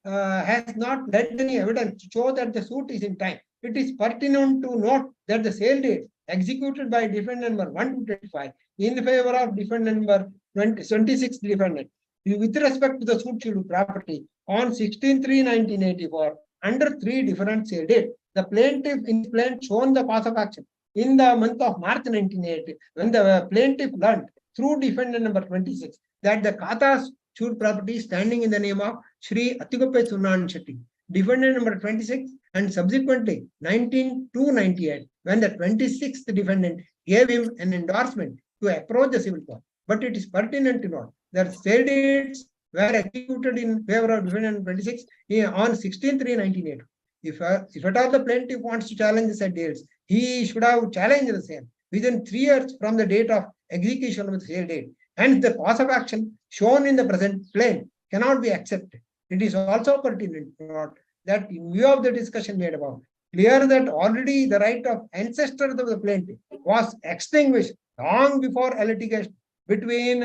has not led any evidence to show that the suit is in time. It is pertinent to note that the sale date executed by defendant number 125 in favor of defendant number 26 defendant with respect to the suit schedule property on 16/3/1984 under 3 different sale dates. The plaintiff in plaint shown the cause of action in the month of March 1980 when the plaintiff learned through defendant number 26 that the Kata's suit property standing in the name of Sri Atiguppe Sunnan Shetty. Defendant number 26 and subsequently 19/2/98 when the 26th defendant gave him an endorsement to approach the civil court. But it is pertinent to note that sale dates were executed in favor of defendant 26 on 16/3/1980. If at all the plaintiff wants to challenge the said dates, he should have challenged the same within 3 years from the date of execution of the sale date. Hence, the cause of action shown in the present plaint cannot be accepted. It is also pertinent to note that in view of the discussion made above, clear that already the right of ancestors of the plaintiff was extinguished long before a litigation between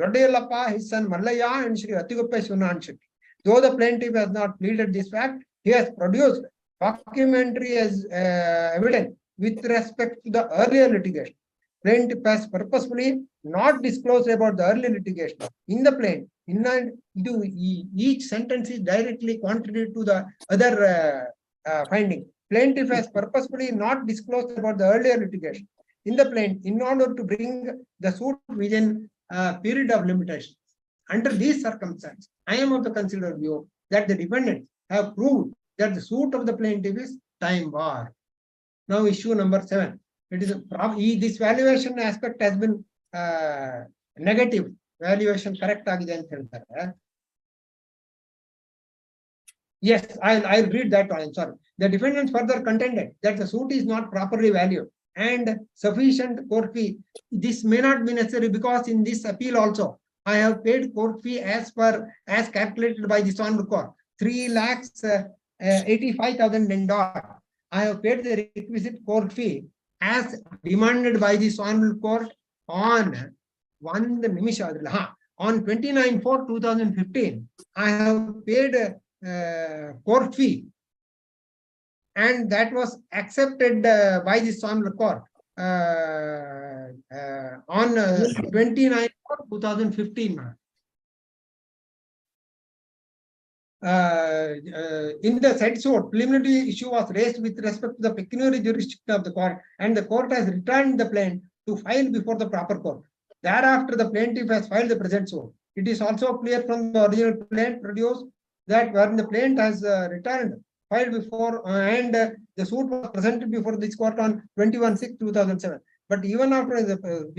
Dodayallappa, his son Mallaya, and Sri Atiguppe Sunnan Shetty. Though the plaintiff has not pleaded this fact, he has produced documentary as evidence with respect to the earlier litigation. Plaintiff has purposefully not disclosed about the early litigation in the plaint. Each sentence is directly contrary to the other finding. Plaintiff has purposefully not disclosed about the earlier litigation in the plaint in order to bring the suit within a period of limitation. Under these circumstances, I am of the considered view that the defendants have proved that the suit of the plaintiff is time bar. Now, issue number 7. It is this valuation aspect has been negative. Valuation correct agide anta heltare. Yes, I'll read that one. I'm sorry. The defendants further contended that the suit is not properly valued and sufficient court fee. This may not be necessary because in this appeal also, I have paid court fee as calculated by this honorable court, 3,85,000 I have paid the requisite court fee as demanded by this honorable court on 29/4/2015. I have paid court fee, and that was accepted by this honorable court on 29/4/2015. In the said suit, preliminary issue was raised with respect to the pecuniary jurisdiction of the court, and the court has returned the plaint to file before the proper court. Thereafter, the plaintiff has filed the present suit. It is also clear from the original plaint produced that when the plaint has returned, filed before, and the suit was presented before this court on 21/6/2007. But even after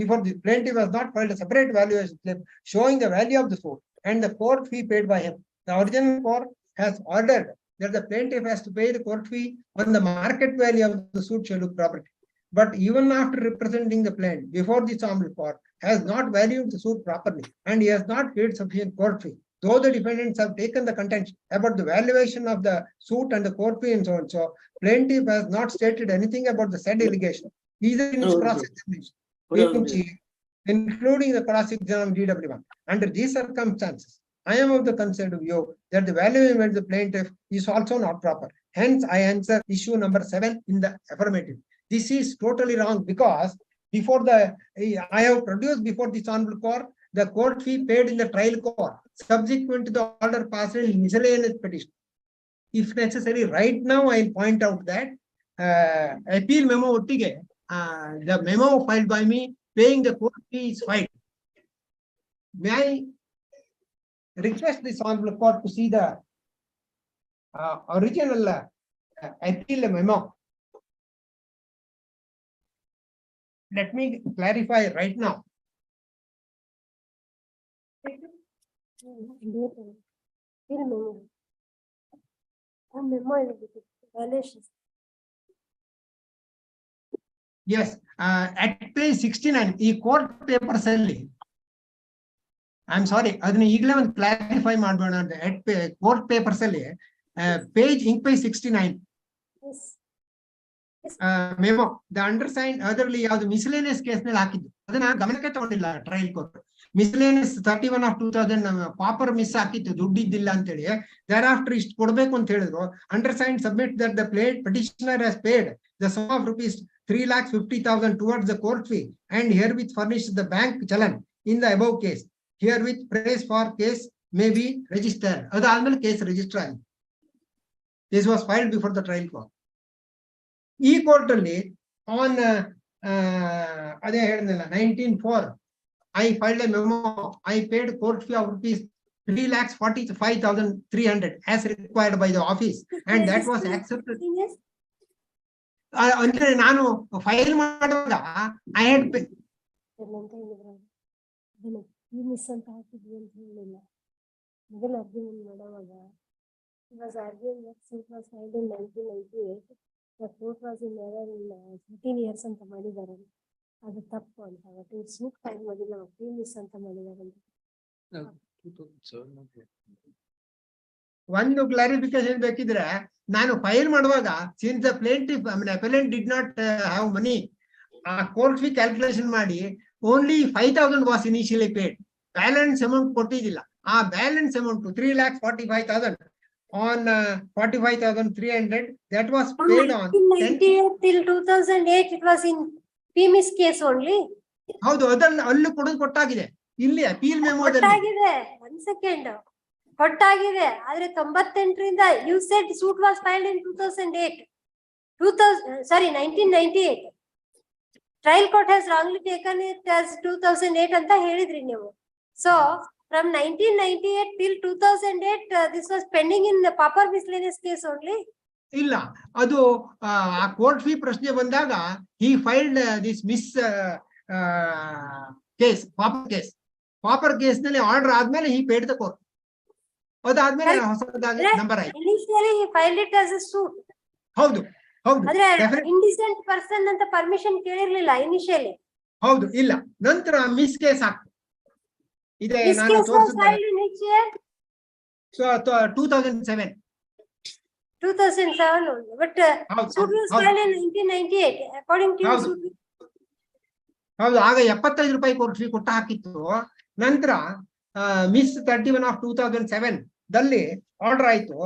before the plaintiff has not filed a separate valuation slip showing the value of the suit and the court fee paid by him. The original court has ordered that the plaintiff has to pay the court fee on the market value of the suit schedule property. But even after representing the plaintiff before the honorable court, has not valued the suit properly, and he has not paid sufficient court fee. Though the defendants have taken the contention about the valuation of the suit and the court fee and so on, so plaintiff has not stated anything about the said allegation, either in his cross-examination, including the cross-examination DW1. Under these circumstances, I am of the considered view that the valuation of the plaintiff is also not proper. Hence, I answer issue number 7 in the affirmative. This is totally wrong because before I have produced before this honorable court the court fee paid in the trial court subsequent to the order passed in miscellaneous petition. If necessary, right now I'll point out that appeal memo ottige the memo filed by me paying the court fee is filed. May I request this honorable court to see the original appeal memo? Let me clarify right now. Yes, at page 69, ಈ court papers ಅಲ್ಲಿ I'm sorry, ಅದನ್ನ ಈಗಲೇ ಒಂದು clarify ಮಾಡೋಣ ಅಂತ at court papers ಅಲ್ಲಿ page ink page 69 memo the undersigned ಅದರಲ್ಲಿ ಯಾವುದು miscellaneous ಕೇಸ್ ನಲ್ಲಿ ಹಾಕಿದ್ದು ಅದನ್ನ ಗಮನಕ್ಕೆ ತಗೊಂಡಿಲ್ಲ trial court. miscellaneous 31 of 2000 pauper miss ಹಾಕಿತ್ತು, ದುಡ್ಡಿದ್ದಿಲ್ಲ ಅಂತ ಹೇಳಿ thereafter ಇಷ್ಟು ಕೊಡ್ಬೇಕು ಅಂತ ಹೇಳಿದ್ರು. undersigned submit that the petitioner has paid the sum of rupees 3,50,000 towards the court fee and herewith furnished the bank challan in the above case. Herewith praise for case may be registered. ಅದಾದ್ಮೇಲೆ case register ಆಗಿದೆ. This was filed before the trial court. ಈ court ಅಲ್ಲಿ on ಅದೇ ಹೇಳಿದ್ನಲ್ಲ 19/4 I filed a memo. I paid court fee of rupees 3,45,300 as required by the office and that was accepted. ಅಂದ್ರೆ ನಾನು file ಮಾಡುವಾಗ I had miss ಅಂತ ಹಾಕಿದ್ವಿ ಅಂತ ಹೇಳಿಲ್ಲ. ಮೊದಲ ಅರ್ಗ್ಯುಮೆಂಟ್ ಮಾಡುವಾಗ was arguing that suit was filed in 1998. The court was in error in 13 years ಅಂತ ಮಾಡಿದ್ದಾರೆ. ಅದು ತಪ್ಪು ಅಂತ ಬಟ್ ಸೂಟ್ ಫೈಲ್ ಮಾಡಿಲ್ಲ, ಮಿಸ್ ಅಂತ ಮಾಡಿದ್ದಾರೆ. ಒಂದು ಕ್ಲಾರಿಫಿಕೇಶನ್ ಬೇಕಿದ್ರೆ ನಾನು ಫೈಲ್ ಮಾಡುವಾಗ since the plaintiff appellant did not have money, ಆ ಕೋರ್ಟ್ ಫೀ ಕ್ಯಾಲ್ಕುಲೇಷನ್ ಮಾಡಿ only 5,000 was initially paid. Balance amount ಕೊಟ್ಟಿದ್ದಿಲ್ಲ. ಆ balance amount 3,45,000 on 45,300 that was paid on 1998 till 2008 it was in PMIS case only. ಹೌದು, ಅದನ್ನ ಅಲ್ಲೂ ಕೊಟ್ಟಾಗಿದೆ. ಇಲ್ಲಿ appeal ಮೆಮೋದಲ್ಲಿ ಕೊಟ್ಟಾಗಿದೆ. 1 second ಕೊಟ್ಟಾಗಿದೆ. ಆದ್ರೆ 98ರಿಂದ you said suit was filed in 2008. 1998. Trial court has wrongly taken it as 2008 ಅಂತ ಹೇಳಿದ್ರಿ ನೀವು. So from 1998 till 2008 this was pending in the Papar miscellaneous case only. ಇಲ್ಲ, ಅದು ಆ ಕೋರ್ಟ್ ಫೀ ಪ್ರಶ್ನೆ ಬಂದಾಗ he filed this miss case, pauper case ನಲ್ಲಿ order ಆದ್ಮೇಲೆ he paid the court. ಅದಾದ್ಮೇಲೆ ಹೊಸದಾಗಿ ನಂಬರ್ ಆಯ್ತು. Initially he filed it as a suit. ಹೌದು ಹೌದು. ಆದ್ರೆ indecent person ಅಂತ ಪರ್ಮಿಷನ್ ಕೇಳಿರ್ಲಿಲ್ಲ ಇನಿಷಿಯಲಿ. ಹೌದು, ಇಲ್ಲ, ನಂತರ ಮಿಸ್ ಕೇಸ್ ಆಗ್ತದೆ. ಇದೆ ನಾನು so 2007 but suit was filed in 1998 according to you. ಹೌದು, ಆಗ 75 ರೂಪಾಯಿ ಕೋರ್ಟ್ ಫೀ ಕೊಟ್ಟ ಹಾಕಿತ್ತು. ನಂತರ ಮಿಸ್ 31 of 2007 ದಲ್ಲಿ ಆರ್ಡರ್ ಆಯ್ತು.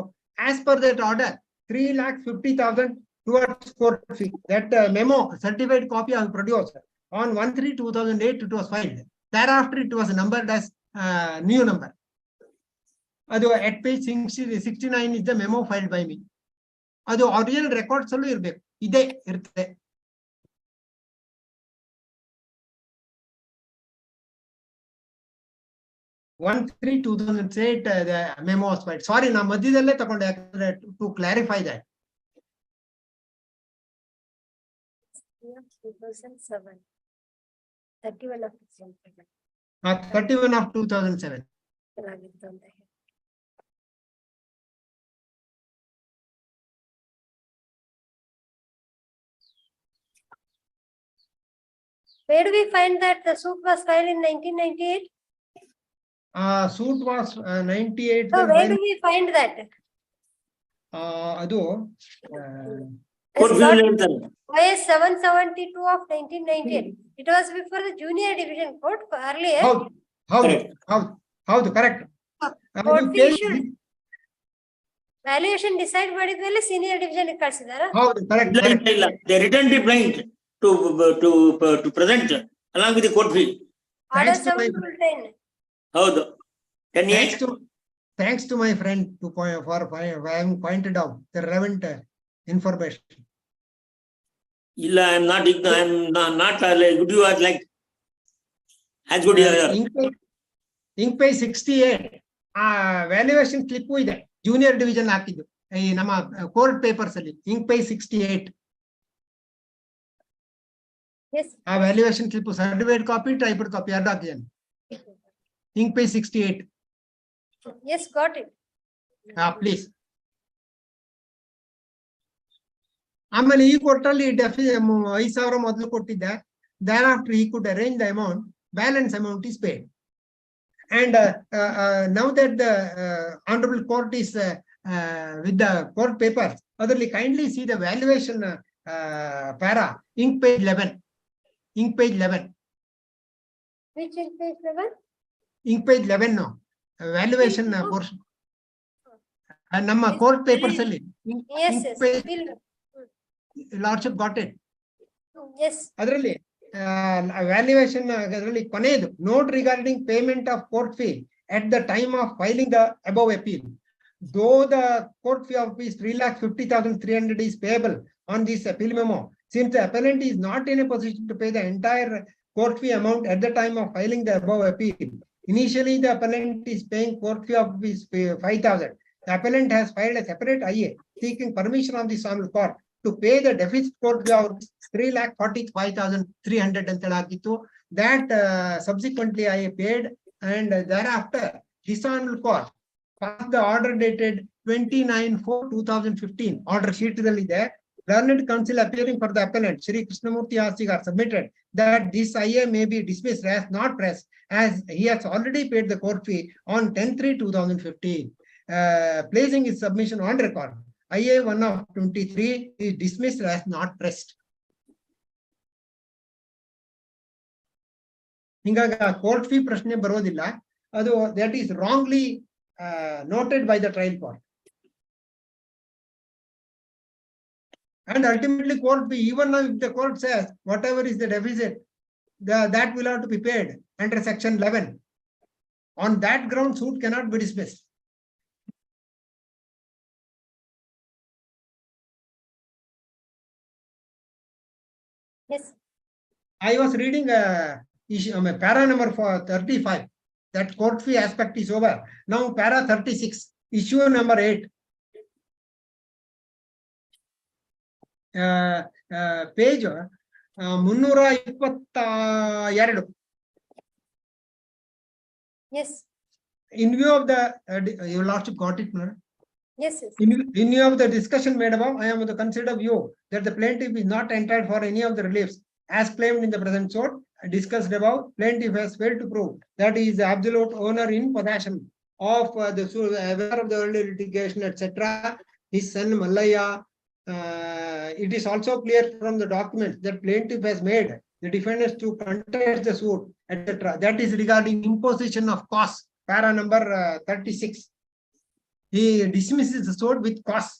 As per that order 3,50,000 towards court fee. That memo certified copy I produced on 1/3/2008 it was filed. Thereafter it was numbered as new number. ಅದು at page 69 is the memo filed by me. ಅದು original records ಅಲ್ಲೂ ಇರ್ಬೇಕು, ಇದೇ ಇರ್ತದೆ. One 3/2008 the memo was filed. Sorry, ನಾ ಮಧ್ಯದಲ್ಲೇ ತಗೊಂಡೆ ಯಾಕಂದ್ರೆ to clarify that. 2007 31 of 2007 31 of 2007. Where do we find that the suit was filed in 1998? Suit was 98. So where do we find that? ಅದು OS 772 of 1998. It was before the junior division court earlier. ಹೌದು correct. Valuation decide ಮಾಡಿದ್ಮೇಲೆ senior division ಕಳಿಸಿದಾರ. ಹೌದು correct. ಇಲ್ಲ, they returned the plaint to present along with the court fee. Order 710. ಹೌದು. Thanks to my friend for having pointed out the relevant information. Illa, I am not good. You are like as good here. Ink page 68 valuation slip ಇದೆ junior division ಹಾಕಿದ್ದು ಈ ನಮ್ಮ court papers ಅಲ್ಲಿ ink page 68 ಆ valuation slip certified copy typed copy ಎರಡು ಹಾಕಿದ್ದೇನೆ ink page 68 Yes, got it. Please. ಆಮೇಲೆ ಈ ಕೋರ್ಟಲ್ಲಿ 5,000 ಮೊದಲು ಕೊಟ್ಟಿದ್ದೆ. Thereafter he could arrange the amount, balance amount is paid. And now that the honorable court is with the court papers, otherly kindly see the valuation para ink page 11. Ink page 11. Which ink page 11? Ink page 11 no. Valuation portion. ನಮ್ಮ court papers ಅಲ್ಲಿ Yes, yes. Lordship got it. Yes. ಅದರಲ್ಲಿ valuation ಅದರಲ್ಲಿ ಕೊನೆಯದು note regarding payment of court fee at the time of filing the above appeal. Though the court fee of rupees 3,50,300 is payable on this appeal memo, since the appellant is not in a position to pay the entire court fee amount at the time of filing the above appeal, initially the appellant is paying court fee of rupees 5,000. The appellant has filed a separate IA seeking permission of the honorable court to pay the deficit court fee of 3,45,300 ಅಂತ ಹಾಕಿತ್ತು. That subsequently I paid, and thereafter this honorable court passed the order dated 29/4/2015. Order sheet ಇದೆ. Learned counsel appearing for the appellant Shri Krishnamurti Asigar submitted that this IA may be dismissed as not pressed, as he has already paid the court fee on 10/3/2015. Placing his submission on record, IA 1 of 23 is dismissed as not pressed. ಹಿಂಗಾಗಿ court fee ಪ್ರಶ್ನೆ ಬರೋದಿಲ್ಲ, ಅದು that is wrongly noted by the trial court. And ultimately court fee, even if the court says whatever is the deficit, that will have to be paid under section 11. On that ground, suit cannot be dismissed. Yes. I was reading para number 35. That court fee aspect is over. Now para 36, issue number 8. Page 322. Yes. In view of the your lordship got it, no? Yes, yes. In view of the discussion made above, I am of the considered view that the plaintiff is not entitled for any of the reliefs as claimed in the present suit. Discussed above, plaintiff has failed to prove that he is the absolute owner in possession of the aware of the early litigation, etc. His son Mallaya. It is also clear from the documents that plaintiff has made the defendants to contest the suit, etc. That is regarding imposition of cost. Para number 36. He dismisses the suit with cost.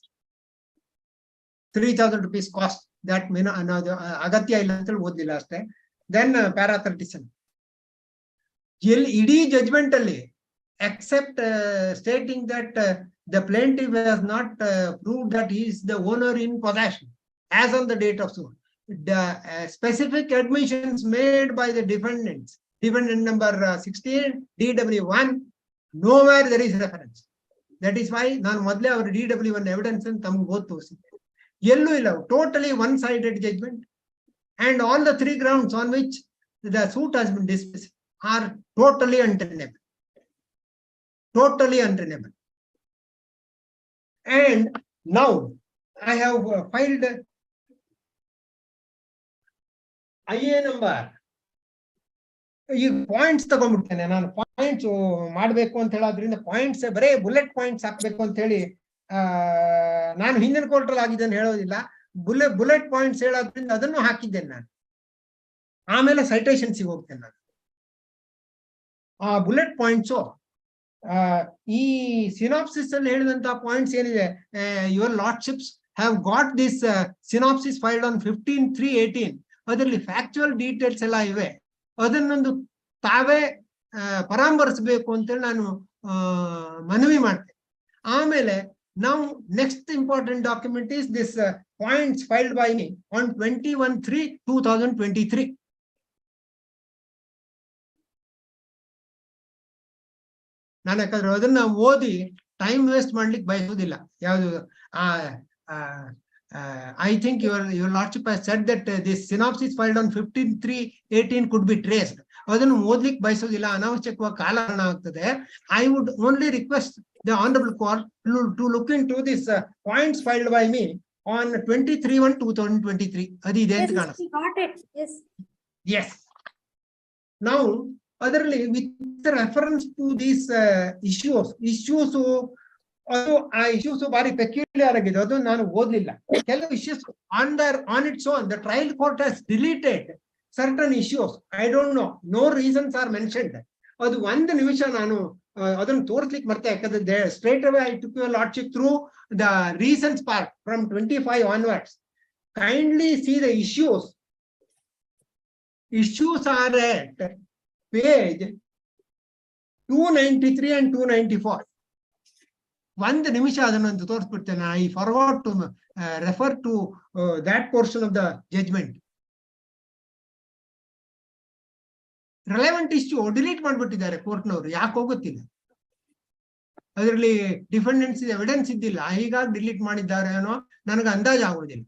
3,000 rupees cost. That means another agatya illa anta odilla aste. Then para 37. ED judgment alli except stating that the plaintiff has not proved that he is the owner in possession as on the date of suit. The specific admissions made by the defendants, defendant number 16, DW1, nowhere there is reference. That is why ನಾನು ಮೊದಲೇ ಅವರ DW1 evidence ಅಂತ ತಮಗೆ ಓದಿ ತೋರಿಸಿದ್ದೆ. ಎಲ್ಲೂ ಇಲ್ಲ, totally one-sided judgment, and all the three grounds on which the suit has been dismissed are totally untenable. Totally untenable. And now I have filed IA number. ಈ points ತಗೊಂಡ್ಬಿಡ್ತೇನೆ ನಾನು, ಪಾಯಿಂಟ್ಸ್ ಮಾಡ್ಬೇಕು ಅಂತ ಹೇಳೋದ್ರಿಂದ ಪಾಯಿಂಟ್ಸ್ ಬರೇ ಬುಲೆಟ್ ಪಾಯಿಂಟ್ಸ್ ಹಾಕ್ಬೇಕು ಅಂತ ಹೇಳಿ ನಾನು ಹಿಂದಿನ ಕೋರ್ಟಲ್ಲಿ ಆಗಿದ್ದೇನೆ ಹೇಳೋದಿಲ್ಲ. ಬುಲೆಟ್ ಪಾಯಿಂಟ್ಸ್ ಹೇಳೋದ್ರಿಂದ ಅದನ್ನು ಹಾಕಿದ್ದೇನೆ ನಾನು. ಆಮೇಲೆ ಸೈಟೇಷನ್ಸಿಗೆ ಹೋಗ್ತೇನೆ ನಾನು. ಆ ಬುಲೆಟ್ ಪಾಯಿಂಟ್ಸು ಈ ಸಿನಾಪ್ಸಿಸ್ ಅಲ್ಲಿ ಹೇಳಿದಂತಹ ಪಾಯಿಂಟ್ಸ್ ಏನಿದೆ, your lordships have got this synopsis filed on 15/3/18. ಅದರಲ್ಲಿ ಫ್ಯಾಕ್ಚುಯಲ್ ಡೀಟೇಲ್ಸ್ ಎಲ್ಲ ಇವೆ. ಅದನ್ನೊಂದು ತಾವೇ ಪರಾಮರ್ಶಿಸಬೇಕು ಅಂತೇಳಿ ನಾನು ಮನವಿ ಮಾಡ್ತೇನೆ. ಆಮೇಲೆ ನಾವು next important document is this points filed by me on 21/3/2023. ನಾನು ಯಾಕಂದ್ರೆ ಅದನ್ನ ಓದಿ ಟೈಮ್ ವೇಸ್ಟ್ ಮಾಡ್ಲಿಕ್ಕೆ ಬಯಸುವುದಿಲ್ಲ. ಯಾವುದು I think your lordship has said that this synopsis filed on 15/3/18 could be traced. ಅದನ್ನು ಓದ್ಲಿಕ್ಕೆ ಬಯಸೋದಿಲ್ಲ, ಅನಾವಶ್ಯಕವಾಗಿ ಕಾಲಹರಣ ಆಗ್ತದೆ. I would only request the honorable court to look into this points filed by me on 23/1/2023. ಅದು ಇದೆ ಅಂತ ಕಾಣುತ್ತೆ. Yes, got it. Yes. Yes. Now, otherly with reference to these issues ಅದು ಆ issues ಬಾರಿ peculiar ಆಗಿದೆ, ಅದು ನಾನು ಓದ್ಲಿಲ್ಲ. ಕೆಲವು issues on its own the trial court has deleted certain issues. I don't know, no reasons are mentioned. ಅದು ಒಂದು ನಿಮಿಷ ನಾನು ಅದನ್ನು ತೋರಿಸ್ಲಿಕ್ಕೆ ಮರ್ತೆ, ಯಾಕಂದ್ರೆ straight away I took your lordship through the reasons part from 25 onwards. Kindly see the issues. Issues are at page 293 and 294. ಒಂದು ನಿಮಿಷ ಅದನ್ನೊಂದು ತೋರಿಸ್ಬಿಡ್ತೇನೆ. I forgot to refer to that portion of the judgment. Relevant issue delete ಮಾಡ್ಬಿಟ್ಟಿದ್ದಾರೆ ಕೋರ್ಟ್ನವರು, ಯಾಕೆ ಹೋಗುತ್ತಿಲ್ಲ. ಅದರಲ್ಲಿ ಡಿಫೆಂಡೆನ್ಸ್ evidence ಇದ್ದಿಲ್ಲ, ಹೀಗಾಗಿ ಡಿಲೀಟ್ ಮಾಡಿದ್ದಾರೆ ಏನೋ ನನಗೆ ಅಂದಾಜು ಆಗುವುದಿಲ್ಲ.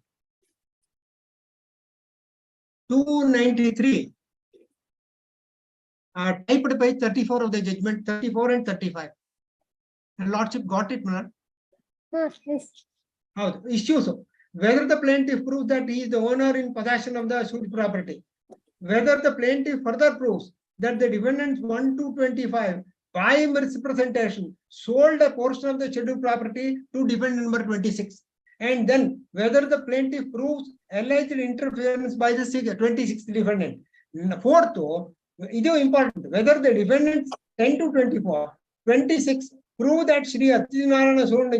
293 typed page 34 of the judgment, 34 and 35. Lordship got it, man. Yes. How issues? Whether the plaintiff proves that he is the owner in possession of the suit property, whether the plaintiff further proves that the defendants 1 to 25 by misrepresentation sold a portion of the scheduled property to defendant number 26, and then whether the plaintiff proves alleged interference by the 26th defendant. Fourth, it is important whether the defendants 10 to 24, 26 prove that Shri Athinarayana sold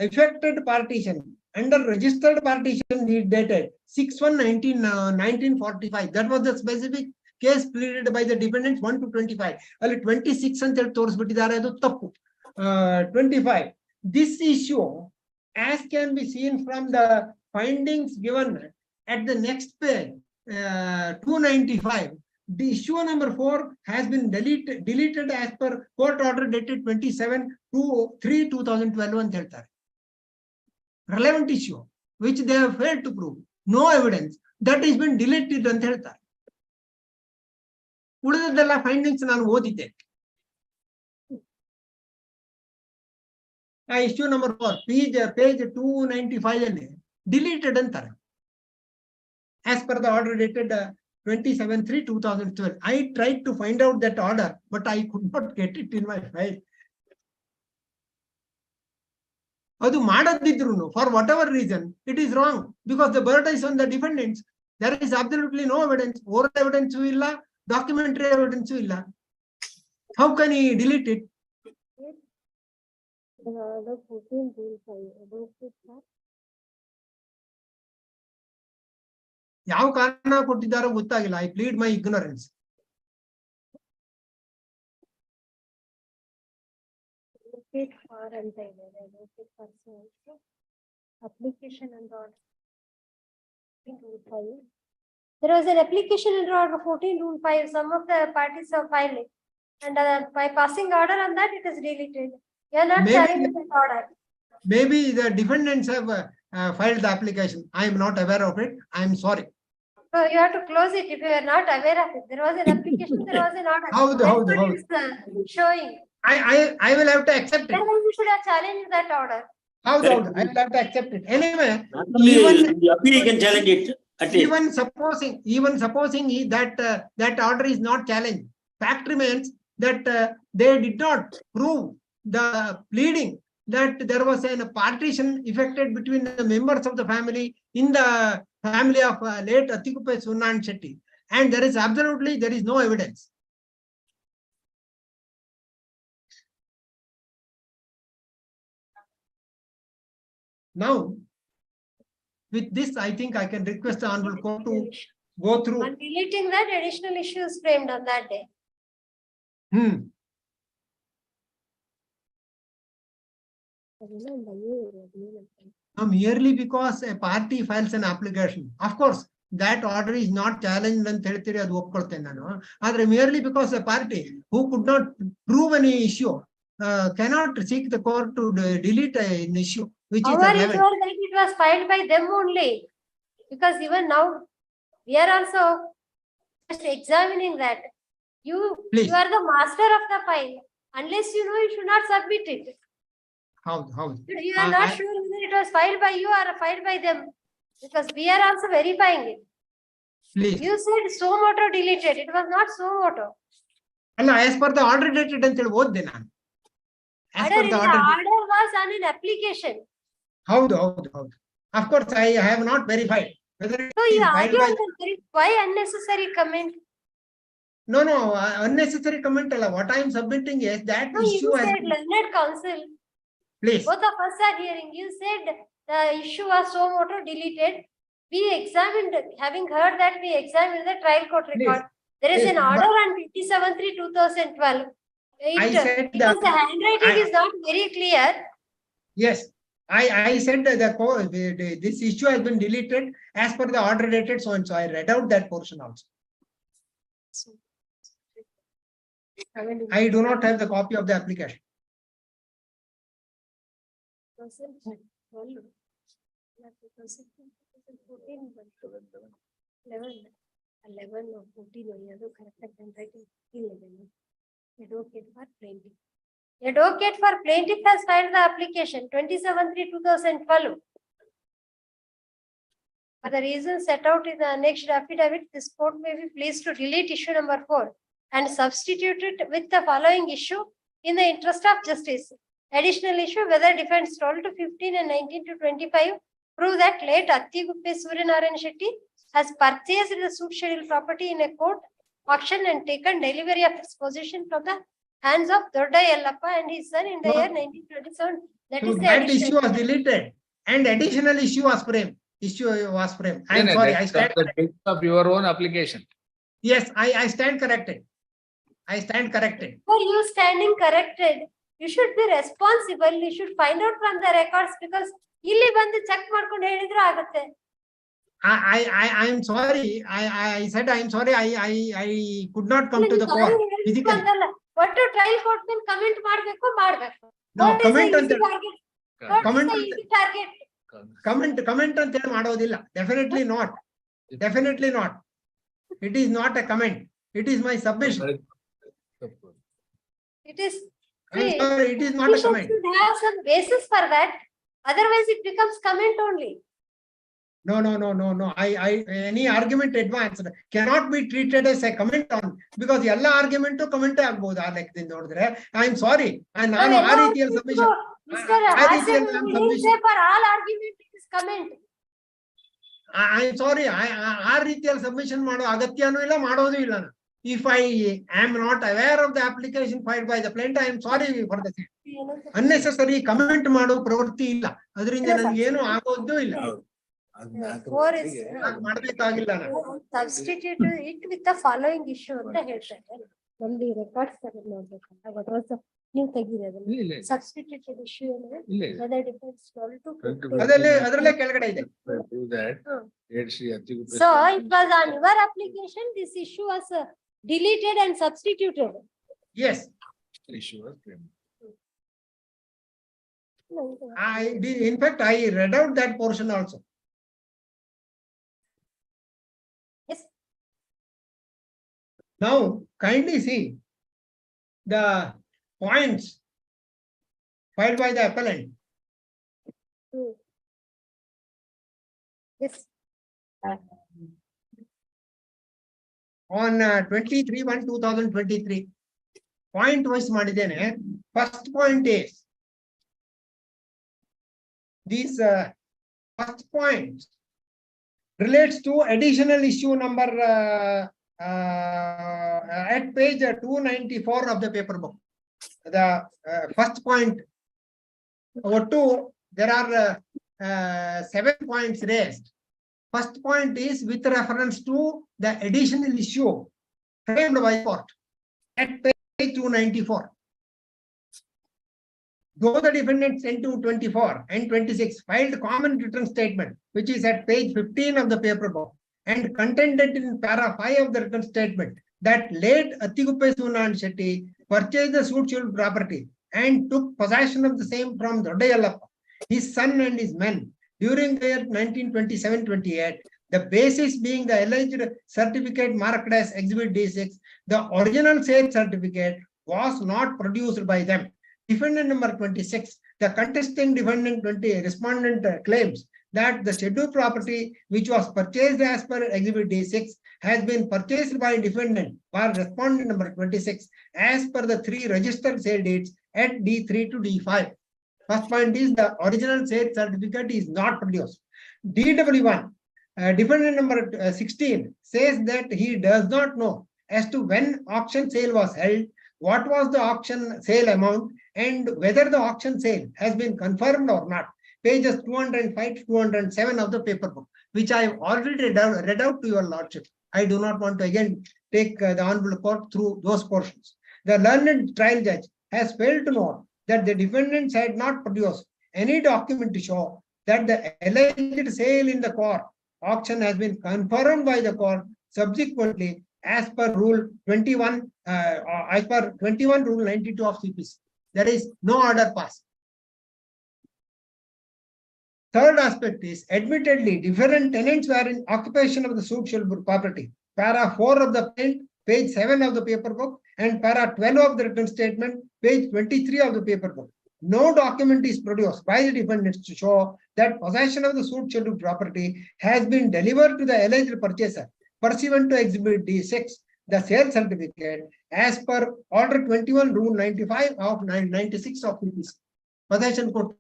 affected partition under registered partition deed dated 6/1/1945. That was the specific case pleaded by the defendants 1 to 25. ಅಲ್ಲಿ 26 ಅಂತ ಹೇಳಿ ತೋರಿಸ್ಬಿಟ್ಟಿದ್ದಾರೆ, ಅದು ತಪ್ಪು. 25. This issue, as can be seen from the findings given at the next page, 295, the issue number 4 has been deleted as per court order dated 27/3/2012 ಅಂತ ಹೇಳ್ತಾರೆ. Relevant issue which they have failed to prove, no evidence, that has been deleted ಅಂತ ಹೇಳ್ತಾರೆ. ಉಳಿದದ್ದೆಲ್ಲ findings ನಾನು ಓದಿದ್ದೆ. ಆ issue number 4 page 295 ಅಲ್ಲಿ deleted ಅಂತಾರೆ. As per the order dated 27/3/2012. I tried to find out that order, but I could not get it in my file. ಅದು ಮಾಡದಿದ್ರು for whatever reason it is wrong, because the burden is on the defendants. There is absolutely no evidence, oral evidence ಇಲ್ಲ, documentary evidence ಇಲ್ಲ. How can he delete it? ಯಾವ ಕಾರಣ ಕೊಟ್ಟಿದ್ದಾರೋ ಗೊತ್ತಾಗಿಲ್ಲ. I plead my ignorance. Application and order. There was an application under order 14 rule 5. Some of the parties have filed it, and by passing order on that, it is deleted. You are not challenging that order. Maybe the defendants have filed the application. I am not aware of it. I am sorry. So you have to close it if you are not aware of it. There was an application, there was an order. How That's what it is, showing. I will have to accept it. Then you should have challenged that order. How I will have to accept it. Anyway, Not only the appeal can challenge it. At least. even supposing that order is not challenged, fact remains that they did not prove the pleading that there was a partition effected between the members of the family in the family of late Atikupe Sunnan Shetty, and there is no evidence. Now, with this, I think I can request the honorable court to go through. On deleting that, additional issues framed on that day. Merely because a party files an application. Of course, that order is not challenged and merely because a party who could not prove any issue cannot seek the court to delete an issue, which How is are you relevant. sure that it was filed by them only? Because even now, we are also just examining that. You Please. are the master of the file. Unless you know, you should not submit it. How? You are not sure whether it was filed by you or filed by them. Because we are also verifying it. Please. You said so moto deleted. It was not so moto. As per the order dated until what then? As per the order. Order was on an application. How? Of course, I have not verified whether it So is you filed argue by. on the why unnecessary comment? No, unnecessary comment. What I am submitting is that No, issue you has said been. learned counsel. Please. Both of us are hearing. You said the issue was so moto deleted. We examined, having heard that, we examined the trial court record. There is an order on 27/3/2012. I said because the handwriting is not very clear. Yes, I said that this issue has been deleted as per the order dated so and so. I read out that portion also. I do not have the copy of the application. 11 or 14 correct handwriting. Advocate for plaintiff. Advocate for plaintiff has filed the application 27/3/2012. For the reasons set out in the annexed affidavit, this court may be pleased to delete issue number 4 and substitute it with the following issue in the interest of justice. Additional issue, whether defendants 12 to 15 and 19 to 25 prove that late Attiguppe Suryanarayan Shetty has purchased the suit schedule property in a court auction and taken delivery of its possession from the hands of Dodda Yellappa and his son in the year 1927. That is the that addition. issue was deleted and additional issue was framed. I am sorry, I stand corrected. Of your own application. Yes, I stand corrected. I stand corrected. For you standing corrected, you should be responsible. You should find out from the records because ಇಲ್ಲಿ ಬಂದು check ಮಾಡ್ಕೊಂಡು ಹೇಳಿದ್ರು ಆಗುತ್ತೆ. I am sorry. I said I am sorry. I could not come to the court physically. ಒಟ್ಟು trial court ಮೇಲೆ comment ಮಾಡಬೇಕು. No, comment ಅಂತ target ಅಂತ ಹೇಳಿ ಮಾಡೋದಿಲ್ಲ. Definitely not. It is not a comment. It is my submission. It is. I'm sorry, it is not a comment. You should have some basis for that. Otherwise, it becomes comment only. No. Any argument advanced cannot be treated as a comment on because ಎಲ್ಲ argument comment ಆಗಬಹುದು ಆ ಲೆಕ್ಕದಿಂದ ನೋಡಿದ್ರೆ. I am sorry. ನಾನು ಆ ರೀತಿಯಲ್ಲಿ submission. Mr. For all argument it is comment. I am sorry. ಆ ರೀತಿಯಲ್ಲಿ submission ಮಾಡೋ ಅಗತ್ಯನೂ ಇಲ್ಲ ಮಾಡೋದು ಇಲ್ಲ. If I am not aware of the application filed by the plaintiff, I am sorry for the same. Unnecessary comment ಮಾಡೋ ಪ್ರವೃತ್ತಿ ಇಲ್ಲ. ಅದರಿಂದ ನನಗೆ ಏನು ಆಗೋದು ಇಲ್ಲ. ಮಾಡಬೇಕಾಗಿಲ್ಲ ನಾನು. Substitute it with the following issue ಅಂತ ಹೇಳ್ತಾರೆ. ನಮ್ದು ರೆಕಾರ್ಡ್ಸ್ ನೋಡ್ಬೇಕಲ್ಲ. ನೀವು ತೆಗೀರಿ substituted issue whether defense 12 to 15. ಅದರಲ್ಲೇ ಕೆಳಗಡೆ ಇದೆ. So it was on your application this issue was deleted and substituted. Yes. Issue was framed. In fact, I read out that portion also. Yes. Now, kindly see the points filed by the appellant. Yes. On 23/1/2023, point wise ಮಾಡಿದ್ದೇನೆ. First point is this first point relates to additional issue number at page 294 of the paper book. The first point, there are 7 points raised. First point is with reference to the additional issue framed by court at page 294. Though the defendants 10 to 24 and 26 filed common return statement, which is at page 15 of the paper book, and contended in para 5 of the return statement that late Atiguppe Sunan Shetty purchased the suitable property and took possession of the same from Dodayalappa, his son and his men during the year 1927-28, the basis being the alleged certificate marked as Exhibit D6, the original sale certificate was not produced by them. Defendant number 26, the contesting defendant 20 respondent claims that the scheduled property which was purchased as per Exhibit D6 has been purchased by defendant or respondent number 26 as per the 3 registered sale dates at D3 to D5. First point is the original sale certificate is not produced. DW1, defendant number 16 says that he does not know as to when auction sale was held, what was the auction sale amount, and whether the auction sale has been confirmed or not. Pages 205 to 207 of the paper book, which I have already read out to your lordship. I do not want to again take the honorable court through those portions. The learned trial judge has failed to note that the defendants had not produced any document to show that the alleged sale in the court auction has been confirmed by the court subsequently as per rule 21, as per 21 rule 92 of CPC. There is no order passed. Third aspect is, admittedly, different tenants were in occupation of the suitable property. Para 4 of the plaint, page 7 of the paper book, and para 12 of the written statement, page 23 of the paper book. No document is produced by the defendants to show that possession of the suitable property has been delivered to the alleged purchaser pursuant to Exhibit D6, the sale certificate, as per Order 21, Rule 95 of 96 of CPC. Possession code.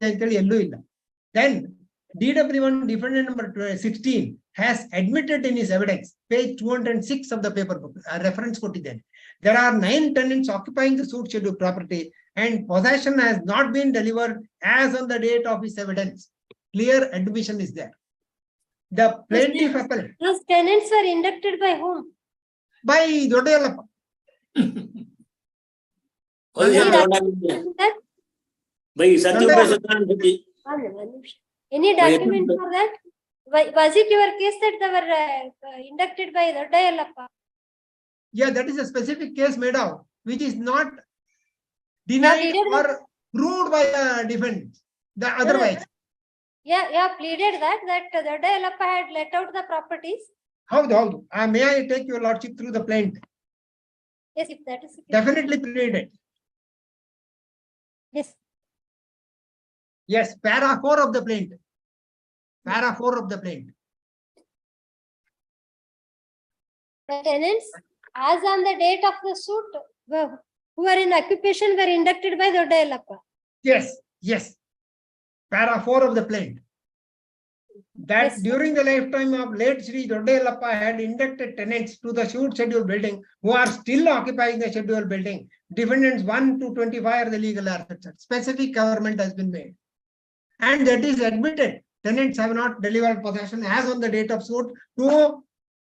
Then DW1 defendant number 16 has admitted in his evidence, page 206 of the paper book, reference quoted. There are 9 tenants occupying the suit schedule property and possession has not been delivered as on the date of his evidence. Clear admission is there. The plaintiff appellate. Those tenants were inducted by whom? By Dodayalappa. By Satyupa Sutran. Any document for that? Was it your case that they were inducted by Dodayalappa? Yeah, that is a specific case made out, which is not denied or proved by the defendant. The otherwise. Yeah, pleaded that Dodayalappa had let out the properties. How? May I take your lordship through the plaint? Yes, if that is definitely pleaded. Yes. Yes, para 4 of the plaint. Para 4 of the plaint. The tenants, as on the date of the suit, who are in occupation were inducted by Dodayalappa. Yes. Para 4 of the plaint. That yes, during the lifetime of late Sri Dodayalappa had inducted tenants to the suit schedule building who are still occupying the schedule building. Defendants 1 to 25 are the legal assets. Specific government has been made. And that is admitted. Tenants have not delivered possession as on the date of suit to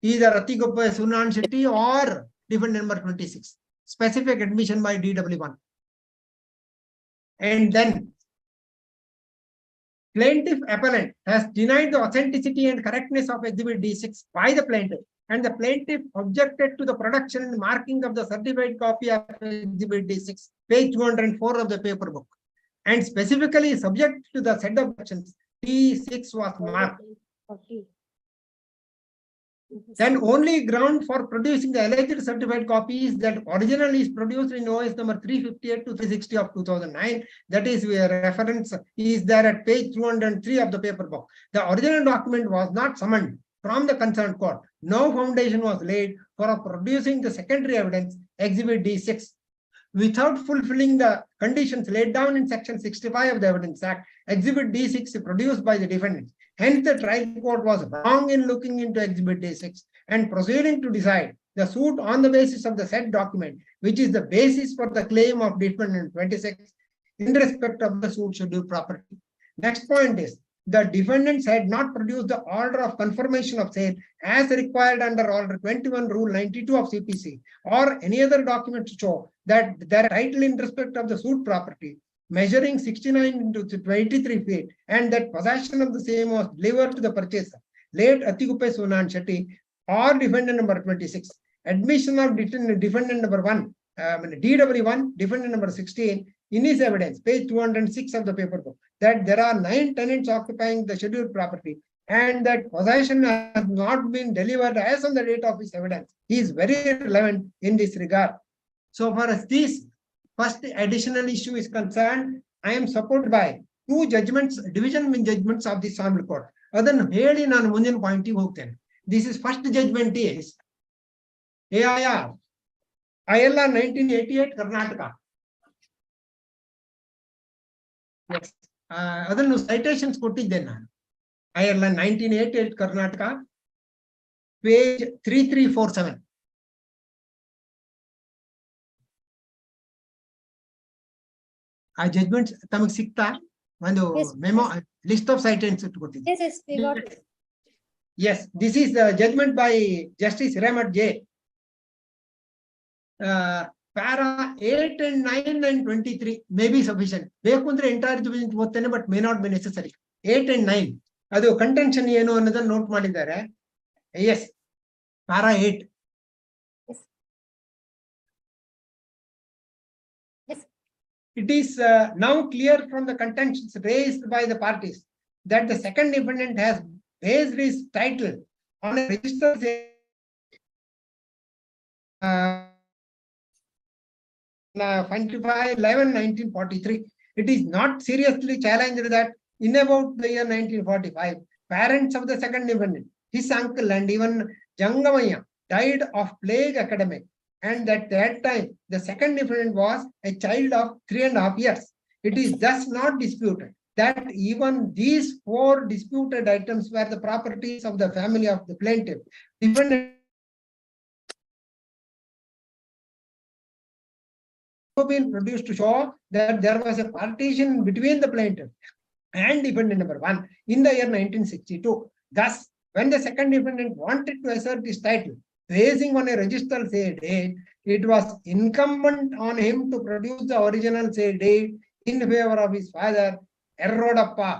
either Atiguppe Sunan Shetty or defendant number 26. Specific admission by DW1. And then plaintiff appellant has denied the authenticity and correctness of Exhibit D6 by the plaintiff, and the plaintiff objected to the production and marking of the certified copy of Exhibit D6, page 204 of the paper book, and specifically subject to the said objections, D6 was marked. Then only ground for producing the alleged certified copy is that original is produced in OS number 358 to 360 of 2009. That is where reference is there at page 203 of the paper book. The original document was not summoned from the concerned court. No foundation was laid for producing the secondary evidence, Exhibit D6, without fulfilling the conditions laid down in section 65 of the Evidence Act. Exhibit D6 produced by the defendant. Hence, the trial court was wrong in looking into Exhibit D6 and proceeding to decide the suit on the basis of the said document, which is the basis for the claim of defendant 26 in respect of the suit schedule property. Next point is, the defendants had not produced the order of confirmation of sale as required under Order 21, Rule 92 of CPC, or any other document to show that their title in respect of the suit property measuring 69 into 23 feet, and that possession of the same was delivered to the purchaser, late Atigupe Sunan Shetty, or defendant number 26. Admission of defendant number 1, DW1, defendant number 16, in his evidence, page 206 of the paper book, that there are 9 tenants occupying the scheduled property, and that possession has not been delivered as on the date of his evidence. He is very relevant in this regard. So far as this first additional issue is concerned, I am supported by 2 judgments, division judgments of the Honorable Court. Adhan heli nanu mundiನ point ಗೆ ಹೋಗ್ತೇನೆ. This is first judgment is AIR ILR 1988 Karnataka. Yes. ಅದನ್ನು citations ಕೊಟ್ಟಿದ್ದೇನೆ ನಾನು. ILR 1988 Karnataka, page 3347. ಆ judgment ತಮಗೆ ಸಿಕ್ತಾ ಒಂದು memo list of ಸೈಟೆನ್ಸ್ ಕೊಟ್ಟಿದ್ದೆ. Yes, yes, we got it. Yes, this is the judgment by Justice Ramat J. Para 8 and 9 and 23 may be sufficient. ಬೇಕು ಅಂದ್ರೆ ಎಂಟೈರ್ ಜಡ್ಜ್ಮೆಂಟ್ ಓದ್ತೇನೆ, but may not be necessary. 8 and 9 ಅದು contention ಏನು ಅನ್ನೋದನ್ನ note ಮಾಡಿದ್ದಾರೆ. Yes, para 8. It is now clear from the contentions raised by the parties that the second defendant has based his title on a register 25/11/1943. It is not seriously challenged that in about the year 1945, parents of the second defendant, his uncle and even Jangamaya, died of plague epidemic, and at that time the second defendant was a child of 3.5 years. It is thus not disputed that even these 4 disputed items were the properties of the family of the plaintiff. Defendant been produced to show that there was a partition between the plaintiff and defendant number 1 in the year 1962. Thus, when the second defendant wanted to assert his title basing on a registered sale date, it was incumbent on him to produce the original sale date in favor of his father, Errodappa.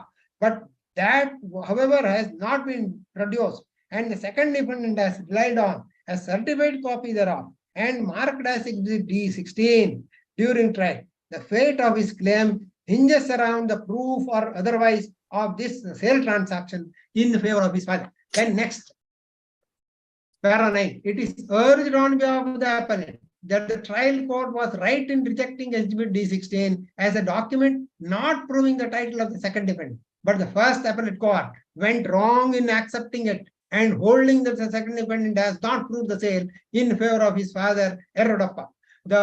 But that, however, has not been produced, and the second defendant has relied on a certified copy thereof and marked as Exhibit D16 during trial. The fate of his claim hinges around the proof or otherwise of this sale transaction in favor of his father. Then next. Para 9. It is urged on behalf of the appellate that the trial court was right in rejecting Exhibit D16 as a document not proving the title of the second defendant. But the first appellate court went wrong in accepting it and holding that the second defendant has not proved the sale in favor of his father, Errodappa. The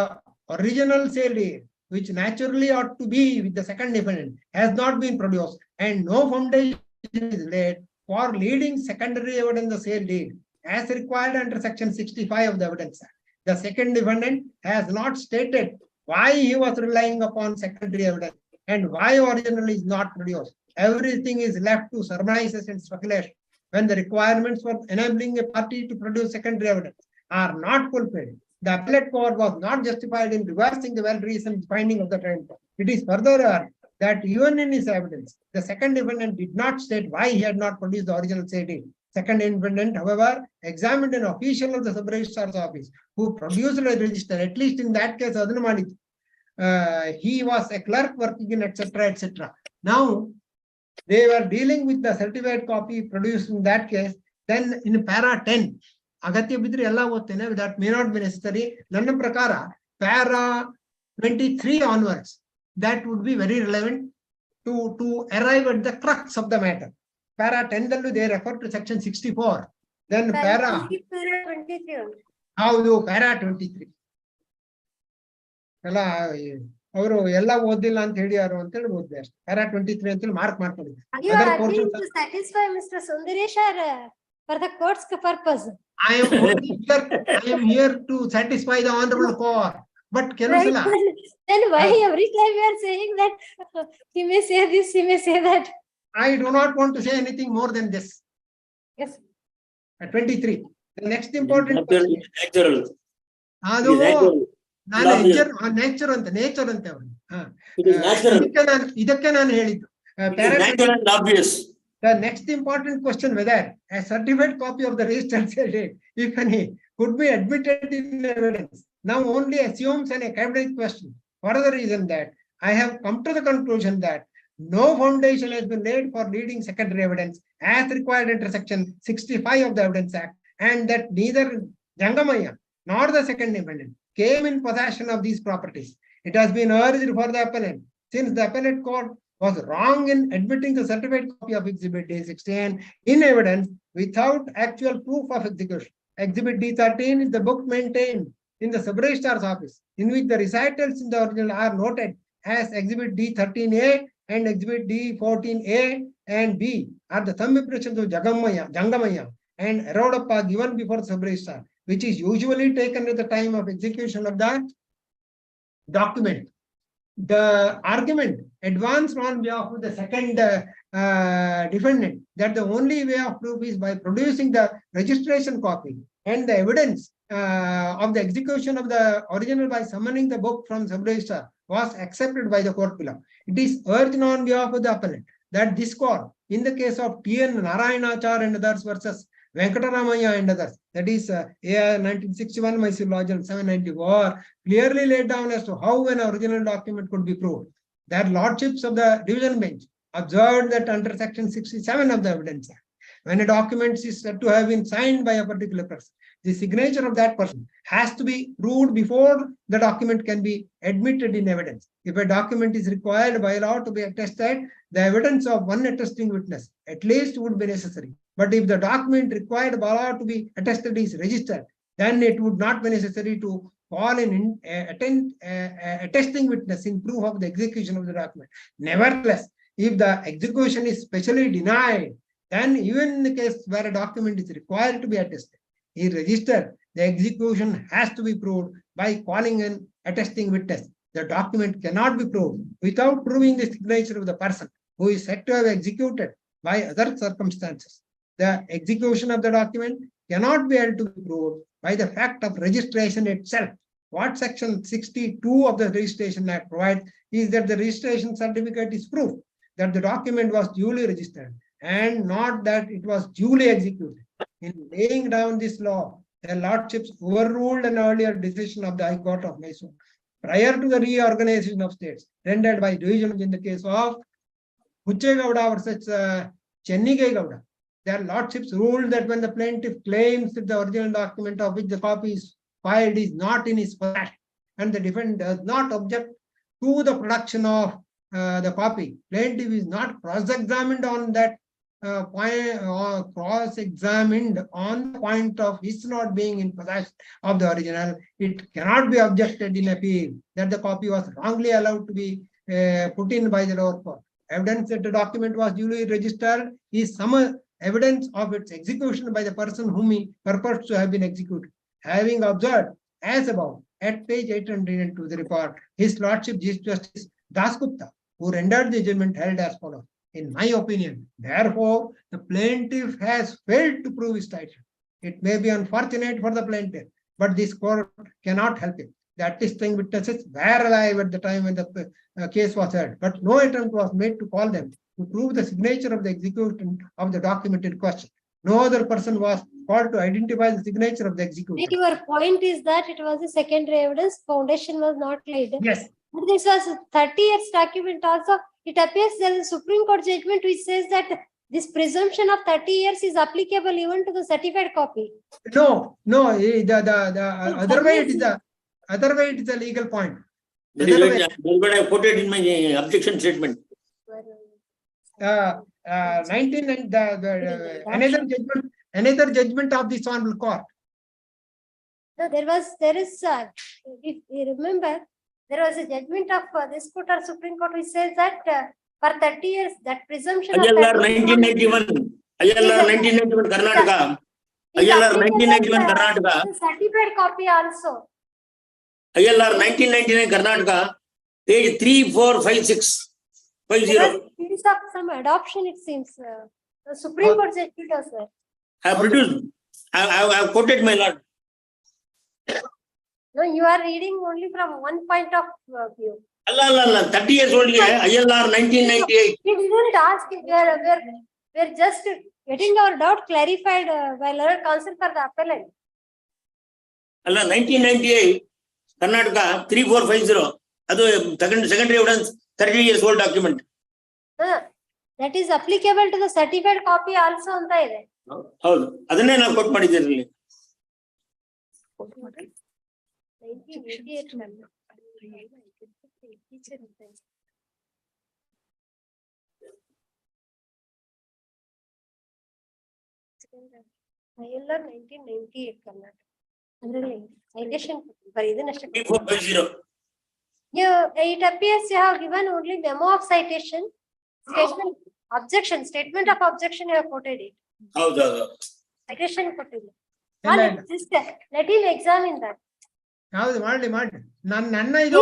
original sale deed, which naturally ought to be with the second defendant, has not been produced, and no foundation is laid for leading secondary evidence the sale deed as required under section 65 of the Evidence Act. The second defendant has not stated why he was relying upon secondary evidence and why original is not produced. Everything is left to surmises and speculation. When the requirements for enabling a party to produce secondary evidence are not fulfilled, the appellate court was not justified in reversing the well-reasoned finding of the trial court. It is further urged that even in his evidence, the second defendant did not state why he had not produced the original sale deed. Second defendant, however, examined an official of the sub-registrar's office who produced a register. At least in that case, he was a clerk working in etc. etc. Now, they were dealing with the certified copy produced in that case. Then in para 10, ಅಗತ್ಯ ಬಿದ್ರೆ ಎಲ್ಲ ಓದ್ತೇನೆ, that may not be necessary. ನನ್ನ ಪ್ರಕಾರ para 23 onwards, that would be very relevant to arrive at the crux of the matter. Para 10 dallu they refer to section 64. Then para 23. ಹೌದು, para 23 ಎಲ್ಲ ಅವರು ಎಲ್ಲ ಓದಿಲ್ಲ ಅಂತ ಹೇಳಿಯಾರು ಅಂತ ಹೇಳಿ ಓದಿದೆ ಅಷ್ಟೇ. para 23 ಅಂತ ಹೇಳಿ ಮಾರ್ಕ್ ಮಾಡ್ಕೊಂಡಿದ್ದೆ. Are you arguing to satisfy Mr. Sundaresh or for the court's purpose? I am here to satisfy the honorable court. But Right. Then why every time you are saying that he may say this, he may say that? I do not want to say anything more than this. Yes. At 23. The next important Natural. ಅದು ನಾನು obvious. Nature ಅಂತ ಅವ್ರು It is natural. ಇದಕ್ಕೆ ನಾನು ಹೇಳಿದ್ದು It is natural and obvious. The next important question, whether a certified copy of the registered sale date, if any, could be admitted in evidence, now only assumes an academic question. For the reason that I have come to the conclusion that no foundation has been laid for leading secondary evidence as required under section 65 of the Evidence Act, and that neither Jangamaya nor the second defendant came in possession of these properties. It has been urged for the appellant, since the appellate court was wrong in admitting the certified copy of Exhibit D16 in evidence without actual proof of execution. Exhibit D13 is the book maintained in the sub-registrar's office, in which the recitals in the original are noted as Exhibit D13A and Exhibit D14A and B are the thumb impressions of Jangamaya and Erodappa given before the sub-registrar, which is usually taken at the time of execution of the document. The argument advanced on behalf of the second defendant that the only way of proof is by producing the registration copy and the evidence of the execution of the original by summoning the book from sub-registrar was accepted by the court below. It is urged on behalf of the appellant that this court, in the case of T.N. Narayanachar and others versus Venkataramaya and others, that is AR 1961, Mysore Law Journal 794, clearly laid down as to how an original document could be proved. That lordships of the division bench observed that under section 67 of the Evidence Act, when a document is said to have been signed by a particular person, the signature of that person has to be proved before the document can be admitted in evidence. If a document is required by law to be attested, the evidence of one attesting witness at least would be necessary. But if the document required by law to be attested is registered, then it would not be necessary to call an attesting witness in proof of the execution of the document. Nevertheless, if the execution is specially denied, then even in the case where a document is required to be attested, is registered, the execution has to be proved by calling an attesting witness. The document cannot be proved without proving the signature of the person who is said to have executed by other circumstances. The execution of the document cannot be held to be proved by the fact of registration itself. What section 62 of the Registration Act provides is that the registration certificate is proof that the document was duly registered and not that it was duly executed. In laying down this law, the lordships overruled an earlier decision of the High Court of Mysore prior to the reorganization of states rendered by division in the case of Huchegowda versus Chennigegowda. Their lordships ruled that when the plaintiff claims that the original document of which the copy is filed is not in his possession and the defendant does not object to the production of the copy, plaintiff is not cross-examined on that cross-examined on the point of his not being in possession of the original, it cannot be objected in appeal that the copy was wrongly allowed to be put in by the lower court. Evidence that the document was duly registered is some evidence of its execution by the person whom he purports to have been executed. Having observed as above at page 802 of the report, His Lordship Chief Justice Dasgupta, who rendered the judgment, held as follows. In my opinion, therefore, the plaintiff has failed to prove his title. It may be unfortunate for the plaintiff, but this court cannot help it. The attesting witnesses were alive at the time when the case was heard, but no attempt was made to call them to prove the signature of the execution of the document in question. No other person was called to identify the signature of the execution. Your point is that it was a secondary evidence, foundation was not laid. Yes. But this was 30 years document also. It appears there is a Supreme Court judgment which says that this presumption of 30 years is applicable even to the certified copy. No, the other way it is a legal point. That is what I quoted in my objection statement. Another judgment of this honorable court. No, there is, if you remember, there was a judgment of this court or Supreme Court which says that for 30 years, that presumption of ILR 1991, ILR 1991 Karnataka, ILR 1991 Karnataka, certified copy also. ILR 1999 Karnataka, page 3456, 50. There is some adoption, it seems. The Supreme Court judgment also. I have produced, I have quoted, my lord. No, you are reading only from one point of view. Allah, 30 years old ILR 1998. We didn't ask it. We're just getting our doubt clarified by learned counsel for the appellant. Allah, 1998, Karnataka 3450. That's secondary evidence, 30 years old document. That is applicable to the certified copy also on the ಅದನ್ನೇ ನಾವು ಕೊಟ್ಟು ಮಾಡಿದ್ದೀರಿ 1988. ILR 1998 Karnataka. Adrelli citation for idannashte. 3450. It appears you have given only memo of citation, statement objection, statement of objection you have quoted it. ಹೌದು Citation ಕೊಟ್ಟಿಲ್ಲ. Just let him examine that. ಯಾವ್ದು ಮಾಡ್ಲಿ ನನ್ನ ಇದು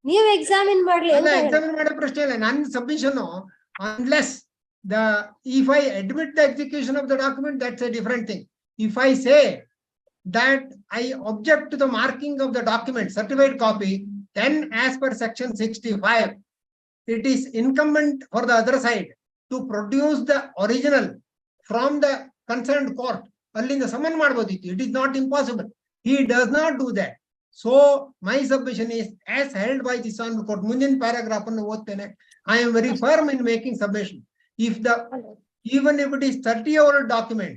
ನೀವು ಎಕ್ಸಾಮಿನ್ ಮಾಡ್ಲಿ ಅಲ್ಲ examine ಮಾಡೋ ಪ್ರಶ್ನೆ ಇಲ್ಲ ನನ್ನ submission unless if I admit the execution of the document, that's a different thing. If I say that I object to the marking of the document certified copy, then as per section 65 it is incumbent for the other side to produce the original from the concerned court. Allinda summon ಮಾಡಬಹುದಿತ್ತು. It is not impossible. He does not do that. So my submission is as held by this honorable court. ಮುಂದಿನ paragraph ಅನ್ನು ಓದ್ತೇನೆ. I am very firm in making submission. Even if it is 30-year-old document,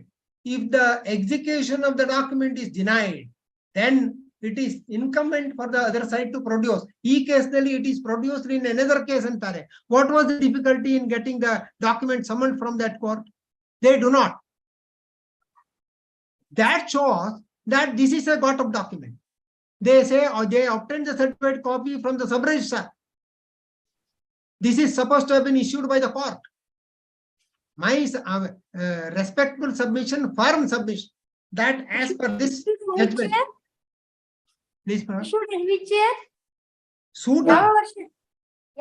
if the execution of the document is denied, then it is incumbent for the other side to produce. E case nalli it is produced in another case antare. What was the difficulty in getting the document summoned from that court? They do not. That shows that this is a got-up document. They say or they obtained the certified copy from the sub-registrar. This is supposed to have been issued by the court. My respectful submission, firm submission, that as per this judgment. Please, issued in which year? Suit.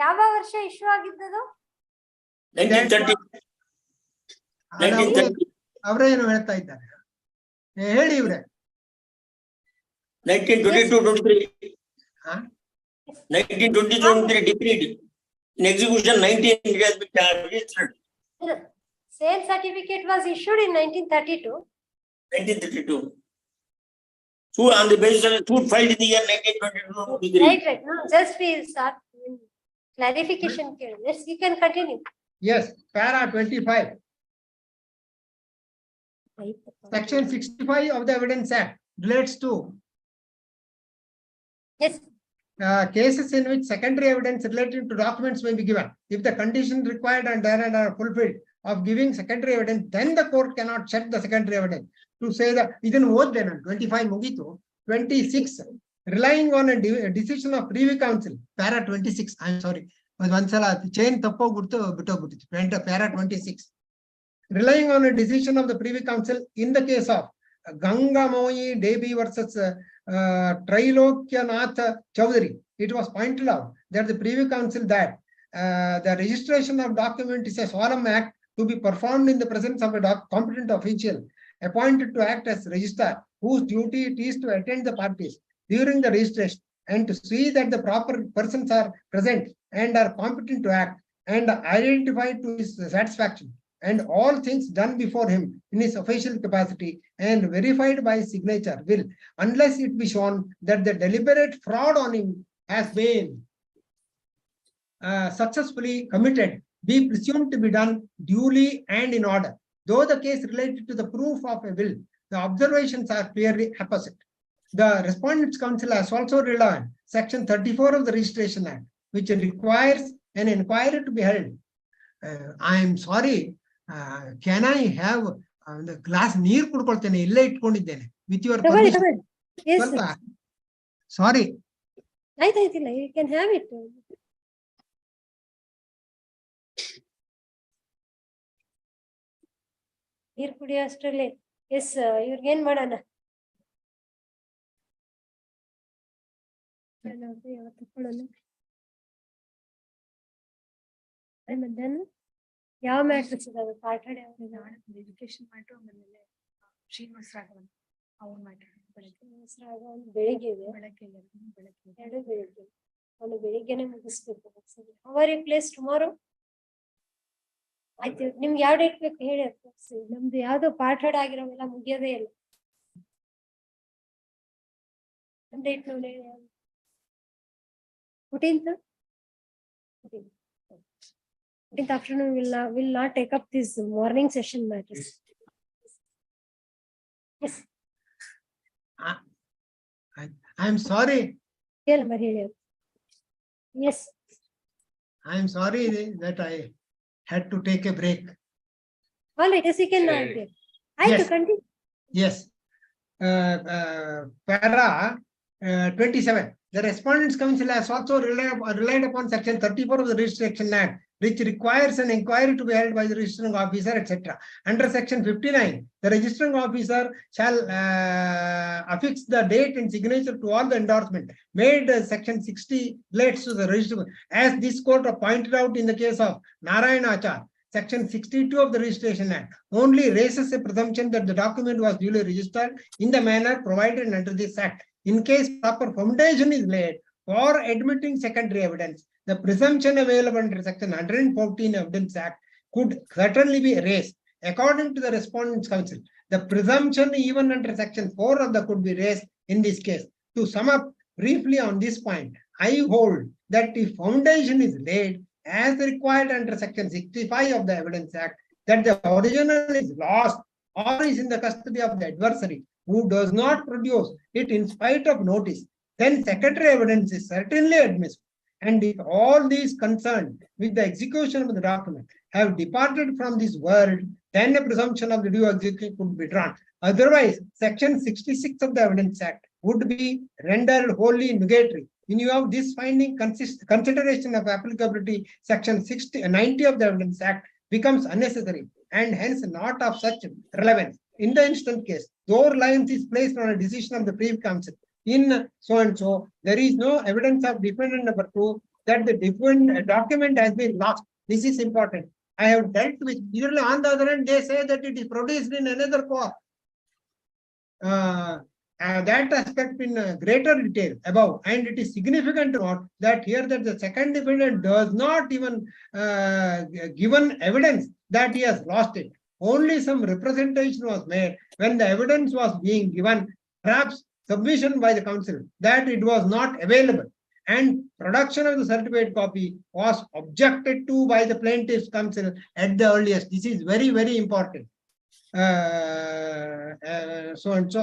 ಯಾವ ವರ್ಷ issue ಆಗಿದ್ದದು? 1930. ಅವರೇನು ಹೇಳ್ತಾ ಇದ್ದಾರೆ ಹೇಳಿ ಇವ್ರೆ. 1922-23. 1922-23 decreed. In execution 19 it has been registered. Same certificate was issued in 1932. 1932. So on the basis of the suit filed in the year 1922. Right. No, just we start clarification. Yes, you can continue. Yes, para 25. Section 65 of the Evidence Act relates to yes. Cases in which secondary evidence related to documents may be given. If the conditions required and therein are fulfilled of giving secondary evidence, then the court cannot check the secondary evidence to say that even more than 25 mugitu. 26 relying on a decision of privy council. Para 26. I'm sorry. Vansala chain tappoguttu bittoguttu. Para 26. Relying on a decision of the privy council in the case of Gangamoyi Devi versus Trilokyanath Chowdhury, it was pointed out that the privy council that the registration of document is a solemn act to be performed in the presence of a competent official appointed to act as registrar, whose duty it is to attend the parties during the registration and to see that the proper persons are present and are competent to act and identified to his satisfaction, and all things done before him in his official capacity and verified by his signature will, unless it be shown that the deliberate fraud on him has been successfully committed, be presumed to be done duly and in order. Though the case related to the proof of a will, the observations are clearly opposite. The Respondents' Council has also relied on Section 34 of the Registration Act, which requires an inquiry to be held. I am sorry. Can I have the glass near kudkoltene ille itkondiddene with your permission? Yes. Sorry. ಆಯ್ತಾಯ್ತಿಲ್ಲ, you can have it. ನೀರು ಕುಡಿಯೋ ಅಷ್ಟರಲ್ಲಿ S ಇವ್ರಿಗೇನ್ ಮಾಡೋಣ? ತಕೊಳ್ಳೋಣ ಮಧ್ಯಾಹ್ನ ಯಾವ matrix ಇದಾವೆ? ಪಾಠ education matter ಆಮೇಲೆ ಶ್ರೀನಿವಾಸ ರಾಘವನ್ ಅವ್ರ ಮ್ಯಾಟ್ರ್. ಬೆಳಿಗ್ಗೆ ಇದೆ. ಎರಡು ಬೆಳಿಗ್ಗೆ. ಅವನು ಬೆಳಿಗ್ಗೆನೆ ಮುಗಿಸ್ಬೇಕು. How are you placed tomorrow? ಆಯ್ತು, ನಿಮ್ಗೆ ಯಾವ ಡೇಟ್ ಬೇಕು ಹೇಳಿ. ನಮ್ದು ಯಾವ್ದು ಪಾಠ ಆಗಿರೋವೆಲ್ಲ ಮುಗಿಯೋದೇ ಇಲ್ಲ. ಡೇಟ್ ನೋಡಿ. 14th? 14th afternoon will not take up this morning session matters. Yes. I'm sorry. Yes. I'm sorry that I had to take a break. All right, yes, you can now take. I Yes. to continue. Yes. Para 27. The Respondents' Council has also relied upon Section 34 of the Registration Act, which requires an inquiry to be held by the registering officer, etc. Under Section 59, the registering officer shall affix the date and signature to all the endorsement made. Section 60 relates to the registration. As this court pointed out in the case of Narayana, Section 62 of the Registration Act only raises a presumption that the document was duly registered in the manner provided under this Act. In case proper foundation is laid for admitting secondary evidence, the presumption available under Section 114 Evidence Act could certainly be raised. According to the Respondents' Council, the presumption even under Section 4 of the could be raised in this case. To sum up briefly on this point, I hold that if foundation is laid as required under Section 65 of the Evidence Act, that the original is lost or is in the custody of the adversary who does not produce it in spite of notice, then secondary evidence is certainly admissible. And if all these concerned with the execution of the document have departed from this world, then a presumption of the due execution could be drawn. Otherwise, Section 66 of the Evidence Act would be rendered wholly nugatory. In view of this finding, consideration of applicability, Section 90 of the Evidence Act becomes unnecessary and hence not of such relevance. In the instant case, though reliance is placed on a decision of the Privy Council in so and so, there is no evidence of defendant number 2 that the document has been lost. This is important. I have dealt with, usually on the other hand, they say that it is produced in another court. That aspect in greater detail above, and it is significant to note that here that the second defendant does not even given evidence that he has lost it. Only some representation was made when the evidence was being given, perhaps submission by the council that it was not available, and production of the certified copy was objected to by the plaintiff's counsel at the earliest. This is very, very important. So and so,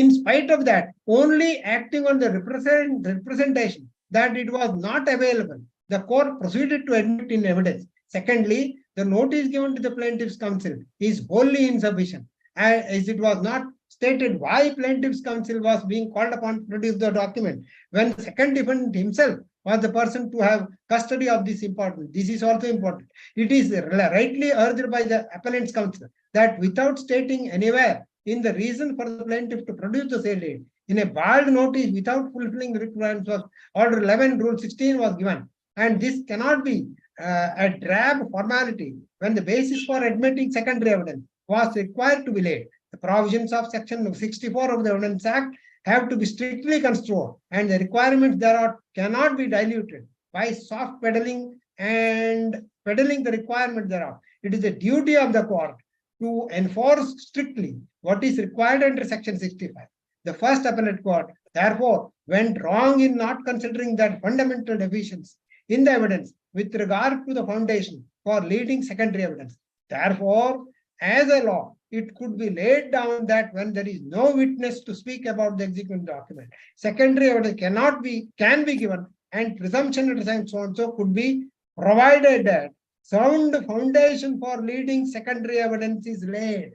in spite of that, only acting on the representation that it was not available, the court proceeded to admit in evidence. Secondly, the notice given to the plaintiff's counsel is wholly insufficient, as it was not stated why plaintiff's counsel was being called upon to produce the document when the second defendant himself was the person to have custody of this important. This is also important. It is rightly urged by the appellant's counsel that without stating anywhere in the reason for the plaintiff to produce the sale deed, in a bald notice without fulfilling the requirements of Order 11, Rule 16 was given. And this cannot be a drab formality when the basis for admitting secondary evidence was required to be laid. The provisions of Section 64 of the Evidence Act have to be strictly construed, and the requirements thereof cannot be diluted by soft peddling and peddling the requirement thereof. It is the duty of the court to enforce strictly what is required under Section 65. The first appellate court, therefore, went wrong in not considering that fundamental deficiency in the evidence with regard to the foundation for leading secondary evidence. Therefore, as a law, it could be laid down that when there is no witness to speak about the executed document, secondary evidence can be given, and presumption and so and so could be provided that sound foundation for leading secondary evidence is laid.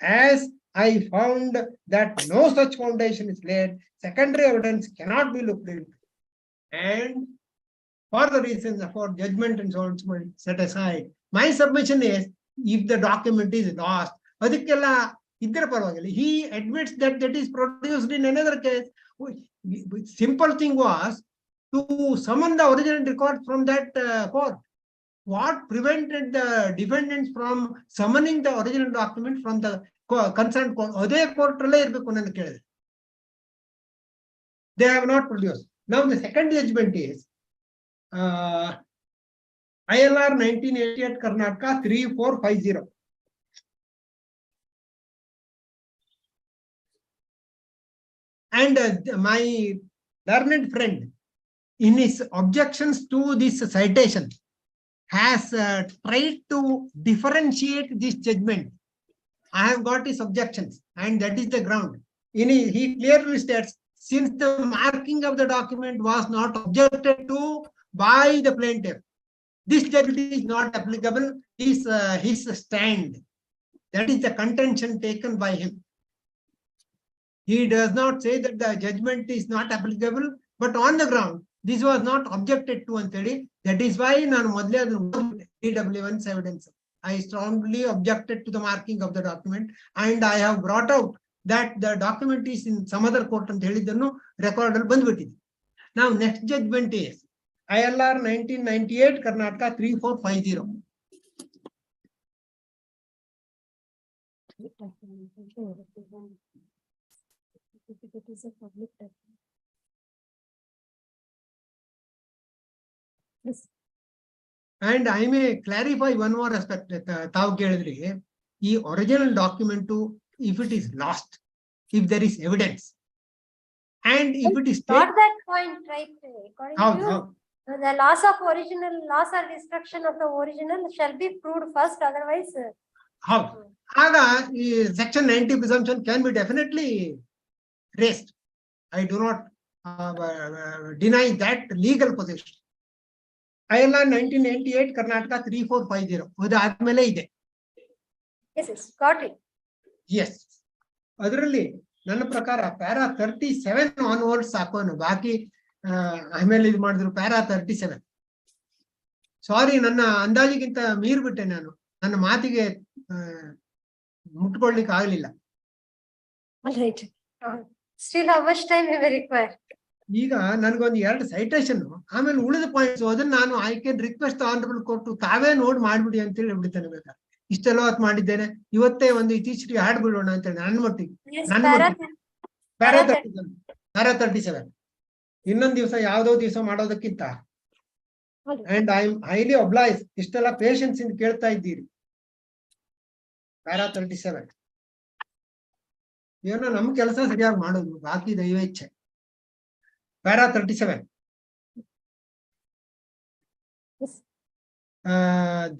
As I found that no such foundation is laid, secondary evidence cannot be looked into. And for the reasons for judgment and so on set aside, my submission is, if the document is lost, he admits that that is produced in another case. Simple thing was to summon the original record from that court. What prevented the defendants from summoning the original document from the concerned court? Other court They have not produced. Now the second judgment is ILR 1988 Karnataka 3450. And my learned friend, in his objections to this citation, has tried to differentiate this judgment. I have got his objections, and that is the ground. He clearly states, since the marking of the document was not objected to by the plaintiff, this judgment is not applicable. Is his stand. That is the contention taken by him. He does not say that the judgment is not applicable, but on the ground, this was not objected to antedi. That is why DW1's evidence. I strongly objected to the marking of the document, and I have brought out that the document is in some other court and record. Now, next judgment is ILR 1998 Karnataka 3450. It is a public document. Yes. And I may clarify one more aspect. Tavu kelidri, the original document to, if it is lost, if there is evidence, and if it is Not that point, right? According how, to you, how? the loss of original, loss or destruction of the original shall be proved first, otherwise. How? Aga, section 90 presumption can be definitely raised. I do not deny that legal position. ILR 1998 Karnataka 3450. Yes, got it. Yes. Adರಲ್ಲಿ ನನ್ನ ಪ್ರಕಾರ para 37 onwards ಹಾಕೋನು ಬಾಕಿ ಆಮೇಲೆ ಇದು ಮಾಡಿದ್ರು para 37. ಸಾರಿ, ನನ್ನ ಅಂದಾಜಿಗಿಂತ ಮೀರ್ಬಿಟ್ಟೆ ನಾನು. ನನ್ನ ಮಾತಿಗೆ ಮುಟ್ಕೊಳ್ಳಿಕ್ಕೆ ಆಗಲಿಲ್ಲ. All right. Still, how much time we will require? ಈಗ ನನ್ಗೊಂದು 2 ಸೈಟೇಷನ್, ಆಮೇಲೆ ಉಳಿದ ಪಾಯಿಂಟ್ಸ್ ಅದನ್ನ ನಾನು I can request honourable court ತಾವೇ ನೋಡ್ ಮಾಡ್ಬಿಡಿ ಅಂತ ಹೇಳಿ ಬಿಡ್ತೇನೆ. ಬೇಕಾದ್ರೆ ಇಷ್ಟೆಲ್ಲ ಹೊತ್ತು ಮಾಡಿದ್ದೇನೆ, ಇವತ್ತೇ ಒಂದು ಇತ್ತೀಚೆಗೆ ಹಾಡ್ಬಿಡೋಣ ಅಂತ ಹೇಳಿ ನನ್ನ ಮಟ್ಟಿಗೆ. ಪ್ಯಾರಾ 37 ಇನ್ನೊಂದು ದಿವಸ ಯಾವ್ದೋ ದಿವಸ ಮಾಡೋದಕ್ಕಿಂತ, and I am highly obliged ಇಷ್ಟೆಲ್ಲ ಪೇಷನ್ಸ್ ಇಂದ ಕೇಳ್ತಾ ಇದ್ದೀರಿ. ಪ್ಯಾರಾ 37 ಏನೋ ನಮ್ ಕೆಲಸ ಸರಿಯಾಗಿ ಮಾಡೋದು, ಬಾಕಿ ದೈವ ಇಚ್ಛೆ. Para 37.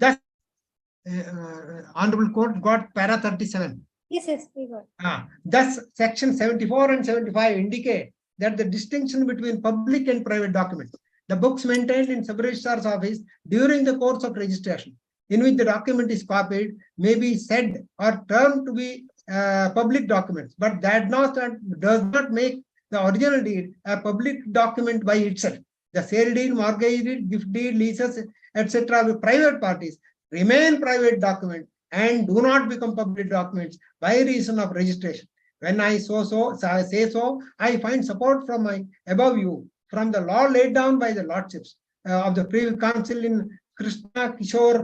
Thus, Honorable Court got para 37. Yes, we got. Thus, section 74 and 75 indicate that the distinction between public and private documents, the books maintained in sub-registrar's office during the course of registration, in which the document is copied, may be said or termed to be public documents, but that does not make the original deed a public document by itself. The sale deed, mortgage deed, gift deed, leases, etc. with private parties remain private documents and do not become public documents by reason of registration. When I say so, I find support from my above view from the law laid down by the lordships of the Privy Council in Krishna Kishore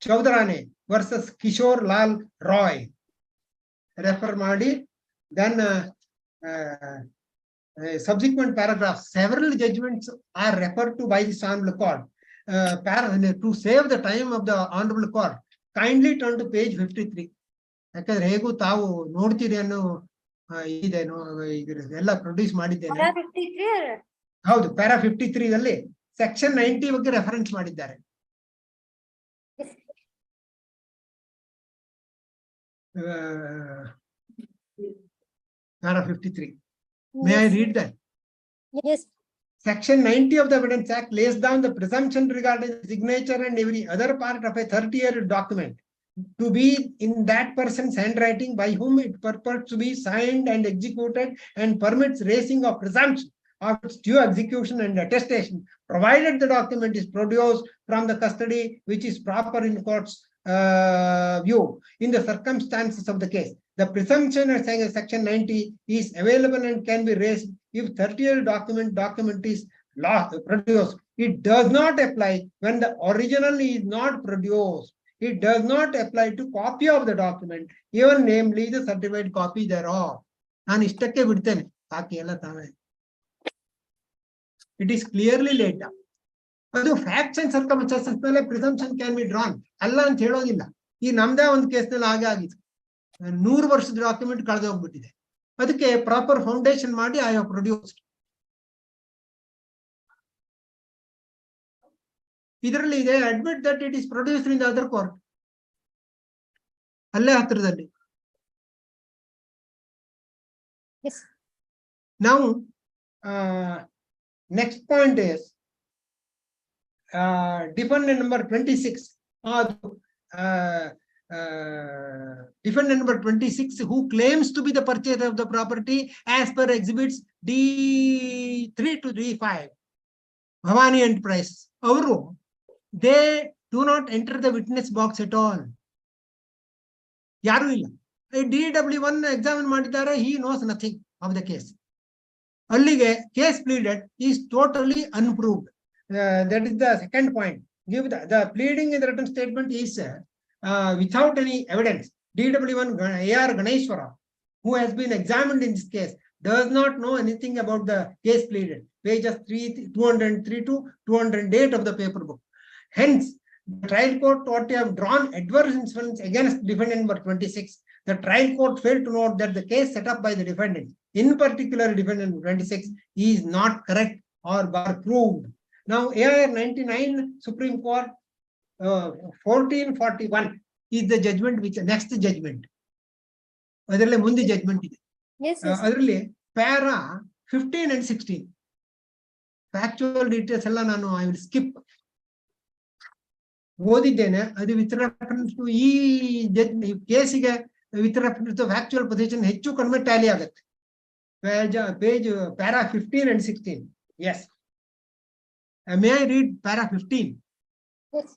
Chowdhury versus Kishore Lal Roy. Refer Madi. Then subsequent paragraphs, several judgments are referred to by this honorable court. To save the time of the honorable court, kindly turn to page 53. ಯಾಕಂದ್ರೆ ಹೇಗೂ ತಾವು ನೋಡ್ತೀರಿ ಅನ್ನೋ ಇದೆ, ಎಲ್ಲ produce ಮಾಡಿದ್ದೇನೆ. ಹೌದು, para 53 ದಲ್ಲಿ ಸೆಕ್ಷನ್ 90 ಬಗ್ಗೆ ರೆಫರೆನ್ಸ್ ಮಾಡಿದ್ದಾರೆ. Para 53. May I read that? Yes. Section 90 of the Evidence Act lays down the presumption regarding the signature and every other part of a 30-year document to be in that person's handwriting by whom it purports to be signed and executed, and permits raising of presumption of its due execution and attestation, provided the document is produced from the custody which is proper in court's view in the circumstances of the case. The presumption of section 90 is available and can be raised if 30-year document is produced. It does not apply when the original is not produced. It does not apply to copy of the document, even namely the certified copy thereof. ನಾನು ಇಷ್ಟಕ್ಕೆ ಬಿಡ್ತೇನೆ, ಬಾಕಿ ಎಲ್ಲ ತಾವೇ. It is clearly laid down. ಅದು facts and circumstances ಮೇಲೆ presumption can be drawn ಅಲ್ಲ ಅಂತ ಹೇಳೋದಿಲ್ಲ. ಈ ನಮ್ದೇ ಒಂದು ಕೇಸ್ನಲ್ಲಿ ಹಾಗೆ ಆಗಿತ್ತು. 100 ವರ್ಷದ ಡಾಕ್ಯುಮೆಂಟ್ ಕಳೆದು ಹೋಗ್ಬಿಟ್ಟಿದೆ. ಅದಕ್ಕೆ ಪ್ರಾಪರ್ ಫೌಂಡೇಶನ್ ಮಾಡಿ ಐ ಹ್ಯಾವ್ ಪ್ರೊಡ್ಯೂಸ್ಡ್. ಇದರಲ್ಲಿ ಇದೆ admit that it is produced in the other court. ಅಲ್ಲೇ ಹತ್ತಿರದಲ್ಲಿ. Now, next point is defendant number 26. Defendant number 26 who claims to be the purchaser of the property as per exhibits D3 to D5. Bhavani Enterprises. Avaru, they do not enter the witness box at all. Yaru illa. DW1 examine ಮಾಡಿದ್ದಾರೆ, he knows nothing of the case. Allige case pleaded is totally unproved. That is the second point. Give the pleading in the written statement is without any evidence. DW1 AR Ganeshwara, who has been examined in this case, does not know anything about the case pleaded. Pages 203 to 208 of the paper book. Hence, the trial court ought to have drawn adverse inference against defendant number 26. The trial court failed to note that the case set up by the defendant, in particular defendant 26, is not correct or bar proved. Now, AIR 99 Supreme Court 1441 is the judgment which next judgment. Adralli mundi judgment ide. Yes. Adralli para 15 and 16. Factual details alla nanu I will skip. ಓದಿದ್ದೇನೆ. ಅದು with reference to ಈ ಕೇಸಿಗೆ with reference to factual position ಹೆಚ್ಚು ಕಡಿಮೆ tally ಆಗುತ್ತೆ. Page para 15 and 16. Yes. May I read para 15? Yes.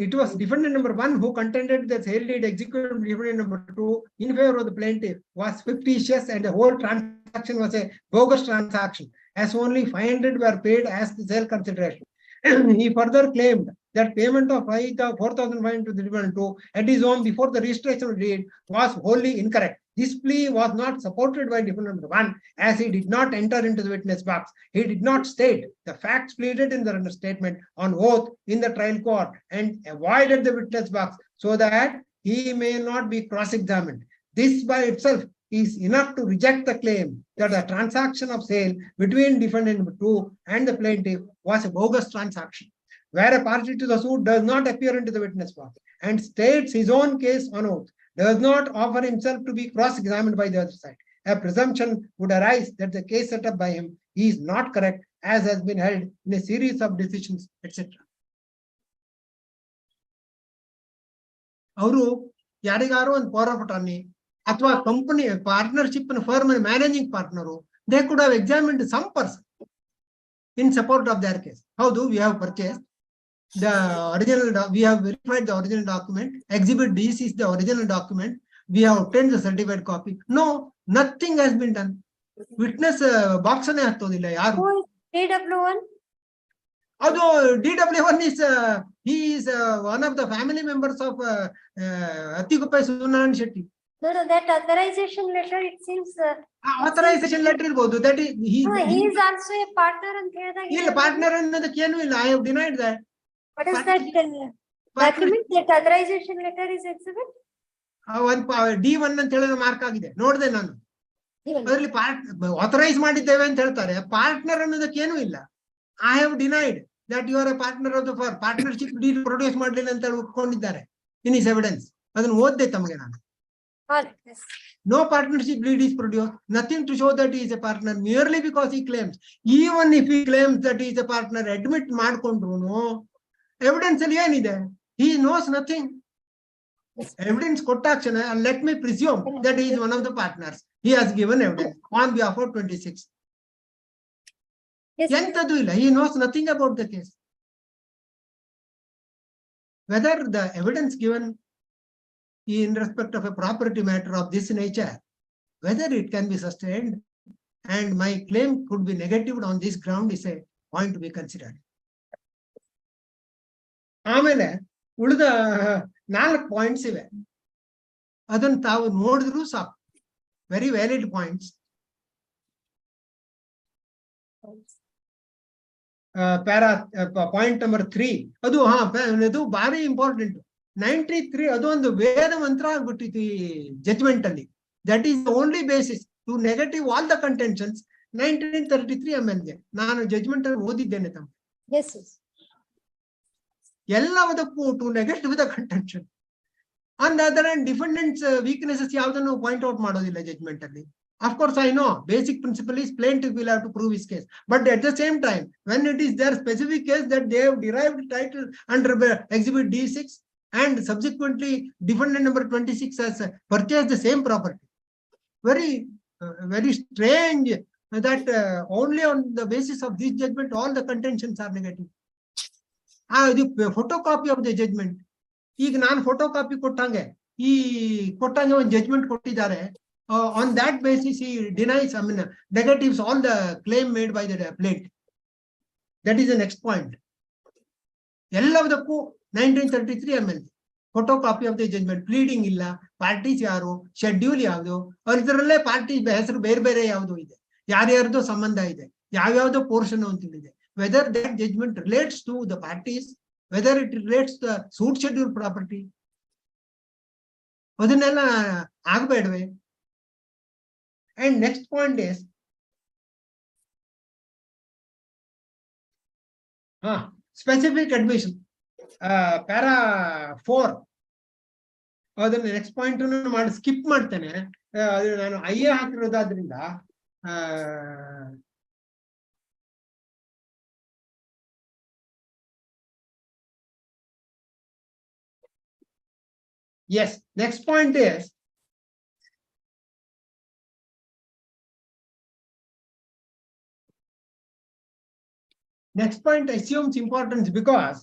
It was defendant number 1 who contended that sale deed executed defendant number 2 in favor of the plaintiff was fictitious and the whole transaction was a bogus transaction, as only 500 were paid as the sale consideration. He further claimed that payment of 4,500 to the defendant 2 at his home before the registration of deed was wholly incorrect. This plea was not supported by defendant number 1, as he did not enter into the witness box. He did not state the facts pleaded in the written statement on oath in the trial court and avoided the witness box so that he may not be cross-examined. This by itself is enough to reject the claim that the transaction of sale between defendant number 2 and the plaintiff was a bogus transaction, where a party to the suit does not appear into the witness box and states his own case on oath, does not offer himself to be cross-examined by the other side. A presumption would arise that the case set up by him is not correct, as has been held in a series of decisions, etc. ಅವರು ಯಾರಿಗಾರು ಒಂದು power of attorney ಅಥವಾ company partnership firm managing partner, they could have examined some person in support of their case. How do we have purchased the original? We have verified the original document. Exhibit D is the original document. We have obtained the certified copy. No, nothing has been done. Witness box ane hattodilla yaru. Who is DW1? Although DW1 is he is one of the family members of Atikupai Sundaran Shetty. No, that authorization letter, it seems. Authorization letter irbodu. That is he is also a partner and ಇಲ್ಲ partner ಅನ್ನೋದಕ್ಕೆ ಏನು ಇಲ್ಲ. I have denied that. What is that document? That authorization letter is exhibit? D1 ಅಂತ ಹೇಳಿದ್ರೆ mark ಆಗಿದೆ, ನೋಡಿದೆ ನಾನು. ಅದರಲ್ಲಿ ಆಥರೈಸ್ ಮಾಡಿದ್ದೇವೆ ಅಂತ ಹೇಳ್ತಾರೆ. ಪಾರ್ಟ್ನರ್ ಅನ್ನೋದಕ್ಕೆ ಏನು ಇಲ್ಲ. I have denied that you are a partner of the firm. Partnership deed produce ಮಾಡಲಿಲ್ಲ ಅಂತ ಹೇಳಿ ಒಪ್ಕೊಂಡಿದ್ದಾರೆ in his evidence. ಅದನ್ನು ಓದ್ದೆ ತಮಗೆ ನಾನು. No partnership deed is produced. Nothing to show that he is a partner, merely because he claims. Even if he claims that he is a partner, admit ಮಾಡ್ಕೊಂಡ್ರು evidence ಅಲ್ಲಿ ಏನಿದೆ? He knows nothing. Evidence ಕೊಟ್ಟಾಕ್ಷಣ, let me presume that he is one of the partners. He has given evidence on behalf of 26. ಎಂತದು ಇಲ್ಲ. He knows nothing about the case. Whether the evidence given in respect of a property matter of this nature, whether it can be sustained and my claim could be negatived on this ground is a point to be considered. ಆಮೇಲೆ ಉಳಿದ 4 points ಇವೆ. ಅದನ್ನು ತಾವು ನೋಡಿದ್ರು ಸಾಕು. Very valid points. Para point number 3 ಅದು ಅದು ಭಾರಿ ಇಂಪಾರ್ಟೆಂಟ್. 93 ಅದು ಒಂದು ವೇದ ಮಂತ್ರ ಆಗ್ಬಿಟ್ಟಿತ್ತು ಈ ಜಡ್ಜ್ಮೆಂಟ್ ಅಲ್ಲಿ. That is the only basis to negative all the contentions 1933 MLಗೆ. ನಾನು ಜಡ್ಜ್ಮೆಂಟ್ ಅಲ್ಲಿ ಓದಿದ್ದೇನೆ ತಮ್ಮ. Yes, yes. ಎಲ್ಲದಕ್ಕೂ to negative the contention. On the other hand defendants weaknesses ಯಾವುದನ್ನು ಪಾಯಿಂಟ್ ಔಟ್ ಮಾಡೋದಿಲ್ಲ ಜಡ್ಜ್ಮೆಂಟ್ ಅಲ್ಲಿ. Of course, I know basic principle is plaintiff will have to prove his case. But at the same time, when it is their specific case that they have derived title under Exhibit D6 and subsequently defendant number 26 has purchased the same property. Very strange that only on the basis of this judgment all the contentions are negative. The photocopy of the judgment. ಈಗ ನಾನು photocopy ಕೊಟ್ಟಂಗೆ ಒಂದು judgment ಕೊಟ್ಟಿದ್ದಾರೆ. On that basis, he denies, negatives all the claim made by the appellate. That is the next point. ಎಲ್ಲದಕ್ಕೂ 1933 ML photocopy of the judgment, pleading ಇಲ್ಲ, parties ಯಾರು, schedule ಯಾವುದು, ಅದರಲ್ಲೇ ಪಾರ್ಟಿ ಹೆಸರು ಬೇರೆ ಬೇರೆ ಯಾವುದು ಇದೆ, ಯಾರ್ಯಾರ್ದು ಸಂಬಂಧ ಇದೆ, ಯಾವ್ಯಾವ್ದು ಪೋರ್ಷನ್ ಅಂತ ಇದೆ, whether that judgment relates to the parties, whether it relates to the suit schedule property, ಅದನ್ನೆಲ್ಲ ಆಗಬೇಡವೆ. And next point is specific admission. Para 4. ಅದನ್ನ next point ಮಾಡಿ ಸ್ಕಿಪ್ ಮಾಡ್ತೇನೆ. ಅದು ನಾನು IA ಹಾಕಿರೋದಾದ್ರಿಂದ yes, next point is next point assumes importance because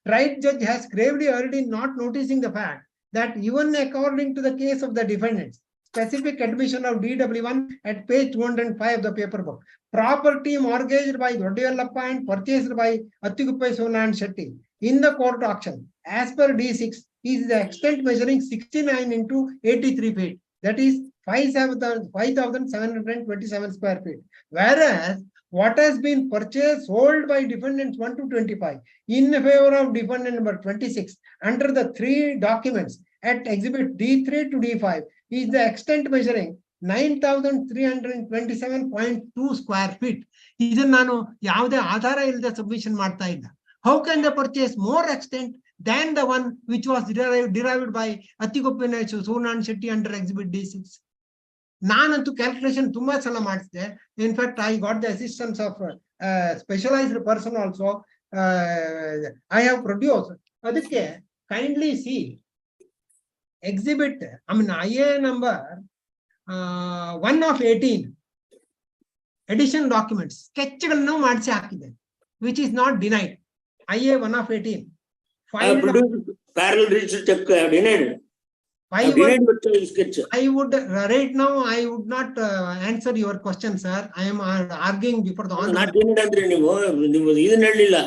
right judge has gravely erred in not noticing the fact that even according to the case of the defendants, specific admission of DW1 at page 205 of the paper book, property mortgaged by Dodiyallappa and purchased by Attiguppai Sona and Shetty in the court auction as per D6 is the extent measuring 69 into 83 feet. That is 5,727 square feet. Whereas what has been purchased, sold by defendants 1 to 25 in favor of defendant number 26 under the 3 documents at exhibit D3 to D5 is the extent measuring 9,327.2 square feet. ಇದನ್ನು ನಾನು ಯಾವುದೇ ಆಧಾರ ಇಲ್ಲದೆ submission ಮಾಡ್ತಾ ಇಲ್ಲ. How can they purchase more extent than the one which was derived by Attiguppai Sona and Shetty under exhibit D6? ನಾನಂತೂ calculation ತುಂಬಾ ಸಲ ಮಾಡಿಸಿದೆ. In fact I got the assistance of specialised person also I have produce. ಅದಕ್ಕೆ kindly see exhibit IA number 1 of 18 addition documents ಸ್ಕೆಚ್ಗಳನ್ನು ಮಾಡಿಸಿ ಹಾಕಿದೆ which is not denied. IA 1 of 18 parallel register check denied. I would right now I would not answer your question, sir. I am arguing before the not ಅಂದ್ರೆ ನೀವು ಇದನ್ನ ಹೇಳಿಲ್ಲ.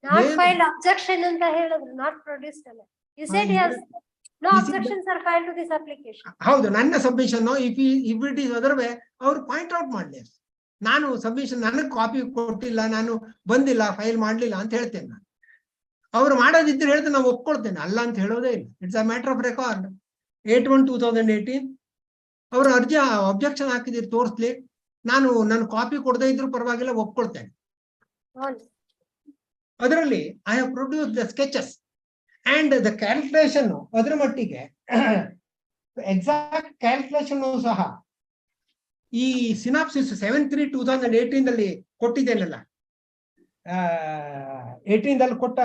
Not filed objection ಅಂತ ಹೇಳಿದ್ರು, not produced ಅಲ್ಲ. You said yes, no objections are filed to this application. ಹೌದು, ನನ್ನ submission if it is other way ಅವರು ಪಾಯಿಂಟ್ ಔಟ್ ಮಾಡಲಿ. ನಾನು ಸಬ್ಮಿಷನ್ ನನಗೆ ಕಾಪಿ ಕೊಟ್ಟಿಲ್ಲ, ನಾನು ಬಂದಿಲ್ಲ, ಫೈಲ್ ಮಾಡ್ಲಿಲ್ಲ ಅಂತ ಹೇಳ್ತೇನೆ. ನಾನು ಅವ್ರು ಮಾಡೋದಿದ್ರೆ ಹೇಳಿದ್ರೆ ನಾವು ಒಪ್ಕೊಳ್ತೇನೆ, ಅಲ್ಲ ಅಂತ ಹೇಳೋದೇ ಇಲ್ಲ. It's a matter of record. 8/1/2018 ಅವರು ಅರ್ಜಿ ಅಬ್ಜೆಕ್ಷನ್ ಹಾಕಿದಿರಿ ತೋರಿಸ್ಲಿ, ನಾನು ಕಾಪಿ ಕೊಡದೇ ಇದ್ರು ಪರವಾಗಿಲ್ಲ, ಒಪ್ಕೊಳ್ತೇನೆ. ಅದರಲ್ಲಿ I have produce the sketches and the calculation. ಅದರ ಮಟ್ಟಿಗೆ ಎಕ್ಸಾಕ್ಟ್ ಕ್ಯಾಲ್ಕುಲೇಷನ್ ಸಹ ಈ ಸಿನಾಪ್ಸಿಸ್ 7/3/2018 ನಲ್ಲಿ ಕೊಟ್ಟಿದ್ದೇನಲ್ಲ, 18 ಕೊಟ್ಟ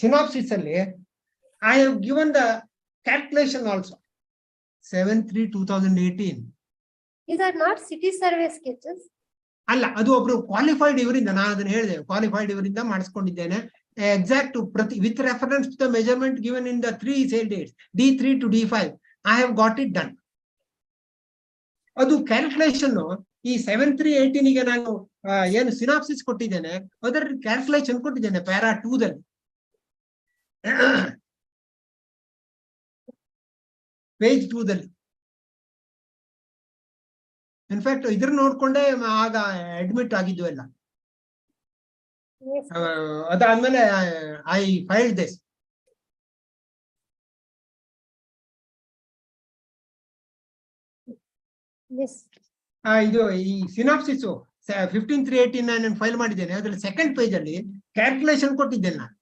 ಸಿನಾಪ್ಸಿಸ್ ಅಲ್ಲಿ I have given the calculation also. 7/3/2018 These are not city survey sketches. ಅಲ್ಲ, ಅದು ಒಬ್ರು ಕ್ವಾಲಿಫೈಡ್ ಇವರಿಂದ, ನಾನು ಅದನ್ನ ಹೇಳಿದೆ, ಕ್ವಾಲಿಫೈಡ್ ಇವರಿಂದ ಮಾಡಿಸ್ಕೊಂಡಿದ್ದೇನೆ. ಎಕ್ಸಾಕ್ಟ್ ಪ್ರತಿ with reference to the measurement given in the 3 sale deeds D3 to D5 I have got it done. ಅದು ಕ್ಯಾಲ್ಕುಲೇಷನ್ ಈ 7/3/18 ಗೆ ನಾನು ಏನು ಸಿನಾಪ್ಸಿಸ್ ಕೊಟ್ಟಿದ್ದೇನೆ ಅದರ ಕ್ಯಾಲ್ಕುಲೇಷನ್ ಕೊಟ್ಟಿದ್ದೇನೆ ಪ್ಯಾರಾ 2 ದಲ್ಲಿ. ಪೇಜ್ 2 ದಲ್ಲಿ ಇನ್ಫ್ಯಾಕ್ಟ್ ಇದ್ರ ನೋಡ್ಕೊಂಡೆ ಆಗ ಅಡ್ಮಿಟ್ ಆಗಿದ್ವು ಎಲ್ಲ. Yes, ಅದಾದ್ಮೇಲೆ ಐ ಫೈಲ್ಡ್ ದಿಸ್. yes. ಇದು ಈ ಸಿನಾಪ್ಸಿಸ್ 15,389 ಫೈಲ್ ಮಾಡಿದ್ದೇನೆ. ಅದ್ರಲ್ಲಿ ಸೆಕೆಂಡ್ ಪೇಜ್ ಅಲ್ಲಿ ಕ್ಯಾಲ್ಕುಲೇಷನ್ ಕೊಟ್ಟಿದ್ದೇನೆ ನಾನು.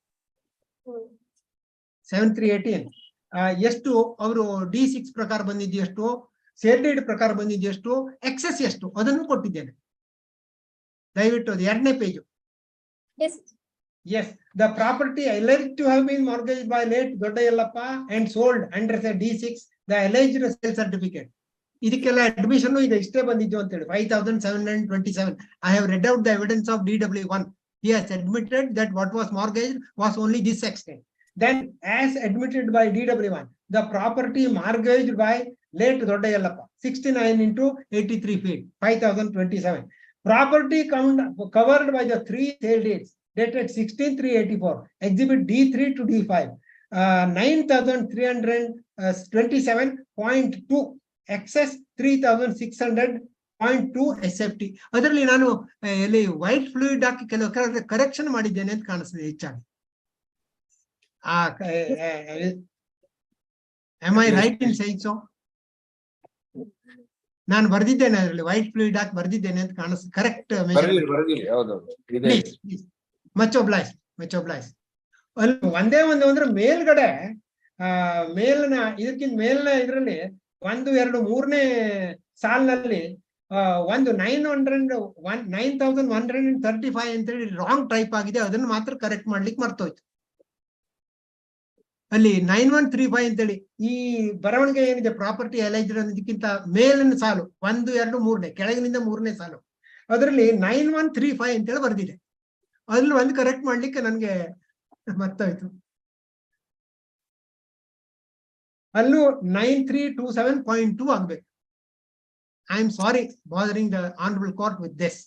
7,318 ಎಷ್ಟು ಅವರು D6 ಪ್ರಕಾರ ಬಂದಿದ್ದು, ಸೇರ್ಡೆಡ್ ಪ್ರಕಾರ ಬಂದಿದ್ದು, ಎಕ್ಸೆಸ್ ಎಷ್ಟು ಅದನ್ನು ಕೊಟ್ಟಿದ್ದೇನೆ. ದಯವಿಟ್ಟು ಅದು 2ನೇ page. Yes. Yes, the property alleged to have been mortgaged by late Dodda Yellappa and sold under the D6, the alleged sale certificate. ಇದಕ್ಕೆಲ್ಲ ಅಡ್ಮಿಷನ್ ಇದು ಇಷ್ಟೇ ಬಂದಿದ್ದು ಅಂತ ಹೇಳಿ 5,727. I have read out the evidence of DW1. He has admitted that what was mortgaged was only this extent. Then, as admitted by DW1, the property mortgaged by late Dodda Yellappa, 69 into 83 feet, 5,027. Property covered by the 3 sale dates dated 16/3/84, exhibit D3 to D5, 9,327.2, excess 3,600.2 SFT. ಅದರಲ್ಲಿ ನಾನು ಇಲ್ಲಿ white fluid ಹಾಕಿ ಕೆಲವು correction ಮಾಡಿದ್ದೇನೆ ಅಂತ ಕಾಣಿಸ್ತದೆ ಹೆಚ್ಚಾಗಿ. Am I right in saying so? ನಾನು ಬರ್ದಿದ್ದೇನೆ ಅದರಲ್ಲಿ ವೈಟ್ ಫ್ಲೂಯಿಡ್ ಹಾಕಿ ಬರ್ದಿದ್ದೇನೆ ಅಂತ ಕಾಣಿಸ್ತದೆ. Correct much obliged. ಅಲ್ಲಿ ಒಂದೇ ಒಂದು ಅಂದ್ರೆ ಮೇಲ್ಗಡೆ ಮೇಲಿನ ಇದಕ್ಕಿಂತ ಮೇಲಿನ ಇದರಲ್ಲಿ 1, 2, 3ನೇ ಸಾಲಿನಲ್ಲಿ ಒಂದು 9,135 ಅಂತೇಳಿ ರಾಂಗ್ ಟೈಪ್ ಆಗಿದೆ. ಅದನ್ನು ಮಾತ್ರ ಕರೆಕ್ಟ್ ಮಾಡ್ಲಿಕ್ಕೆ ಮರ್ತೋಯ್ತು. ಅಲ್ಲಿ 9135 ಅಂತೇಳಿ ಈ ಬರವಣಿಗೆ ಏನಿದೆ ಪ್ರಾಪರ್ಟಿ ಅಲೈಜ್ಡ್ ಅನ್ನೋದಕ್ಕಿಂತ ಮೇಲಿನ ಸಾಲು 1, 2, 3ನೇ ಕೆಳಗಿನಿಂದ 3ನೇ ಸಾಲು ಅದರಲ್ಲಿ 9135 ಅಂತೇಳಿ ಬರ್ದಿದೆ. ಅದ್ರಲ್ಲಿ ಒಂದು ಕರೆಕ್ಟ್ ಮಾಡ್ಲಿಕ್ಕೆ ನನ್ಗೆ ಮರ್ತೋಯ್ತು. ಅಲ್ಲೂ 9327.2 ಆಗ್ಬೇಕು. I am sorry bothering the honourable court with this.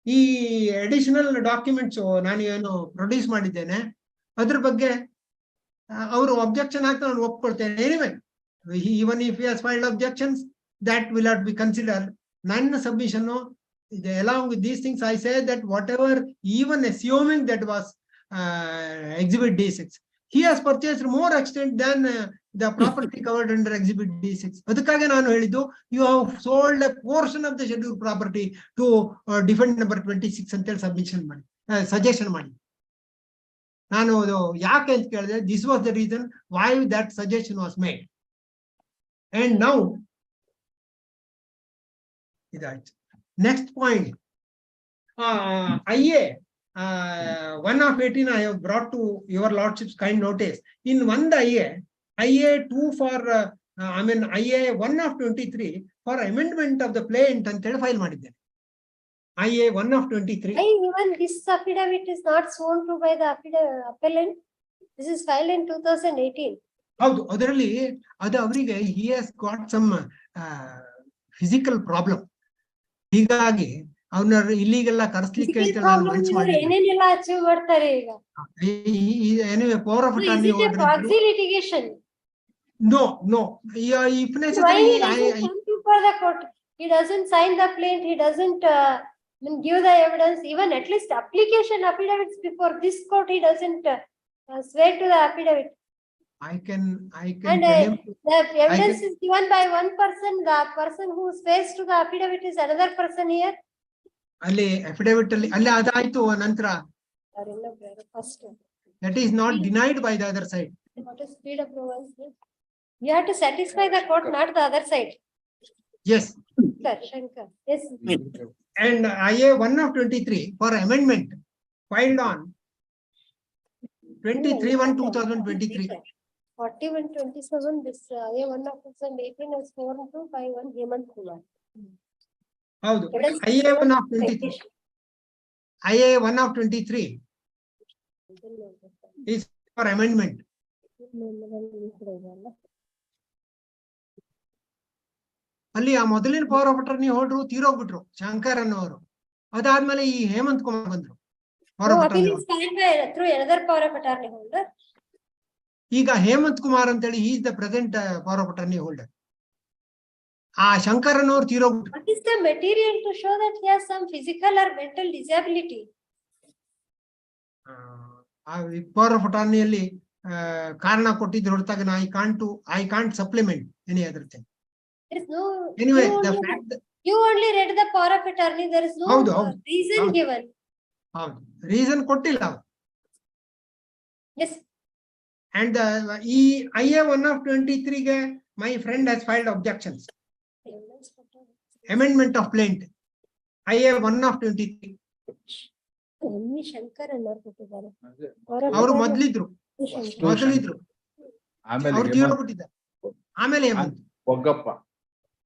ಈ ಅಡಿಷನಲ್ ಡಾಕ್ಯುಮೆಂಟ್ಸ್ ನಾನು ಏನು ಪ್ರೊಡ್ಯೂಸ್ ಮಾಡಿದ್ದೇನೆ ಅದ್ರ ಬಗ್ಗೆ ಅವರು ಅಬ್ಜೆಕ್ಷನ್ ಹಾಕಿ ನಾನು ಒಪ್ಕೊಳ್ತೇನೆ. Anyway, even if he has filed objections, that will not be considered. ನನ್ನ submission, along with these things, I say that whatever, even assuming that was exhibit D6, he has purchased more extent than the property covered under exhibit D6. ಅದಕ್ಕಾಗಿ ನಾನು ಹೇಳಿದ್ದು, you have sold a portion of the scheduled property to defendant number 26 ಅಂತೇಳಿ submission ಮಾಡಿ suggestion ಮಾಡಿ. ನಾನು ಯಾಕೆ ಅಂತ ಕೇಳಿದೆ, this was the reason why that suggestion was made. And now, next point, IA 1/18 I have brought to your lordship's kind notice. In one IA 2 for IA 1/23 for amendment of the plaint ಅಂತೇಳಿ file ಮಾಡಿದ್ದೇನೆ. IA 1/23. Even this affidavit is not sworn to by the appellant. This is filed in 2018. ಹೌದು, ಅದರಲ್ಲಿ ಅದು ಅವರಿಗೆ he has got some physical problem. ಹೀಗಾಗಿ ಅವನ ಇಲ್ಲಿಗೆಲ್ಲ ಕರೆಸ್ಲಿಕ್ಕೆ ಏನೇನೆಲ್ಲ achieve ಮಾಡ್ತಾರೆ ಈಗ. Anyway, power of attorney litigation. No, if necessary, for the court, he doesn't sign the plaint, he doesn't give the evidence, even at least application affidavits before this court, he doesn't swear to the affidavit. I can and the evidence is given by one person. The person who swears to the affidavit is another person here. ಅಲ್ಲಿ affidavit ಅಲ್ಲಿ ಅದಾಯ್ತು. ನಂತರ that is not denied by the other side. What is speed of province? You have to satisfy the court, not the other side. Yes. Shankar. Yes. And IA 1/23 for amendment filed on 23/1/2023. 41/27. This IA 1/2018 is 4-251 Hemant Kumar. ಹೌದು, IA 1/23 is for amendment. ಅಲ್ಲಿ ಆ ಮೊದಲಿನ power of attorney holder ತೀರೋಗ್ಬಿಟ್ರು, ಶಂಕರ್ ಅನ್ನೋರು. ಅದಾದ್ಮೇಲೆ ಈ ಹೇಮಂತ್ ಕುಮಾರ್ ಬಂದ್ರು. Through another power of attorney holder. ಈಗ ಹೇಮಂತ್ ಕುಮಾರ್ ಅಂತೇಳಿ is the present power of attorney holder. ಆ ಶಂಕರ್ ಅನ್ನೋರು ತೀರೋಗ್ಬಿಟ್ರು. What is the material to show that he has some physical or mental disability? ಆ ಪವರ್ ಆಫ್ ಅಟಾರ್ನಿಯಲ್ಲಿ ಕಾರಣ ಕೊಟ್ಟಿದ್ರು ಹೊರತಾಗ I can't supplement any other thing. There is no. Anyway, you the only- fact You only read the power of attorney. There is no ಹೌದು, ಹೌದು, reason ಹೌದು. given. ಹೌದು, reason ಕೊಟ್ಟಿಲ್ಲ. Yes. And ಈ IA 1/23 my friend has filed objections. Amendment of plaint. IA 1/23. ಎಮ್ಮಿ ಶಂಕರ್ ಅನ್ನೋರು ಕೊಟ್ಟಿದ್ದಾರೆ. ಅವರು ಮೊದ್ಲಿದ್ರು ಆಮೇಲೆ ಅವ್ರು ತೀರೋಗ್ಬಿಟ್ಟಿದ್ದಾರೆ. ಆಮೇಲೆ ಹೇಮಂತ್ ಒಗ್ಗಪ್ಪ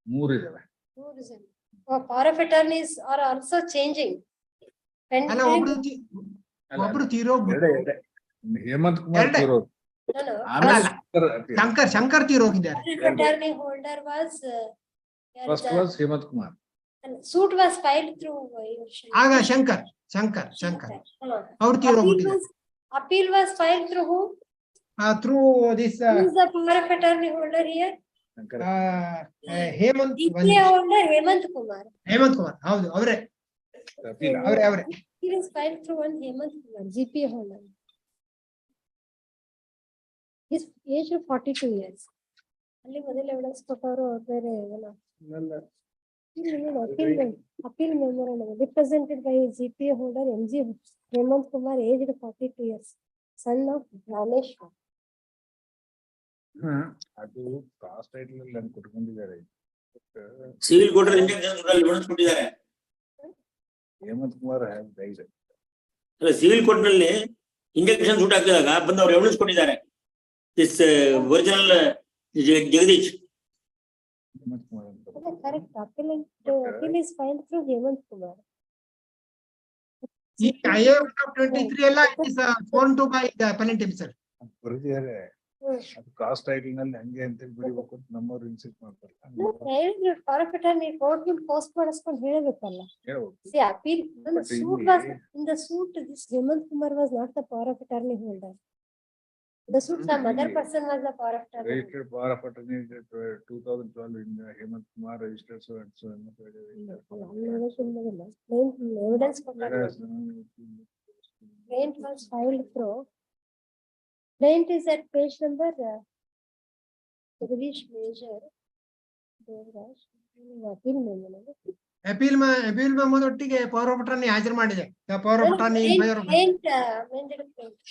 3 ಇದಾವೆ. Power of attorneys are also changing. ಅಲ್ಲ, ಒಬ್ರು ತೀರೋಗ್ಬಿಟ್ಟು ಹೇಮಂತ್ ಕುಮಾರ್ ಎರಡೇ. ತೀರೋದು. No. ಆಮೇಲೆ ಶಂಕರ್ ತೀರೋಗಿದ್ದಾರೆ. Power of attorney holder was. First was Hemant Kumar. Suit was filed through. ಆಗ ಶಂಕರ್ ಅವ್ರು ತೀರೋಗ್ಬಿಟ್ಟಿದ್ದಾರೆ. Appeal was filed through who? Through this Who is the power of attorney holder here? Hemant DPA holder Hemant Kumar. ಹೌದು, ಅವರೇ. He is filed through one Hemant Kumar, GPA holder. His age of 42 years. ಅಲ್ಲಿ ಮೊದಲ evidence ಕೊಟ್ಟವರು ಅವ್ರ ಬೇರೆ appeal memorandum represented by GPA holder MG Hemant Kumar, aged 42 years, son of Ramesh. ಅದು cause title ಅಲ್ಲಿ ನಾನು ಕೊಟ್ಕೊಂಡಿದ್ದಾರೆ. ಸಿವಿಲ್ ಕೋರ್ಟ್ ಇಂಜೆಕ್ಷನ್ ಎವಿಡೆನ್ಸ್ ಕೊಟ್ಟಿದ್ದಾರೆ. Hemant Kumar have died. ಅಲ್ಲ, ಸಿವಿಲ್ ಕೋರ್ಟ್ ನಲ್ಲಿ ಇಂಜೆಕ್ಷನ್ ಸೂಟ್ ಹಾಕಿದಾಗ ಬಂದವರು ಎವಿಡೆನ್ಸ್ ಕೊಟ್ಟಿದ್ದಾರೆ. This original Jagadish. ಹೇಮಂತ್ ಕುಮಾರ್ ಅಂತ Correct. Appeal is filed through Hemant Kumar. ಈ IA 1/23 ಎಲ್ಲ is sworn to by the appellant himself. ಬರೆದಿದ್ದಾರೆ. ಅದು ಕಾಸ್ಟ್ ಟೈಟಲ್ ನಲ್ಲಿ ಹಂಗೆ ಅಂತ ಬಿಡಬೇಕು ಅಂತ ನಮ್ಮವ್ರು ಇನ್ಸಿಸ್ಟ್ ಮಾಡ್ತಾರೆ. ಹೇಳಿದ್ರು power of attorney court will post ಮಾಡಿಸ್ಕೊಂಡು ಹೇಳಬೇಕಲ್ಲ. ಹೇಳ್ಬೋದು. See, appeal But suit ಇಲ್ಲಿ- was in the suit. This Hemant Kumar was not the power of attorney holder. The suit, some other person was the power of attorney. Registered power of attorney 2012 in Hemant Kumar registered so and so. Evidence plaint was filed through. Plaint is at page number Jagadish Major Devraj appeal memorandum. Appeal ಮೆಮೊದೊಟ್ಟಿಗೆ power of attorney ಹಾಜರು ಮಾಡಿದೆ. Power of attorney Plaint amended plaint.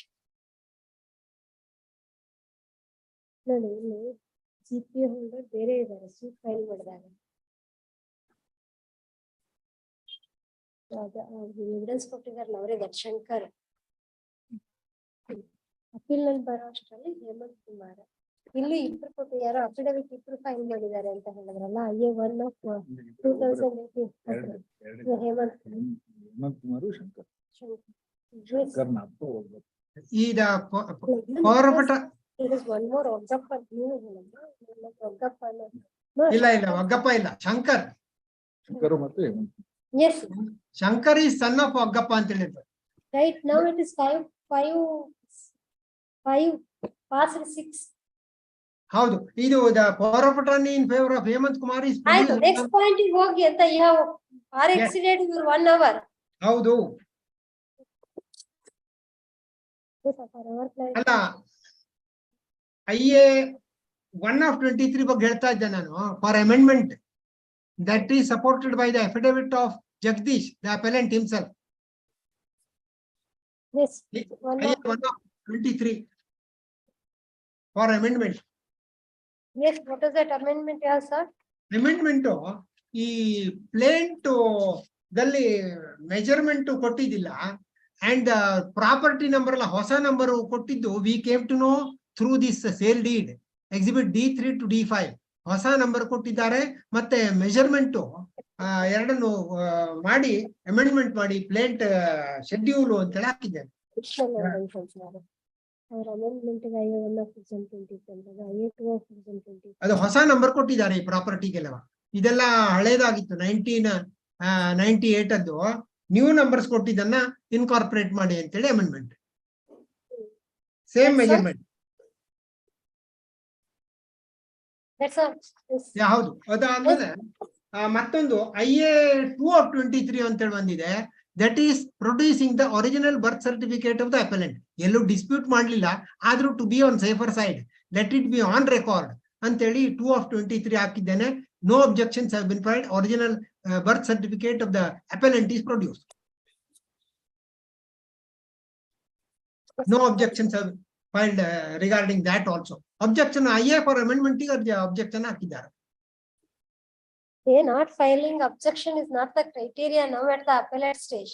ನೋಡಿ, ಇಲ್ಲಿ GPA holder ಬೇರೆ ಇದ್ದಾರೆ suit file ಮಾಡಿದಾಗ. Evidence ಕೊಟ್ಟಿದಾರಲ್ಲ ಅವರೇ ಶಂಕರ್. ಅಪೀಲ್ ನಲ್ಲಿ ಬರೋ ಅಷ್ಟರಲ್ಲಿ ಹೇಮಂತ್ ಕುಮಾರ್. ಇಲ್ಲಿ ಇಬ್ರು ಕೊಟ್ಟು ಯಾರೋ ಅಫಿಡವಿಟ್ ಇಬ್ರು ಫೈಲ್ ಮಾಡಿದ್ದಾರೆ ಅಂತ ಹೇಳಿದ್ರಲ್ಲ. IA 1/2018 ಹೇಮಂತ್ ಕುಮಾರ್ ಶಂಕರ್. ಈ power of attorney There is one more Oggappa. ಇಲ್ಲ ಒಗ್ಗಪ್ಪ ಇಲ್ಲ, ಶಂಕರ್. ಶಂಕರ್ ಮತ್ತು ಹೇಮಂತ್. Yes. ಶಂಕರ್ ಈ ಸನ್ ಆಫ್ ಒಗ್ಗಪ್ಪ ಅಂತ ಹೇಳಿದ್ರು. Right now it is 5 past 6. ಹೌದು, ಇದು the power of attorney in favour of Hemant Kumar is. ಆಯ್ತು, ನೆಕ್ಸ್ಟ್ ಪಾಯಿಂಟ್ ಗೆ ಹೋಗಿ ಅಂತ. You have are exceeded your 1 hour. ಹೌದು, ಅಲ್ಲ, IA 1/23 ಬಗ್ಗೆ ಹೇಳ್ತಾ ಇದ್ದೆ ನಾನು. For amendment that is supported by the affidavit of Jagadish, the appellant himself. Yes. IA 1/23 for amendment. Yes, what is that amendment you have, sir? Amendment ಈ plaint ದಲ್ಲಿ measurement ಕೊಟ್ಟಿದ್ದಿಲ್ಲ and property number ಎಲ್ಲ ಹೊಸ number ಕೊಟ್ಟಿದ್ದು. We came to know through this sale deed exhibit D3 to D5 ಹೊಸ number ಕೊಟ್ಟಿದ್ದಾರೆ. ಮತ್ತೆ measurement ಎರಡನ್ನು ಮಾಡಿ ಅಮೆಂಡ್ಮೆಂಟ್ ಮಾಡಿ ಪ್ಲೇಂಟ್ ಶೆಡ್ಯೂಲ್ ಅಂತ ಹೇಳಿ ಹಾಕಿದ್ದೇನೆ. ಅದು ಹೊಸ ನಂಬರ್ ಕೊಟ್ಟಿದ್ದಾರೆ ಈ ಪ್ರಾಪರ್ಟಿಗೆಲ್ಲ. ಇದೆಲ್ಲ ಹಳೇದಾಗಿತ್ತು, 1998 ಅದ್ದು. ನ್ಯೂ ನಂಬರ್ಸ್ ಕೊಟ್ಟಿದ್ದನ್ನ ಇನ್ಕಾರ್ಪೊರೇಟ್ ಮಾಡಿ ಅಂತೇಳಿ amendment. Same measurement. That's all. Yes. ಹೌದು ಅದಾದ್ಮೇಲೆ ಮತ್ತೊಂದು IA 2/23 ಅಂತ ಹೇಳಿ ಬಂದಿದೆ. That is producing the original birth certificate of the appellant. ಎಲ್ಲೂ ಡಿಸ್ಪ್ಯೂಟ್ ಮಾಡ್ಲಿಲ್ಲ, ಆದ್ರೂ to be on safer side, let it be on record ಅಂತೇಳಿ 2/23 ಹಾಕಿದ್ದೇನೆ. No objections have been filed. Original birth certificate of the appellant is produced. No objections have filed regarding that also. Objection IA for amendment ಗೆ objection ಹಾಕಿದ್ದಾರೆ. They not filing objection is not the criteria now at the appellate stage.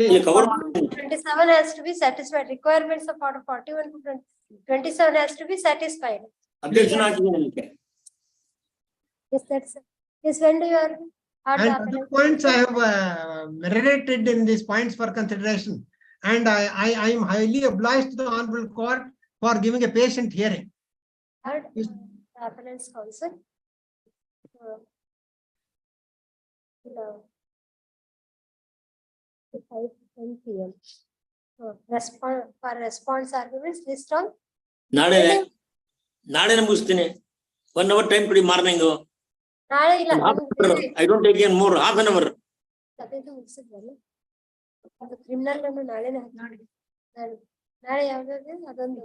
ಇಲ್ಲಿ cover 27 has to be satisfied. Requirements of order 41 to 27 has to be satisfied. Objection ಹಾಕಿದ್ದೀನಿ ಅದಕ್ಕೆ. Yes, that's it. Yes, when do you are? And other points I have narrated in these points for consideration. And I am highly obliged to the Honorable Court for giving a patient hearing. Heard appellate's counsel. 5:10 PM. Response arguments list on. ನಾಳೆ ಮುಗಿಸ್ತೀನಿ. 1 hour time ಕೊಡಿ morning. ನಾಳೆ ಇಲ್ಲ. I don't take in more, half an hour. ಅದಕ್ಕೆ ಮುಗಿಸಿದ್ವಲ್ಲ. ಅದು criminal ಅನ್ನು ನಾಳೆ ಯಾವ್ದು ಅದೊಂದು.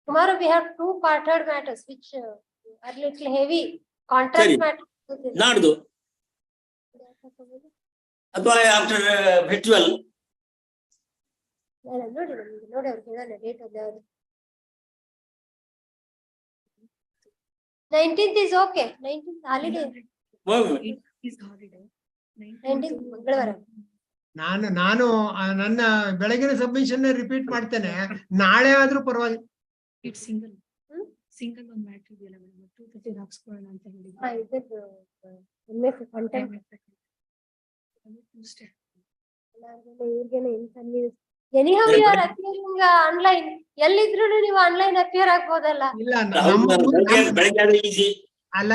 Tomorrow we have 2 parted matters which are little heavy. Contract matter. ನಾಡ್ದು ಅಥವಾ ಆಫ್ಟರ್ ಫೆಸ್ಟಿವಲ್. ನೋಡಿ ಅವ್ರಿಗೆ ಹೇಳೋಣ ಡೇಟ್ ಅದು ಯಾವ್ದು. 19th is okay. 19th holiday. 19th ಮಂಗಳವಾರ. ನಾನು ನನ್ನ ಬೆಳಗಿನ ಸಬ್ಮಿಷನ್ ರಿಪೀಟ್ ಮಾಡ್ತೇನೆ. ನಾಳೆ ಆದ್ರೂ ಪರವಾಗಿಲ್ಲ. ಸಿಂಗಲ್ ಒಂದು ಮ್ಯಾಟ್ರ್ ಇದೆಯಲ್ಲ ಮೇಡಮ್, 230 ಹಾಕ್ಸ್ಕೊಳ್ಳೋಣ ಅಂತ ಹೇಳಿದ್ರು. Anyhow, you are appearing online. ಎಲ್ಲಿದ್ರು ನೀವು ಆನ್ಲೈನ್ ಅಪಿಯರ್ ಆಗ್ಬೋದಲ್ಲ. ಇಲ್ಲ ಅಲ್ಲ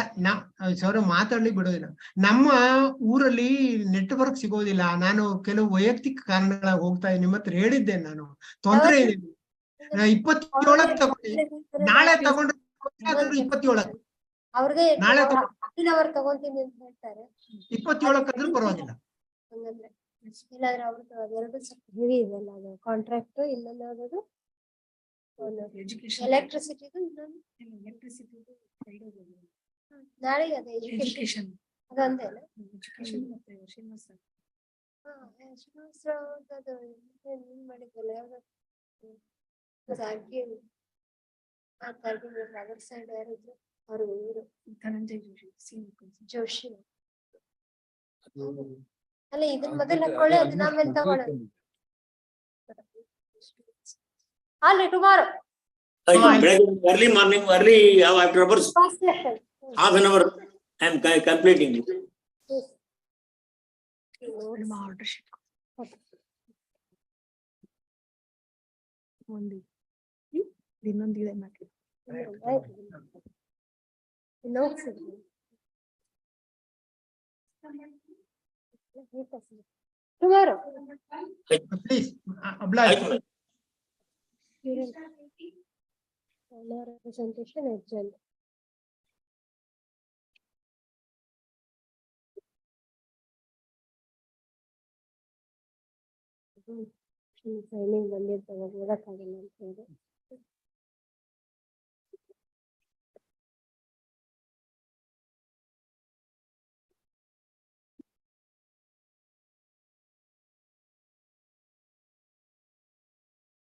ಸರ್ ಮಾತಾಡ್ಲಿ ಬಿಡೋದಿಲ್ಲ. ನಮ್ಮ ಊರಲ್ಲಿ ನೆಟ್ವರ್ಕ್ ಸಿಗೋದಿಲ್ಲ. ನಾನು ಕೆಲವು ವೈಯಕ್ತಿಕ ಕಾರಣಗಳಾಗಿ ಹೋಗ್ತಾ ನಿಮ್ಮ ಹತ್ರ ಹೇಳಿದ್ದೇನೆ. ನಾನು ತೊಂದರೆ ಇದೆ. 27 ತಗೊಂಡೆ, ನಾಳೆ ತಗೊಂಡ್ರೆ 27 ಅವ್ರಿಗೆ ನಾಳೆ ಅವರು ತಗೊಂತೀನಿ ಅಂತ ಹೇಳ್ತಾರೆ. 27 ಆದ್ರೂ ಪರವಾಗಿಲ್ಲ. ಹಂಗಂದ್ರೆ ಇಲ್ಲಾದ್ರೆ ಅವ್ರದ್ದು ಅದೆರಡು ಸ್ವಲ್ಪ ಹೆವಿ ಇದೆಲ್ಲ. ಅದು ಕಾಂಟ್ರಾಕ್ಟ್, ಇನ್ನೊಂದು ಯಾವ್ದು ಎಲೆಕ್ಟ್ರಿಸಿಟಿದು, ಇನ್ನೊಂದು ನಾಳೆ ಅದೇ ಎಜುಕೇಶನ್ ಅದೊಂದೇ ಅಲ್ಲ. ಮಾಡಿದ್ವಲ್ಲ ಯಾವ್ದು ಅದರ್ ಸೈಡ್ ಯಾರಿದ್ರು ಅವರು ಇವರು ಧನಂಜಯ್ ಜೋಶಿ. ಅಲ್ಲ ಇದನ್ನ ಮೊದಲು ಹಾಕೊಳ್ಳಿ, ಅದನ್ನ ಆಮೇಲೆ ತಗೊಳ್ಳೋದು. ಅಲ್ಲಿ tomorrow early morning, early after hours, half an hour I am completing it. Order sheet ಒಂದು ಇನ್ನೊಂದು ಇದೆ matter. Tomorrow Please, oblige. Representation adjourned. Signing ಬಂದಿರ್ತಾವ, ಓದಕ್ಕಾಗಲ್ಲ ಅಂತ ಹೇಳಿ.